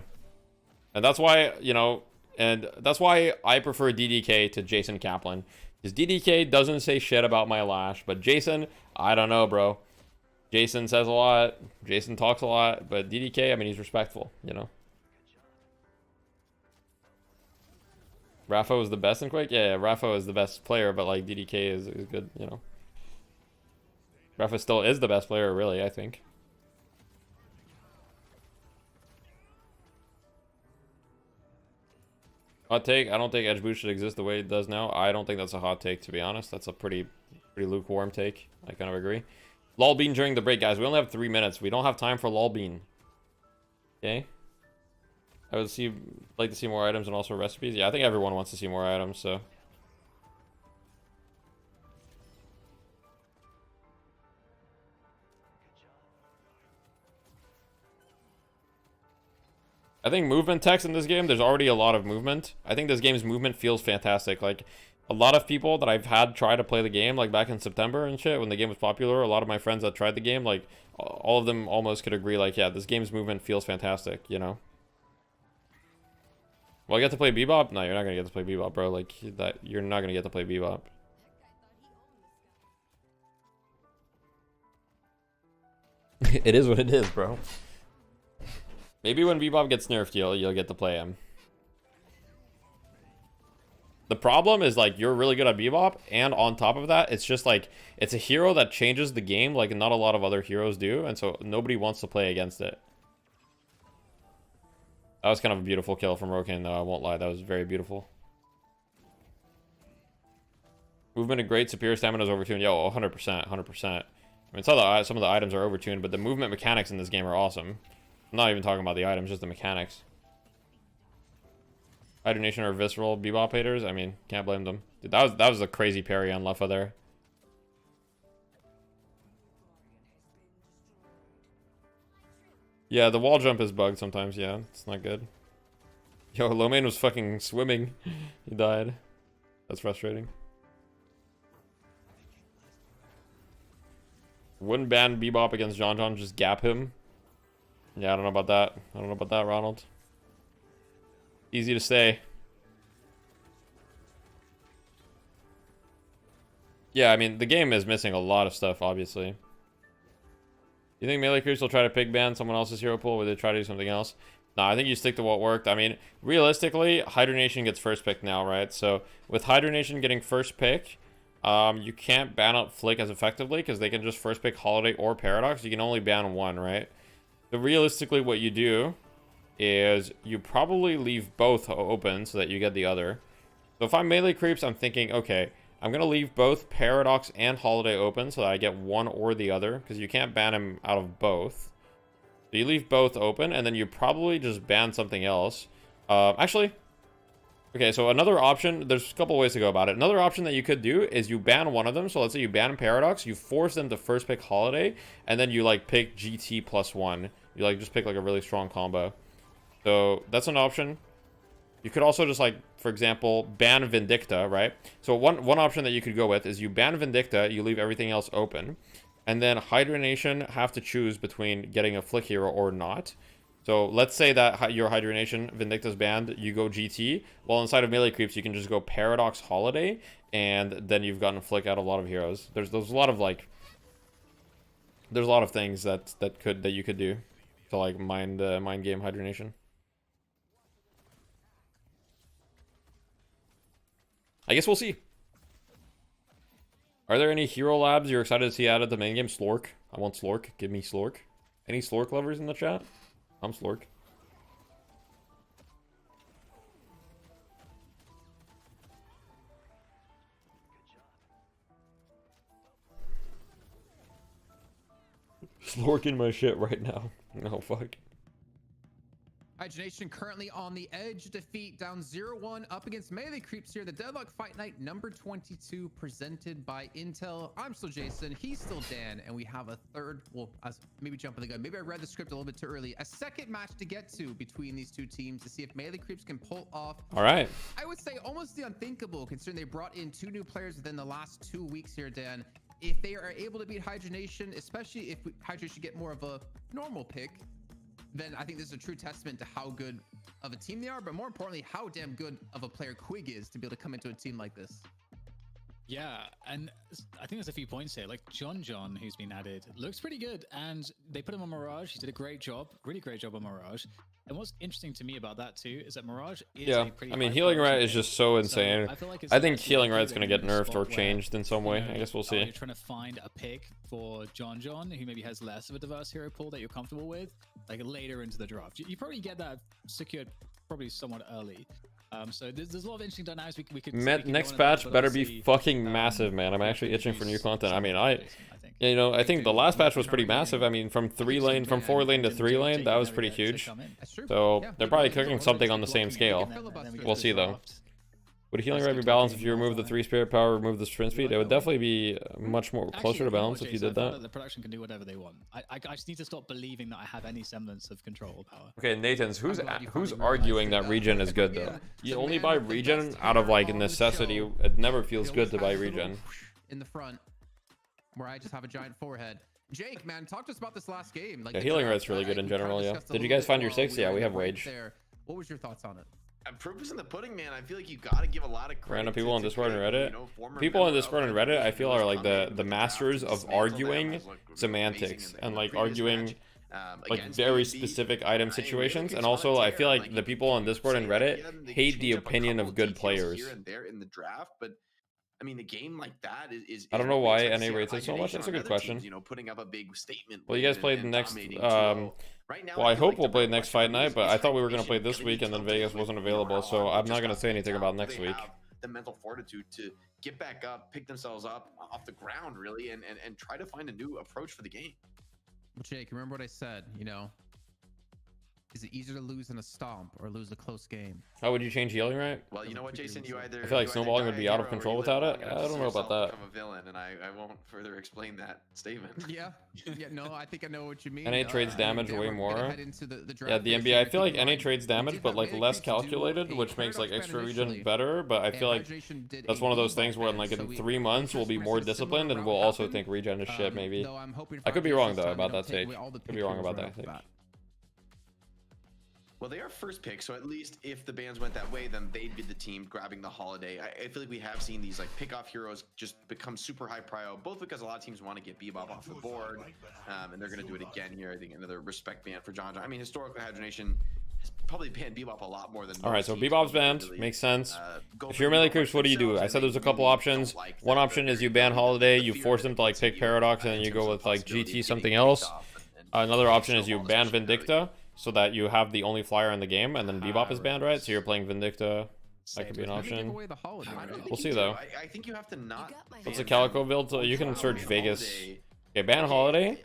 And that's why, you know, and that's why I prefer DDK to Jason Kaplan. Because DDK doesn't say shit about my lash, but Jason, I don't know, bro. Jason says a lot, Jason talks a lot, but DDK, I mean, he's respectful, you know. Rafa was the best in Quake? Yeah, Rafa is the best player, but like DDK is good, you know. Rafa still is the best player, really, I think. Hot take, I don't think Edge Boost should exist the way it does now. I don't think that's a hot take, to be honest. That's a pretty lukewarm take. I kind of agree. Lol Bean during the break, guys. We only have 3 minutes. We don't have time for Lol Bean. Okay? I would like to see more items and also recipes. Yeah, I think everyone wants to see more items, so. I think movement text in this game, there's already a lot of movement. I think this game's movement feels fantastic. Like, a lot of people that I've had try to play the game, like back in September and shit, when the game was popular, a lot of my friends that tried the game, like, all of them almost could agree, like, yeah, this game's movement feels fantastic, you know? Well, I get to play Bebop? No, you're not gonna get to play Bebop, bro. Like, that, you're not gonna get to play Bebop. It is what it is, bro. Maybe when Bebop gets nerfed, you'll get to play him. The problem is, like, you're really good at Bebop, and on top of that, it's just, like, it's a hero that changes the game like not a lot of other heroes do, and so nobody wants to play against it. That was kind of a beautiful kill from Rokane, though, I won't lie. That was very beautiful. Movement is great, superior stamina is overtuned. Yo, 100%, 100%. I mean, some of the items are overtuned, but the movement mechanics in this game are awesome. I'm not even talking about the items, just the mechanics. Hydronation or Visceral Bebop haters, I mean, can't blame them. Dude, that was a crazy parry on Luffa there. Yeah, the wall jump is bugged sometimes, yeah. It's not good. Yo, Lomain was fucking swimming. He died. That's frustrating. Wouldn't ban Bebop against John, just gap him. Yeah, I don't know about that. I don't know about that, Ronald. Easy to say. Yeah, I mean, the game is missing a lot of stuff, obviously. You think Melee Creeps will try to pick ban someone else's hero pool? Will they try to do something else? No, I think you stick to what worked. I mean, realistically, Hydronation gets first pick now, right? So, with Hydronation getting first pick, you can't ban out Flick as effectively because they can just first pick Holiday or Paradox. You can only ban one, right? So, realistically, what you do is you probably leave both open so that you get the other. So, if I'm Melee Creeps, I'm thinking, okay, I'm going to leave both Paradox and Holiday open so that I get one or the other, because you can't ban him out of both. So you leave both open, and then you probably just ban something else. Actually, okay, so another option, there's a couple ways to go about it. Another option that you could do is you ban one of them. So let's say you ban Paradox, you force them to first pick Holiday, and then you, like, pick GT +1. You, like, just pick, like, a really strong combo. So that's an option. You could also just, like, for example, ban Vindicta, right? So one option that you could go with is you ban Vindicta, you leave everything else open, and then Hydra Nation have to choose between getting a Flick hero or not. So let's say that your Hydra Nation, Vindicta's banned, you go GT. Well, inside of melee creeps, you can just go Paradox Holiday, and then you've gotten a Flick out of a lot of heroes. There's a lot of, like, there's a lot of things that you could do to, like, mind game Hydra Nation. I guess we'll see. Are there any hero labs you're excited to see added to the main game? Slork. I want Slork. Give me Slork. Any Slork lovers in the chat? I'm Slork. Slorking my shit right now. No, fuck. Hydra Nation currently on the edge of defeat, down 0-1 up against melee creeps here. The Deadlock Fight Night number 22 presented by Intel. I'm still Jason, he's still Dan, and we have a third, well, maybe jumping the gun. Maybe I read the script a little bit too early. A second match to get to between these two teams to see if melee creeps can pull off. All right. I would say almost the unthinkable, considering they brought in 2 new players within the last 2 weeks here, Dan. If they are able to beat Hydra Nation, especially if Hydra should get more of a normal pick, then I think this is a true testament to how good of a team they are, but more importantly, how damn good of a player Quig is to be able to come into a team like this. Yeah, and I think there's a few points here. Like John, who's been added, looks pretty good, and they put him on Mirage. He did a great job, really great job on Mirage. And what's interesting to me about that too is that Mirage is a pretty, I mean, healing rate is just so insane. So I think healing rate's going to get nerfed or changed in some way. I guess we'll see. You're trying to find a pick for John, who maybe has less of a diverse hero pool that you're comfortable with, like later into the draft. You probably get that secured probably somewhat early. So there's a lot of interesting dynamics we could next patch better be fucking massive, man. I'm actually itching for new content. I mean, I think the last patch was pretty massive. I mean, from 4 lane to 3 lane, that was pretty huge. So they're probably cooking something on the same scale. We'll see though. Would healing rate be balanced if you remove the 3 spirit power, remove the sprint speed? It would definitely be much more closer to balance if you did that. The production can do whatever they want. I just need to stop believing that I have any semblance of control power. Okay, Nathan's, who's arguing that regen is good though? You only buy regen out of like necessity. It never feels good to buy regen. In the front, where I just have a giant forehead. Jake, man, talk to us about this last game. Like, yeah, healing rate's really good in general. Yeah. Did you guys find your 6? Yeah, we have Wage. What was your thoughts on it? Proof is in the pudding, man. I feel like you gotta give a lot of credit. Random people on Discord and Reddit. People on Discord and Reddit, I feel, are like the masters of arguing semantics and like arguing like very specific item situations. And also, I feel like the people on Discord and Reddit hate the opinion of good players. Here and there in the draft, but I mean, a game like that is I don't know why NA rates it so much. That's a good question. You know, putting up a big statement. Well, you guys played the next. Well, I hope we'll play next fight night, but I thought we were gonna play this week, and then Vegas wasn't available, so I'm not gonna say anything about next week. The mental fortitude to get back up, pick themselves up off the ground, really, and try to find a new approach for the game. Well, Jake, remember what I said? You know, is it easier to lose in a stomp or lose a close game? How would you change healing rate? Well, you know what, Jason, you either. I feel like snowballing would be out of control without it. I don't know about that. I'm a villain, and I won't further explain that statement. Yeah, no, I think I know what you mean. NA trades damage way more. Yeah, the NBA. I feel like NA trades damage, but like less calculated, which makes like extra regen better. But I feel like that's one of those things where like in 3 months we'll be more disciplined, and we'll also think regen is shit. Maybe. I could be wrong though about that take. Could be wrong about that take. Well, they are first pick, so at least if the bans went that way, then they'd be the team grabbing the holiday. I feel like we have seen these like pick-off heroes just become super high prio, both because a lot of teams want to get Bebop off the board, and they're going to do it again here. I think another respect ban for John. I mean, historically, Hydra Nation has probably banned Bebop a lot more than. All right, so Bebop's banned. Makes sense. If you're melee creeps, what do? I said there's a couple options. One option is you ban Holiday, you force them to like pick Paradox, and then you go with like GT something else. Another option is you ban Vindicta, so that you have the only flyer in the game, and then Bebop is banned, right? So you're playing Vindicta. That could be an option. We'll see though. I think you have to not. What's the Calico build? You can search Vegas. Okay, ban Holiday.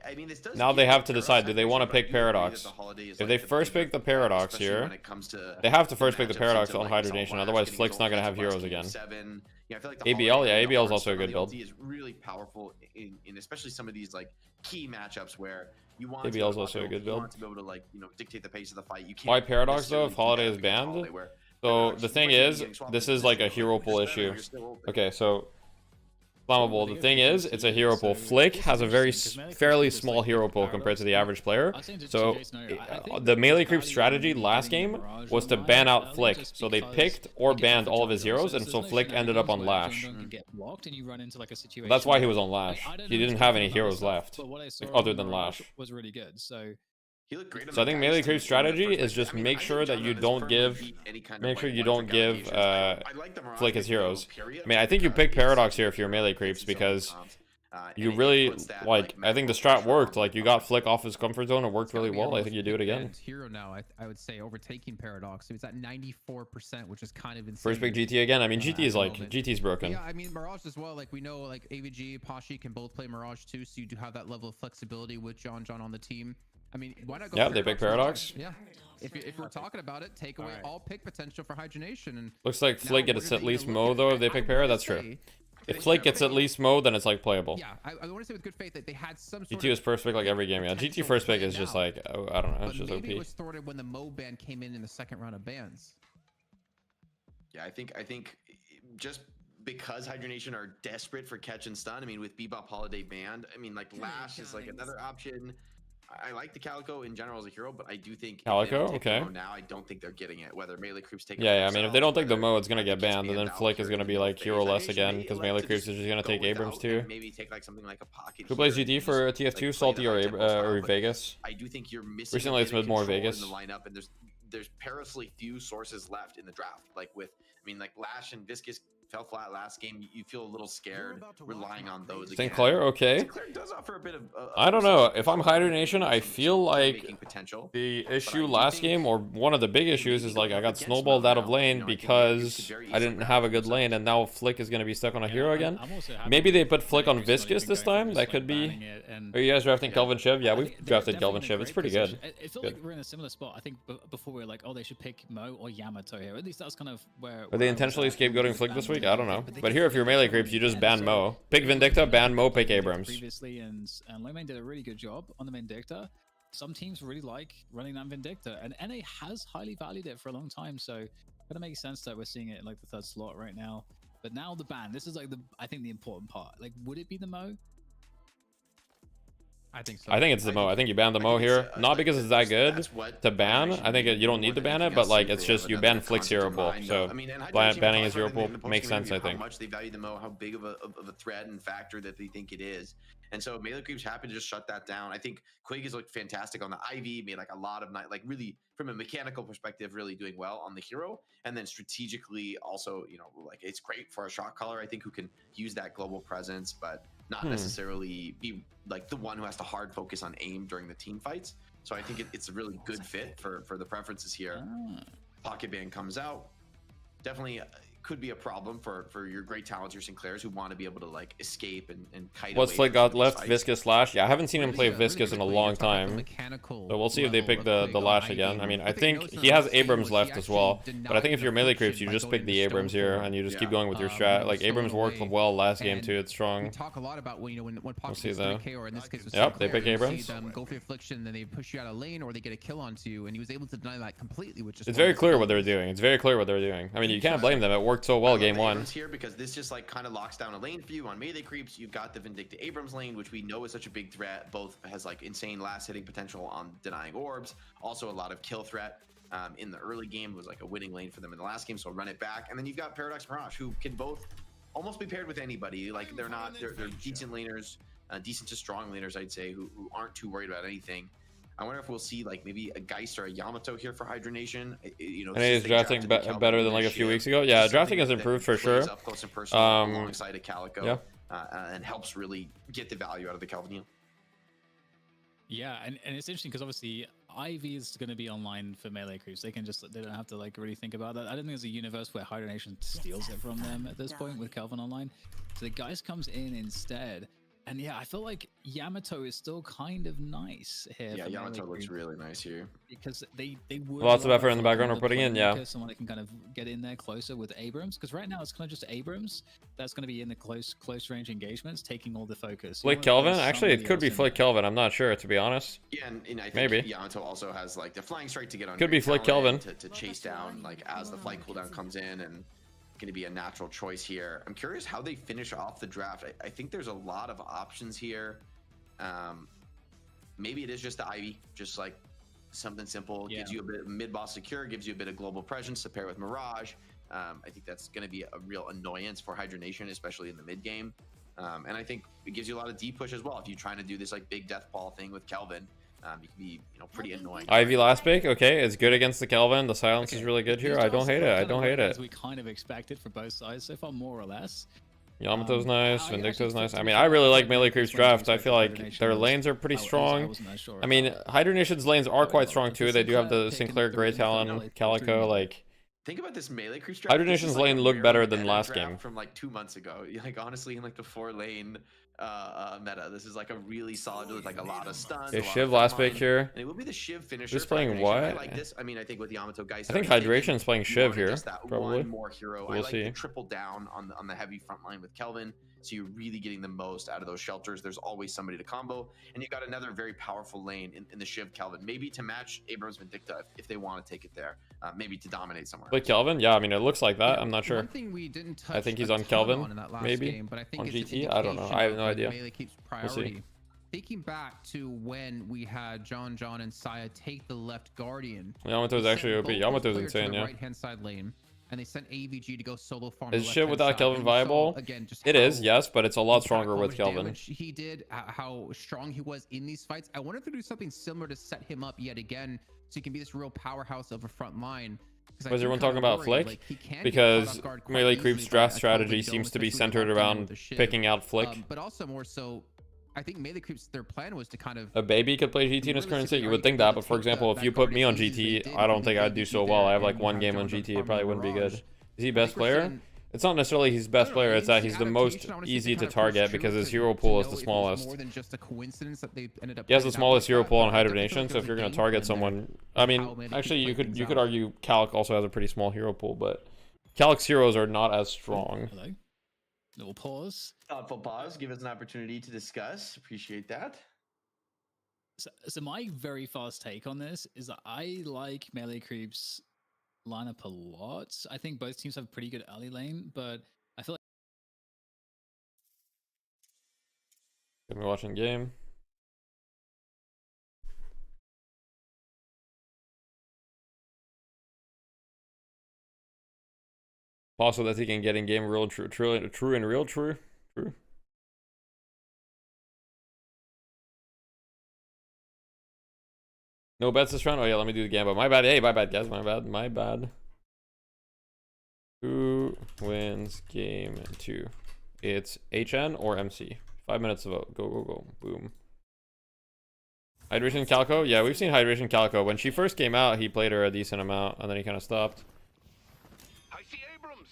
Now they have to decide, do they want to pick Paradox? If they first pick the Paradox here, they have to first pick the Paradox on Hydra Nation, otherwise Flick's not going to have heroes again. ABL, yeah, ABL is also a good build. Is really powerful in especially some of these like key matchups where you want ABL is also a good build. To be able to like dictate the pace of the fight. You can't. Why Paradox though? If Holiday is banned, So the thing is, this is like a hero pool issue. Okay, so flammable. The thing is, it's a hero pool. Flick has a fairly small hero pool compared to the average player. So the melee creep strategy last game was to ban out Flick. So they picked or banned all of his heroes, and so Flick ended up on Lash. That's why he was on Lash. He didn't have any heroes left other than Lash. Was really good. So he looked great. So I think melee creep strategy is just make sure that you don't give Flick his heroes. I mean, I think you pick Paradox here if you're melee creeps because you really like. I think the strat worked. Like you got Flick off his comfort zone. It worked really well. I think you do it again. Hero now, I would say overtaking Paradox. So it's at 94%, which is kind of insane. First pick GT again. I mean, GT is like GT's broken. Yeah, I mean Mirage as well. Like we know, like AVG, Pashi can both play Mirage too, so you do have that level of flexibility with John on the team. I mean, why not go? Yeah, they pick Paradox. Yeah, if we're talking about it, take away all pick potential for hydronation. And looks like Flick gets at least Mo though if they pick Para. That's true. If Flick gets at least Mo, then it's like playable. Yeah, I want to say with good faith that they had some sort GT was first pick like every game. Yeah, GT first pick is just like, oh, I don't know, it's just OP. Maybe it was thwarted when the Mo ban came in the second round of bans. Yeah, I think just because Hydronation are desperate for catch and stun. I mean, with Bebop Holiday banned, I mean, like Lash is like another option. I like the Calico in general as a hero, but I do think Calico, okay. Now I don't think they're getting it. Whether melee creeps take I mean, if they don't take the Mo, it's gonna get banned, and then Flick is gonna be like hero less again because melee creeps is just gonna take Abrams too. Maybe take like something like a pocket. Who plays GT for TF2? Salty or Vegas? I do think you're missing. Recently, it's been more Vegas. In the lineup, and there's perilously few sources left in the draft. Like with, I mean, like Lash and Viscous fell flat last game. You feel a little scared relying on those again. Sinclair, okay. Sinclair does offer a bit of I don't know. If I'm Hydronation, I feel like the issue last game, or one of the big issues, is like I got snowballed out of lane because I didn't have a good lane, and now Flick is going to be stuck on a hero again. Maybe they put Flick on Viscous this time. That could be. Are you guys drafting Kelvin Shiv? Yeah, we've drafted Kelvin Shiv. It's pretty good. It felt like we're in a similar spot. I think before we were like, oh, they should pick Mo or Yamato here. At least that's kind of where. Are they intentionally scapegoating Flick this week? I don't know. But here, if you're melee creeps, you just ban Mo. Pick Vindicta, ban Mo, pick Abrams. Previously, and Lomane did a really good job on the Vindicta. Some teams really like running that Vindicta, and NA has highly valued it for a long time. So it kind of makes sense that we're seeing it in like the third slot right now. But now the ban. This is like I think the important part. Like, would it be the Mo? I think so. I think it's the Mo. I think you ban the Mo here. Not because it's that good to ban. I think you don't need to ban it, but like it's just you ban Flick's hero pool. So banning his hero pool makes sense, I think. How much they value the Mo, how big of a threat and factor that they think it is. And so melee creeps happy to just shut that down. I think Quig has looked fantastic on the IV, made like a lot of like really from a mechanical perspective, really doing well on the hero. And then strategically also, you know, like it's great for a shot caller, I think, who can use that global presence, but not necessarily be like the one who has to hard focus on aim during the team fights. So I think it's a really good fit for the preferences here. Pocket ban comes out. Definitely could be a problem for your great talents, your Sinclairs, who want to be able to like escape and kite. What's Flick got left? Viscous Lash? Yeah, I haven't seen him play Viscous in a long time. So we'll see if they pick the Lash again. I mean, I think he has Abrams left as well. But I think if you're melee creeps, you just pick the Abrams here and you just keep going with your strat. Like Abrams worked well last game too. It's strong. We talk a lot about when we'll see though. Or in this case, yep, they pick Abrams. Go for affliction, then they push you out of lane, or they get a kill onto you, and he was able to deny that completely. Which is it's very clear what they're doing. It's very clear what they're doing. I mean, you can't blame them. It worked so well game one. Here because this just like kind of locks down a lane for you on melee creeps. You've got the Vindicta Abrams lane, which we know is such a big threat. Both has like insane last hitting potential on denying orbs, also a lot of kill threat in the early game. It was like a winning lane for them in the last game, so run it back. And then you've got Paradox Mirage, who can both almost be paired with anybody. Like they're decent laners, decent to strong laners, I'd say, who aren't too worried about anything. I wonder if we'll see like maybe a Geist or a Yamato here for Hydronation. You know, and he's drafting better than like a few weeks ago. Yeah, drafting has improved for sure. Up close and personal alongside a Calico, and helps really get the value out of the Calvinian. Yeah, and it's interesting because obviously IV is going to be online for melee creeps. They don't have to like really think about that. I don't think there's a universe where Hydronation steals it from them at this point with Calvin online. So the Geist comes in instead. And yeah, I feel like Yamato is still kind of nice here. Yeah, for Yamato melee looks creep, really nice here. because they would Lots of love effort in the background another we're putting in, yeah. playmaker, someone that can kind of get in there closer with Abrams, because right now it's kind of just Abrams that's going to be in the close range engagements, taking all the focus. Flick Kelvin? Actually, it could be Flick Kelvin. I'm not sure, to be honest. Yeah, and I think Maybe. Yamato also has like the flying strike to get on. Could be Flick Kelvin. To chase down like as the flight cooldown comes in, and going to be a natural choice here. I'm curious how they finish off the draft. I think there's a lot of options here. Maybe it is just the Ivy, just like something simple, gives you a bit of mid-boss secure, gives you a bit of global presence to pair with Mirage. I think that's going to be a real annoyance for Hydra Nation, especially in the mid game. And I think it gives you a lot of D push as well. If you're trying to do this like big death ball thing with Kelvin, you can be, pretty annoying. Ivy last pick, okay, it's good against the Kelvin. The silence is really good here. I don't hate it. I don't hate it. As we kind of expected for both sides so far, more or less. Yamato's nice, Vindicto's nice. I mean, I really like Melee Creep's draft. I feel like their lanes are pretty strong. I mean, Hydra Nation's lanes are quite strong too. They do have the Sinclair, Grey Talon, Calico, like... Think about this Melee Creep draft. Hydra Nation's lane looked better than last game. From like 2 months ago. Like honestly, in like the 4-lane meta, this is like a really solid, like a lot of stuns. Okay, Shiv last pick here. And it will be the Shiv finisher. Just playing what? I like this. I mean, I think with Yamato guys. I think Hydration's playing Shiv here, probably. One more hero. We'll I like see. to triple down on the heavy front line with Kelvin. So you're really getting the most out of those shelters. There's always somebody to combo, and you've got another very powerful lane in the Shiv Kelvin. Maybe to match Abrams Vindicta if they want to take it there. Maybe to dominate somewhere. Like Kelvin? Yeah, I mean, it looks like that. I'm not sure. One thing we didn't touch I think he's a on ton Kelvin, in that last maybe game, but I think on it's GT. an I don't know. I have no idea. Melee keeps We'll see. priority. Thinking back to when we had John and Saya take the left Guardian. Yamato's actually OP. Yamato's insane, yeah. Right hand side lane, and they sent AVG to go solo farm. Is Shiv without Kelvin viable? It is, yes, but it's a lot stronger with Kelvin. He did, how strong he was in these fights. I wanted to do something similar to set him up yet again, so he can be this real powerhouse of a front line. Was everyone talking about Flick? Because Melee Creep's draft strategy seems to be centered around picking out Flick. But also more so, I think Melee Creep's their plan was to kind of... A baby could play GT in his current state. You would think that, but for example, if you put me on GT, I don't think I'd do so well. I have like one game on GT. It probably wouldn't be good. Is he best player? It's not necessarily he's best player. It's that he's the most easy to target because his hero pool is the smallest. More than just a coincidence that they ended up. He has the smallest hero pool on Hydra Nation, so if you're going to target someone, I mean, actually you could argue Calic also has a pretty small hero pool, but Calic's heroes are not as strong. Hello. Little pause. Thoughtful pause. Give us an opportunity to discuss. Appreciate that. So my very fast take on this is that I like Melee Creep's lineup a lot. I think both teams have a pretty good early lane, but I feel like Get me watching game. Also that he can get in game real true and real true. No bets this round? Oh yeah, let me do the gambit. My bad. Hey, my bad, guys. My bad. Who wins game 2? It's HN or MC. 5 minutes to vote. Go. Boom. Hydration Calico? Yeah, we've seen Hydration Calico. When she first came out, he played her a decent amount, and then he kind of stopped. I see Abrams.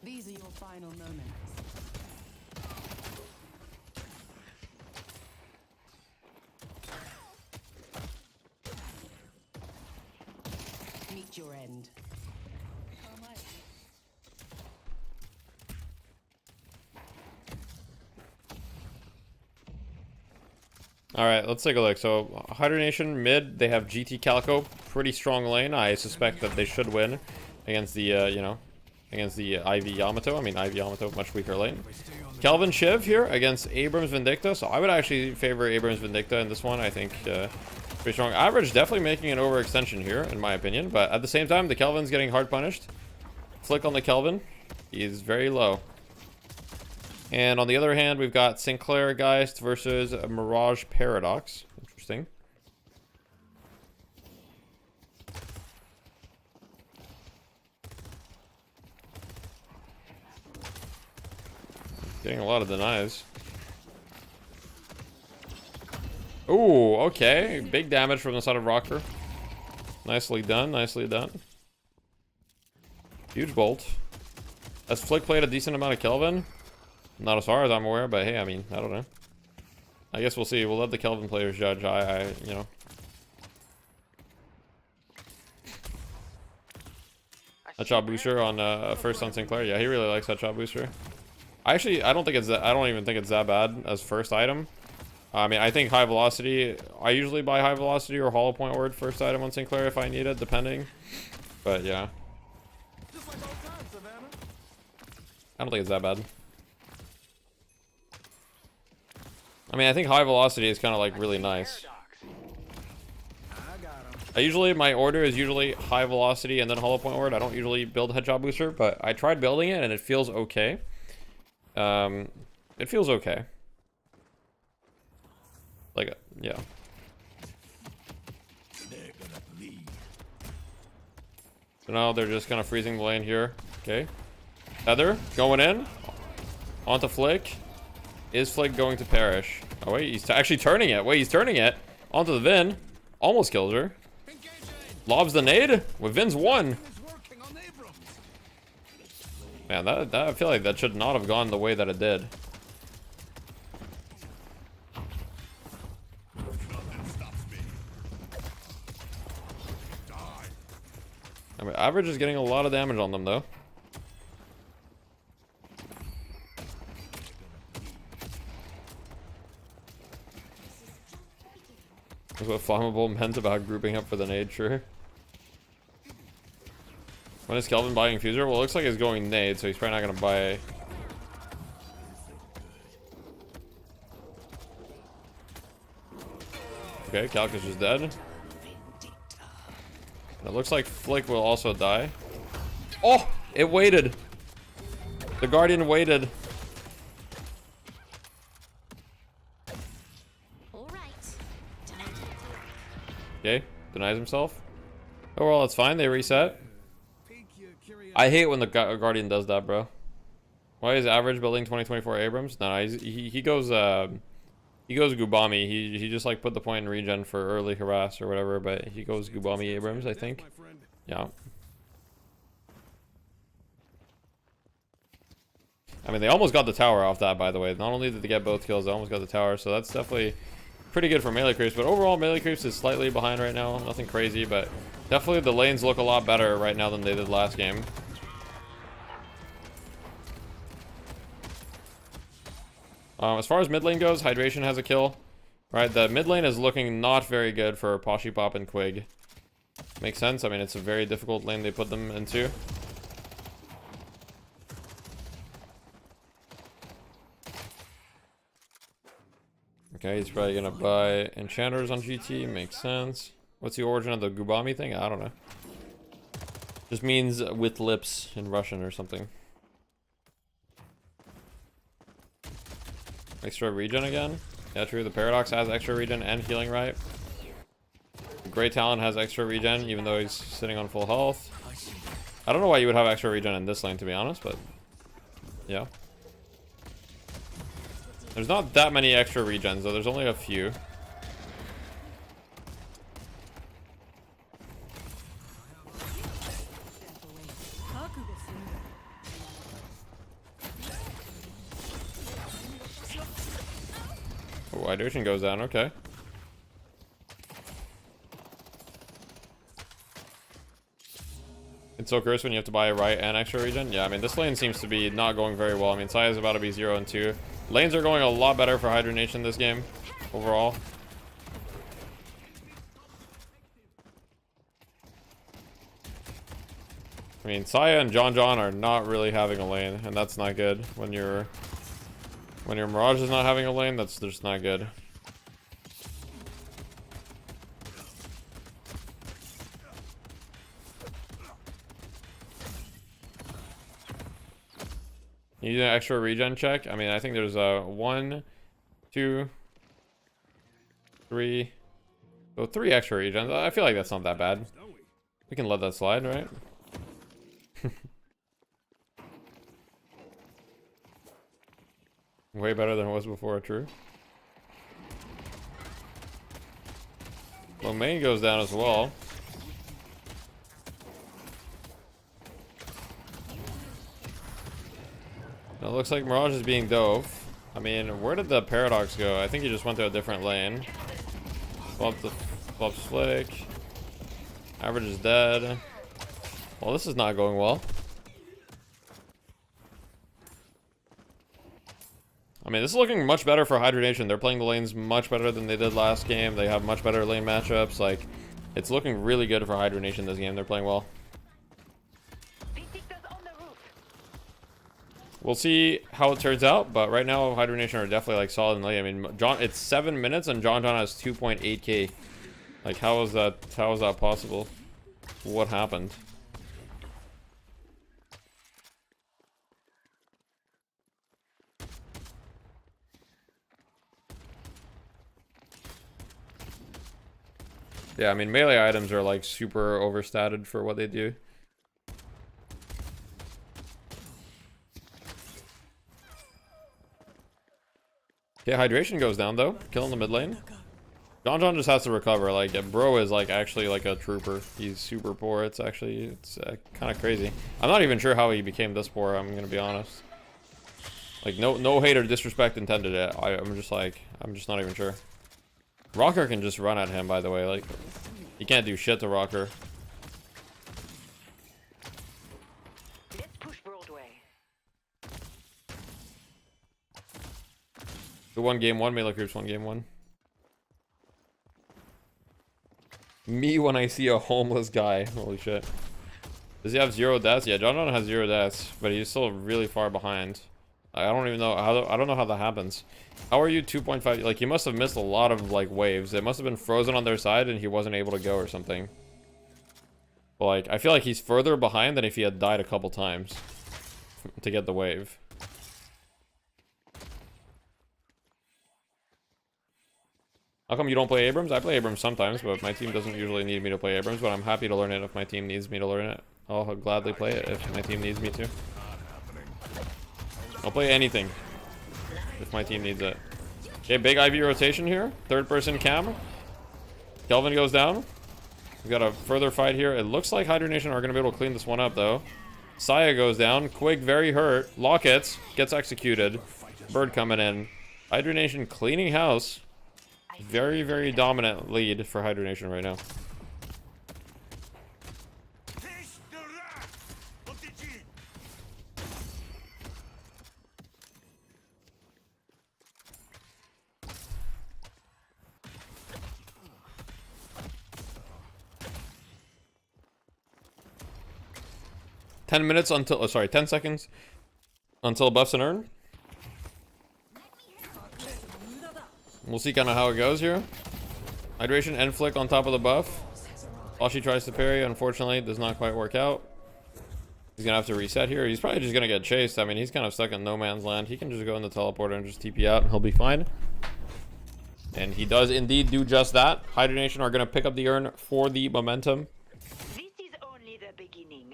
These are your final moments. Meet your end. All right, let's take a look. So Hydra Nation mid, they have GT Calico, pretty strong lane. I suspect that they should win against the against the Ivy Yamato. I mean, Ivy Yamato, much weaker lane. Kelvin Shiv here against Abrams Vindicta. So I would actually favor Abrams Vindicta in this one. I think pretty strong. Average definitely making an overextension here, in my opinion. But at the same time, the Kelvin's getting hard punished. Flick on the Kelvin. He's very low. And on the other hand, we've got Sinclair Geist versus Mirage Paradox. Interesting. Getting a lot of denies. Ooh, okay. Big damage from the side of Rocker. Nicely done, nicely done. Huge bolt. Has Flick played a decent amount of Kelvin? Not as far as I'm aware, but hey, I mean, I don't know. I guess we'll see. We'll let the Kelvin players judge. You know. Headshot booster on first on Sinclair. Yeah, he really likes headshot booster. I don't even think it's that bad as first item. I mean, I think high velocity. I usually buy high velocity or hollow point word first item on Sinclair if I need it, depending. But yeah, I don't think it's that bad. I mean, I think high velocity is kind of like really nice. My order is usually high velocity and then hollow point word. I don't usually build headshot booster, but I tried building it and it feels okay. It feels okay. Like, yeah. So now they're just kind of freezing the lane here. Okay. Heather going in. Onto Flick. Is Flick going to perish? Oh wait, he's actually turning it. Wait, he's turning it. Onto the Vin. Almost kills her. Lobs the nade. With Vin's 1. Man, that I feel like that should not have gone the way that it did. I mean, Average is getting a lot of damage on them though. That's what Flammable meant about grouping up for the nade, sure. When is Kelvin buying Fuser? Well, it looks like he's going nade, so he's probably not going to buy. Okay, Calcus is dead. And it looks like Flick will also die. Oh! It waited! The Guardian waited. Okay, denies himself. Oh well, it's fine. They reset. I hate when the Guardian does that, bro. Why is Average building 2024 Abrams? No, he goes Gubami. He just like put the point in regen for early harass or whatever, but he goes Gubami Abrams, I think. Yeah. I mean, they almost got the tower off that, by the way. Not only did they get both kills, they almost got the tower, so that's definitely pretty good for melee creeps. But overall, melee creeps is slightly behind right now. Nothing crazy, but definitely the lanes look a lot better right now than they did last game. As far as mid lane goes, Hydration has a kill. Right, the mid lane is looking not very good for Poshy Pop and Quig. Makes sense. I mean, it's a very difficult lane they put them into. Okay, he's probably gonna buy enchanters on GT. Makes sense. What's the origin of the Gubami thing? I don't know. Just means with lips in Russian or something. Extra regen again? Yeah, true. The Paradox has extra regen and healing, right? The Great Talon has extra regen, even though he's sitting on full health. I don't know why you would have extra regen in this lane, to be honest, but yeah. There's not that many extra regens, though. There's only a few. Oh, hydration goes down. Okay. It's so cursed when you have to buy a right and extra regen. Yeah, I mean, this lane seems to be not going very well. I mean, Sai is about to be 0 and 2. Lanes are going a lot better for Hydra Nation this game, overall. I mean, Saya and John are not really having a lane, and that's not good. When your Mirage is not having a lane, that's just not good. You need an extra regen check? I mean, I think there's a 1, 2, 3. So 3 extra regens. I feel like that's not that bad. We can let that slide, right? Way better than it was before, true. Well, main goes down as well. It looks like Mirage is being dove. I mean, where did the Paradox go? I think he just went to a different lane. Flops flick. Average is dead. Well, this is not going well. I mean, this is looking much better for Hydration. They're playing the lanes much better than they did last game. They have much better lane matchups. Like, it's looking really good for Hydration this game. They're playing well. We'll see how it turns out, but right now Hydration are definitely like solid in the lane. I mean, it's 7 minutes and John has 2.8k. Like, how is that possible? What happened? Yeah, I mean, melee items are like super overstated for what they do. Okay, Hydration goes down though, killing the mid lane. John just has to recover. Like, bro is like actually like a trooper. He's super poor. It's kind of crazy. I'm not even sure how he became this poor. I'm gonna be honest. Like, no hate or disrespect intended. I'm just not even sure. Rocker can just run at him, by the way. Like, he can't do shit to Rocker. Let's push Broadway. The one game one, melee groups one game one. Me when I see a homeless guy. Holy shit. Does he have 0 deaths? Yeah, John has 0 deaths, but he's still really far behind. I don't even know how. I don't know how that happens. How are you 2.5? Like, he must have missed a lot of like waves. It must have been frozen on their side and he wasn't able to go or something. But like, I feel like he's further behind than if he had died a couple times to get the wave. How come you don't play Abrams? I play Abrams sometimes, but my team doesn't usually need me to play Abrams. But I'm happy to learn it if my team needs me to learn it. I'll gladly play it if my team needs me to. I'll play anything if my team needs it. Okay, big IV rotation here. Third person cam. Kelvin goes down. We got a further fight here. It looks like Hydration are going to be able to clean this one up, though. Saya goes down. Quig very hurt. Lockets gets executed. Bird coming in. Hydration cleaning house. Very, very dominant lead for Hydration right now. Ten minutes until, oh, sorry, 10 seconds until buffs an urn. We'll see kind of how it goes here. Hydration and flick on top of the buff. While she tries to parry, unfortunately, does not quite work out. He's gonna have to reset here. He's probably just gonna get chased. I mean, he's kind of stuck in no man's land. He can just go in the teleporter and just TP out and he'll be fine. And he does indeed do just that. Hydration are gonna pick up the urn for the momentum. This is only the beginning.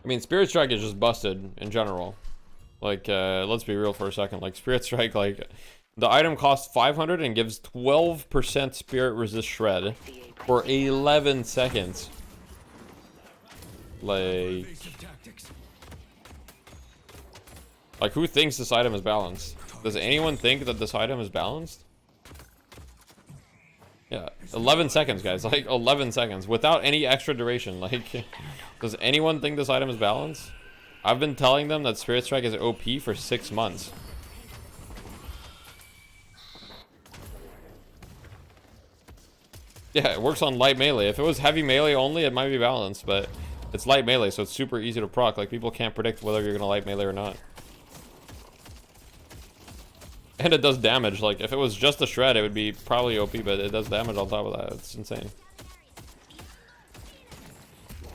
I mean, Spirit Strike is just busted in general. Like, let's be real for a second. Like, Spirit Strike, like, the item costs 500 and gives 12% Spirit Resist Shred for 11 seconds. Like, who thinks this item is balanced? Does anyone think that this item is balanced? Yeah, 11 seconds, guys. Like, 11 seconds without any extra duration. Like, does anyone think this item is balanced? I've been telling them that Spirit Strike is OP for 6 months. Yeah, it works on light melee. If it was heavy melee only, it might be balanced, but it's light melee, so it's super easy to proc. Like, people can't predict whether you're gonna light melee or not. And it does damage. Like, if it was just a shred, it would be probably OP, but it does damage on top of that. It's insane.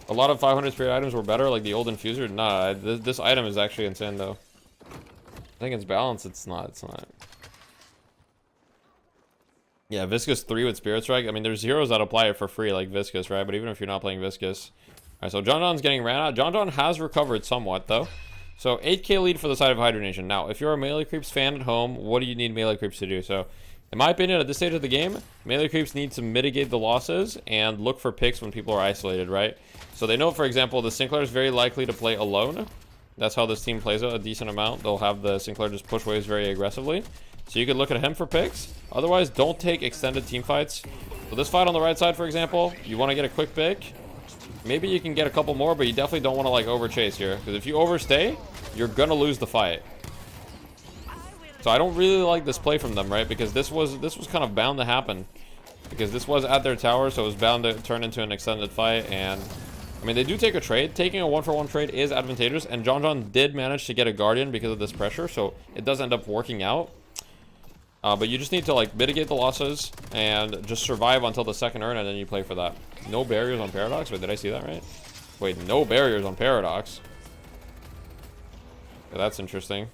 A lot of 500 spirit items were better, like the old infuser. Nah, this item is actually insane, though. I think it's balanced. It's not. It's not. Yeah, Viscous 3 with Spirit Strike. I mean, there's zeros that apply it for free, like Viscous, right? But even if you're not playing Viscous. Alright, so John John's getting ran out. John John has recovered somewhat, though. So 8k lead for the side of Hydration. Now, if you're a Melee Creeps fan at home, what do you need Melee Creeps to do? So In my opinion, at this stage of the game, melee creeps need to mitigate the losses and look for picks when people are isolated, right? So they know, for example, the Sinclair is very likely to play alone. That's how this team plays a decent amount. They'll have the Sinclair just push waves very aggressively. So you could look at him for picks. Otherwise, don't take extended team fights. So this fight on the right side, for example, you want to get a quick pick. Maybe you can get a couple more, but you definitely don't want to like overchase here. Because if you overstay, you're going to lose the fight. So I don't really like this play from them, right? Because this was kind of bound to happen. Because this was at their tower, so it was bound to turn into an extended fight. And I mean, they do take a trade. Taking a 1-for-1 trade is advantageous. And John did manage to get a Guardian because of this pressure, so it does end up working out. But you just need to like mitigate the losses and just survive until the second urn, and then you play for that. No barriers on Paradox. Wait, did I see that right? Wait, no barriers on Paradox. Yeah, that's interesting.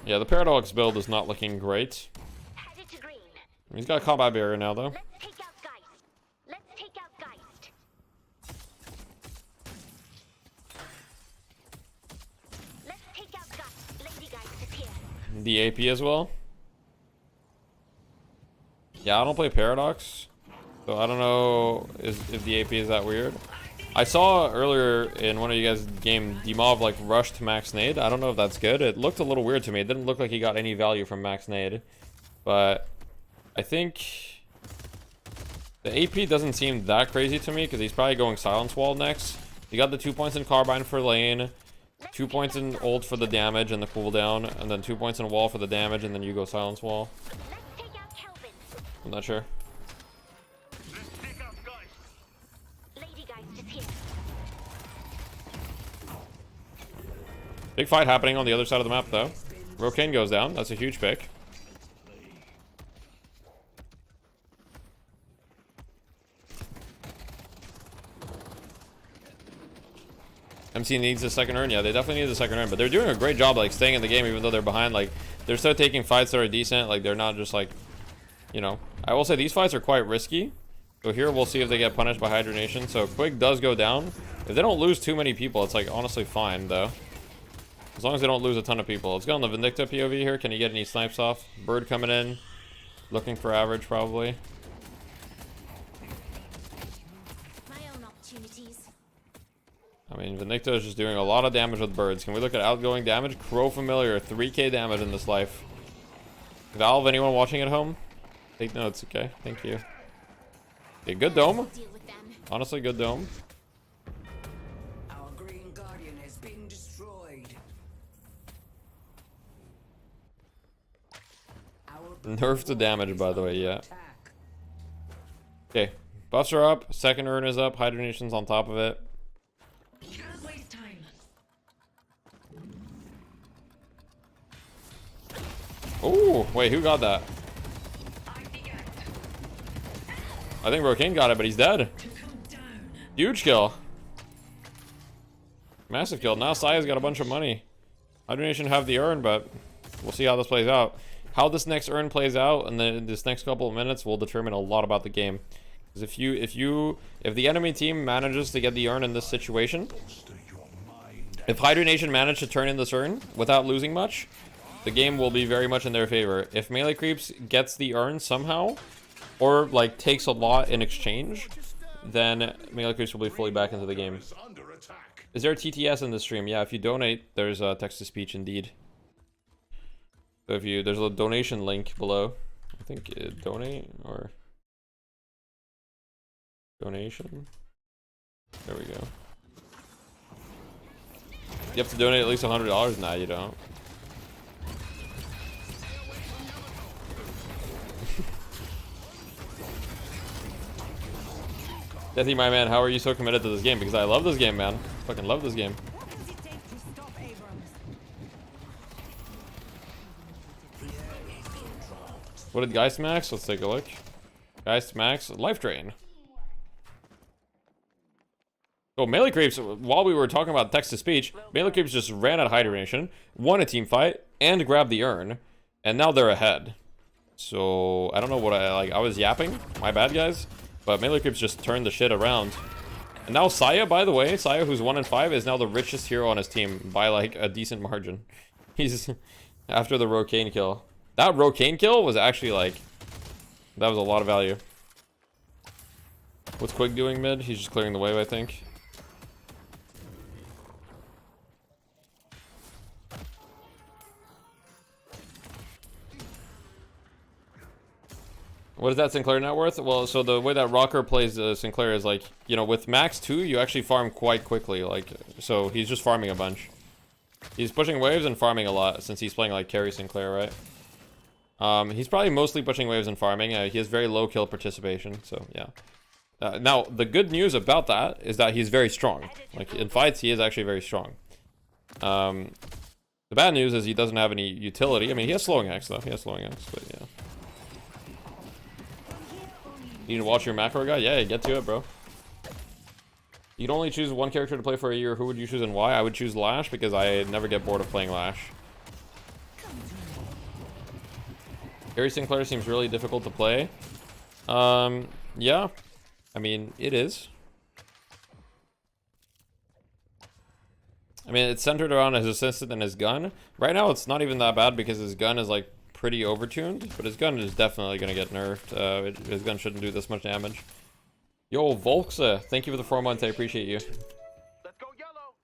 Yeah, the Paradox build is not looking great. He's got a combat barrier now, though. The AP as well. Yeah, I don't play Paradox, so I don't know if the AP is that weird. I saw earlier in one of you guys' game, Dimov like rushed Max Nade. I don't know if that's good. It looked a little weird to me. It didn't look like he got any value from Max Nade. But I think the AP doesn't seem that crazy to me because he's probably going Silence Wall next. He got the 2 points in Carbine for lane, 2 points in ult for the damage and the cooldown, and then 2 points in wall for the damage, and then you go Silence Wall. I'm not sure. Big fight happening on the other side of the map, though. Rokane goes down. That's a huge pick. MC needs a second urn. Yeah, they definitely need the second urn, but they're doing a great job like staying in the game even though they're behind. Like, they're still taking fights that are decent. Like, they're not just like, you know. I will say these fights are quite risky. So here we'll see if they get punished by hydronation. So Quig does go down. If they don't lose too many people, it's like honestly fine though. As long as they don't lose a ton of people. Let's go on the Vindicta POV here. Can you get any snipes off? Bird coming in. Looking for average, probably. I mean, Vindicta is just doing a lot of damage with birds. Can we look at outgoing damage? Crow Familiar, 3k damage in this life. Valve, anyone watching at home? Take notes, okay. Thank you. Okay, good dome. Honestly, good dome. Nerf the damage, by the way, yeah. Okay, buffs are up, second urn is up, hydronation's on top of it. Oh, wait, who got that? I think Rokane got it, but he's dead. Huge kill. Massive kill. Now Saya's got a bunch of money. Hydronation have the urn, but we'll see how this plays out. How this next urn plays out and then this next couple of minutes will determine a lot about the game. Because if the enemy team manages to get the urn in this situation, if hydronation manage to turn in this urn without losing much, the game will be very much in their favor. If melee creeps gets the urn somehow, or like takes a lot in exchange, then melee creeps will be fully back into the game. Is there a TTS in the stream? Yeah, if you donate, there's a text-to-speech indeed. So if you, there's a donation link below. I think donate or donation. There we go. You have to donate at least $100. Nah, you don't. Deathy, my man, how are you so committed to this game? Because I love this game, man. Fucking love this game. What did Geist max? Let's take a look. Geist max, life drain. Oh, melee creeps, while we were talking about text-to-speech, melee creeps just ran out of hydration, won a team fight, and grabbed the urn, and now they're ahead. So, I don't know what I was yapping. My bad, guys. But melee creeps just turned the shit around. And now Saya, by the way, Saya, who's 1-5, is now the richest hero on his team by like a decent margin. He's after the Rokane kill. That Rokane kill was actually like, that was a lot of value. What's Quig doing mid? He's just clearing the wave, I think. What is that Sinclair net worth? Well, so the way that Rocker plays Sinclair is like, you know, with max 2, you actually farm quite quickly. Like, so he's just farming a bunch. He's pushing waves and farming a lot since he's playing like carry Sinclair, right? He's probably mostly pushing waves and farming. He has very low kill participation, so yeah. Now, the good news about that is that he's very strong. Like, in fights, he is actually very strong. The bad news is he doesn't have any utility. I mean, he has slowing axe, though. He has slowing axe, but yeah. You need to watch your macro guy? Yeah, get to it, bro. You'd only choose one character to play for a year. Who would you choose and why? I would choose Lash because I never get bored of playing Lash. Gary Sinclair seems really difficult to play. Yeah. I mean, it is. I mean, it's centered around his assistant and his gun. Right now, it's not even that bad because his gun is like pretty overtuned, but his gun is definitely gonna get nerfed. His gun shouldn't do this much damage. Yo, Volxa, thank you for the 4 months. I appreciate you. Let's go yellow.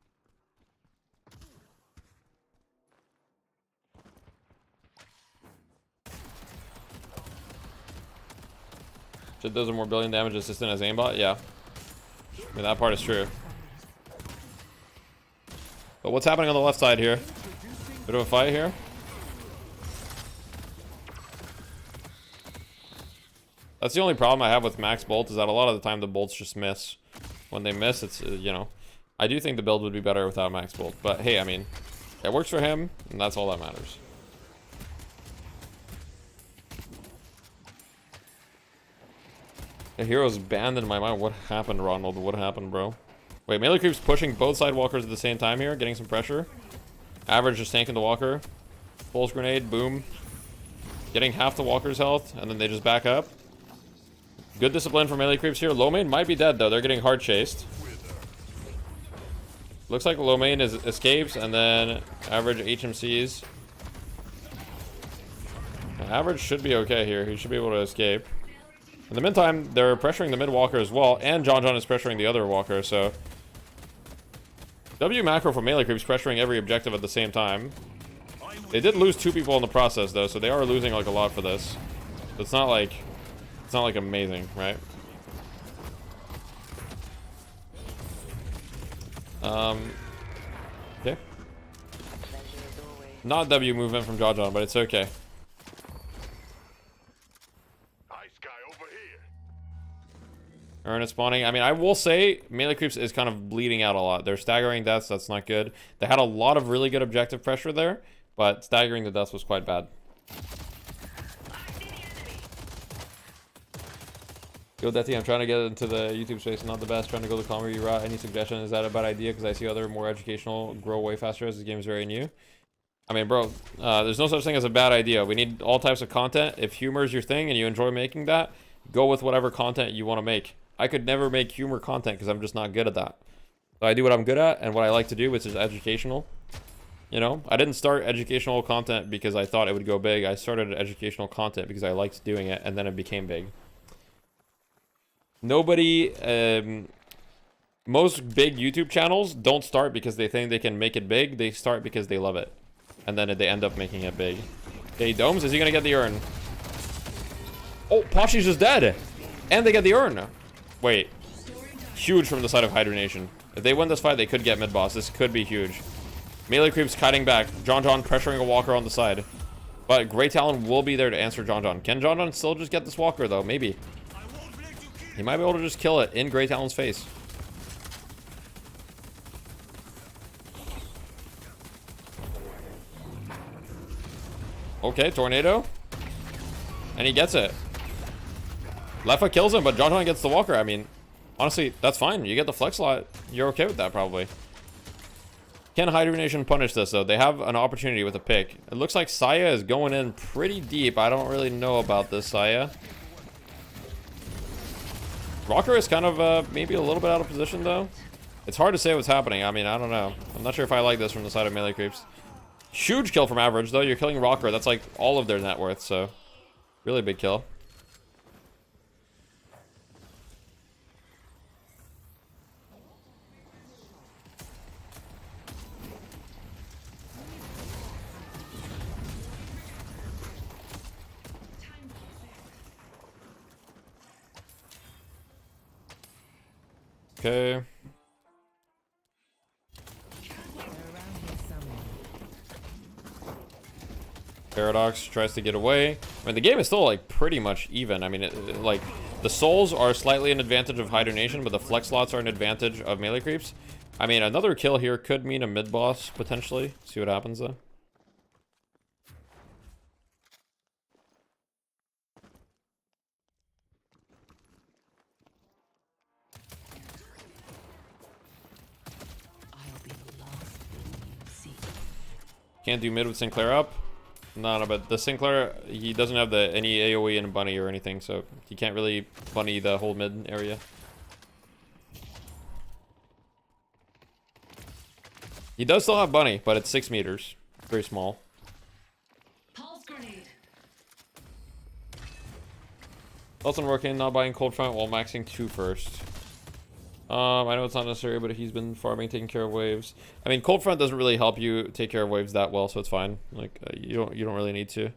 Should those are more billion damage assistant as aimbot? Yeah. I mean, that part is true. But what's happening on the left side here? Bit of a fight here. That's the only problem I have with max bolt is that a lot of the time the bolts just miss. When they miss, it's, you know, I do think the build would be better without max bolt. But hey, I mean, it works for him, and that's all that matters. The hero's banned in my mind. What happened, Ronald? What happened, bro? Wait, melee creeps pushing both side walkers at the same time here, getting some pressure. Average just tanking the walker. Pulse grenade, boom. Getting half the walker's health, and then they just back up. Good discipline for melee creeps here. Low main might be dead, though. They're getting hard chased. Looks like low main is escapes, and then average HMCs. Average should be okay here. He should be able to escape. In the meantime, they're pressuring the mid walker as well, and John is pressuring the other walker, so... W macro for melee creeps pressuring every objective at the same time. They did lose 2 people in the process, though, so they are losing, like, a lot for this. It's not like amazing, right? Okay. Not W movement from John, but it's okay. Urn is spawning. I mean, I will say melee creeps is kind of bleeding out a lot. They're staggering deaths. That's not good. They had a lot of really good objective pressure there, but staggering the deaths was quite bad. Yo, Dethi, I'm trying to get into the YouTube space. Not the best. Trying to go the comedy route. Any suggestion? Is that a bad idea? Because I see other more educational grow way faster as this game is very new. I mean, bro, there's no such thing as a bad idea. We need all types of content. If humor is your thing and you enjoy making that, go with whatever content you want to make. I could never make humor content because I'm just not good at that. So I do what I'm good at and what I like to do, which is educational. You know, I didn't start educational content because I thought it would go big. I started educational content because I liked doing it, and then it became big. Nobody, most big YouTube channels don't start because they think they can make it big. They start because they love it, and then they end up making it big. Okay, Domes, is he gonna get the urn? Oh, Poshi's just dead, and they get the urn. Wait, huge from the side of Hydronation. If they win this fight, they could get mid boss. This could be huge. Melee creeps kiting back. John pressuring a walker on the side, but Grey Talon will be there to answer John. Can John still just get this walker though? Maybe. He might be able to just kill it in Grey Talon's face. Okay, tornado. And he gets it. Lefa kills him, but John gets the walker. I mean, honestly, that's fine. You get the flex slot. You're okay with that, probably. Can Hydronation punish this, though? They have an opportunity with a pick. It looks like Saya is going in pretty deep. I don't really know about this, Saya. Rocker is kind of maybe a little bit out of position though. It's hard to say what's happening. I mean, I don't know. I'm not sure if I like this from the side of melee creeps. Huge kill from Average though. You're killing Rocker. That's like all of their net worth, so really big kill. Okay. Paradox tries to get away. I mean, the game is still like pretty much even. I mean, like the souls are slightly an advantage of hibernation, but the flex slots are an advantage of melee creeps. I mean, another kill here could mean a mid boss potentially. See what happens though. Can't do mid with Sinclair up. No, but the Sinclair, he doesn't have any AoE and bunny or anything, so he can't really bunny the whole mid area. He does still have bunny, but it's 6 meters. Very small. Pulse grenade. Elton working, not buying cold front while maxing 2 first. I know it's not necessary, but he's been farming, taking care of waves. I mean, cold front doesn't really help you take care of waves that well, so it's fine. Like you don't really need to.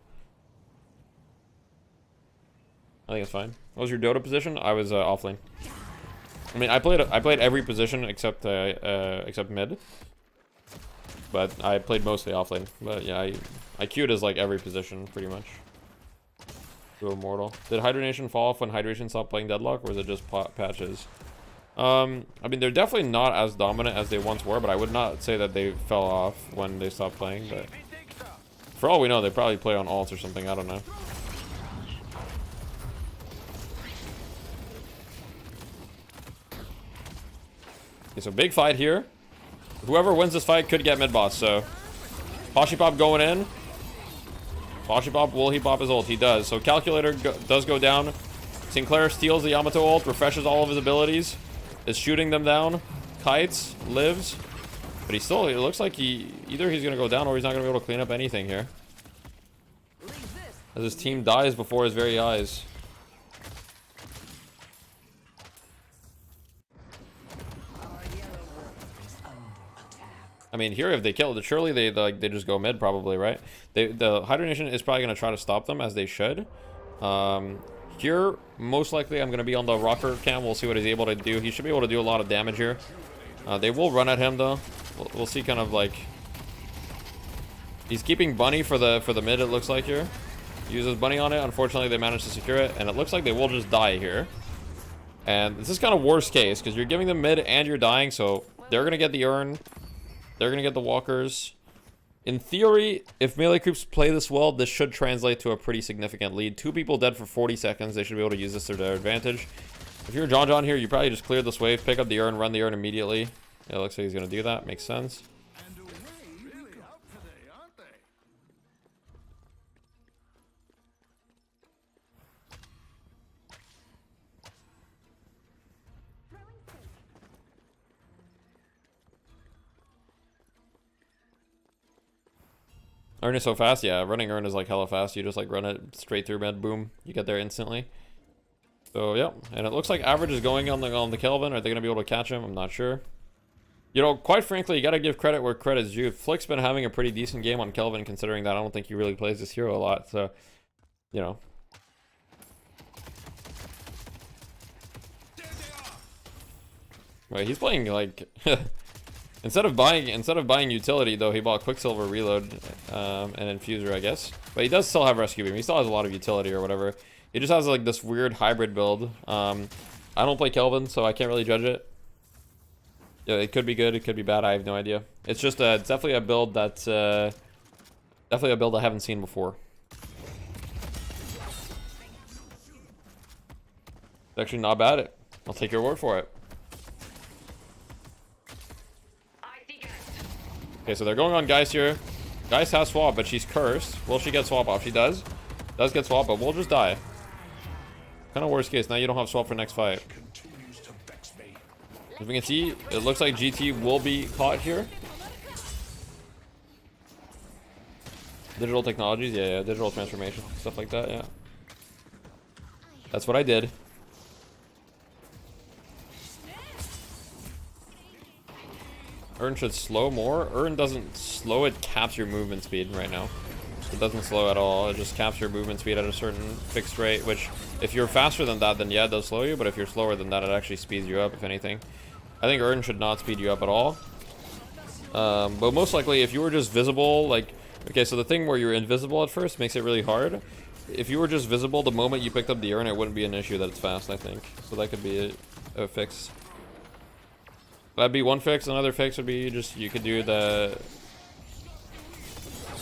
I think it's fine. What was your Dota position? I was offlane. I mean, I played every position except mid, but I played mostly offlane. But yeah, I queued as like every position pretty much. To Immortal. Did hibernation fall off when hydration stopped playing Deadlock, or was it just patches? I mean, they're definitely not as dominant as they once were, but I would not say that they fell off when they stopped playing. But for all we know, they probably play on alts or something. I don't know. Okay, so big fight here. Whoever wins this fight could get mid boss. So Poshi Pop going in. Poshi Pop, will he pop his ult? He does. So Calculator does go down. Sinclair steals the Yamato ult, refreshes all of his abilities. Is shooting them down. Kites, lives. But it looks like either he's going to go down or he's not going to be able to clean up anything here. As his team dies before his very eyes. I mean, here if they kill it, surely they just go mid probably, right? The hibernation is probably going to try to stop them, as they should. Here, most likely, I'm going to be on the Rocker cam. We'll see what he's able to do. He should be able to do a lot of damage here. They will run at him, though. We'll see kind of like... He's keeping Bunny for the mid, it looks like here. Uses Bunny on it. Unfortunately, they managed to secure it. And it looks like they will just die here. And this is kind of worst case, because you're giving them mid and you're dying. So they're going to get the urn. They're going to get the walkers. In theory, if melee creeps play this well, this should translate to a pretty significant lead. 2 people dead for 40 seconds. They should be able to use this to their advantage. If you're John here, you probably just clear this wave, pick up the urn, run the urn immediately. It looks like he's going to do that. Makes sense. Urn is so fast, yeah. Running urn is like hella fast. You just like run it straight through mid, boom. You get there instantly. So yeah, and it looks like Average is going on the Kelvin. Are they gonna be able to catch him? I'm not sure. You know, quite frankly, you gotta give credit where credit's due. Flick's been having a pretty decent game on Kelvin, considering that I don't think he really plays this hero a lot. So, you know. Right, he's playing like. Instead of buying utility though, he bought Quicksilver Reload and Infuser, I guess. But he does still have Rescue Beam. He still has a lot of utility or whatever. He just has like this weird hybrid build. I don't play Kelvin, so I can't really judge it. Yeah, it could be good, it could be bad. I have no idea. It's just it's definitely a build that's definitely a build I haven't seen before. It's actually not bad. I'll take your word for it. Okay, so they're going on Geist here. Geist has swap, but she's cursed. Will she get swap off? She does. Does get swap, but we'll just die. Kind of worst case. Now you don't have swap for next fight. As we can see, it looks like GT will be caught here. Digital technologies, yeah, digital transformation, stuff like that, yeah. That's what I did. Urn should slow more. Urn doesn't slow, it caps your movement speed right now. It doesn't slow at all, it just caps your movement speed at a certain fixed rate, which if you're faster than that, then yeah, it does slow you, but if you're slower than that, it actually speeds you up, if anything. I think Urn should not speed you up at all. But most likely, if you were just visible, like, okay, so the thing where you're invisible at first makes it really hard. If you were just visible the moment you picked up the Urn, it wouldn't be an issue that it's fast, I think. So that could be a fix. That'd be one fix. Another fix would be just, you could do the...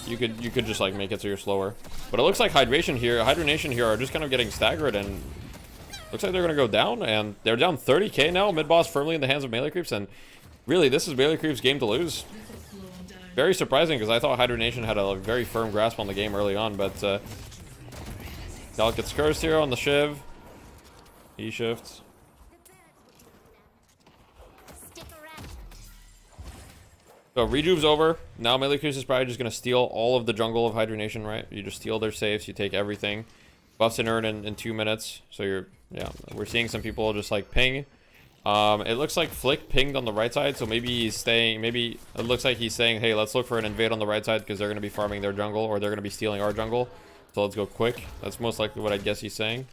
You could just like make it so you're slower. But it looks like Hydration here are just kind of getting staggered, and looks like they're gonna go down, and they're down 30k now. Mid boss firmly in the hands of melee creeps, and really this is melee creeps' game to lose. Very surprising, because I thought Hydration had a very firm grasp on the game early on, but Gal gets cursed here on the Shiv. He shifts. So rejuve's over. Now melee creeps is probably just gonna steal all of the jungle of Hydration, right? You just steal their safes, you take everything. Buffs an Urn in 2 minutes. So you're, yeah, we're seeing some people just like ping. It looks like Flick pinged on the right side, so maybe he's staying, maybe it looks like he's saying, hey, let's look for an invade on the right side because they're gonna be farming their jungle, or they're gonna be stealing our jungle. So let's go quick. That's most likely what I guess he's saying.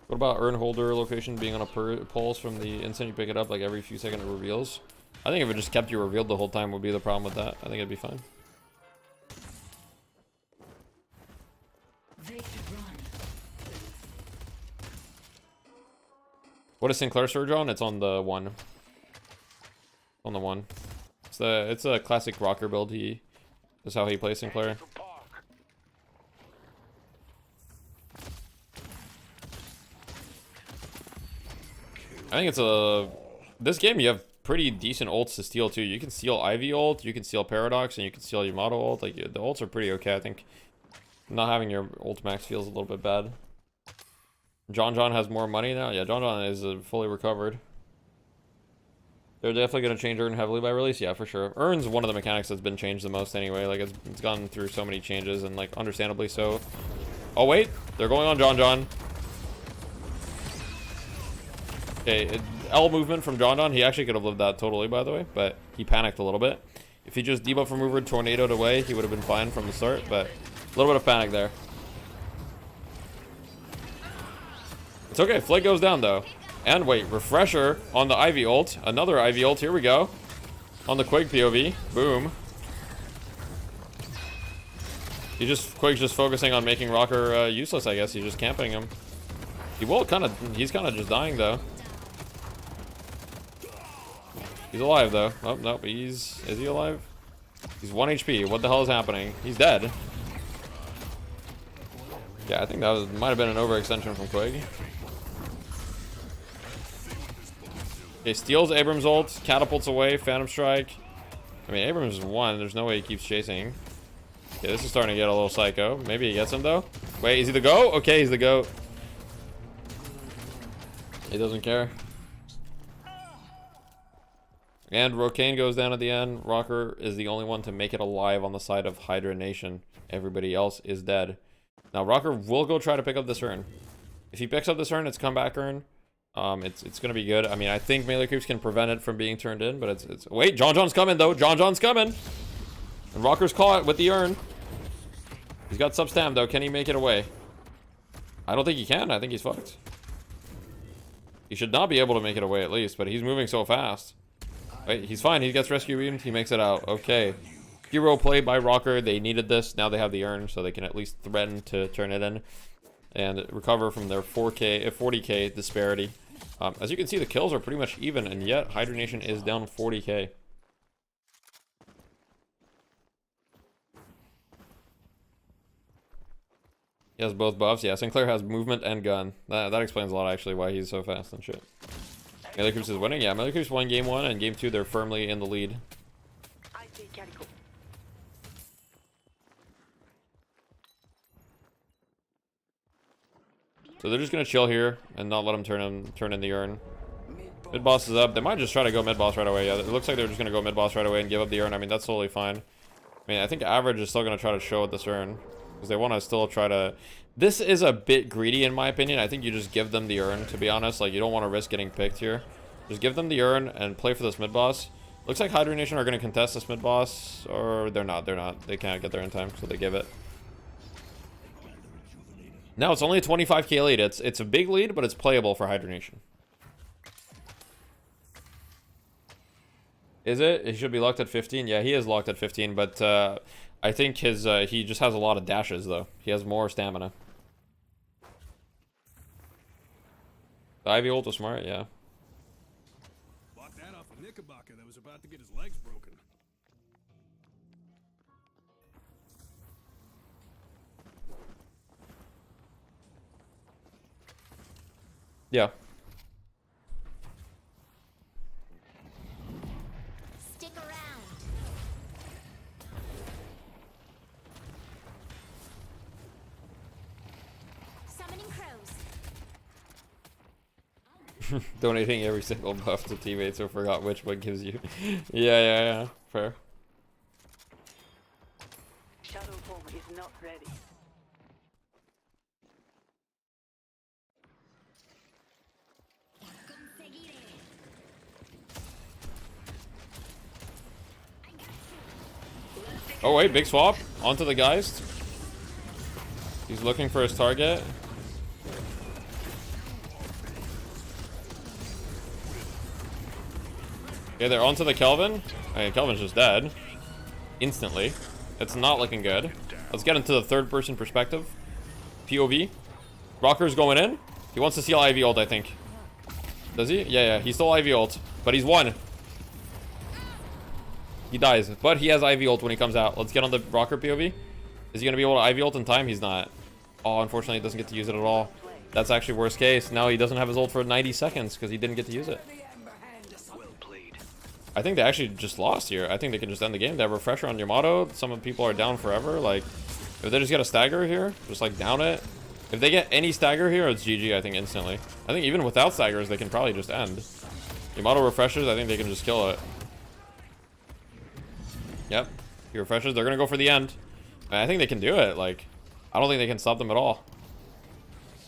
What about Urn holder location being on a pulse from the instant you pick it up, like every few seconds it reveals? I think if it just kept you revealed the whole time would be the problem with that. I think it'd be fine. What is Sinclair Surge on? It's on the 1. On the 1. It's a classic rocker build. That's how he plays Sinclair. I think it's this game you have pretty decent ults to steal too. You can steal Ivy ult, you can steal Paradox, and you can steal Yamato ult. Like, the ults are pretty okay. I think not having your ult max feels a little bit bad. John has more money now. Yeah, John is fully recovered. They're definitely going to change Urn heavily by release. Yeah, for sure. Urn's one of the mechanics that's been changed the most anyway. Like, it's gone through so many changes, and like understandably so. Oh wait, they're going on John. Okay, L movement from John. He actually could have lived that totally, by the way, but he panicked a little bit. If he just debuff remover tornadoed away, he would have been fine from the start, but a little bit of panic there. It's okay, Flick goes down though. And wait, refresher on the Ivy ult. Another Ivy ult, here we go. On the Quake POV, boom. Quake's just focusing on making Rocker useless, I guess. He's just camping him. He's kind of just dying though. He's alive though. Oh, nope, is he alive? He's 1 HP. What the hell is happening? He's dead. Yeah, I think that might have been an overextension from Quake. Okay, steals Abrams ult, catapults away, Phantom Strike. I mean, Abrams is 1. There's no way he keeps chasing. Okay, this is starting to get a little psycho. Maybe he gets him though. Wait, is he the GOAT? Okay, he's the GOAT. He doesn't care. And Rocane goes down at the end. Rocker is the only one to make it alive on the side of Hydra Nation. Everybody else is dead. Now Rocker will go try to pick up this urn. If he picks up this urn, it's comeback urn. It's gonna be good. I mean, I think melee creeps can prevent it from being turned in, but it's wait, John's coming though. John's coming. And Rocker's caught with the urn. He's got sub-stam though. Can he make it away? I don't think he can. I think he's fucked. He should not be able to make it away at least, but he's moving so fast. Wait, he's fine. He gets rescue beamed. He makes it out. Okay. Hero play by Rocker. They needed this. Now they have the urn, so they can at least threaten to turn it in and recover from their 40k disparity. As you can see, the kills are pretty much even, and yet Hydra Nation is down 40k. He has both buffs. Yeah, Sinclair has movement and gun. That explains a lot, actually, why he's so fast and shit. Melee Creeps is winning. Yeah, Melee Creeps won game 1, and game 2 they're firmly in the lead. So they're just gonna chill here and not let him turn in the urn. Mid boss is up. They might just try to go mid boss right away. Yeah, it looks like they're just gonna go mid boss right away and give up the urn. I mean, that's totally fine. I mean, I think average is still gonna try to show with this urn because they want to still try to. This is a bit greedy in my opinion. I think you just give them the urn, to be honest. Like, you don't want to risk getting picked here. Just give them the urn and play for this mid boss. Looks like Hydra Nation are gonna contest this mid boss, or they're not. They're not. They can't get there in time, so they give it. Now it's only a 25k lead. It's a big lead, but it's playable for Hydra Nation. Is it? He should be locked at 15. Yeah, he is locked at 15, but I think his he just has a lot of dashes though. He has more stamina. The Ivy ult was smart, yeah. Bought that off a Knickerbocker that was about to get his legs broken. Yeah. Stick around. Summoning crows. Donating every single buff to teammates who forgot which one gives you. Yeah. Fair. Shadow form is not ready. Oh wait, big swap onto the Geist. He's looking for his target. Okay, they're onto the Kelvin. Okay, Kelvin's just dead. Instantly. It's not looking good. Let's get into the third person perspective. POV. Rocker's going in. He wants to steal IV ult, I think. Does he? Yeah, he stole IV ult. But he's won. He dies, but he has IV ult when he comes out. Let's get on the Rocker POV. Is he going to be able to IV ult in time? He's not. Oh, unfortunately, he doesn't get to use it at all. That's actually worst case. Now he doesn't have his ult for 90 seconds because he didn't get to use it. I think they actually just lost here. I think they can just end the game. They have refresher on Yamato. Some of the people are down forever. Like, if they just get a stagger here, just like down it. If they get any stagger here, it's GG, I think, instantly. I think even without staggers, they can probably just end. Yamato refreshers, I think they can just kill it. Yep. He refreshes. They're going to go for the end. And I think they can do it. Like, I don't think they can stop them at all.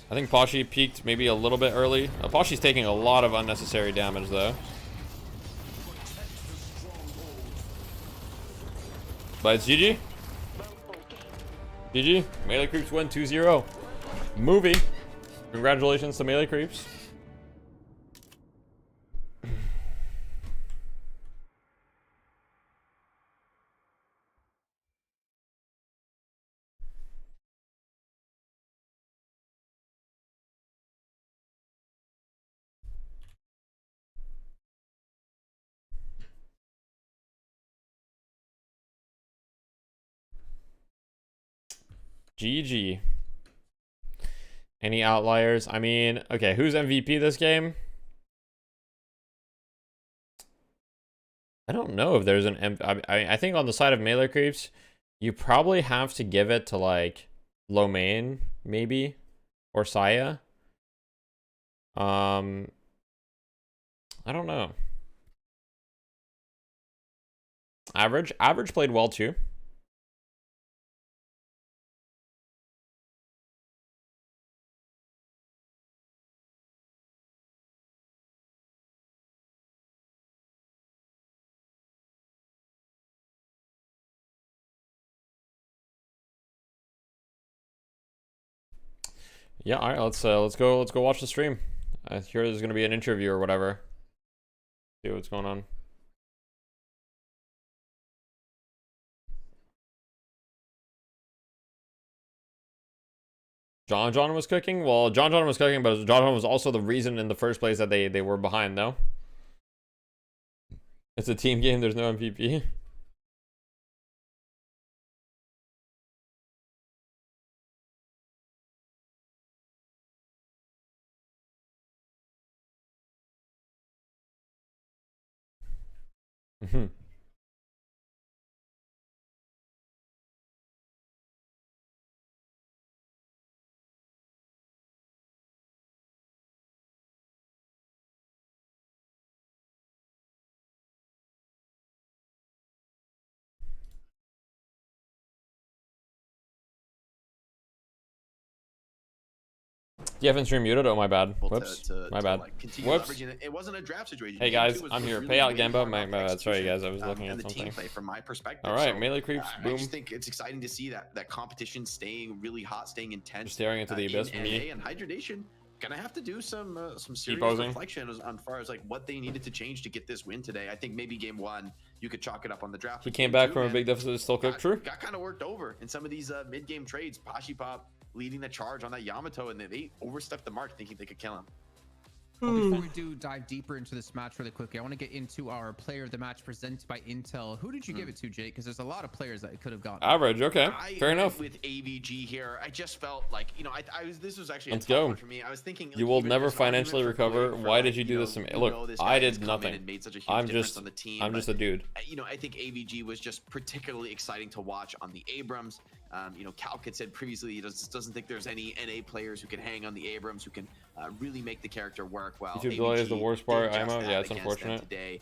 I think Pashi peaked maybe a little bit early. Pashi's taking a lot of unnecessary damage, though. But it's GG. GG. Melee Creeps win 2-0. Movie. Congratulations to Melee Creeps. GG. Any outliers? I mean, okay, who's MVP this game? I don't know if there's an I think on the side of Melee Creeps, you probably have to give it to like Lomain, maybe, or Saya. I don't know. Average played well too. Yeah, all right, let's go watch the stream. I hear there's gonna be an interview or whatever. See what's going on. John was cooking? Well, John was cooking, but John was also the reason in the first place that they were behind, though. It's a team game, there's no MVP. DFN stream muted? Oh, my bad. Whoops. My bad. Like, Whoops. It wasn't a draft situation. Hey, guys, I'm here. Pay out Gambo. My bad. Sorry, guys. I was looking at the something. team play from my perspective. All right, so, melee creeps. Boom. I just think it's exciting to see that competition staying really hot, staying intense. Just staring into the abyss for me. And Hydration gonna have to do some serious reflection as far as like what they needed to change to get this win today. I think maybe game 1 you could chalk it up on the draft. He came back from a big deficit, still cooked. True. Got kind of worked over in some of these mid-game trades. Pop leading the charge on that Yamato, and they overstepped the mark thinking they could kill him. Well, before we do dive deeper into this match really quickly, I want to get into our player of the match presented by Intel. Who did you give it to, Jake? Because there's a lot of players that it could have gotten. Average, okay, fair enough. With AVG here, I just felt like, you know, this was actually Let's a tough go. one for me. I was thinking like, you will never financially recover. Why did you do this to me? Look, I did nothing. I'm just a dude. You know, I think AVG was just particularly exciting to watch on the Abrams. You know, Calc had said previously he doesn't think there's any NA players who can hang on the Abrams, who can really make the character work well. YouTube delay is the worst part, IMO. Yeah, it's unfortunate. Today,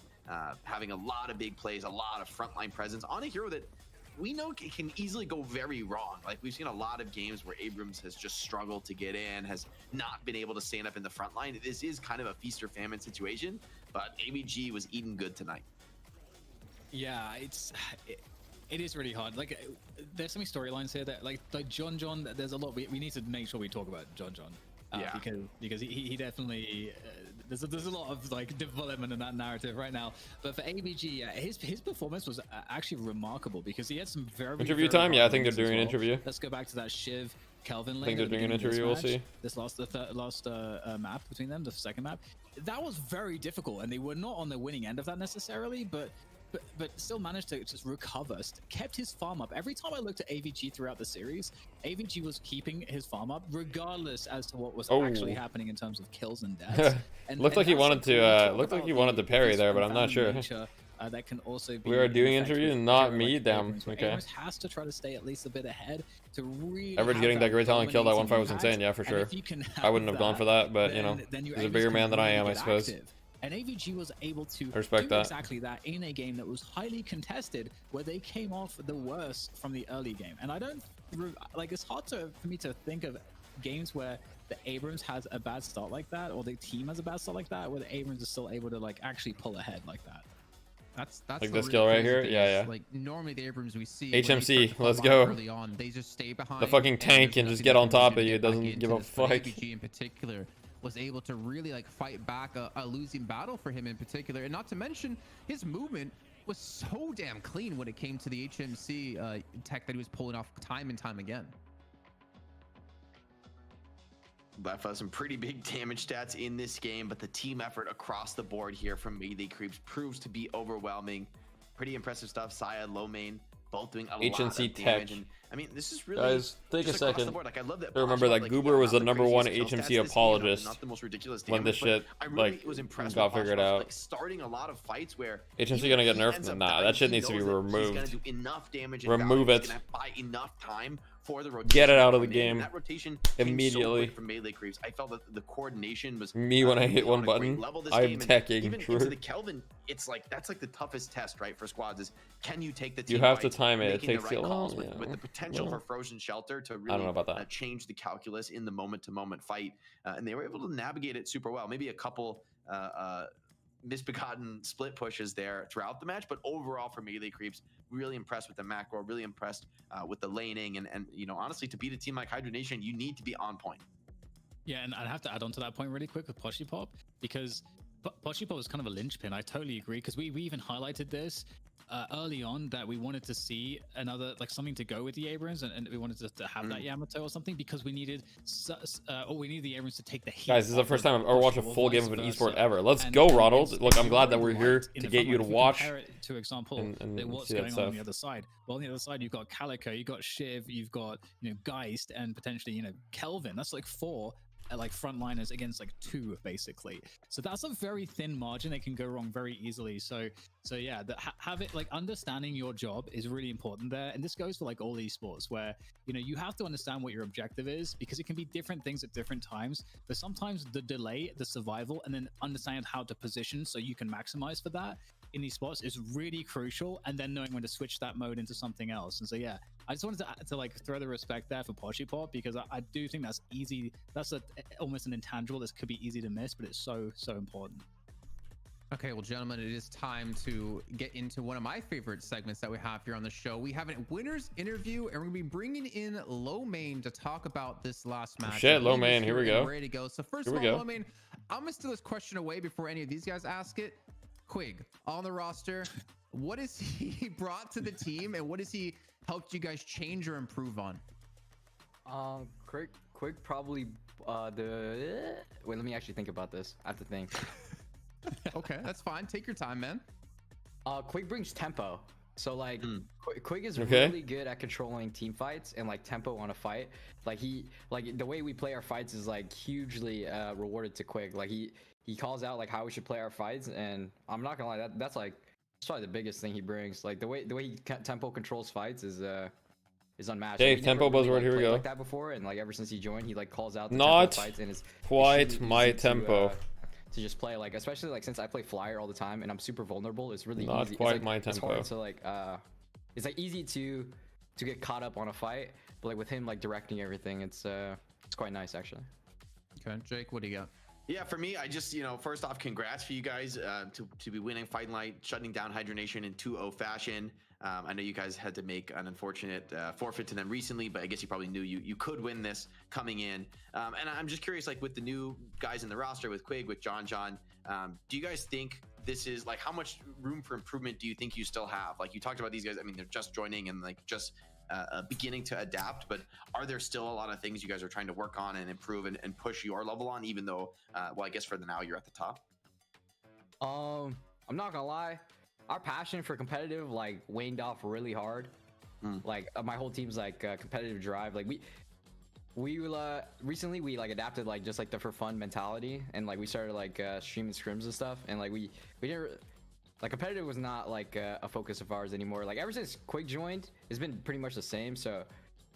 having a lot of big plays, a lot of frontline presence on a hero that we know can easily go very wrong. Like, we've seen a lot of games where Abrams has just struggled to get in, has not been able to stand up in the front line. This is kind of a feast or famine situation, but AVG was eating good tonight. Yeah, it is really hard. Like, there's so many storylines here that like John, there's a lot we need to make sure we talk about John. Yeah. Because he definitely there's a lot of like development in that narrative right now. But for ABG, his performance was actually remarkable because he had some very interview time. Yeah, I think they're doing an interview. Let's go back to that Shiv Kelvin lane. I think they're doing an interview. We'll see. This last map between them, the second map, that was very difficult, and they were not on the winning end of that necessarily, but still managed to just recover, kept his farm up. Every time I looked at AVG throughout the series, AVG was keeping his farm up regardless as to what was actually happening in terms of kills and deaths. Looked like he wanted to parry there, but I'm not sure. That can also be we are doing interview, not me. Damn. Okay. Abrams has to try to stay at least a bit ahead to really. Average getting that great talent kill that 1-5 was insane. Yeah, for sure. I wouldn't have gone for that, but you know, he's a bigger man than I am, I suppose. And AVG was able to do exactly that in a game that was highly contested, where they came off the worst from the early game. And I don't like, it's hard for me to think of games where the Abrams has a bad start like that, or the team has a bad start like that, where the Abrams is still able to like actually pull ahead like that. That's like this kill right here. Yeah. Like normally the Abrams we see HMC, let's go. Early on, they just stay behind. The fucking tank and just get on top of you. It doesn't give a fuck. AVG in particular was able to really like fight back a losing battle for him in particular, and not to mention his movement was so damn clean when it came to the HMC tech that he was pulling off time and time again. Left us some pretty big damage stats in this game, but the team effort across the board here from Melee Creeps proves to be overwhelming. Pretty impressive stuff. Saya, low main, both doing a lot of damage. And, I mean, this is really, guys, take a second. Like, I love that. Remember that like, Goober was the #1 HMC apologist not the most ridiculous when this shit like got figured out. Like, starting a lot of fights where HMC gonna get nerfed. Nah, that shit needs to be removed. He's gonna do enough damage. Remove it. He's gonna buy enough time for the rotation. Get it out of the game. That rotation immediately. So from Melee Creeps. I felt that the coordination was me when I hit one button. I'm teching. Even into the Kelvin, it's like that's like the toughest test, right, for squads is can you take the team. You have to time it. It takes too long. With the potential for Frozen Shelter to really I don't know about that. Change the calculus in the moment-to-moment fight, and they were able to navigate it super well. Maybe a couple misbegotten split pushes there throughout the match, but overall for Melee Creeps, really impressed with the macro, really impressed with the laning, and you know, honestly, to beat a team like Hydra Nation, you need to be on point. Yeah, and I'd have to add on to that point really quick with Poshy Pop, because Poshy Pop was kind of a linchpin. I totally agree, because we even highlighted this early on, that we wanted to see another, like, something to go with the Abrams, and we wanted to have that Yamato or something, because we needed we needed the Abrams to take the heat. Guys, this is the first time I've ever watched a full game of an esport ever. Let's go, Ronald. Look, I'm glad that we're here to get you to watch. To example, and what's going on the other side. Well, on the other side, you've got Calico, you've got Shiv, you've got, you know, Geist, and potentially, you know, Kelvin. That's like 4 like frontliners against like 2 basically. So that's a very thin margin that can go wrong very easily. So yeah, have it like understanding your job is really important there. And this goes for like all esports, where, you know, you have to understand what your objective is, because it can be different things at different times. But sometimes the delay, the survival, and then understand how to position so you can maximize for that in these spots is really crucial, and then knowing when to switch that mode into something else. And so yeah, I just wanted to like throw the respect there for Poshy Pop, because I do think that's easy. That's almost an intangible that could be easy to miss, but it's so important. Okay, well, gentlemen, it is time to get into one of my favorite segments that we have here on the show. We have a winner's interview, and we're going to be bringing in Low Main to talk about this last match. Shit, Low Main, here we go. Ready to go. So first of all, Low Main, I'm going to steal this question away before any of these guys ask it. Quig, on the roster, what has he brought to the team, and what has he helped you guys change or improve on? Quig probably wait, let me actually think about this. I have to think. Okay, that's fine. Take your time, man. Quig brings tempo. So like Quig is really good at controlling team fights and like tempo on a fight. Like the way we play our fights is like hugely rewarded to Quig. Like he calls out like how we should play our fights, and I'm not gonna lie, that's probably the biggest thing he brings. Like the way he tempo controls fights is unmatched. Dave, tempo buzzword, here we go. Like that before, and like ever since he joined, he like calls out the not tempo fights, and it's quite my tempo. To just play, like especially like since I play flyer all the time and I'm super vulnerable, it's really not easy. Quite it's, like, my tempo. It's hard to like it's like easy to get caught up on a fight, but like with him like directing everything, it's quite nice actually. Okay, Jake, what do you got? Yeah, for me, I just, first off, congrats for you guys to be winning Fight Night, shutting down Hydra Nation in 2-0 fashion. I know you guys had to make an unfortunate forfeit to them recently, but I guess you probably knew you could win this coming in. And I'm just curious, like with the new guys in the roster, with Quig, with John, do you guys think this is like, how much room for improvement do you think you still have? Like you talked about these guys, I mean, they're just joining and like just beginning to adapt, but are there still a lot of things you guys are trying to work on and improve and push your level on, even though, well, I guess for the now you're at the top? I'm not gonna lie. Our passion for competitive like waned off really hard. Like my whole team's like competitive drive. Like we recently we like adapted like just like the for fun mentality, and like we started like streaming scrims and stuff, and like we didn't like competitive was not like a focus of ours anymore. Like ever since Quig joined, it's been pretty much the same. So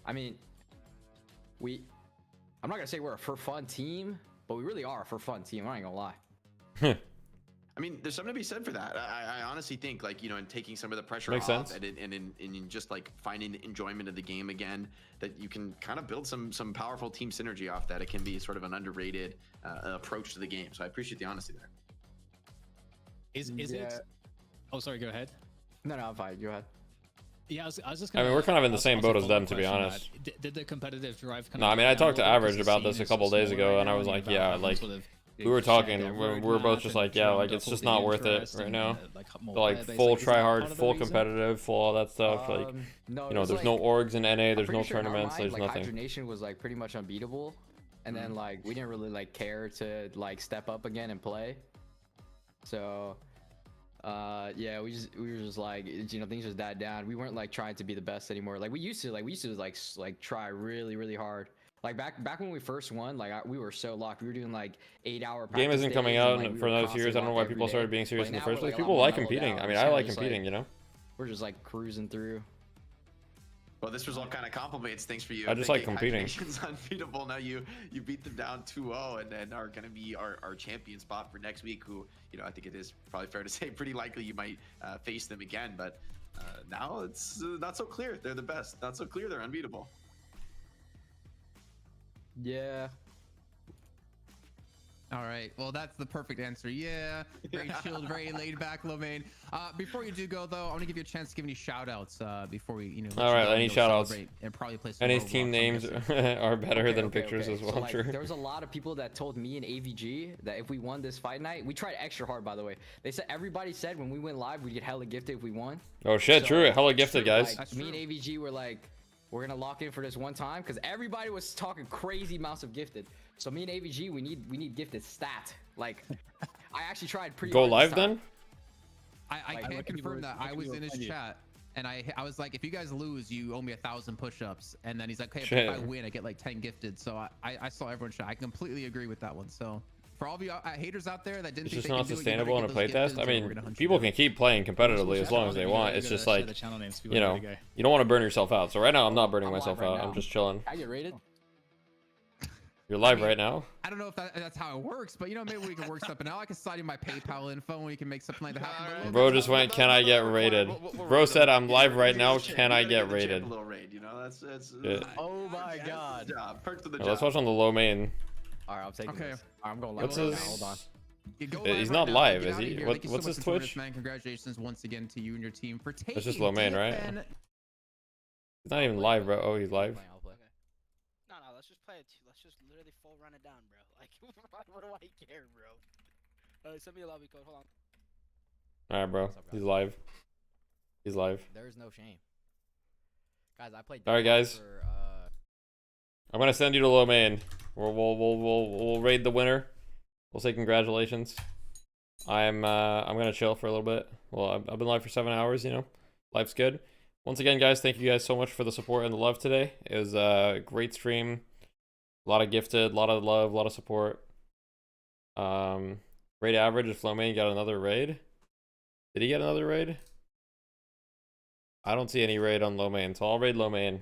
I mean, I'm not gonna say we're a for fun team, but we really are a for fun team. I ain't gonna lie. I mean, there's something to be said for that. I honestly think, like, in taking some of the pressure Makes off sense. and in just like finding enjoyment of the game again, that you can kind of build some powerful team synergy off that. It can be sort of an underrated approach to the game. So I appreciate the honesty there. Is it? Oh, sorry. Go ahead. No, I'm fine. Go ahead. Yeah, I was just. I mean, we're kind of in the same boat as them, to be honest. Did the competitive drive? No, I mean, I talked to Average about this a couple days ago, and I was like, yeah, like. We were talking, we were both just like, yeah, like it's just not worth it right now. Like full try hard, full competitive, full all that stuff. Like, there's no orgs in NA, there's no tournaments, there's nothing. Hydra Nation was like pretty much unbeatable, and then like we didn't really like care to like step up again and play. So, yeah, we were just like, things just died down. We weren't like trying to be the best anymore. Like we used to like try really, really hard. Like back when we first won, like we were so locked. We were doing like 8-hour practice. Game isn't coming out for those years. I don't know why people started being serious in the first place. People like competing. I mean, I like competing, We're just like cruising through. Well, this result kind of compliments things for you. I just like competing. Nation's unbeatable. Now you beat them down 2-0 and then are going to be our champion spot for next week, who, I think it is probably fair to say pretty likely you might face them again. But now it's not so clear. They're the best. Not so clear. They're unbeatable. Yeah. All right. Well, that's the perfect answer. Yeah. Very chilled, very laid back, Low Main. Before you do go, though, I want to give you a chance to give any shout outs before we, all right, any shout outs. And probably play some any team names are better than pictures as well. So, like, there was a lot of people that told me and AVG that if we won this fight night, we tried extra hard, by the way. Everybody said when we went live, we'd get hella gifted if we won. Oh, shit. So, true. Hella gifted, guys. Like, me and AVG were like, we're gonna lock in for this one time, because everybody was talking crazy amounts of gifted. So me and AVG, we need gifted stat. Like, I actually tried pretty. Go live then. I can't confirm that. I was in his chat, and I was like, if you guys lose, you owe me 1,000 push-ups. And then he's like, okay, if I win, I get like 10 gifted. So I saw everyone's chat. I completely agree with that one. So for all of you haters out there that didn't think it's just they not can sustainable in a do it, playtest. I mean, people can keep playing competitively as long as they want. It's just like, you don't want to burn yourself out. So right now, I'm not burning myself out. I'm just chilling. I get rated. You're live right now. I don't know if that's how it works, but you know, maybe we can work something out. I can slide you my PayPal info and we can make something like that happen. Bro just went, can I get raided? Bro said, I'm live right now, can I get raided? A little raid, you know, that's Yeah. Oh my god. Perks of the Yeah, let's watch on the low main. Alright, I'm taking this. I'm going What's live. his... Hold on. He's not live, is he? What's his Twitch? Man, congratulations once again to you and your team for taking. It's just low main, right? He's not even live, bro. Oh, he's live. No, let's just play it. Let's just literally full run it down, bro. Like, what do I care, bro? Send me a lobby code. Hold on. Alright, bro. He's live. He's live. There's no shame. Guys, I played. Alright, guys. I'm gonna send you to low main. We'll raid the winner. We'll say congratulations. I'm gonna chill for a little bit. Well, I've been live for 7 hours. You know, life's good. Once again, guys, thank you guys so much for the support and the love today. It was a great stream. A lot of gifted, a lot of love, a lot of support. Raid average if Flowmain got another raid. Did he get another raid? I don't see any raid on low main, so I'll raid low main.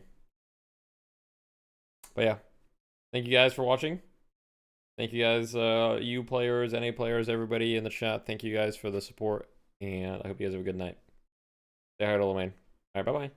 But yeah, thank you guys for watching. Thank you guys, you players, NA players, everybody in the chat. Thank you guys for the support, and I hope you guys have a good night. Say hi to low main. All right, bye-bye.